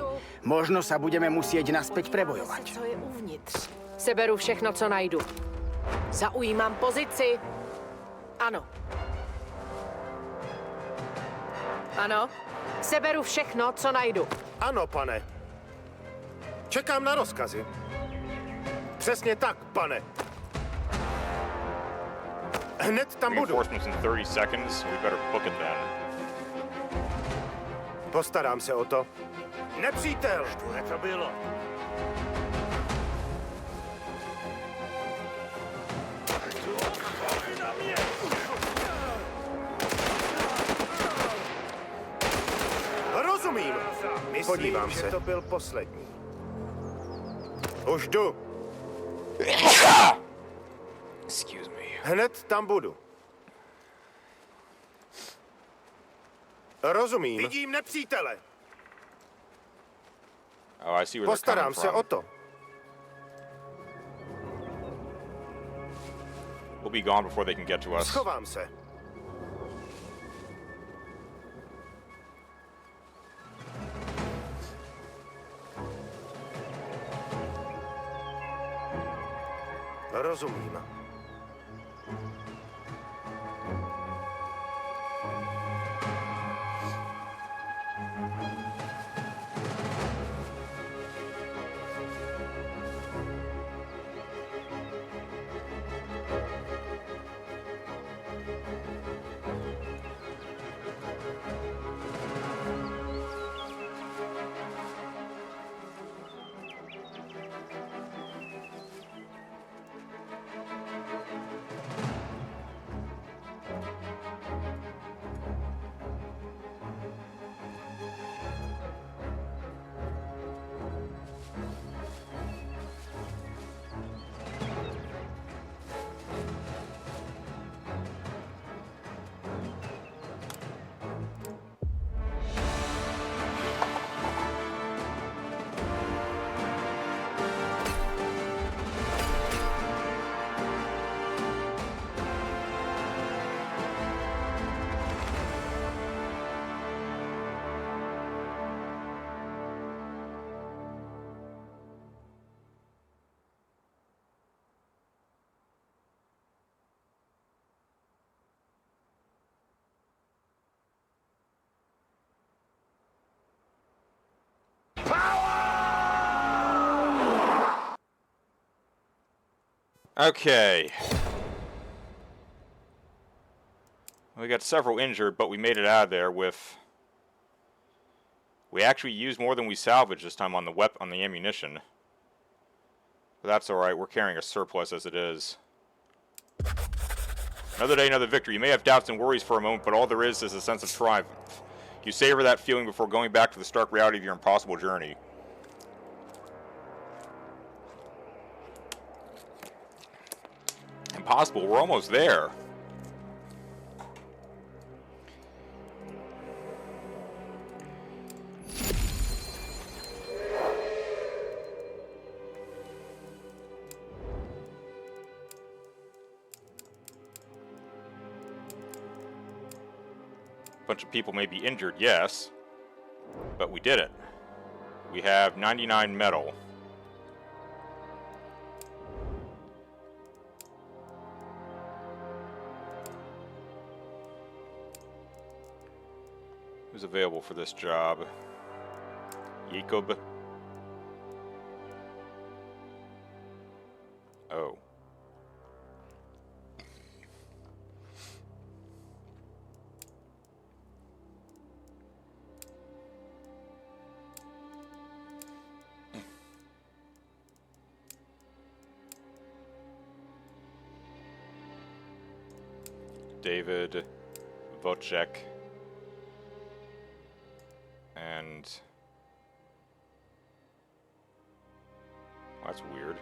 Možno sa budeme musieť naspäť prebojovať. Co je uvnitř? Seberu všechno, co najdu. Zaujímám pozici. Ano. Ano. Seberu všechno, co najdu. Ano, pane. Čekám na rozkazy. Přesně tak, pane. Hned tam budu. Reinforcements in 30 seconds. We better book it then. Postarám se o to. Nepřítel! Štůre to bylo. Rozumím. Podívám se. Že to byl poslední. Už jdu. Excuse me. Hned tam budu. Rozumím. Vidím nepřítele. Oh, I see where they're Postarám coming se from. o to. We'll be gone before they can get to us. Schovám se. Rozumím. Okay. We got several injured, but we made it out of there with... We actually used more than we salvaged this time on the ammunition. But that's alright, we're carrying a surplus as it is. Another day, another victory. You may have doubts and worries for a moment, but all there is a sense of triumph. You savor that feeling before going back to the stark reality of your impossible journey. Impossible, we're almost there. Bunch of people may be injured, yes, but we did it. We have 99 metal. Who's available for this job? Jacob. Oh. David Vocek. And that's weird.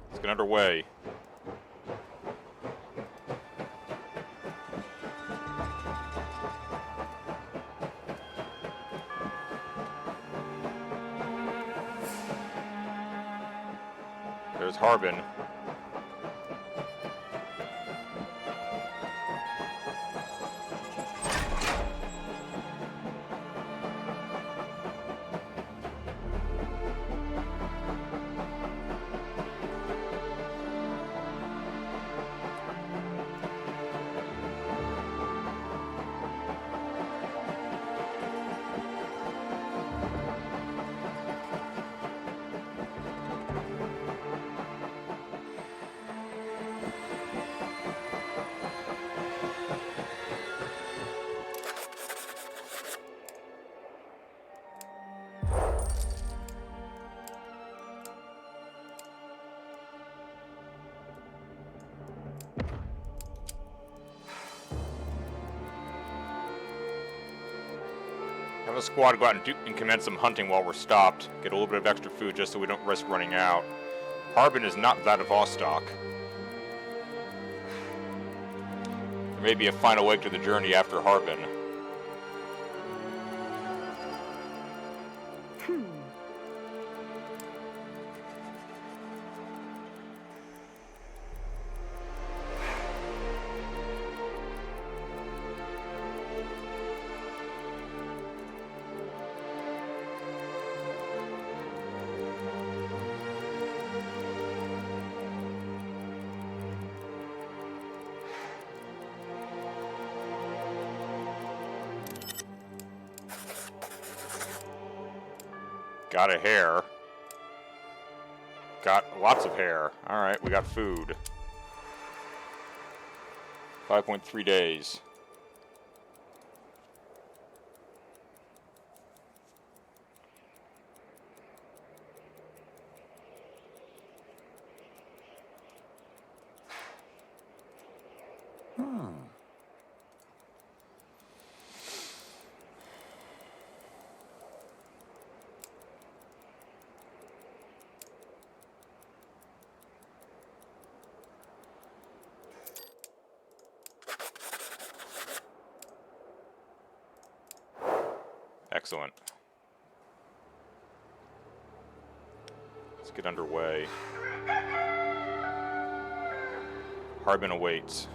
Let's get underway. There's Harbin. Have a squad go out and commence some hunting while we're stopped. Get a little bit of extra food just so we don't risk running out. Harbin is not Vladivostok. There may be a final leg to the journey after Harbin. Got a hair. Got lots of hair. Alright, we got food. 5.3 days. Excellent. Let's get underway. Harbin awaits.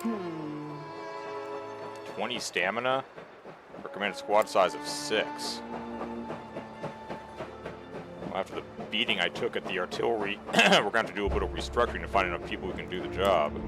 Hmm. 20 stamina. Recommended squad size of 6. Well, after the beating I took at the artillery, we're going to have to do a bit of restructuring to find enough people who can do the job.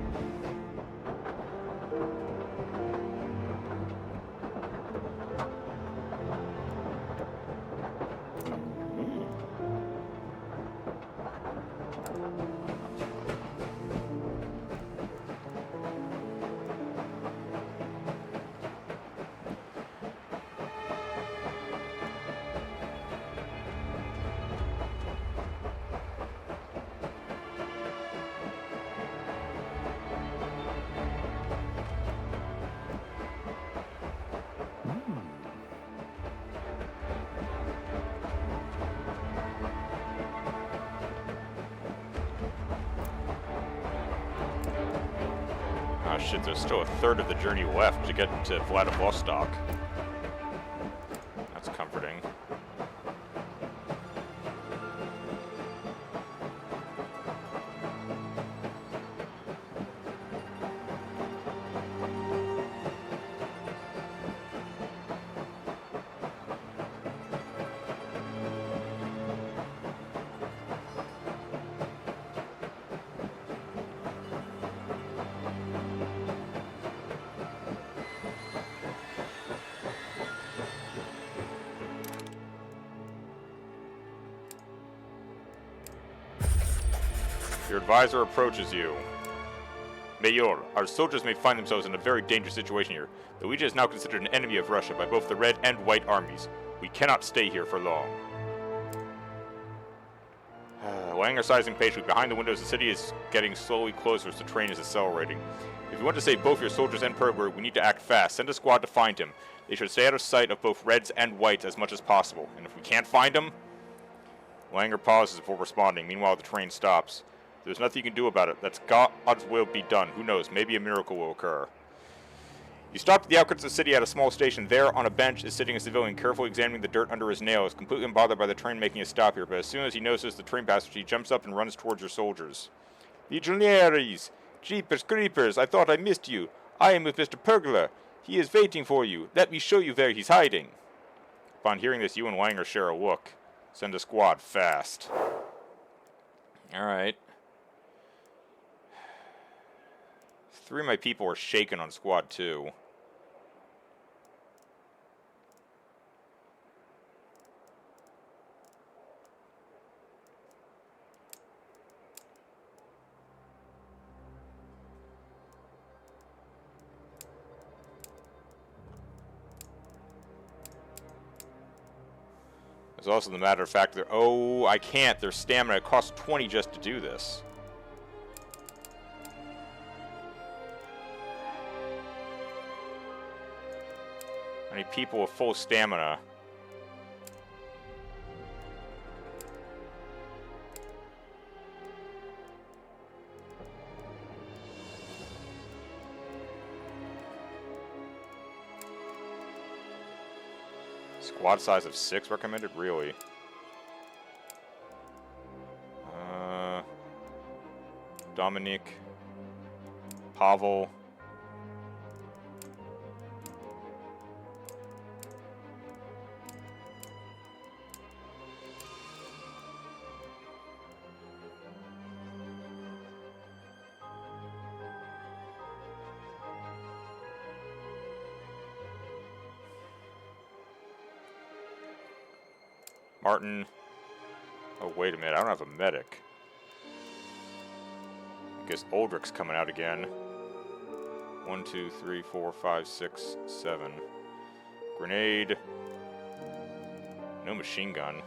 Oh shit, there's still a third of the journey left to get to Vladivostok. That's comforting. Your advisor approaches you. Mayor, our soldiers may find themselves in a very dangerous situation here. Luigi is now considered an enemy of Russia by both the Red and White armies. We cannot stay here for long. Langer sizing patiently. Behind the windows, the city is getting slowly closer as the train is accelerating. If you want to save both your soldiers and Pergler, we need to act fast. Send a squad to find him. They should stay out of sight of both Reds and Whites as much as possible. And if we can't find him... Langer pauses before responding. Meanwhile, the train stops. There's nothing you can do about it. That's God's will be done. Who knows? Maybe a miracle will occur. You stop at the outskirts of the city at a small station. There, on a bench, is sitting a civilian, carefully examining the dirt under his nails, completely unbothered by the train making a stop here. But as soon as he notices the train passage, he jumps up and runs towards your soldiers. Legionaries! Jeepers creepers! I thought I missed you. I am with Mr. Pergler. He is waiting for you. Let me show you where he's hiding. Upon hearing this, you and Langer share a look. Send a squad fast. Alright. 3 of my people are shaken on squad 2. There's also the matter of fact that, oh, I can't. Their stamina costs 20 just to do this. I need people with full stamina. Squad size of 6 recommended? Really? Dominic. Pavel. Martin. Oh, wait a minute. I don't have a medic. I guess Uldric's coming out again. 1, 2, 3, 4, 5, 6, 7. Grenade. No machine gun.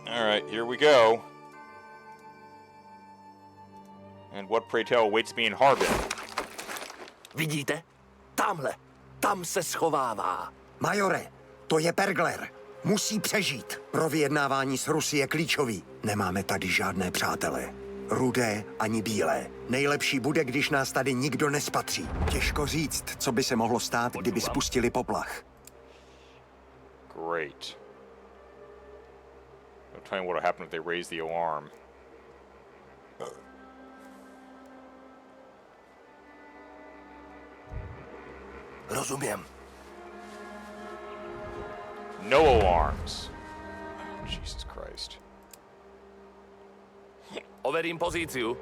Alright, here we go. And what, pray tell, awaits me in Harbin? Vidíte? Tamhle. Tam se schovává. Majore, to je Pergler. Musí přežít. Pro vyjednávání s Rusy je klíčový. Nemáme tady žádné přátele. Rudé ani bílé. Nejlepší bude, když nás tady nikdo nespatří. Těžko říct, co by se mohlo stát, kdyby spustili poplach. Great. Don't tell me what'll happen if they raise the alarm. Rozumím. No alarms. Oh, Jesus Christ. Overím pozíciu.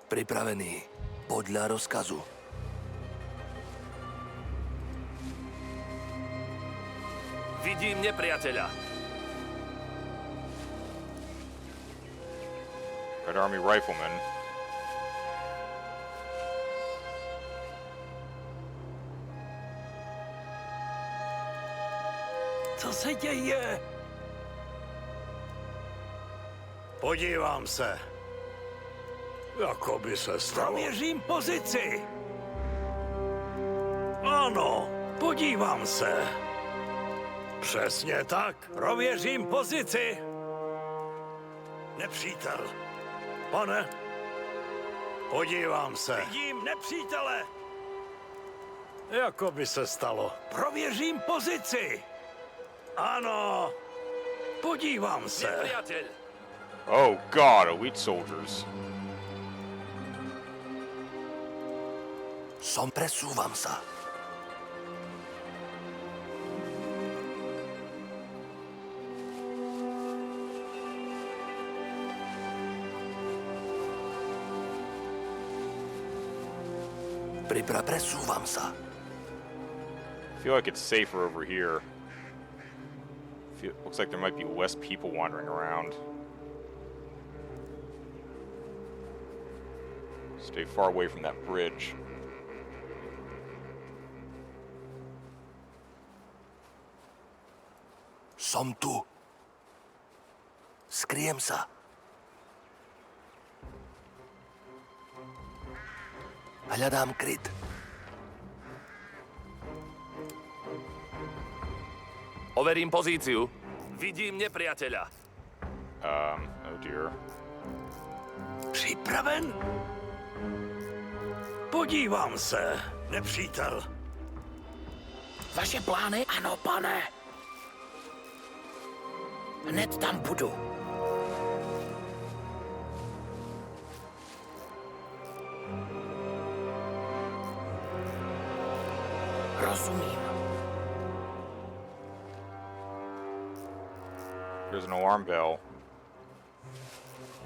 Pripravený. Podľa rozkazu. Vidím nepriateľa. Red Army Riflemen. Co se děje? Podívám se. Jakoby se stalo. Prověřím pozici. Ano, podívám se. Přesně tak. Prověřím pozici. Nepřítel. Pane. Podívám se. Vidím nepřítele. Jakoby se stalo. Prověřím pozici. Ano. Podívám se. Nepriateľ. Oh God, elite soldiers. Presúvam sa. Presúvam sa. I feel like it's safer over here. Looks like there might be less people wandering around. Stay far away from that bridge. Som tu. Skriem sa. Hľadám kryt. Overím pozíciu. Vidím nepriateľa. Oh dear. Připraven? Podívám se. Nepřítel. Vaše plány? Ano, pane. Hned tam budu. Rozumím. There's an alarm bell.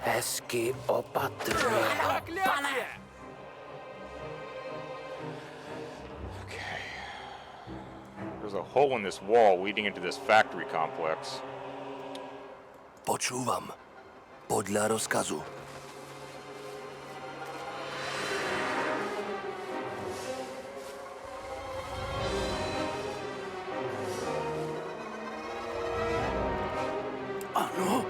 Hezky opatrně. Pane! There's a hole in this wall leading into this factory complex. Počúvam. Podľa rozkazu. Ano.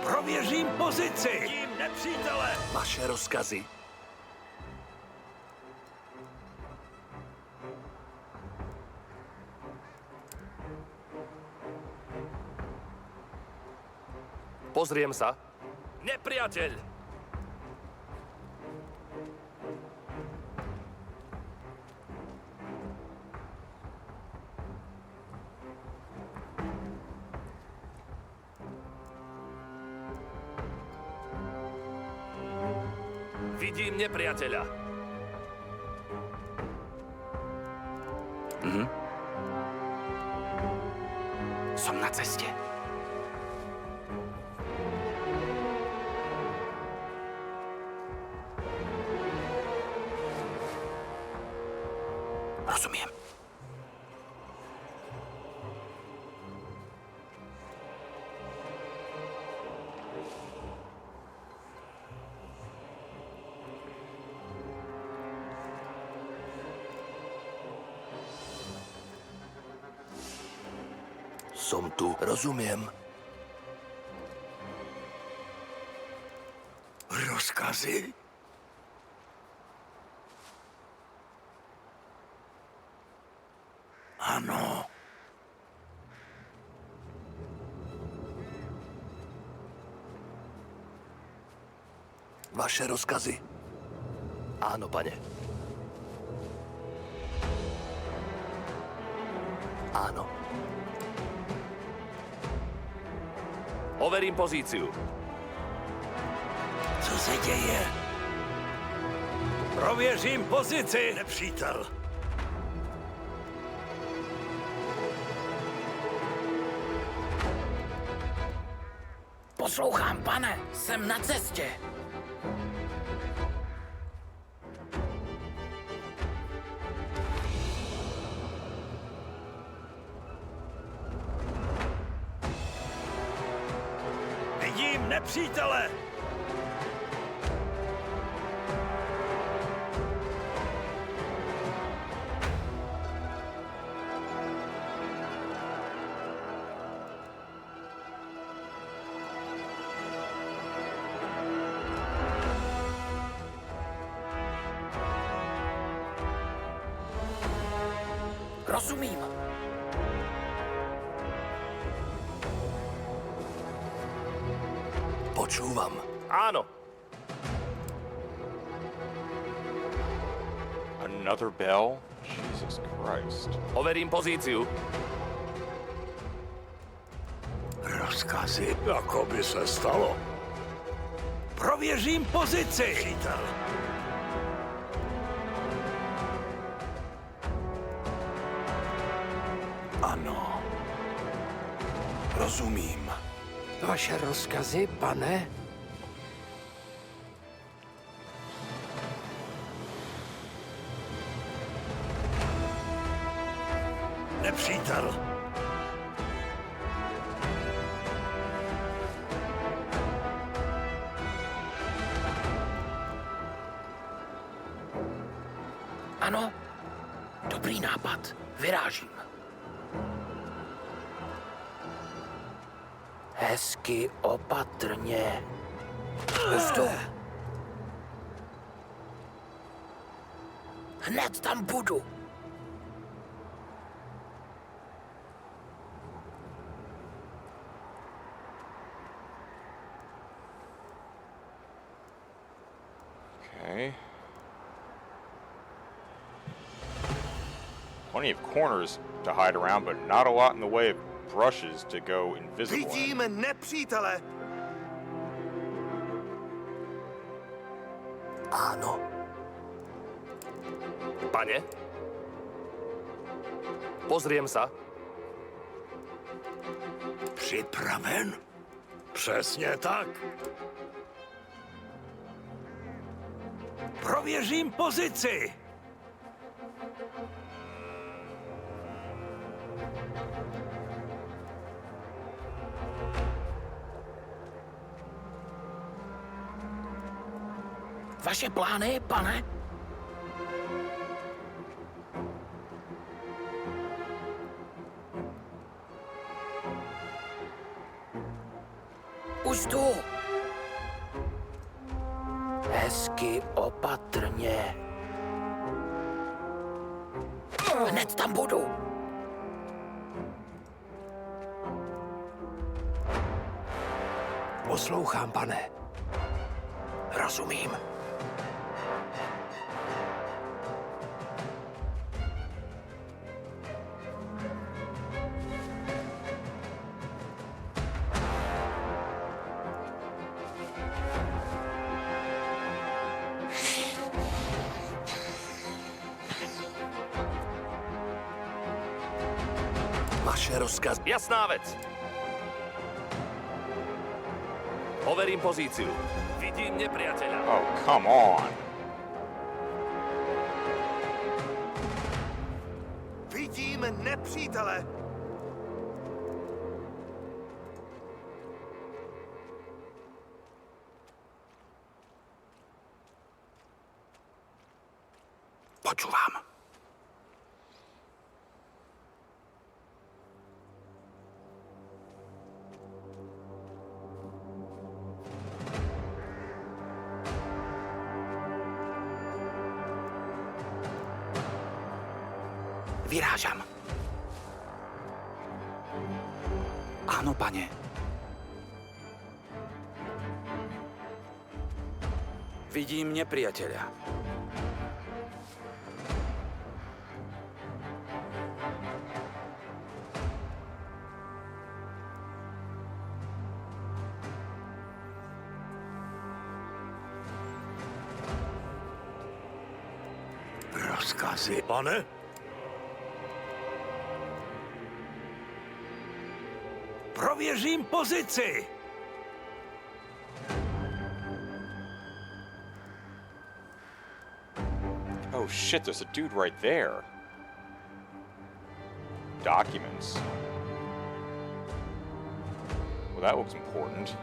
Prověřím pozici. Tím nepřítele. Vaše rozkazy. Pozriem sa. Nepriateľ! Vidím nepriateľa. Som na ceste. Rozumiem. Som tu, rozumiem. Rozkazy? Ano. Vaše rozkazy. Áno, pane. Áno. Overím pozíciu. Co se děje? Prověřím pozici. Nepřítel. Poslouchám, pane. Jsem na cestě. Vidím nepřítele. Rozumím. Počúvam. Áno. Another bell? Jesus Christ. Overím pozíciu. Rozkazy, jako by se stalo. Prověřím pozici. Přítel. Ano. Rozumím. Vaše rozkazy, pane? Nepřítel. Ano, dobrý nápad. Vyrážím. Hezky opatrně. Pustu. Hned tam budu. Okay. Plenty of corners to hide around, but not a lot in the way of brushes to go invisible in. Vidíme nepřítele! Ano. Pane? Pozriem sa. Připraven? Přesně tak. Prověřím pozici. Vaše plány, pane? Už tu. Hezky opatrně. Hned tam budu. Poslouchám, pane. Rozumím. Vaše rozkaz. Jasná vec. Overím pozíciu. Vidím nepriateľa. Oh, come on. Vidíme nepřítele! Počúvam. Vyrážam. Áno, pane. Vidím nepriateľa. Rozkazy. Pane? Prověřím pozici. Oh shit, there's a dude right there. Documents. Well, that looks important.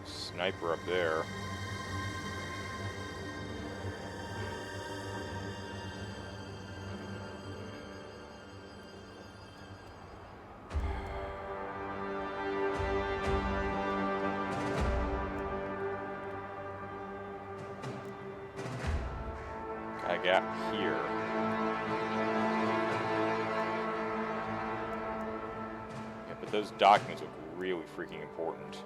Sniper up there. Got a gap here. Yeah, but those documents look really freaking important.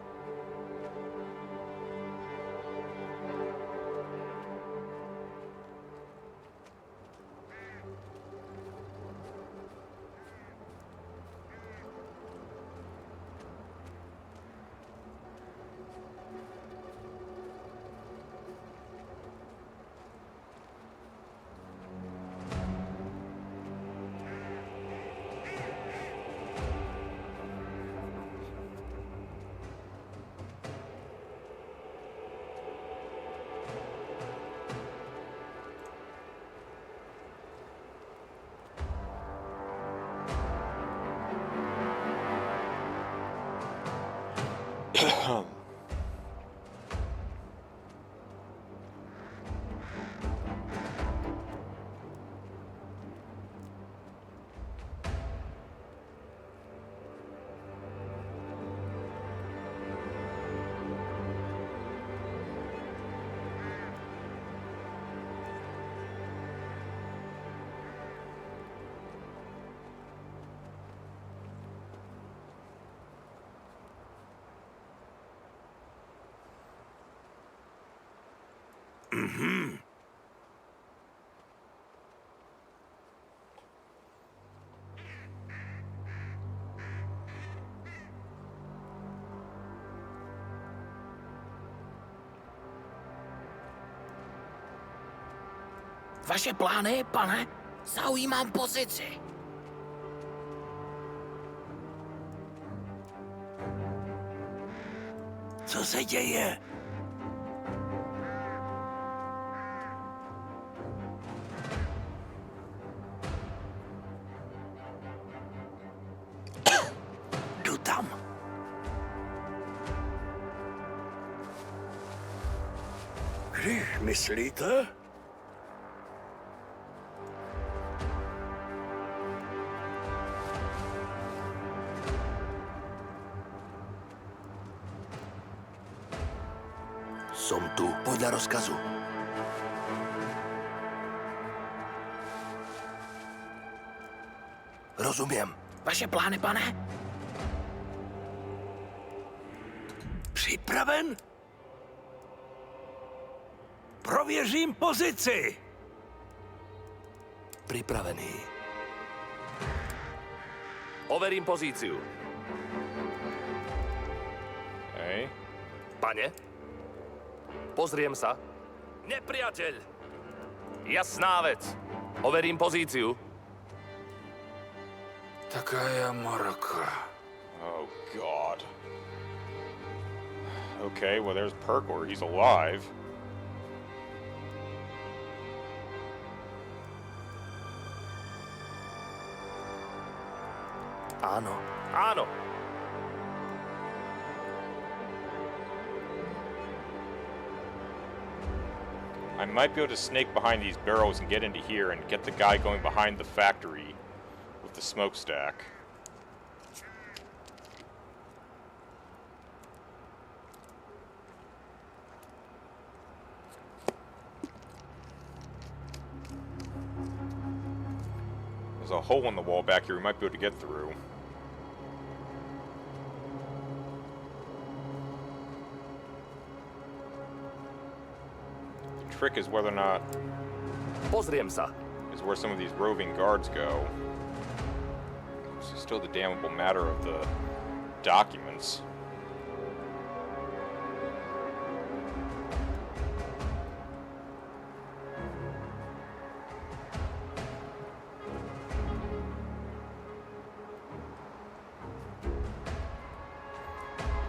Vaše plány, pane? Zaujímám pozici. Co se děje? Jdu tam. Když myslíte? Som tu podľa rozkazu. Rozumiem. Vaše plány, pane? Připraven? Prověřím pozici. Pripravený. Overím pozíciu. Hej. Pane? Pozriem sa. Nepriateľ! Jasná vec. Overím pozíciu. Такая морока. Oh, God. Okay, well, there's Perkor. He's alive. Áno. Áno. I might be able to snake behind these barrels and get into here and get the guy going behind the factory with the smokestack. There's a hole in the wall back here we might be able to get through. The trick is whether or not Pozriem sa. is where some of these roving guards go. It's still the damnable matter of the documents.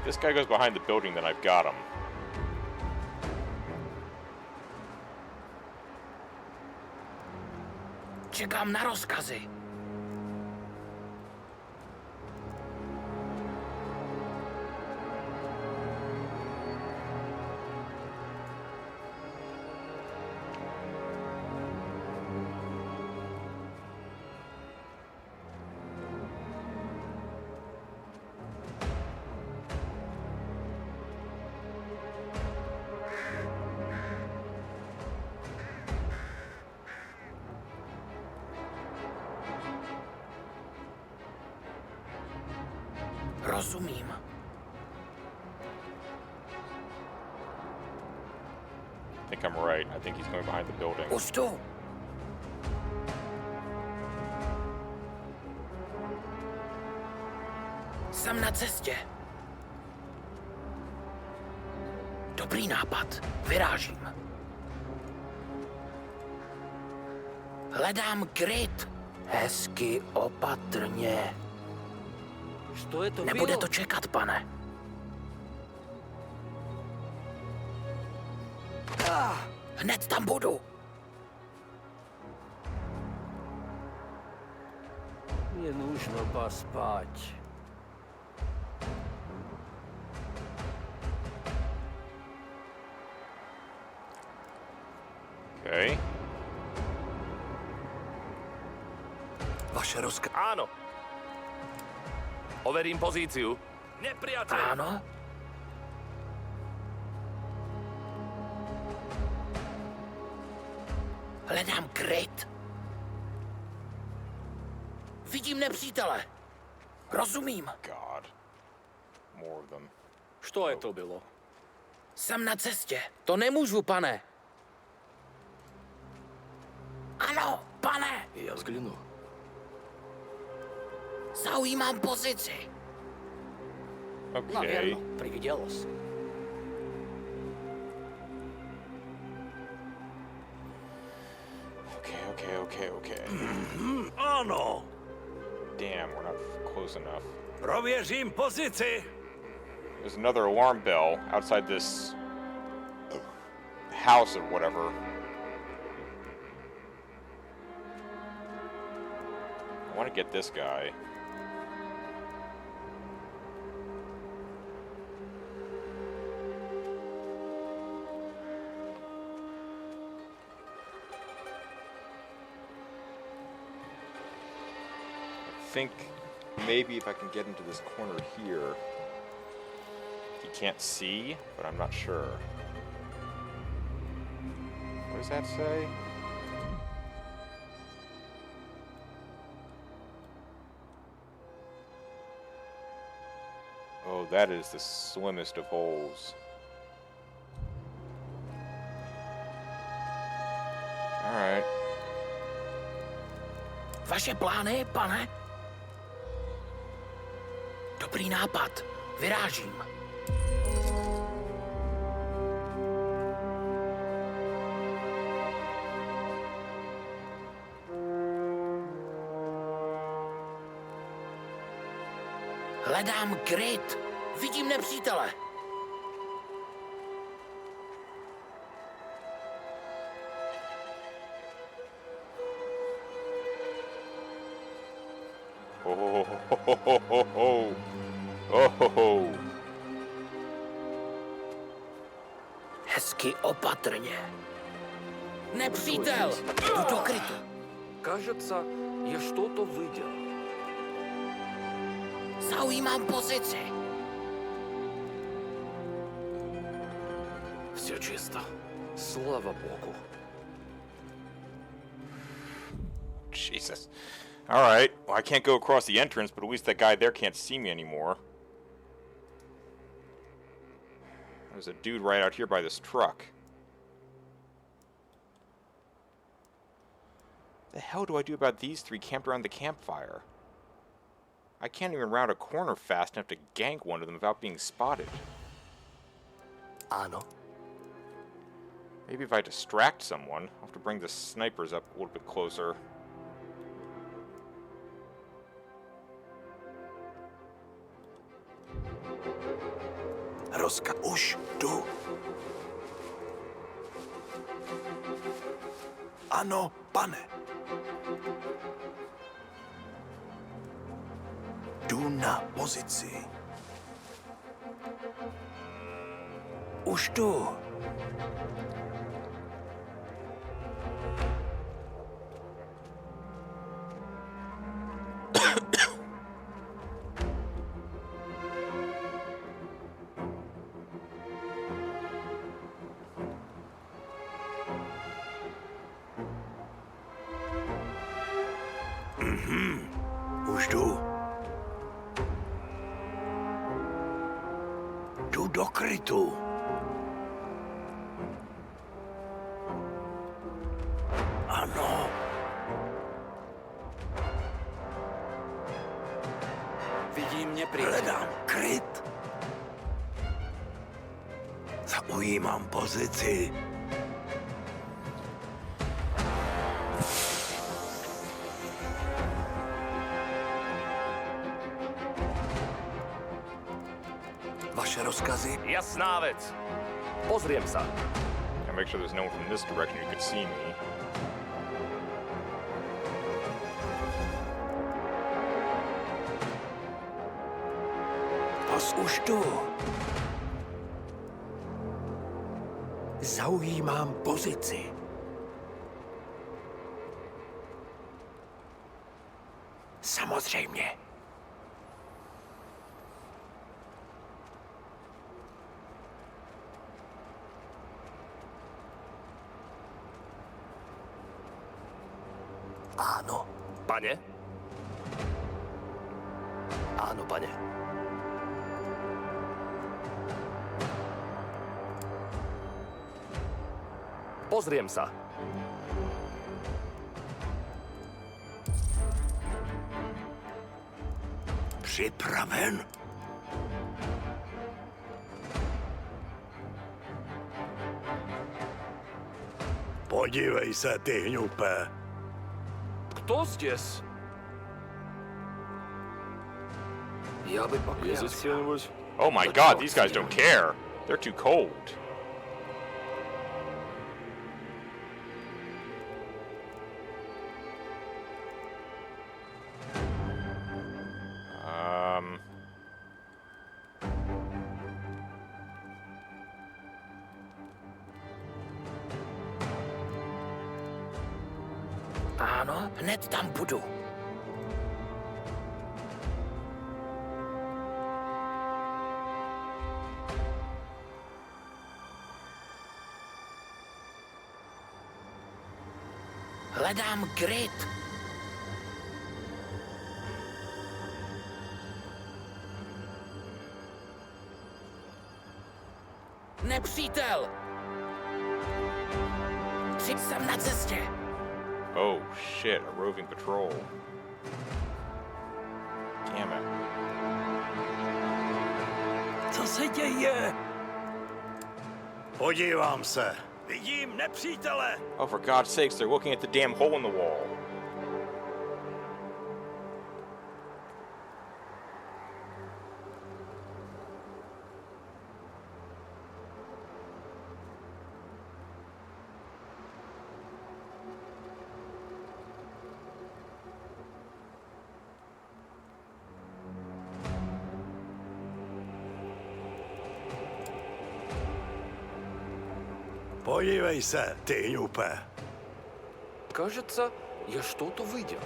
This guy goes behind the building, then I've got him. Čekám na rozkazy. Rozumím. I think I'm right. I think he's going behind the building. Už tu. Jsem na cestě. Dobrý nápad. Vyrážím. Hledám kryt. Hezky opatrně. Nebude to čekat, pane. Hned tam budu. Je нужно поспать. Okay. Vaše rozkaz. Áno. Overím pozíciu. Nepriateľ. Áno. Hledám kryt. Vidím nepřítele. Rozumím. God. More of them. Što je to bylo? Jsem na cestě. To nemůžu, pane. pane! Já vzhlédnu. Zaujímám pozici. No Okay. věrno, přividělo se. Okay. Ano. Damn, we're not close enough. Prověřím pozici. There's another alarm bell outside this house or whatever. I want to get this guy. I think maybe if I can get into this corner here. He can't see, but I'm not sure. What does that say? Oh, that is the slimmest of holes. Alright. Vaše plány, pane? Dobrý nápad. Vyrážím. Hledám kryt. Vidím nepřítele. Hezky opatrně. Nepřítel! Jdu do krytu. Кажется, я что-то видел. Zaujímám pozici. Все чисто. Слава богу. Jesus. Alright, well, I can't go across the entrance, but at least that guy there can't see me anymore. There's a dude right out here by this truck. The hell do I do about these three camped around the campfire? I can't even round a corner fast enough to gank one of them without being spotted. Ano. Maybe if I distract someone, I'll have to bring the snipers up a little bit closer. Rozka, už jdu. Ano, pane. Jdu na pozici. Už jdu. Už jdu. Jdu do krytu. Ano. Vidí mě pryč. Hledám kryt. Zaujímám pozici. Vaše rozkazy? Jasná věc. Pozriem se. And make sure there's no one from this direction who could see me. Pas už jdu. Zaujímám pozici. Samozřejmě. Ano. Pane? Ano, pane. Pozriem se. Připraven? Podívej se, ty hňupe. Кто здесь? Я бы поклялся. Oh my god, these guys don't care. They're too cold. Ano, hned tam budu. Hledám Grit. Nepřítel! Jsem na cestě. Oh shit, a roving patrol. Damn it. Co se děje? Podívám se. Vidím nepřítele. Oh, for God's sakes, they're looking at the damn hole in the wall. Podívej se, ty hňupe. Кажется, я что-то видел.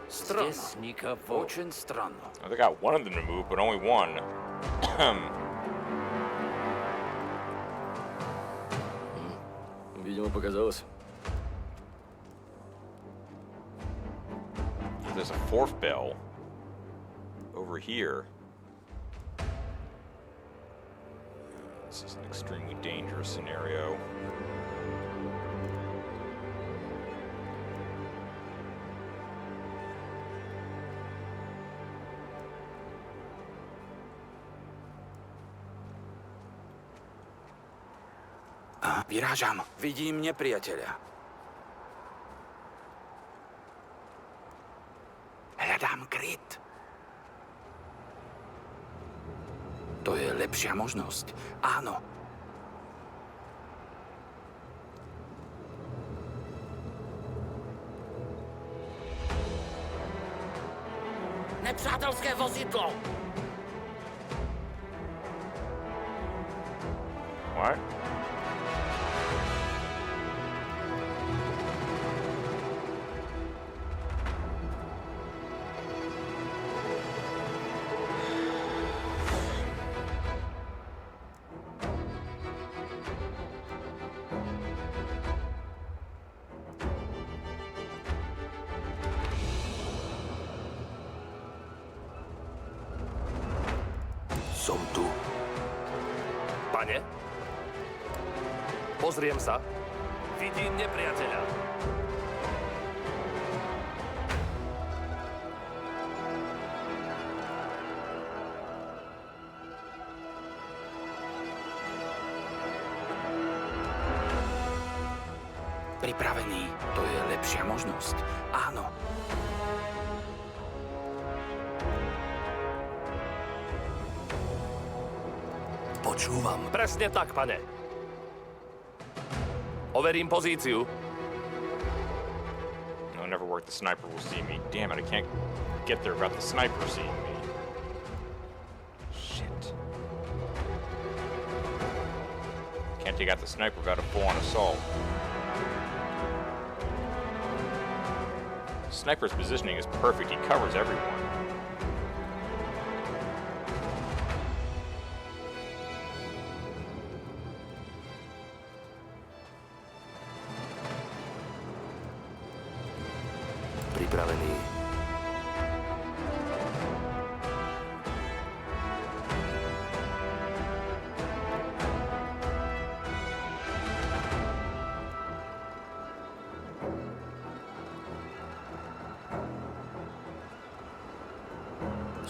Странно. Здесь никого. Очень странно. Oh, they got one of them to move, but only one. Видимо, показалось. There's a fourth bell over here. This is an extremely dangerous scenario. Vyrážám. Vidím nepriateľa. Hľadám Grit. To je lepšia možnosť. Áno. Nepřátelské vozidlo. What? Som tu. Pane? Pozriem sa. Vidím nepriateľa. Pripravený. To je lepšia možnosť. Áno. Počúvam. Presne tak, pane. Overím pozíciu. No, never work. The sniper will see me. Damn it, I can't get there without the sniper seeing me. Shit. Can't take out the sniper without a full-on assault. Sniper's positioning is perfect. He covers everyone. Pripravený.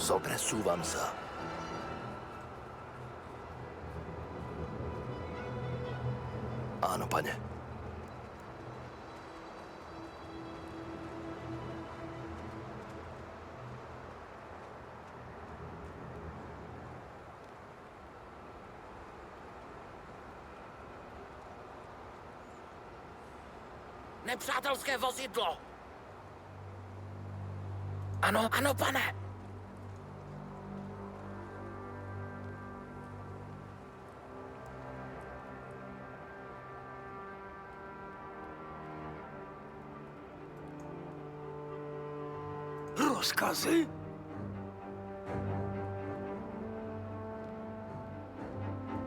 Presúvam sa. Áno, pane. Nepřátelské vozidlo! Ano, ano, pane! Rozkazy?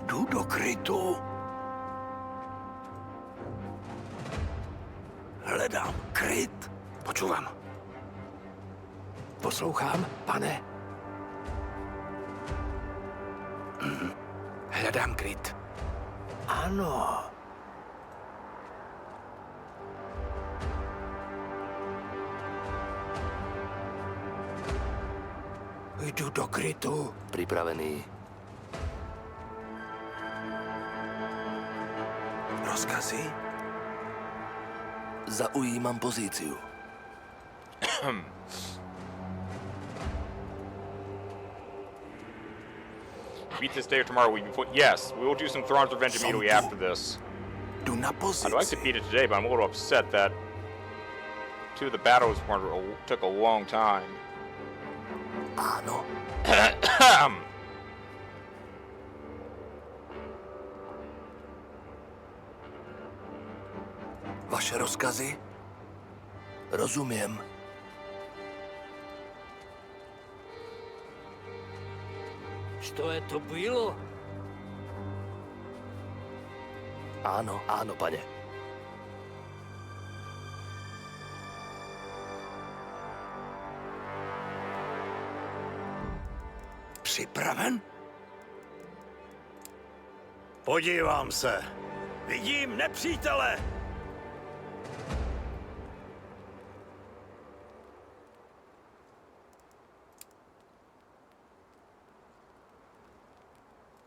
Jdu do krytu. Hledám kryt. Počúvam. Poslouchám, pane. Hľadám kryt. Ano. Jdu do krytu. Pripravený. Rozkazy? Zaujímam pozíciu. Beat this day or tomorrow. Yes, we will do some Thrawn's Revenge immediately after this. I'd like to beat it today, but I'm a little upset that two of the battles took a long time. Áno. Vaše rozkazy? Rozumiem. Что это было? Áno, áno, pane. Připraven? Podívám se. Vidím nepřítele.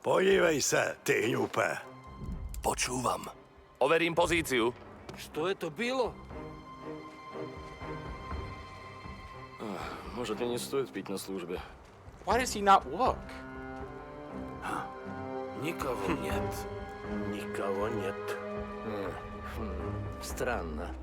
Podívej se, ty hňupe. Počúvam. Overím pozíciu. Что это было? Может, и не стоит пить на службе. Why does he not look? Никого нет. Никого нет. Странно.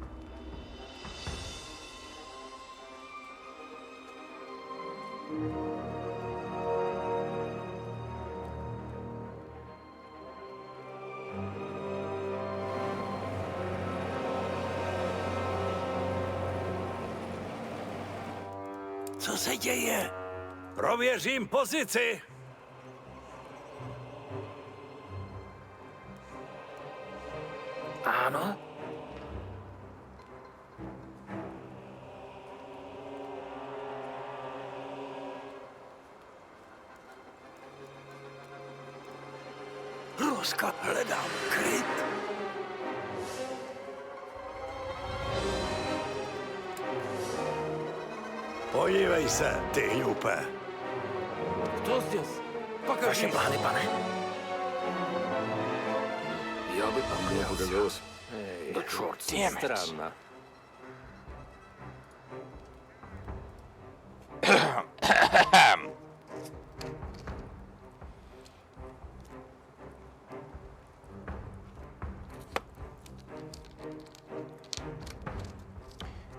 Co se děje? Prověřím pozici. Ano? Rozkaz, hledám kryt. Podívej se, ty hňupe. Кто здесь? Vaše plány, pane? Я бы там не удалось. Да черт, damn it. странно.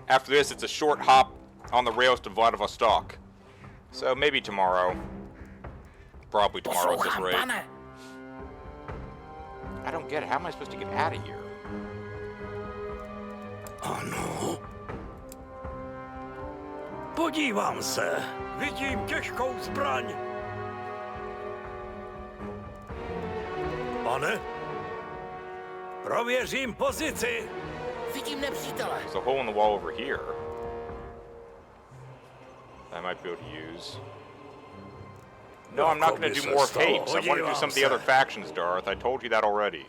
After this, it's a short hop on the rails to Vladivostok. So maybe tomorrow. Probably tomorrow at this rate. I don't get it. How am I supposed to get out of here? Ano. Podívám se. Vidím těžkou zbraň. Pane? Prověřím pozici. Vidím nepřítele. There's a hole in the wall over here that I might be able to use. No, I'm not going to do more tapes. I want to do some of the other factions, Darth. I told you that already.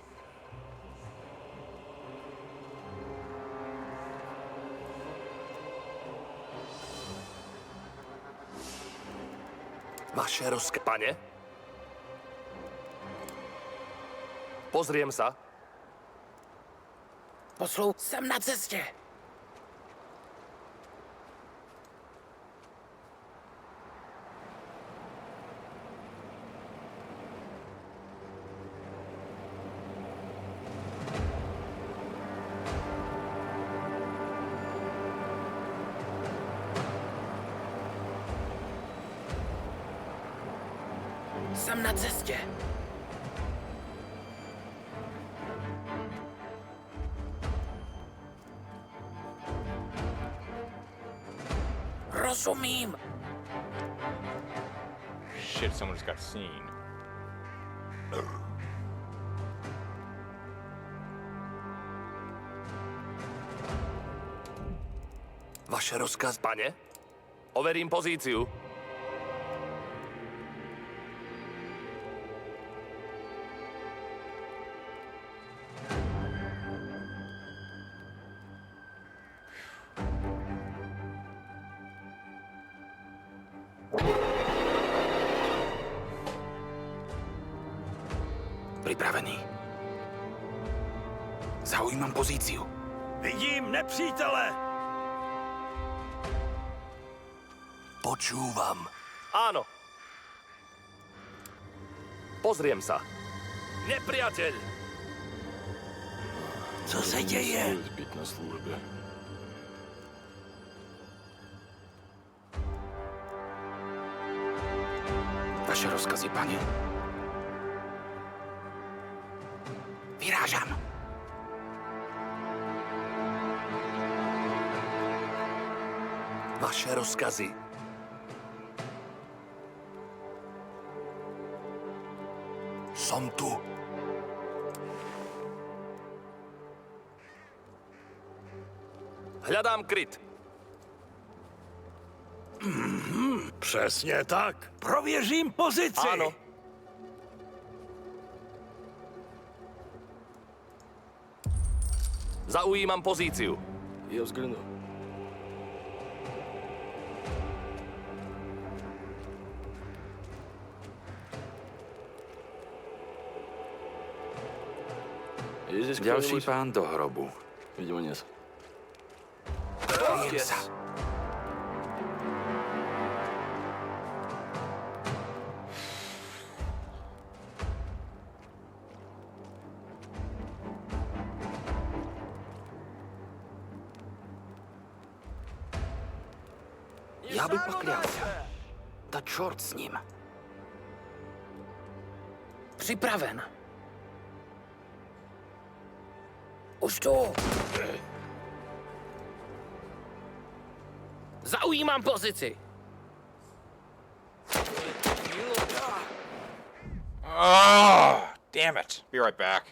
Vaše Pane? Pozriem sa. Jsem na cestě. Jsem na cestě. Rozumím. Shit, someone just got seen. Vaše rozkaz, pane? Overím pozíciu. Připravený. Zaujímám pozíciu. Vidím nepřítele! Počúvam. Áno. Pozriem sa. Nepriateľ! Co se děje? Byť na službe. Vaše rozkazy, pane. Vyrážám. Vaše rozkazy. Som tu. Hľadám kryt. Přesně tak. Prověřím pozici. Áno. Zaujímam pozíciu. Ja vzglenu. Další pán do hrobu. Vidíme se. Yes. Já bych pak klялся. Ta čort s ním. Připraven. Už tu. Zaujímám pozici. Oh, damn it. Be right back.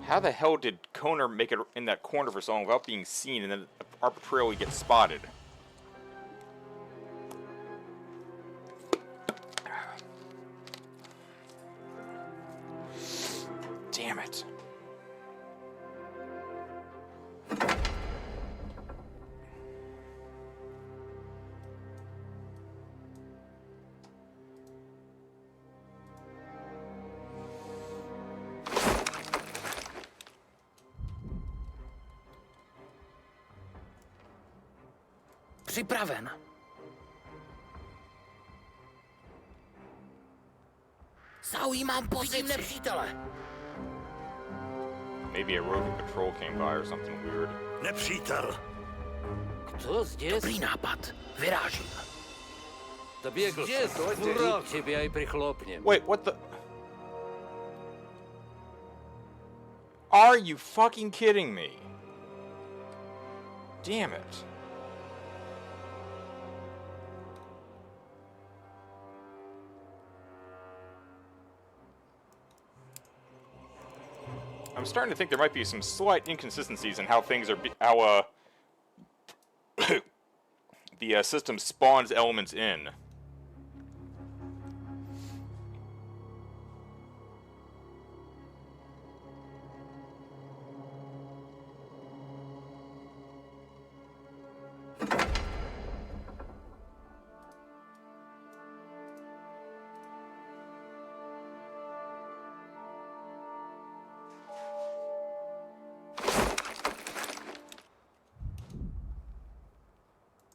How the hell did Connor make it in that corner for so long without being seen and then arbitrarily get spotted? Damn it. Připraven. Zaujímám pozici. Vidím nepřítele. Maybe a roving patrol came by or something weird. Nepřítel. Co zdě? Dobrý nápad. Vyrážím. Doběgl jsem. Furák přiběj přichlopně. Wait, what the... Are you fucking kidding me? Damn it. I'm starting to think there might be some slight inconsistencies in how things are, the system spawns elements in.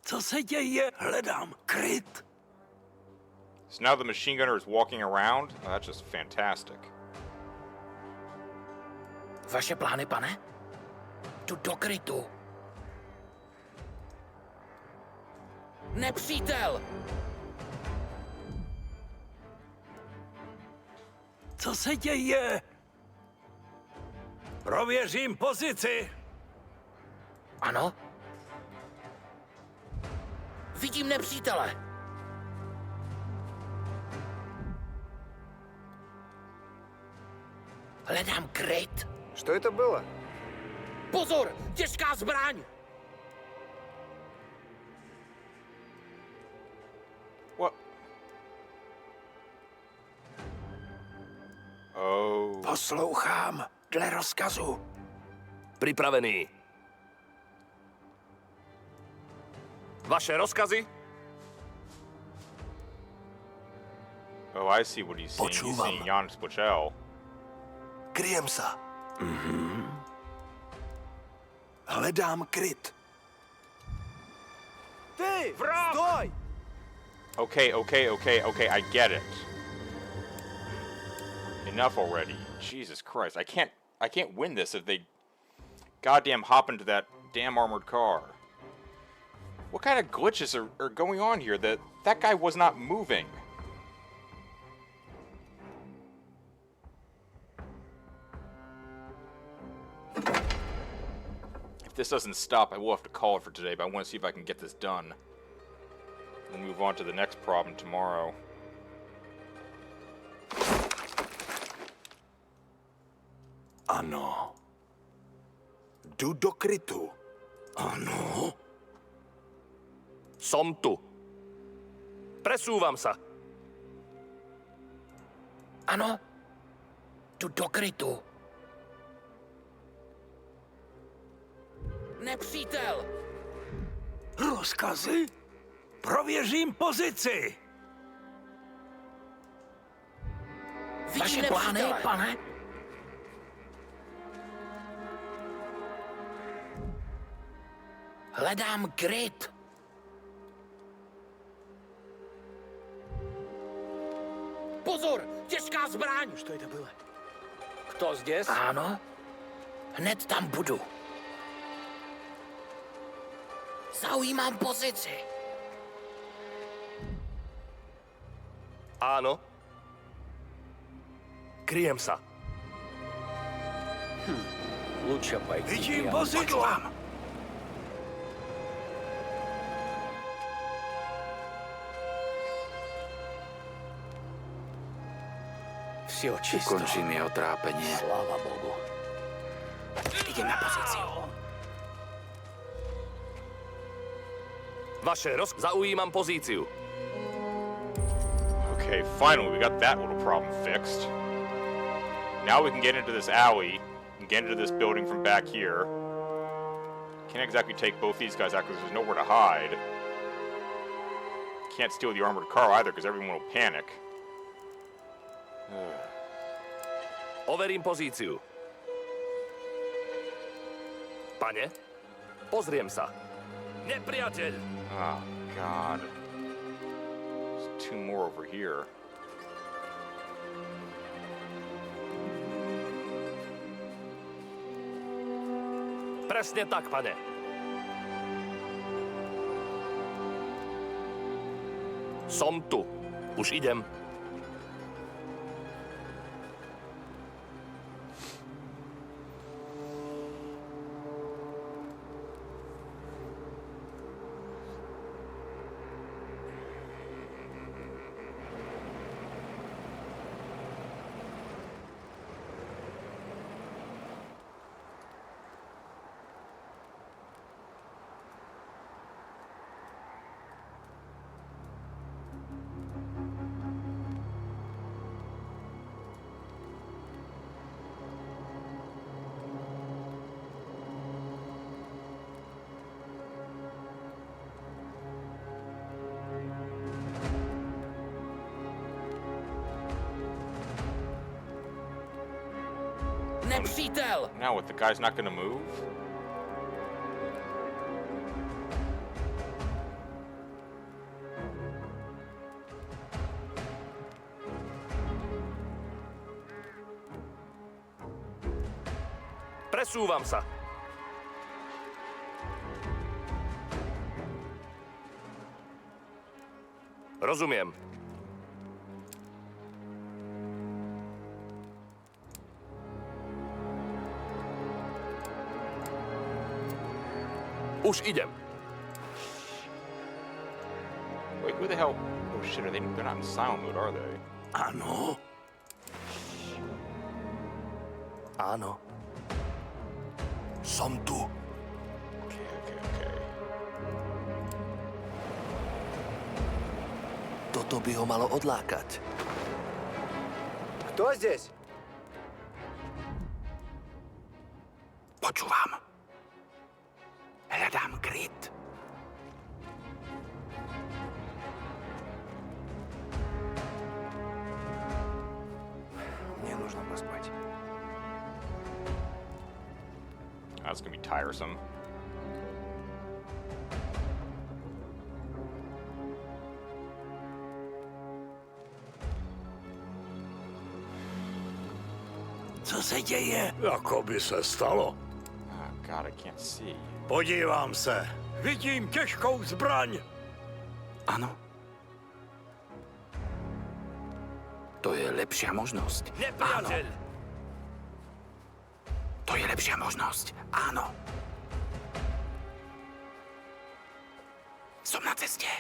Co se děje? Hledám kryt. So now the machine gunner is walking around? Oh, that's just fantastic. Vaše plány, pane? Jdu do krytu. Nepřítel! Co se děje? Prověřím pozici. Ano? Vidím nepřítele. Hledám kryt. Что это было? Pozor! Těžká zbraň! What? Oh. Poslouchám. Dle rozkazu. Připravený. Vaše rozkazy? Oh, I see what he's saying. He's saying Jan Spočel. Kryjem se. Hledám kryt. Ty! Stoj! Okay, I get it. Enough already. Jesus Christ, I can't win this if they goddamn hop into that damn armored car. What kind of glitches are going on here? That guy was not moving. If this doesn't stop, I will have to call it for today, but I want to see if I can get this done. We'll move on to the next problem tomorrow. Ano. Jdu do krytu. Ano. Som tu. Presúvam sa. Ano? Jdu do krytu. Nepřítel! Rozkazy? Prověřím pozici. Vaše plány, pane? Hledám kryt. Pozor! Těžká zbraň! Что это было? Кто здесь? Ano? Hned tam budu. Zaujímám pozici. Áno. Kryjem sa. Лучше пойти. Vidím vozidlo. Все чисто. Ukončím jeho trápení. Sláva Bogu. Idem na pozíciu. Vaše zaujímam pozíciu. Okay, finally we got that little problem fixed. Now we can get into this alley and get into this building from back here. Can't exactly take both these guys out because there's nowhere to hide. Can't steal the armored car either because everyone will panic. Overím pozíciu. Pane, pozriem sa. Nepriateľ! Oh, God. There's two more over here. Presne tak, pane. Som tu. Už idem. Nepřítel! Now what, the guy's not gonna move? Presúvam sa. Rozumiem. Už idem. Wait, who the hell? Oh shit, they're not in silent mode, are they? Ano. Áno. Som tu. Okay. Toto by ho malo odlákať. Kto здесь? Počúvam. Hľadám kryt. Мне нужно поспать. That's gonna be tiresome. Co se děje? Jako by se stalo. Oh God, I can't see. Podívám se. Vidím těžkou zbraň. Áno. To je lepšia možnosť. Nepriateľ! To je lepšia možnosť. Áno. Som na ceste.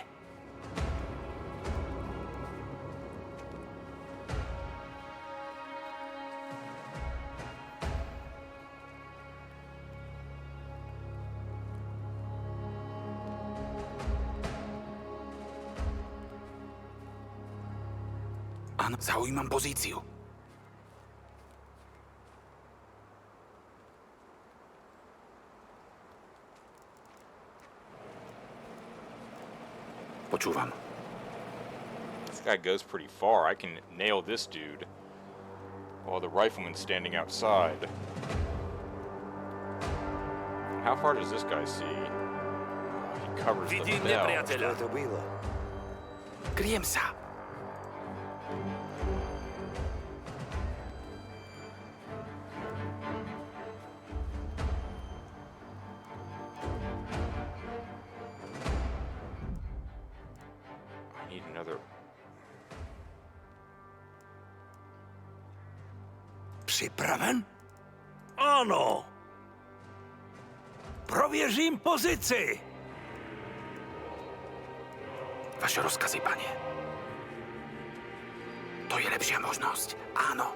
Áno, zaujímam pozíciu. Počúvam. This guy goes pretty far. I can nail this dude while the rifleman's standing outside. How far does this guy see? Oh, he covers the Vidím bell. nepriateľa. To bylo. Kryjem sa. I need another. Připraven? Ano. Prověřím pozici. Vaše rozkazy, pane. To je lepšia možnosť. Áno.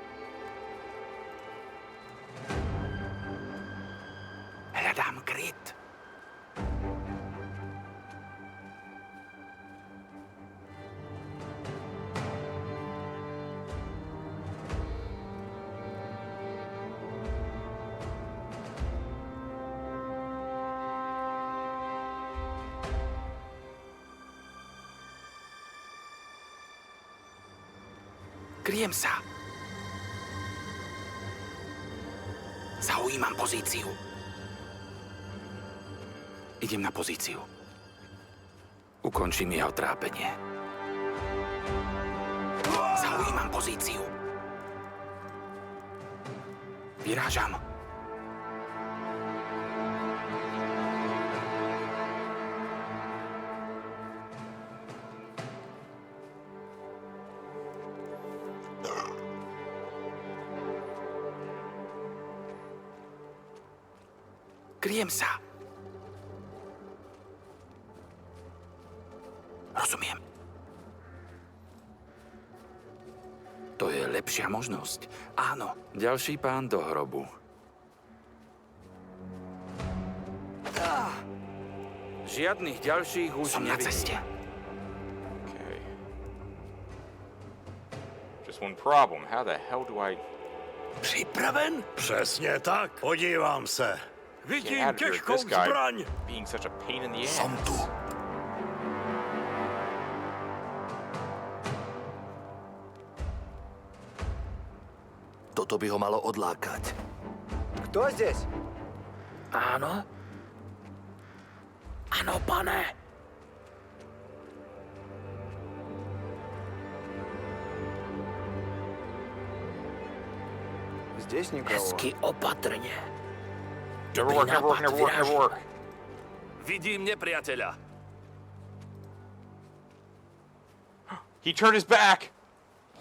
Kryjem sa. Zaujímam pozíciu. Idem na pozíciu. Ukončím jeho trápenie. Zaujímam pozíciu. Vyrážam. Kryjem sa. Rozumiem. To je lepšia možnosť. Áno, ďalší pán do hrobu. Žiadnych ďalších už Som na nevidím. ceste. Okay. Just one problem. How the hell do I... Připraven? Přesně tak. Podívám se. Vidím Get out of here, těžkou this guy zbraň. being such a pain in the ass. Som tu. Toto by ho malo odlákať. Kto zdесь? Áno? Áno, pane. Здесь никого. Hezky opatrne. Never work, never work, never work, never work. Vidím nepriateľa. He turned his back!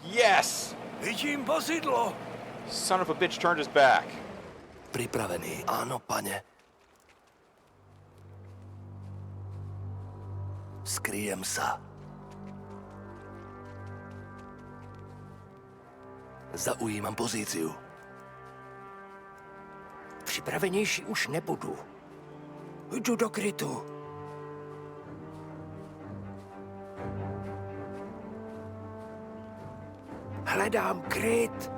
Yes! Vidím vozidlo. Son of a bitch turned his back. Pripravený. Áno, pane. Skryjem sa. Zaujímam pozíciu. Připravenější už nebudu. Jdu do krytu. Hledám kryt.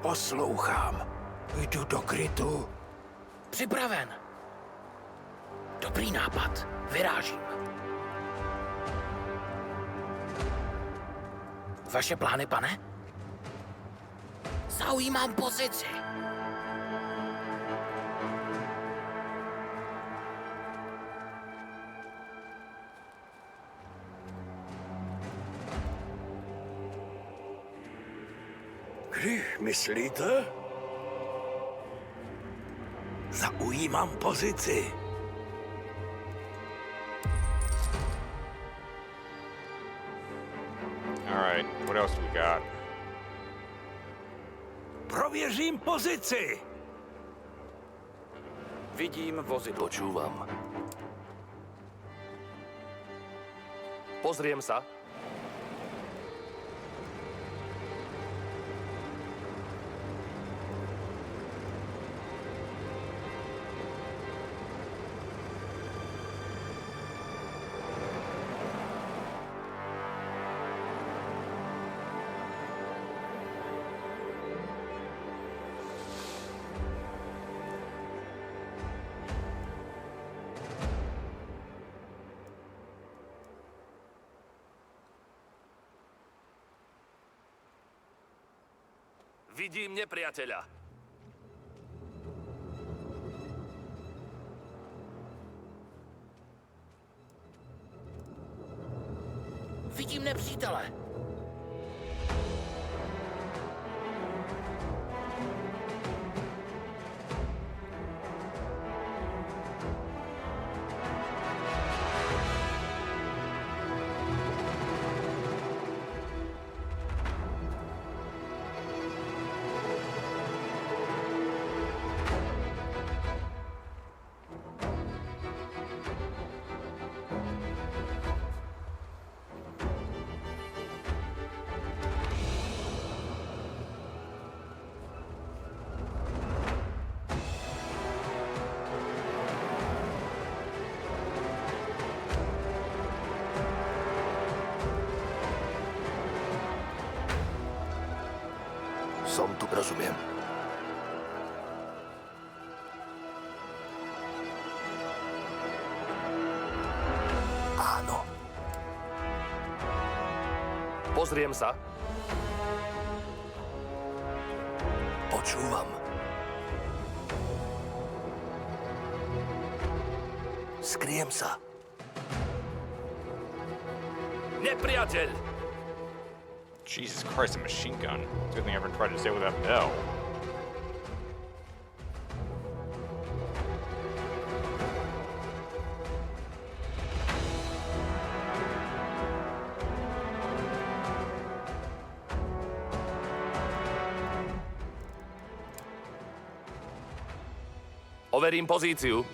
Poslouchám. Jdu do krytu. Připraven. Dobrý nápad. Vyrážím. Vaše plány, pane? Zaujímám pozici. Když myslíte? Zaujímám pozici. Alright, what else do we got? Prověřím pozici. Vidím vozidlo. Počúvam. Pozriem sa. Vidím nepriateľa. Vidím nepřítele. Som tu, rozumiem. Pozriem sa. Počúvam. Skriem sa. Nepriateľ! Jesus Christ, a machine gun. It's a good thing I haven't tried to say with that bell. Overím pozíciu.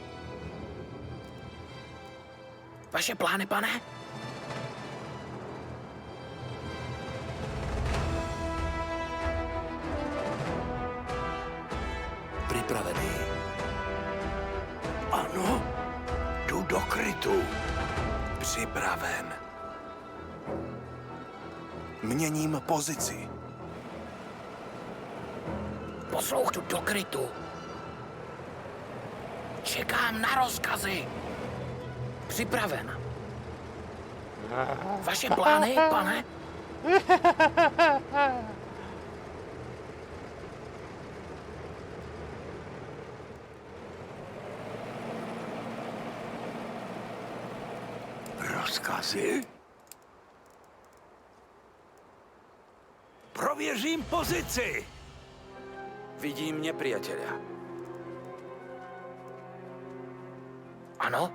Vaše plány, pane? Pripravený. Ano, jdu do krytu. Připraven. Měním pozici. Poslouchnu do krytu. Čekám na rozkazy. Připraven. Vaše plány, pane? Rozkazy? Prověřím pozici. Vidím nepriateľa. Ano?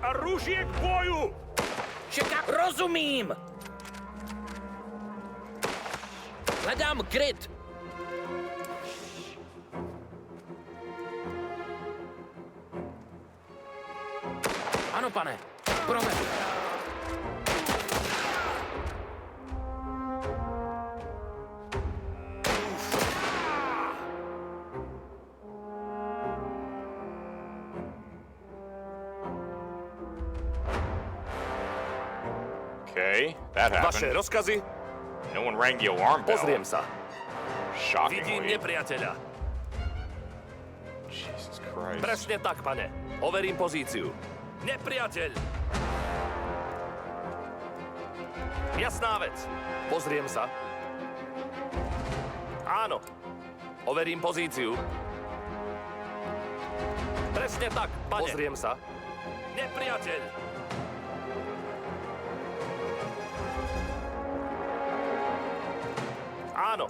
A ružie k boju! Čeká, rozumím! Hledám kryt. Ano, pane. Provedu. Okay, that happened. Vaše rozkazy? No one rang the alarm bell. Pozriem sa. Vidím Shockingly. nepriateľa. Jesus Christ. Presne tak, pane. Overím pozíciu. Nepriateľ! Jasná vec. Pozriem sa. Áno. Overím pozíciu. Presne tak, pane. Pozriem sa. Nepriateľ! Áno.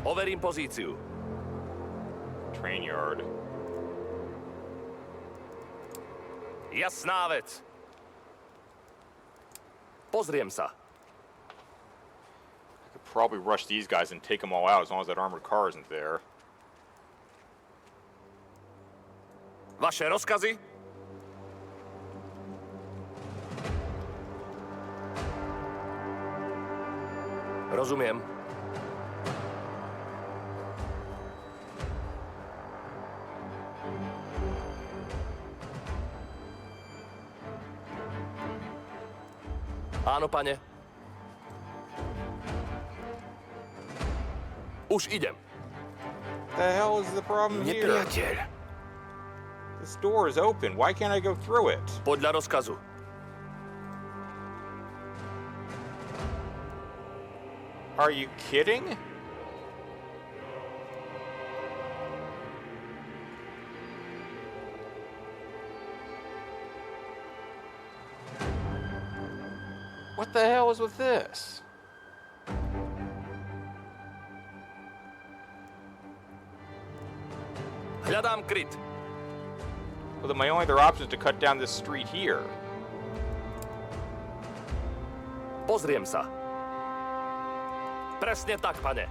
Overím pozíciu. Train yard. Jasná vec. Pozriem sa. I could probably rush these guys and take them all out as long as that armored car isn't there. Vaše rozkazy? Rozumiem. Áno, pane. Už idem. The hell is the problem here? Nepriateľ. This door is open. Why can't I go through it? Podľa rozkazu. Are you kidding? What the hell is with this? Hľadám kryt. Well, then my only other option is to cut down this street here. Pozriem sa. Presne tak, pane.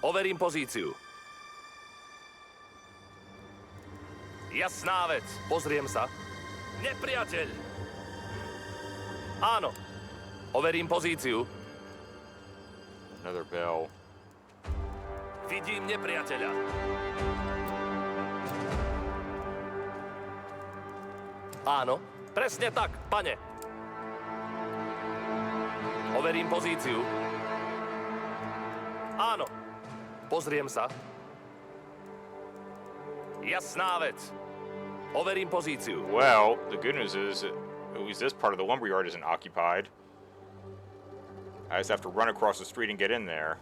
Overím pozíciu. Jasná vec. Pozriem sa. Nepriateľ. Áno. Overím pozíciu. Another bell. Vidím nepriateľa. Áno, presne tak, pane. Overím pozíciu. Áno, pozriem sa. Jasná vec. Overím pozíciu. Well, the good news is, at least this part of the lumberyard isn't occupied. I just have to run across the street and get in there.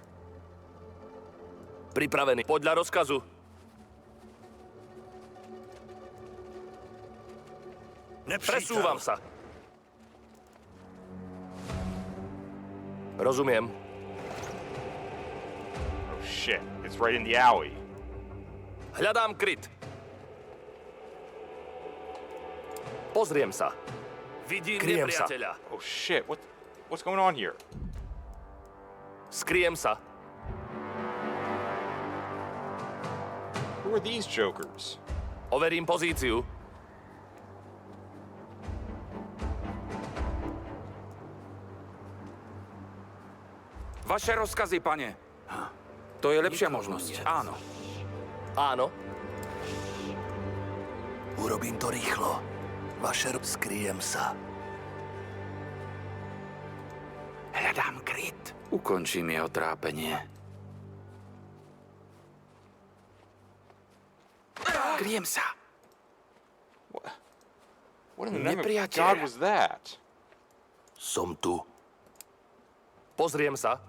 Pripravený. Podľa rozkazu. Presúvam sa. Rozumiem. Oh shit, it's right in the alley. Hľadám kryt. Pozriem sa. Vidím nepriateľa. Oh shit, what's going on here? Skriem sa. Who are these jokers? Overím pozíciu. Vaše rozkazy, pane. To je lepšia možnosť. Áno. Áno. Urobím to rýchlo. Skrijem sa. Hľadám kryt. Ukončím jeho trápenie. Kryjem sa. What in the name of God was that? Som tu. Pozriem sa.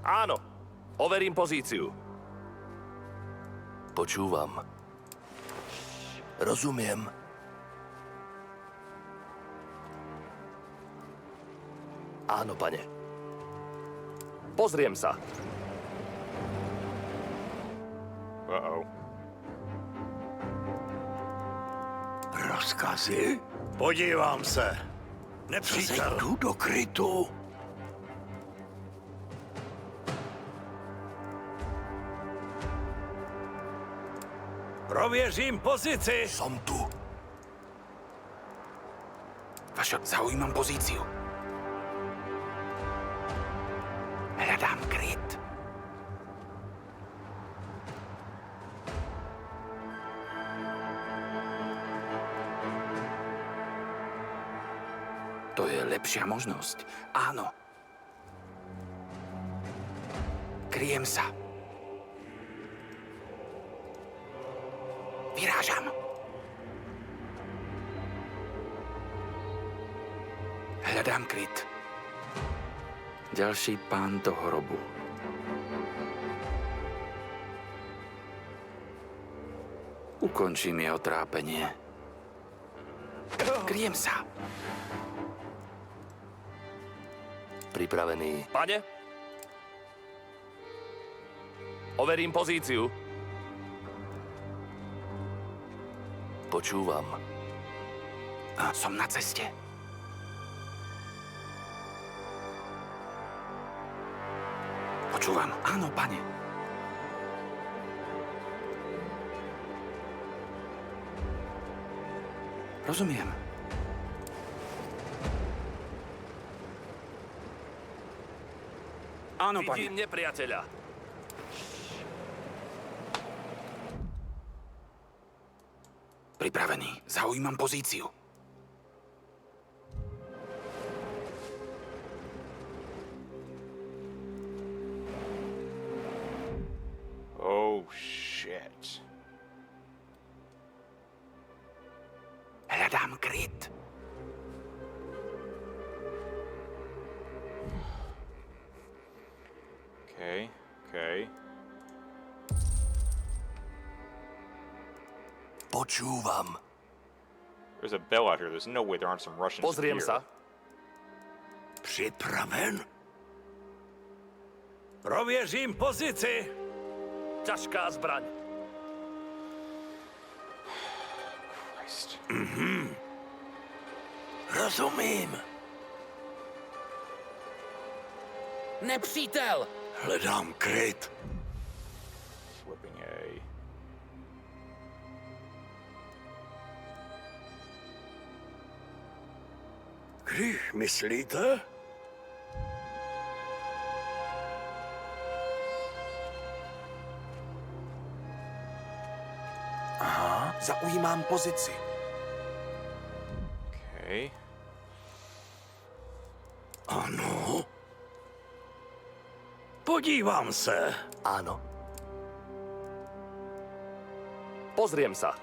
Áno. Overím pozíciu. Počúvam. Rozumiem. Áno, pane. Pozriem sa. Uh-oh. Rozkazy? Podívám se. Nepřítel. Jdu do krytu. Prověřím pozici. Som tu. Vašo, zaujímam pozíciu. Hľadám kryt. To je lepšia možnosť. Áno. Kryjem sa. Vyrážam. Hľadám kryt. Ďalší pán do hrobu. Ukončím jeho trápenie. Kryjem sa. Pripravený. Pane? Overím pozíciu. Počúvam. Som na ceste. Počúvam. Áno, pane. Rozumiem. Áno, pane. Vidím nepriateľa. Pripravený. Zaujímam pozíciu. Oh, shit. Hľadám kryt. Okay. Počúvam. There's a bell out here. There's no way there aren't some Russians Pozriem here. sa. Připraven? Prověřím pozici. Ťažká zbraň. Christ. Rozumím. Nepřítel! Hledám kryt. Flipping A. Když myslíte? Zaujímám pozici. Okay. Ano. Podívám se. Áno. Pozriem sa.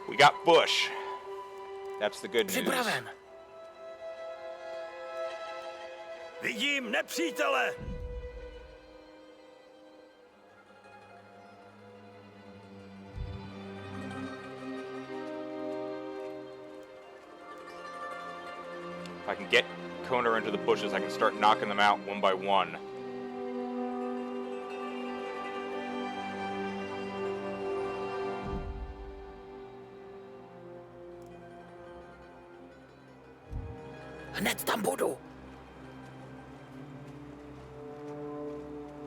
We got Bush. That's the good news. Připraven. Vidím nepřítele. If I can get Konar into the bushes, I can start knocking them out one by one. Hned tam budu.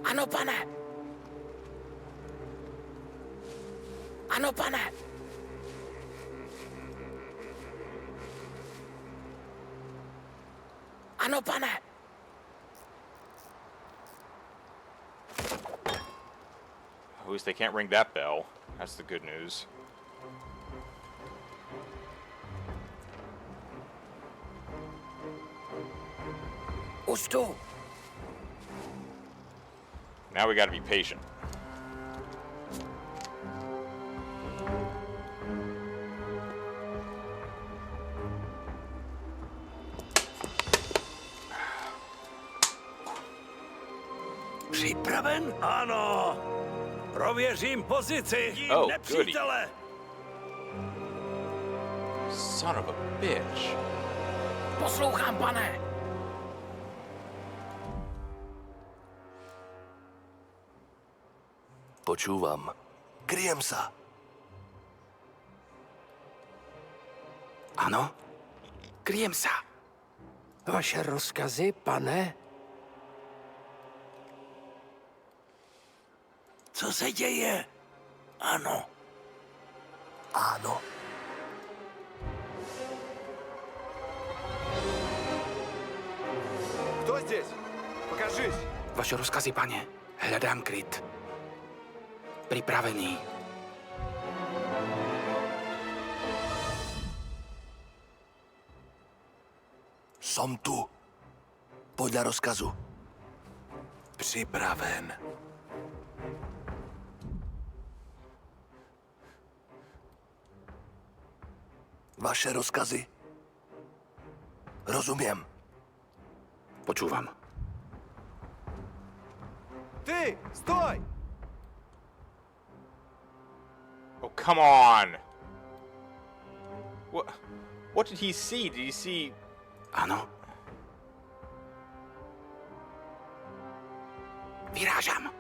Ano, pane. Ano, pane. Ano, pane. At least they can't ring that bell. That's the good news. Už tu. Now we gotta be patient. Připraven? Ano. Prověřím pozici. Vidím Oh, nepřítele. Son of a bitch. Poslouchám, pane. Počúvam. Kryjem sa. Ano? Kryjem sa. Vaše rozkazy, pane? Co se děje? Ano. Áno. Кто здесь? Покажись. Vaše rozkazy, pane. Hľadám kryt. Pripravený. Som tu. Podľa rozkazu. Připraven. Vaše rozkazy. Rozumiem. Počúvam. Ty, stoj! Oh, come on! What did he see? Did he see... Áno. Vyrážam.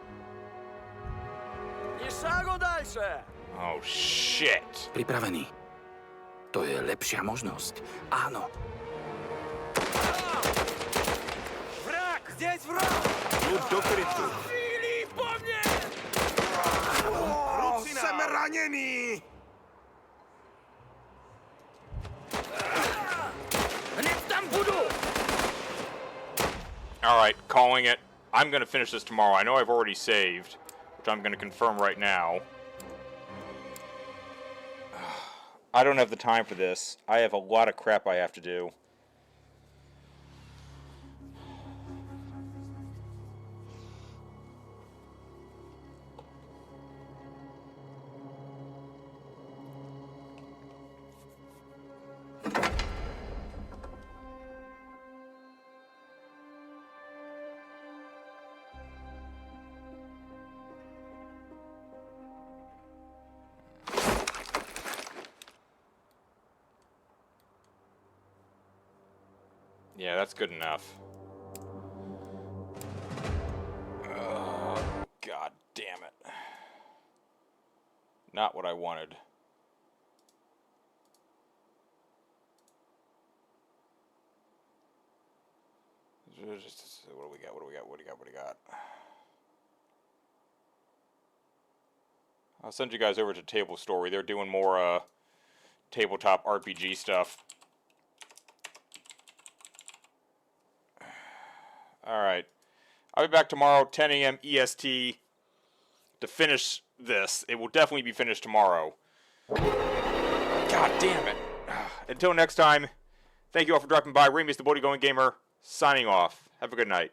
Nišágo dálše! Oh, shit. Pripravený. To je lepšia možnosť. Áno. Враг! Здесь враг! Jdu do krytu. Střílí po mně! Jsem raněný! Hned tam budu. Alright, calling it. I'm gonna finish this tomorrow. I know I've already saved, which I'm gonna confirm right now. I don't have the time for this. I have a lot of crap I have to do. Yeah, that's good enough. Oh, God damn it. Not what I wanted. What do we got? What do we got? What do you got? What do you got? I'll send you guys over to Table Story. They're doing more tabletop RPG stuff. Alright. I'll be back tomorrow, 10 a.m. EST, to finish this. It will definitely be finished tomorrow. God damn it. Until next time, thank you all for dropping by. Remus, the Boaty Going Gamer, signing off. Have a good night.